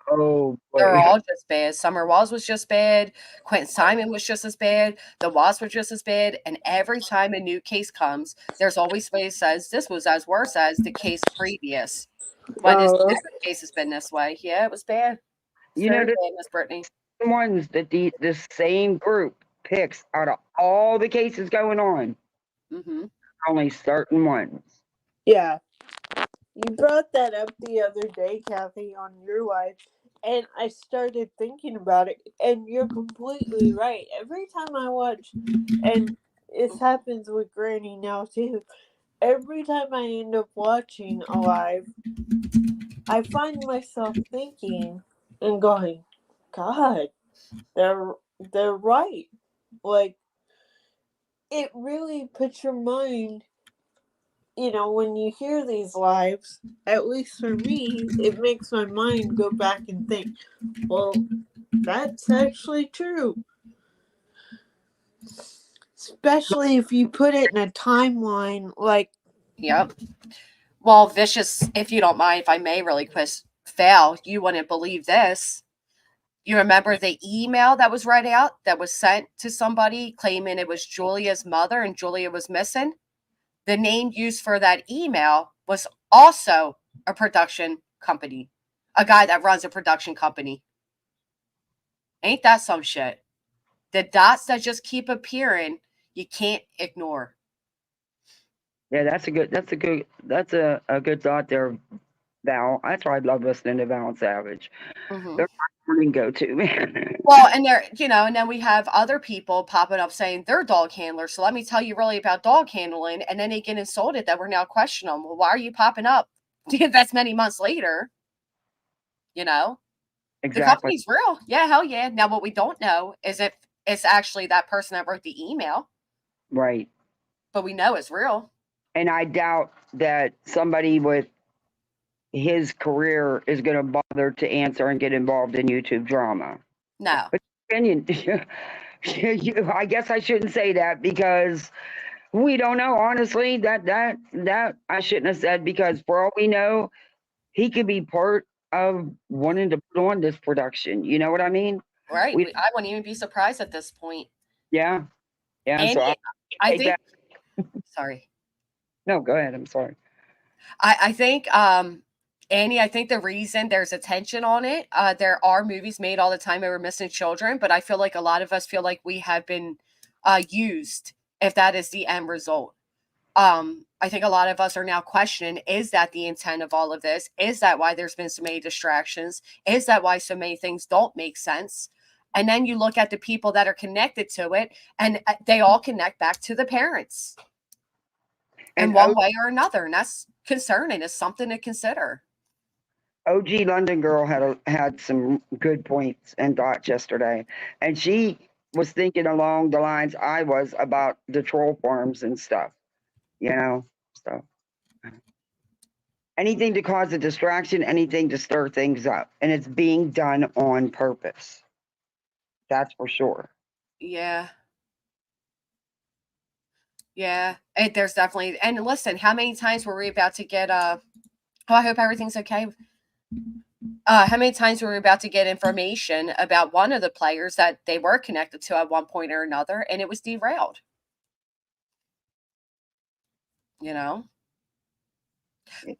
Oh, they're all just bad. Summer Walls was just bad. Quentin Simon was just as bad. The Wasps were just as bad. And every time a new case comes, there's always somebody who says this was as worse as the case previous. When every case has been this way. Yeah, it was bad. It's very bad, Miss Brittany. The ones that the same group picks out of all the cases going on. Mm-hmm. Only certain ones. Yeah. You brought that up the other day, Kathy, on your live, and I started thinking about it, and you're completely right. Every time I watch, and this happens with Granny now too, every time I end up watching a live, I find myself thinking and going, God, they're right. Like, it really puts your mind, when you hear these lives, at least for me, it makes my mind go back and think, well, that's actually true. Especially if you put it in a timeline like. Yep. Well, Vicious, if you don't mind, if I may really quick fail, you wouldn't believe this. You remember the email that was read out that was sent to somebody claiming it was Julia's mother and Julia was missing? The name used for that email was also a production company, a guy that runs a production company. Ain't that some shit? The dots that just keep appearing, you can't ignore. Yeah, that's a good thought there, Val. That's why I love listening to Val and Savage. Mm-hmm. They're my morning go-to, man. Well, and and then we have other people popping up saying they're dog handlers. So let me tell you really about dog handling, and then they get insulted that we're now questioning them. Well, why are you popping up? That's many months later. Exactly. The company's real. Yeah, hell yeah. Now, what we don't know is if it's actually that person that wrote the email. Right. But we know it's real. And I doubt that somebody with his career is going to bother to answer and get involved in YouTube drama. No. But opinion, I guess I shouldn't say that, because We don't know, honestly. That I shouldn't have said, because for all we know, he could be part of wanting to put on this production. You know what I mean? Right. We, I wouldn't even be surprised at this point. yeah, yeah. So Annie, I take think. that. Sorry. No, go ahead. I'm sorry. I think Annie, I think the reason there's attention on it, there are movies made all the time over missing children, but I feel like a lot of us feel like we have been used, if that is the end result. I think a lot of us are now questioning, is that the intent of all of this? Is that why there's been so many distractions? Is that why so many things don't make sense? And then you look at the people that are connected to it, and they all connect back to the parents in And one way or another. And that's concerning. It's something to consider. OG London Girl had some good points and thoughts yesterday, and she was thinking along the lines I was about the troll farms and stuff. You know, so anything to cause a distraction, anything to stir things up, and it's being done on purpose. That's for sure. Yeah. Yeah. And there's definitely, and listen, how many times were we about to get, oh, I hope everything's okay. How many times were we about to get information about one of the players that they were connected to at one point or another, and it was derailed? You know?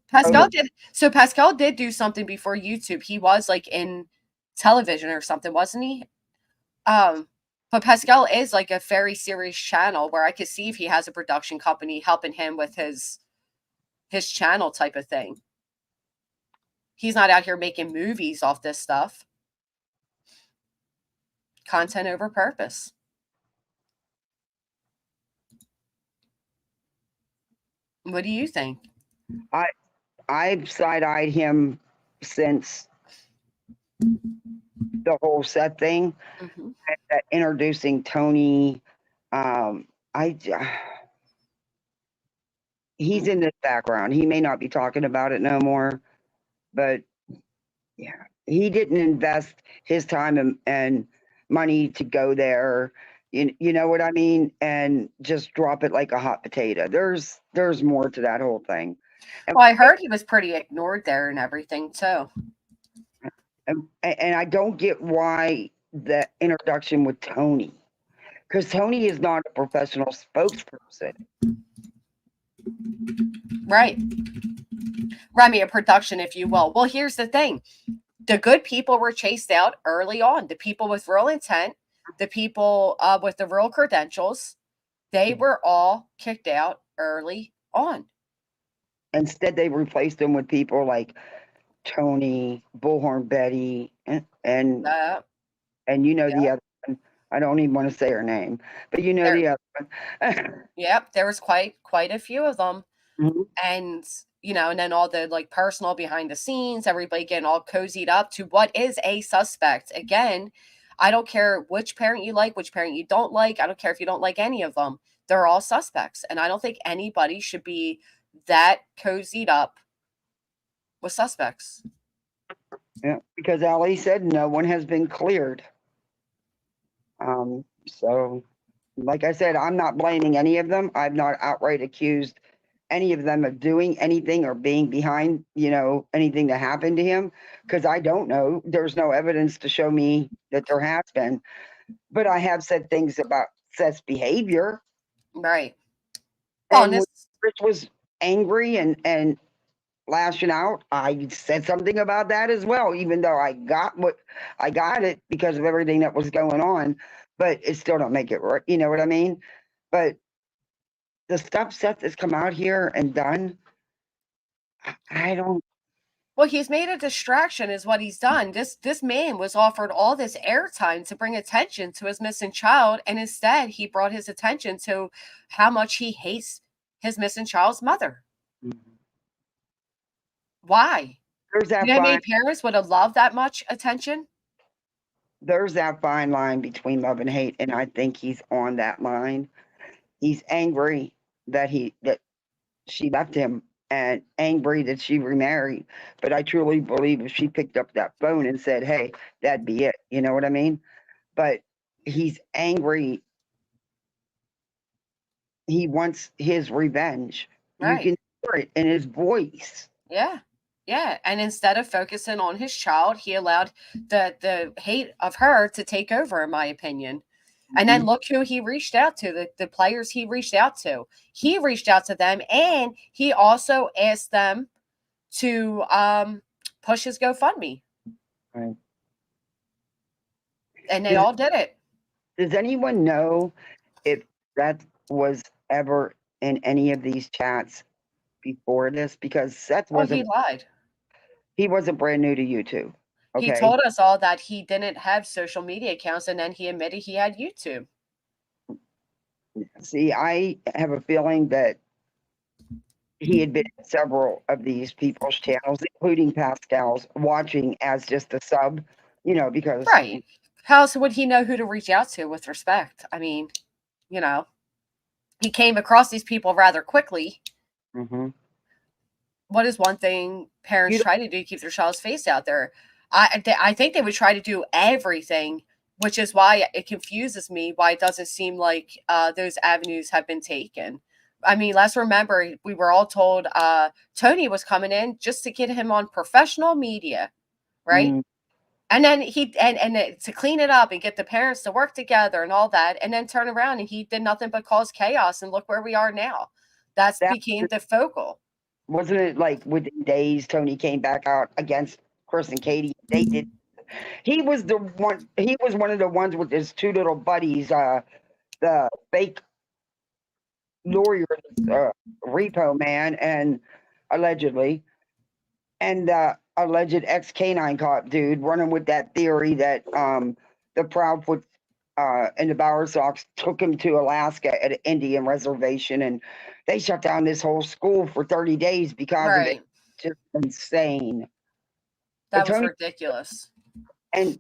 Pascal did. So Pascal did do something before YouTube. He was like in television or something, wasn't he? But Pascal is like a very serious channel where I could see if he has a production company helping him with his channel type of thing. He's not out here making movies off this stuff. Content over purpose. What do you think? I've side-eyed him since the whole set thing. Mm-hmm. That introducing Tony, he's in the background. He may not be talking about it no more, but yeah, he didn't invest his time and money to go there. You know what I mean? And just drop it like a hot potato. There's more to that whole thing. And, well, I heard he was pretty ignored there and everything too. And I don't get why the introduction with Tony, because Tony is not a professional spokesperson. Right. Remy, a production, if you will. Well, here's the thing. The good people were chased out early on. The people with real intent, the people with the real credentials, they were all kicked out early on. Instead, they replaced them with people like Tony, Bullhorn Betty, and you know the other one. I don't even want to say her name, but you know the other one. Yep, there was quite a few of them. Mm-hmm. And you know, and then all the like personal behind the scenes, everybody getting all cozied up to what is a suspect. Again, I don't care which parent you like, which parent you don't like. I don't care if you don't like any of them. They're all suspects. And I don't think anybody should be that cozied up with suspects. Yeah, because Ali said no one has been cleared. So, like I said, I'm not blaming any of them. I've not outright accused any of them of doing anything or being behind, anything that happened to him, because I don't know. There's no evidence to show me that there has been. But I have said things about Seth's behavior. Right. And when Rich was angry and lashing out, I said something about that as well, even though I got it because of everything that was going on, but it still don't make it right. You know what I mean? But the stuff Seth has come out here and done, I don't. Well, he's made a distraction is what he's done. This man was offered all this airtime to bring attention to his missing child, and instead he brought his attention to how much he hates his missing child's mother. Mm-hmm. Why? There's that you know how many parents would have loved that much attention? There's that fine line between love and hate, and I think he's on that line. He's angry that she left him and angry that she remarried. But I truly believe if she picked up that phone and said, hey, that'd be it. You know what I mean? But he's angry. he wants his revenge. You Right. can hear it in his voice. Yeah. Yeah. And instead of focusing on his child, he allowed the hate of her to take over, in my opinion. And then look who he reached out to, the players he reached out to. He reached out to them, and he also asked them to push his GoFundMe. Right. And they all did it. Does anyone know if that was ever in any of these chats before this? Because Seth Oh, he wasn't lied. he wasn't brand new to YouTube. He Okay. told us all that he didn't have social media accounts, and then he admitted he had YouTube. See, I have a feeling that he had been in several of these people's channels, including Pascal's, watching as just a sub, you know, because Right. How else would he know who to reach out to with respect? I mean, you know, he came across these people rather quickly. What is one thing parents try to do to keep their child's face out there? I think they would try to do everything, which is why it confuses me why it doesn't seem like those avenues have been taken. I mean, let's remember, we were all told Tony was coming in just to get him on professional media, right? And then to clean it up and get the parents to work together and all that, and then turn around and he did nothing but cause chaos. And look where we are now. That became the focal. Wasn't it like within days Tony came back out against Chris and Katie? They did. He was the one. He was one of the ones with his two little buddies. The fake lawyer, repo man, and allegedly, and alleged ex canine cop dude running with that theory that the Proudfoot and the Bower Sox took him to Alaska at an Indian reservation, and they shut down this whole school for 30 days because of it. Just insane. That was ridiculous. And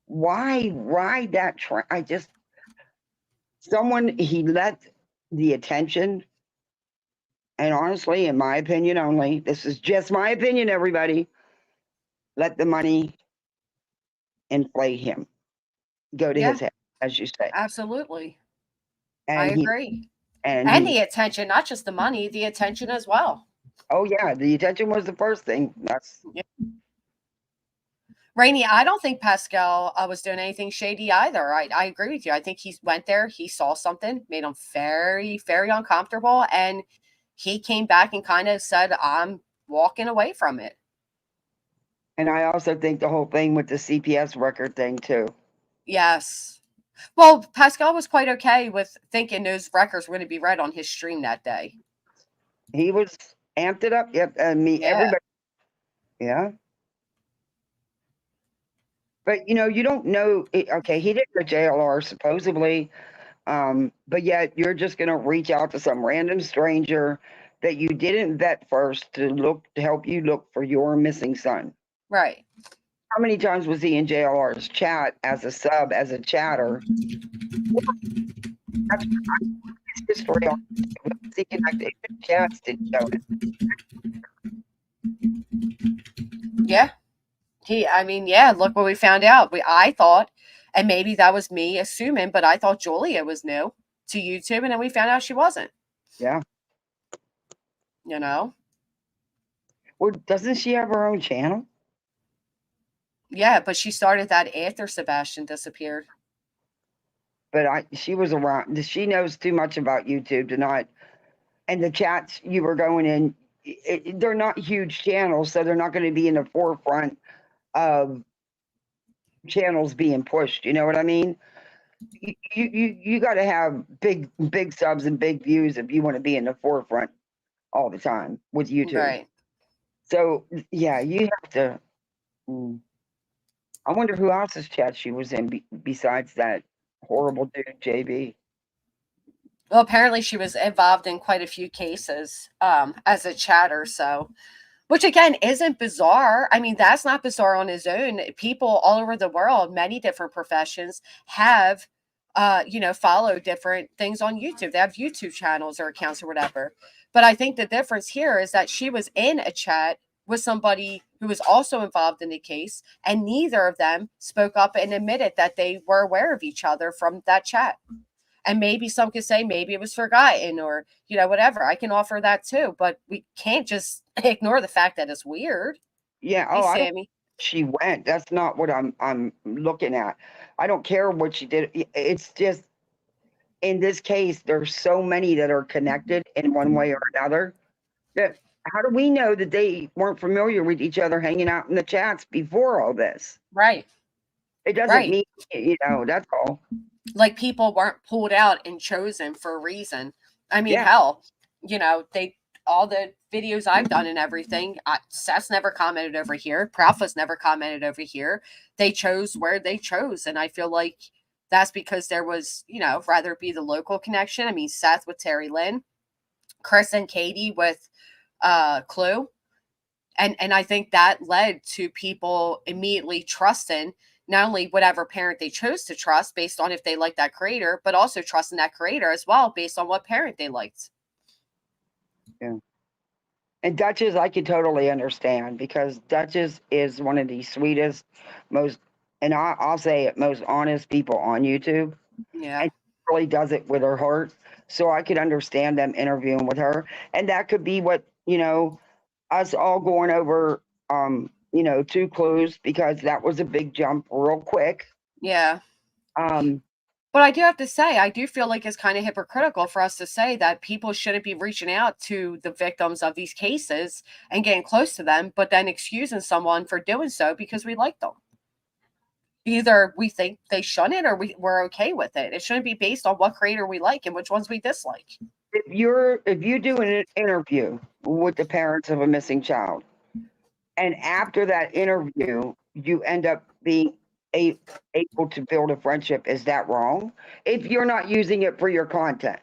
why ride that train? He let the attention, and honestly, in my opinion only, this is just my opinion, everybody, let the money inflate him, go to his head, as you say. Absolutely. And I agree. And the attention, not just the money, the attention as well. Oh yeah, the attention was the first thing. That's Rainey, I don't think Pascal was doing anything shady either. I agree with you. I think he went there, he saw something, made him very, very uncomfortable, and he came back and kind of said, I'm walking away from it. And I also think the whole thing with the CPS record thing too. Yes. Well, Pascal was quite okay with thinking those records were going to be read on his stream that day. He was amped it up. Yep. Everybody. Yeah. But you don't know. Okay, he didn't go to JLR supposedly, but yet you're just gonna reach out to some random stranger that you didn't vet first to help you look for your missing son. Right. How many times was he in JLR's chat as a sub, as a chatter? That's his history on he connected chats didn't show it. Yeah. Look what we found out. I thought, and maybe that was me assuming, but I thought Julia was new to YouTube, and then we found out she wasn't. Yeah. Well, doesn't she have her own channel? Yeah, but she started that after Sebastian disappeared. But she was around. She knows too much about YouTube to not. And the chats you were going in, they're not huge channels, so they're not going to be in the forefront of channels being pushed. You know what I mean? You got to have big subs and big views if you want to be in the forefront all the time with YouTube. Right. So yeah, you have to. I wonder who else's chat she was in besides that horrible dude, JB. Well, apparently she was involved in quite a few cases as a chatter, which again isn't bizarre. I mean, that's not bizarre on his own. People all over the world, many different professions have, followed different things on YouTube. They have YouTube channels or accounts or whatever. But I think the difference here is that she was in a chat with somebody who was also involved in the case, and neither of them spoke up and admitted that they were aware of each other from that chat. And maybe some could say maybe it was forgotten or, whatever. I can offer that too, but we can't just ignore the fact that it's weird. Yeah. Hey, Oh, I don't. Sammy. She went. That's not what I'm looking at. I don't care what she did. It's just in this case, there's so many that are connected in one way or another. That how do we know that they weren't familiar with each other, hanging out in the chats before all this? Right. It doesn't Right. mean that's all. Like people weren't pulled out and chosen for a reason. I mean, Yeah. hell, all the videos I've done and everything, Seth's never commented over here. Proudfoot's never commented over here. They chose where they chose. And I feel like that's because there was, rather it be the local connection. I mean, Seth with Terry Lynn, Chris and Katie with Clue. And I think that led to people immediately trusting not only whatever parent they chose to trust based on if they like that creator, but also trusting that creator as well based on what parent they liked. Yeah. And Duchess, I can totally understand because Duchess is one of the sweetest, most, and I'll say it, most honest people on YouTube. Yeah. And she really does it with her heart. So I could understand them interviewing with her. And that could be what, us all going over, 2 clues because that was a big jump real quick. Yeah. But I do have to say, I do feel like it's kind of hypocritical for us to say that people shouldn't be reaching out to the victims of these cases and getting close to them, but then excusing someone for doing so because we like them. Either we think they shouldn't or we're okay with it. It shouldn't be based on what creator we like and which ones we dislike. If you do an interview with the parents of a missing child, and after that interview, you end up being able to build a friendship, is that wrong? If you're not using it for your content.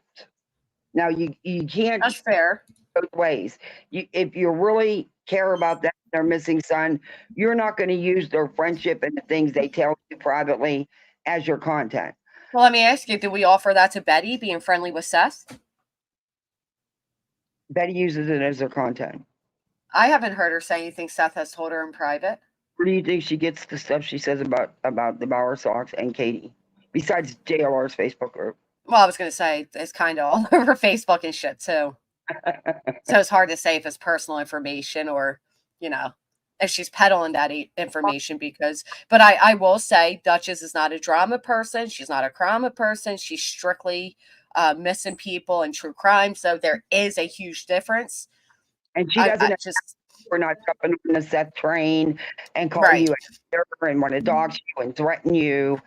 Now you can't. That's fair. Both ways. If you really care about that, their missing son, you're not going to use their friendship and the things they tell you privately as your content. Well, let me ask you, do we offer that to Betty, being friendly with Seth? Betty uses it as their content. I haven't heard her say anything Seth has told her in private. Where do you think she gets the stuff she says about the Bauer Sox and Katie, besides JLR's Facebook group? Well, I was going to say, it's kind of all over Facebook and shit, too. So it's hard to say if it's personal information or, if she's peddling that information but I will say Duchess is not a drama person. She's not a crime person. She's strictly missing people and true crime. So there is a huge difference. And she doesn't we're not jumping on the Seth train and call you a terror and want to dog you and threaten you.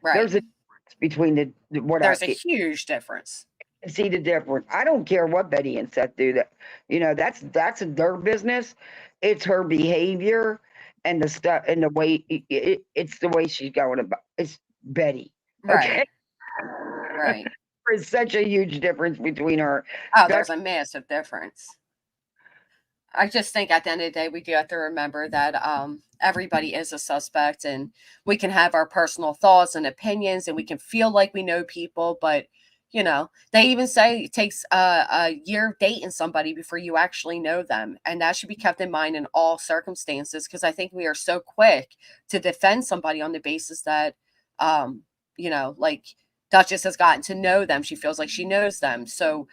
Right. There's a difference between there's a huge difference. See the difference. I don't care what Betty and Seth do. That's their business. It's her behavior and the stuff and the way it's the way she's going about. It's Betty. Okay? Right. There's such a huge difference between her. Oh, there's a massive difference. I just think at the end of the day, we do have to remember that everybody is a suspect and we can have our personal thoughts and opinions and we can feel like we know people, but they even say it takes a year dating somebody before you actually know them. And that should be kept in mind in all circumstances, because I think we are so quick to defend somebody on the basis that, like Duchess has gotten to know them. She feels like she knows them. So,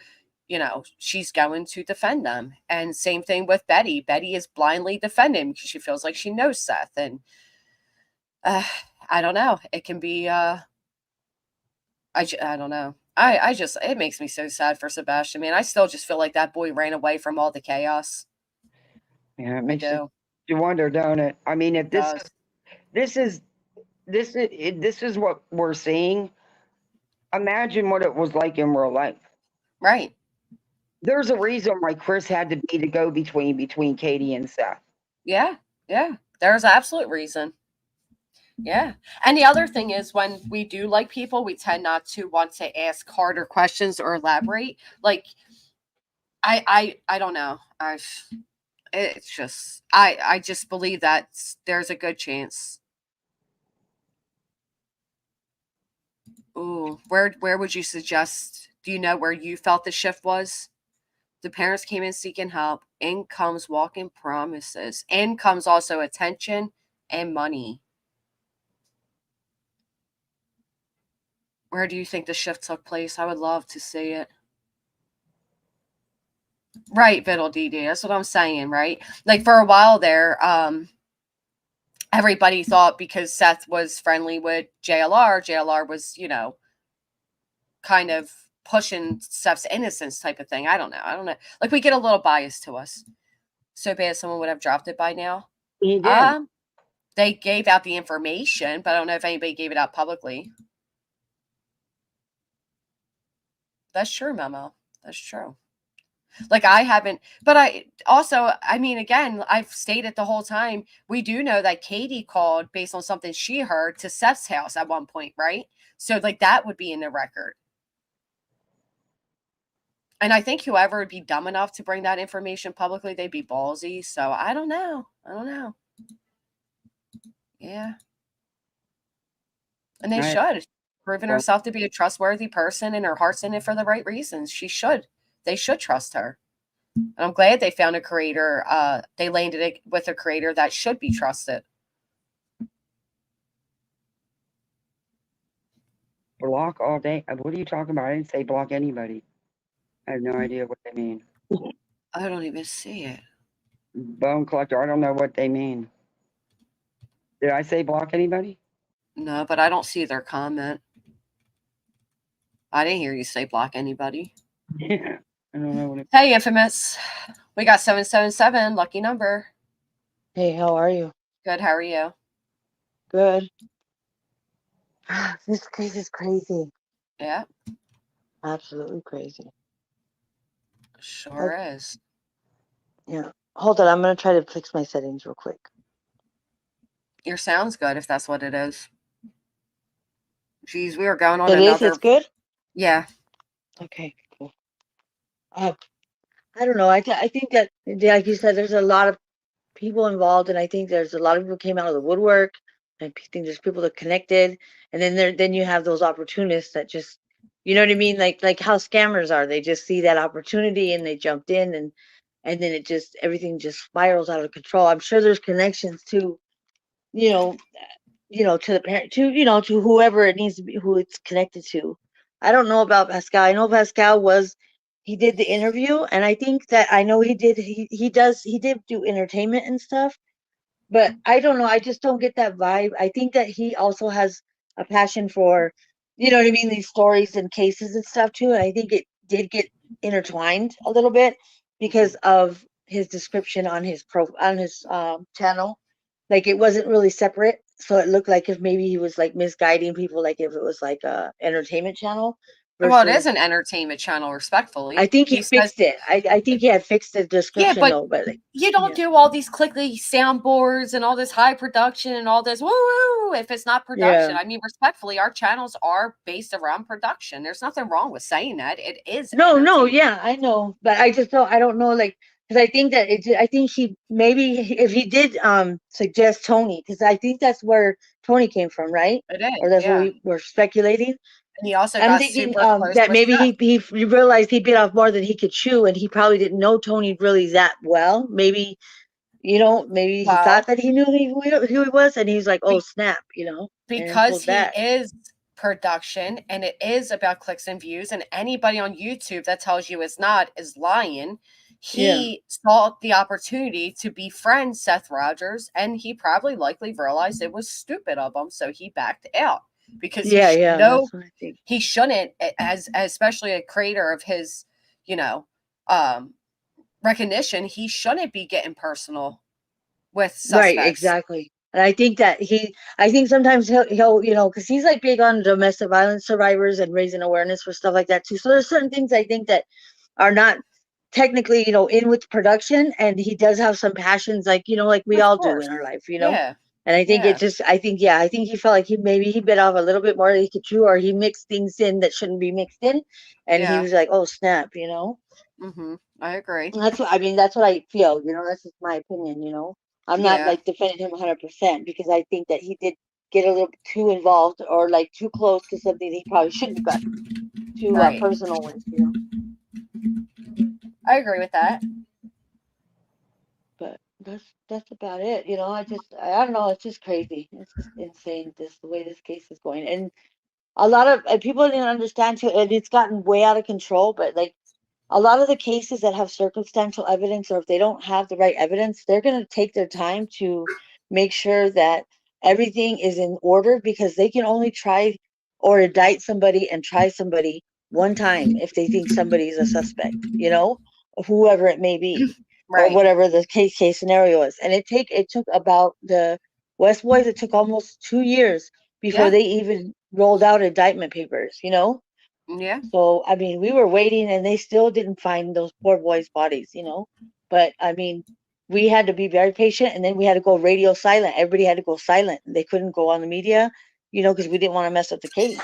she's going to defend them. And same thing with Betty. Betty is blindly defending because she feels like she knows Seth. And I don't know. It can be, I don't know. It makes me so sad for Sebastian, man. I still just feel like that boy ran away from all the chaos. Yeah, it makes you wonder, don't it? I mean, if this is what we're seeing, imagine what it was like in real life. Right. There's a reason why Chris had to be the go-between between Katie and Seth. Yeah. There's an absolute reason. Yeah. And the other thing is when we do like people, we tend not to want to ask harder questions or elaborate. Like, I don't know. It's just, I just believe that there's a good chance. Ooh, where would you suggest? Do you know where you felt the shift was? The parents came in seeking help. In comes walking promises. In comes also attention and money. Where do you think the shift took place? I would love to see it. Right, Viddle DD. That's what I'm saying, right? Like for a while there, everybody thought because Seth was friendly with JLR was, kind of pushing Seth's innocence type of thing. I don't know. Like we get a little bias to us. So bad someone would have dropped it by now. He did. They gave out the information, but I don't know if anybody gave it out publicly. That's true, Memo. That's true. Like I haven't, but again, I've stated the whole time, we do know that Katie called based on something she heard to Seth's house at one point, right? So like that would be in the record. And I think whoever would be dumb enough to bring that information publicly, they'd be ballsy. So I don't know. Yeah. And they should. Proven herself to be a trustworthy person and her heart's in it for the right reasons. They should trust her. And I'm glad they found a creator. They landed it with a creator that should be trusted. Block all day. What are you talking about? I didn't say block anybody. I have no idea what they mean. I don't even see it. Bone collector, I don't know what they mean. Did I say block anybody? No, but I don't see their comment. I didn't hear you say block anybody. Yeah, I don't know what it. Hey, Infamous. We got 777, lucky number. Hey, how are you? Good, how are you? Good. This case is crazy. Yeah. Absolutely crazy. Sure is. Yeah. Hold on, I'm going to try to fix my settings real quick. Your sound's good if that's what it is. Geez, we were going on It's good? Yeah. Okay, cool. I don't know. I think that, like you said, there's a lot of people involved, and I think there's a lot of people came out of the woodwork, and I think there's people that connected, and then you have those opportunists that just, you know what I mean, like how scammers are. They just see that opportunity and they jumped in, and then everything just spirals out of control. I'm sure there's connections to, to the parent, to whoever it needs to be, who it's connected to. I don't know about Pascal. I know Pascal he did the interview, and I think that I know he did do entertainment and stuff, but I don't know. I just don't get that vibe. I think that he also has a passion for, you know what I mean, these stories and cases and stuff too. And I think it did get intertwined a little bit because of his description on his channel. Like it wasn't really separate, so it looked like if maybe he was like misguiding people, like if it was like a entertainment channel. Well, it is an entertainment channel, respectfully. I think he fixed it. I think he had fixed the description, but though. But you don't do all these clicky soundboards and all this high production and all this woo if it's not production. I mean, respectfully, our channels are based around production. There's nothing wrong with saying that. It is. No, yeah, I know, but I don't know, like, because I think that I think if he did suggest Tony, because I think that's where Tony came from, right? It is, or that's what we were speculating. And he also I'm thinking that maybe he realized he bit off more than he could chew, and he probably didn't know Tony really that well. Maybe, he thought that he knew who he was, and he's like, oh snap, because he is production, and it is about clicks and views, and anybody on YouTube that tells you it's not is lying. He saw the opportunity to befriend Seth Rogers, and he probably likely realized it was stupid of him, so he backed out. Because he shouldn't, as especially a creator of his, recognition, he shouldn't be getting personal with suspects. Right, exactly. And I think that I think sometimes he'll because he's like big on domestic violence survivors and raising awareness for stuff like that too. So there's certain things I think that are not technically, in with production, and he does have some passions, like we all do in our life, Yeah. And I think I think he felt like he bit off a little bit more than he could chew, or he mixed things in that shouldn't be mixed in, and he was like, oh snap, Mm-hmm. I agree. That's what I feel, that's just my opinion, I'm not like defending him 100%, because I think that he did get a little too involved, or like too close to something he probably shouldn't have gotten too personal with, I agree with that. But that's about it. I don't know. It's just crazy. It's just insane, the way this case is going. And a lot of people didn't understand too, and it's gotten way out of control. But like a lot of the cases that have circumstantial evidence, or if they don't have the right evidence, they're going to take their time to make sure that everything is in order, because they can only try or indict somebody and try somebody one time if they think somebody is a suspect, you know, whoever it may be, or Right. whatever the case scenario is. And it took about the West Boys, it took almost 2 years before Yeah. they even rolled out indictment papers, you know. Yeah. So I mean, we were waiting, and they still didn't find those poor boys' bodies, you know. But I mean, we had to be very patient, and then we had to go radio silent. Everybody had to go silent. They couldn't go on the media, you know, because we didn't want to mess up the case.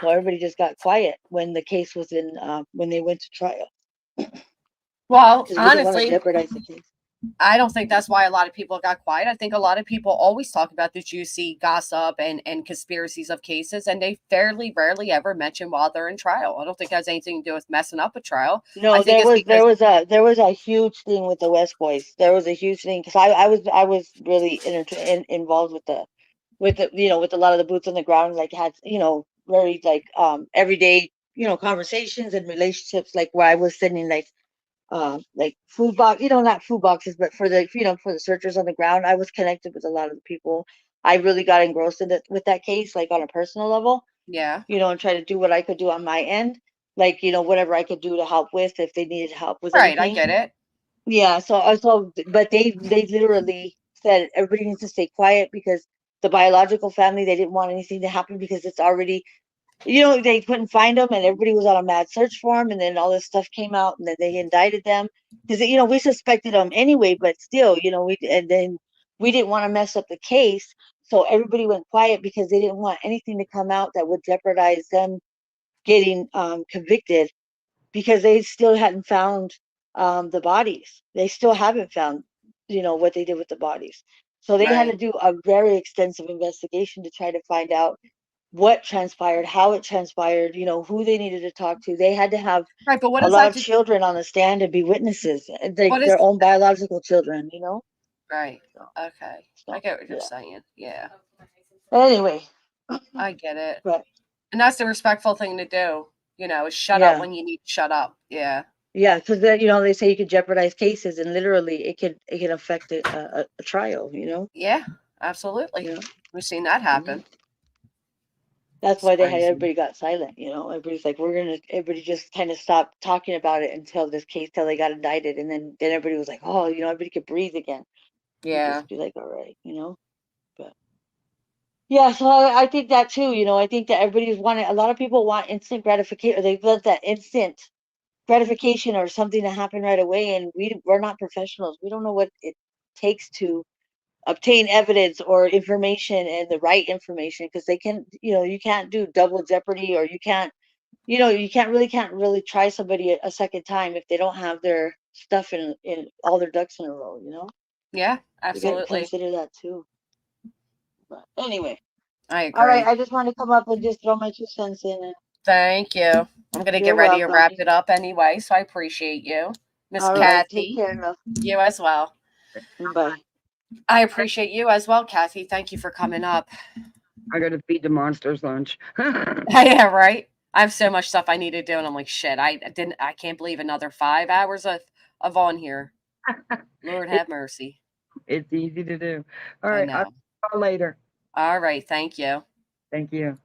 So everybody just got quiet when the case was in, when they went to trial, Well, because we didn't want to honestly, jeopardize the case. I don't think that's why a lot of people got quiet. I think a lot of people always talk about the juicy gossip and conspiracies of cases, and they fairly rarely ever mention while they're in trial. I don't think it has anything to do with messing up a trial. I No, think it's because there was a huge thing with the West Boys. There was a huge thing because I was really involved with the you know, with a lot of the boots on the ground, like had, you know, very like everyday, you know, conversations and relationships, like where I was sending like food box, you know, not food boxes, but for the, you know, for the searchers on the ground. I was connected with a lot of the people. I really got engrossed in it with that case, like on a personal level, yeah. you know, and try to do what I could do on my end, like, you know, whatever I could do to help with, if they needed help with Right, I anything. get it. Yeah, so also, but they literally said everybody needs to stay quiet, because the biological family, they didn't want anything to happen, because it's already, you know, they couldn't find them, and everybody was on a mad search for them, and then all this stuff came out, and then they indicted them, because, you know, we suspected them anyway, but still, you know, and then we didn't want to mess up the case, so everybody went quiet, because they didn't want anything to come out that would jeopardize them getting convicted, because they still hadn't found the bodies. They still haven't found, you know, what they did with the bodies. So they had to Right. do a very extensive investigation to try to find out what transpired, how it transpired, you know, who they needed to talk to. They had to have Right, but what a does lot that of children on the stand to be witnesses, what is their own biological children, you know. right? Okay. I get what you're Yeah. saying. Yeah. Anyway, I get it. but And that's the respectful thing to do, you know, is shut up yeah, when you need to shut up. Yeah. yeah, because you know, they say you could jeopardize cases, and literally it can affect a trial, you know. Yeah, absolutely. Yeah. We've seen that happen. That's It's why they had crazy. everybody got silent, you know. Everybody's like, everybody just kind of stopped talking about it until this case, till they got indicted, and then everybody was like, oh, you know, everybody could breathe again. You Yeah. just be like, all right, you know. But yeah, so I think that too, you know. I think that everybody's wanting, a lot of people want instant gratification, or they want that instant gratification or something to happen right away, and we're not professionals. We don't know what it takes to obtain evidence or information, and the right information, because they can, you know, you can't do double jeopardy, or you can't, you know, you can't really try somebody a second time if they don't have their stuff in all their ducks in a row, you know. Yeah, You got to absolutely. consider that too. But anyway, I all right, agree. I just want to come up and just throw my 2 cents in, and Thank you. I'm going to you're get ready to welcome. wrap it up anyway, so I appreciate you. Miss All right, take Kathy, care, love. you as well. Bye. I appreciate you as well, Kathy. Thank you for coming up. I gotta feed the monsters lunch. Yeah, right. I have so much stuff I need to do, and I'm like, shit, I can't believe another 5 hours of on here. Lord have mercy. It's easy to do. All I right, I'll know. call later. All right, thank you. Thank you.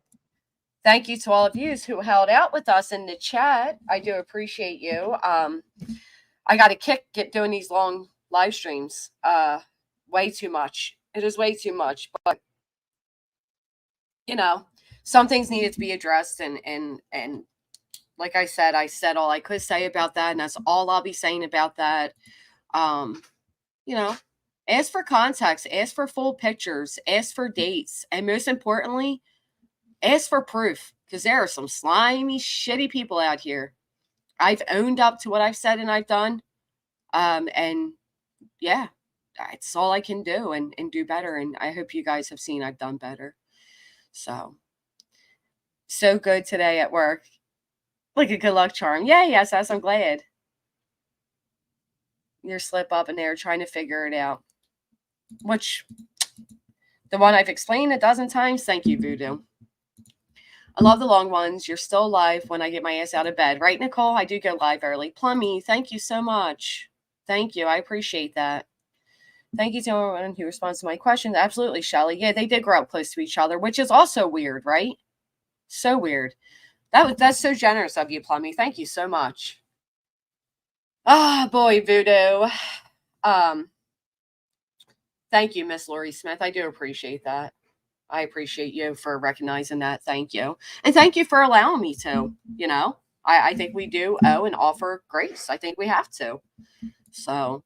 Thank you to all of you who held out with us in the chat. I do appreciate you. I got a kick doing these long live streams. Way too much. It is way too much, but you know, some things needed to be addressed, and like I said all I could say about that, and that's all I'll be saying about that. You know, ask for context, ask for full pictures, ask for dates, and most importantly, ask for proof, because there are some slimy, shitty people out here. I've owned up to what I've said and I've done. And yeah, that's all I can do, and do better. And I hope you guys have seen I've done better. So good today at work. Like a good luck charm. Yeah, yes, I'm glad. You're slip up in there trying to figure it out. Which, the one I've explained a dozen times, thank you, Voodoo. I love the long ones. You're still alive when I get my ass out of bed. Right, Nicole? I do go live early. Plummy, thank you so much. Thank you. I appreciate that. Thank you to everyone who responds to my questions. Absolutely, Shelly. Yeah, they did grow up close to each other, which is also weird, right? So weird. That's so generous of you, Plummy. Thank you so much. Ah, boy, Voodoo. Thank you, Miss Lori Smith. I do appreciate that. I appreciate you for recognizing that. Thank you. And thank you for allowing me to, you know. I think we do owe and offer grace. I think we have to. So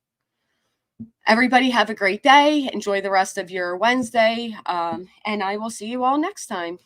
everybody have a great day. Enjoy the rest of your Wednesday. And I will see you all next time.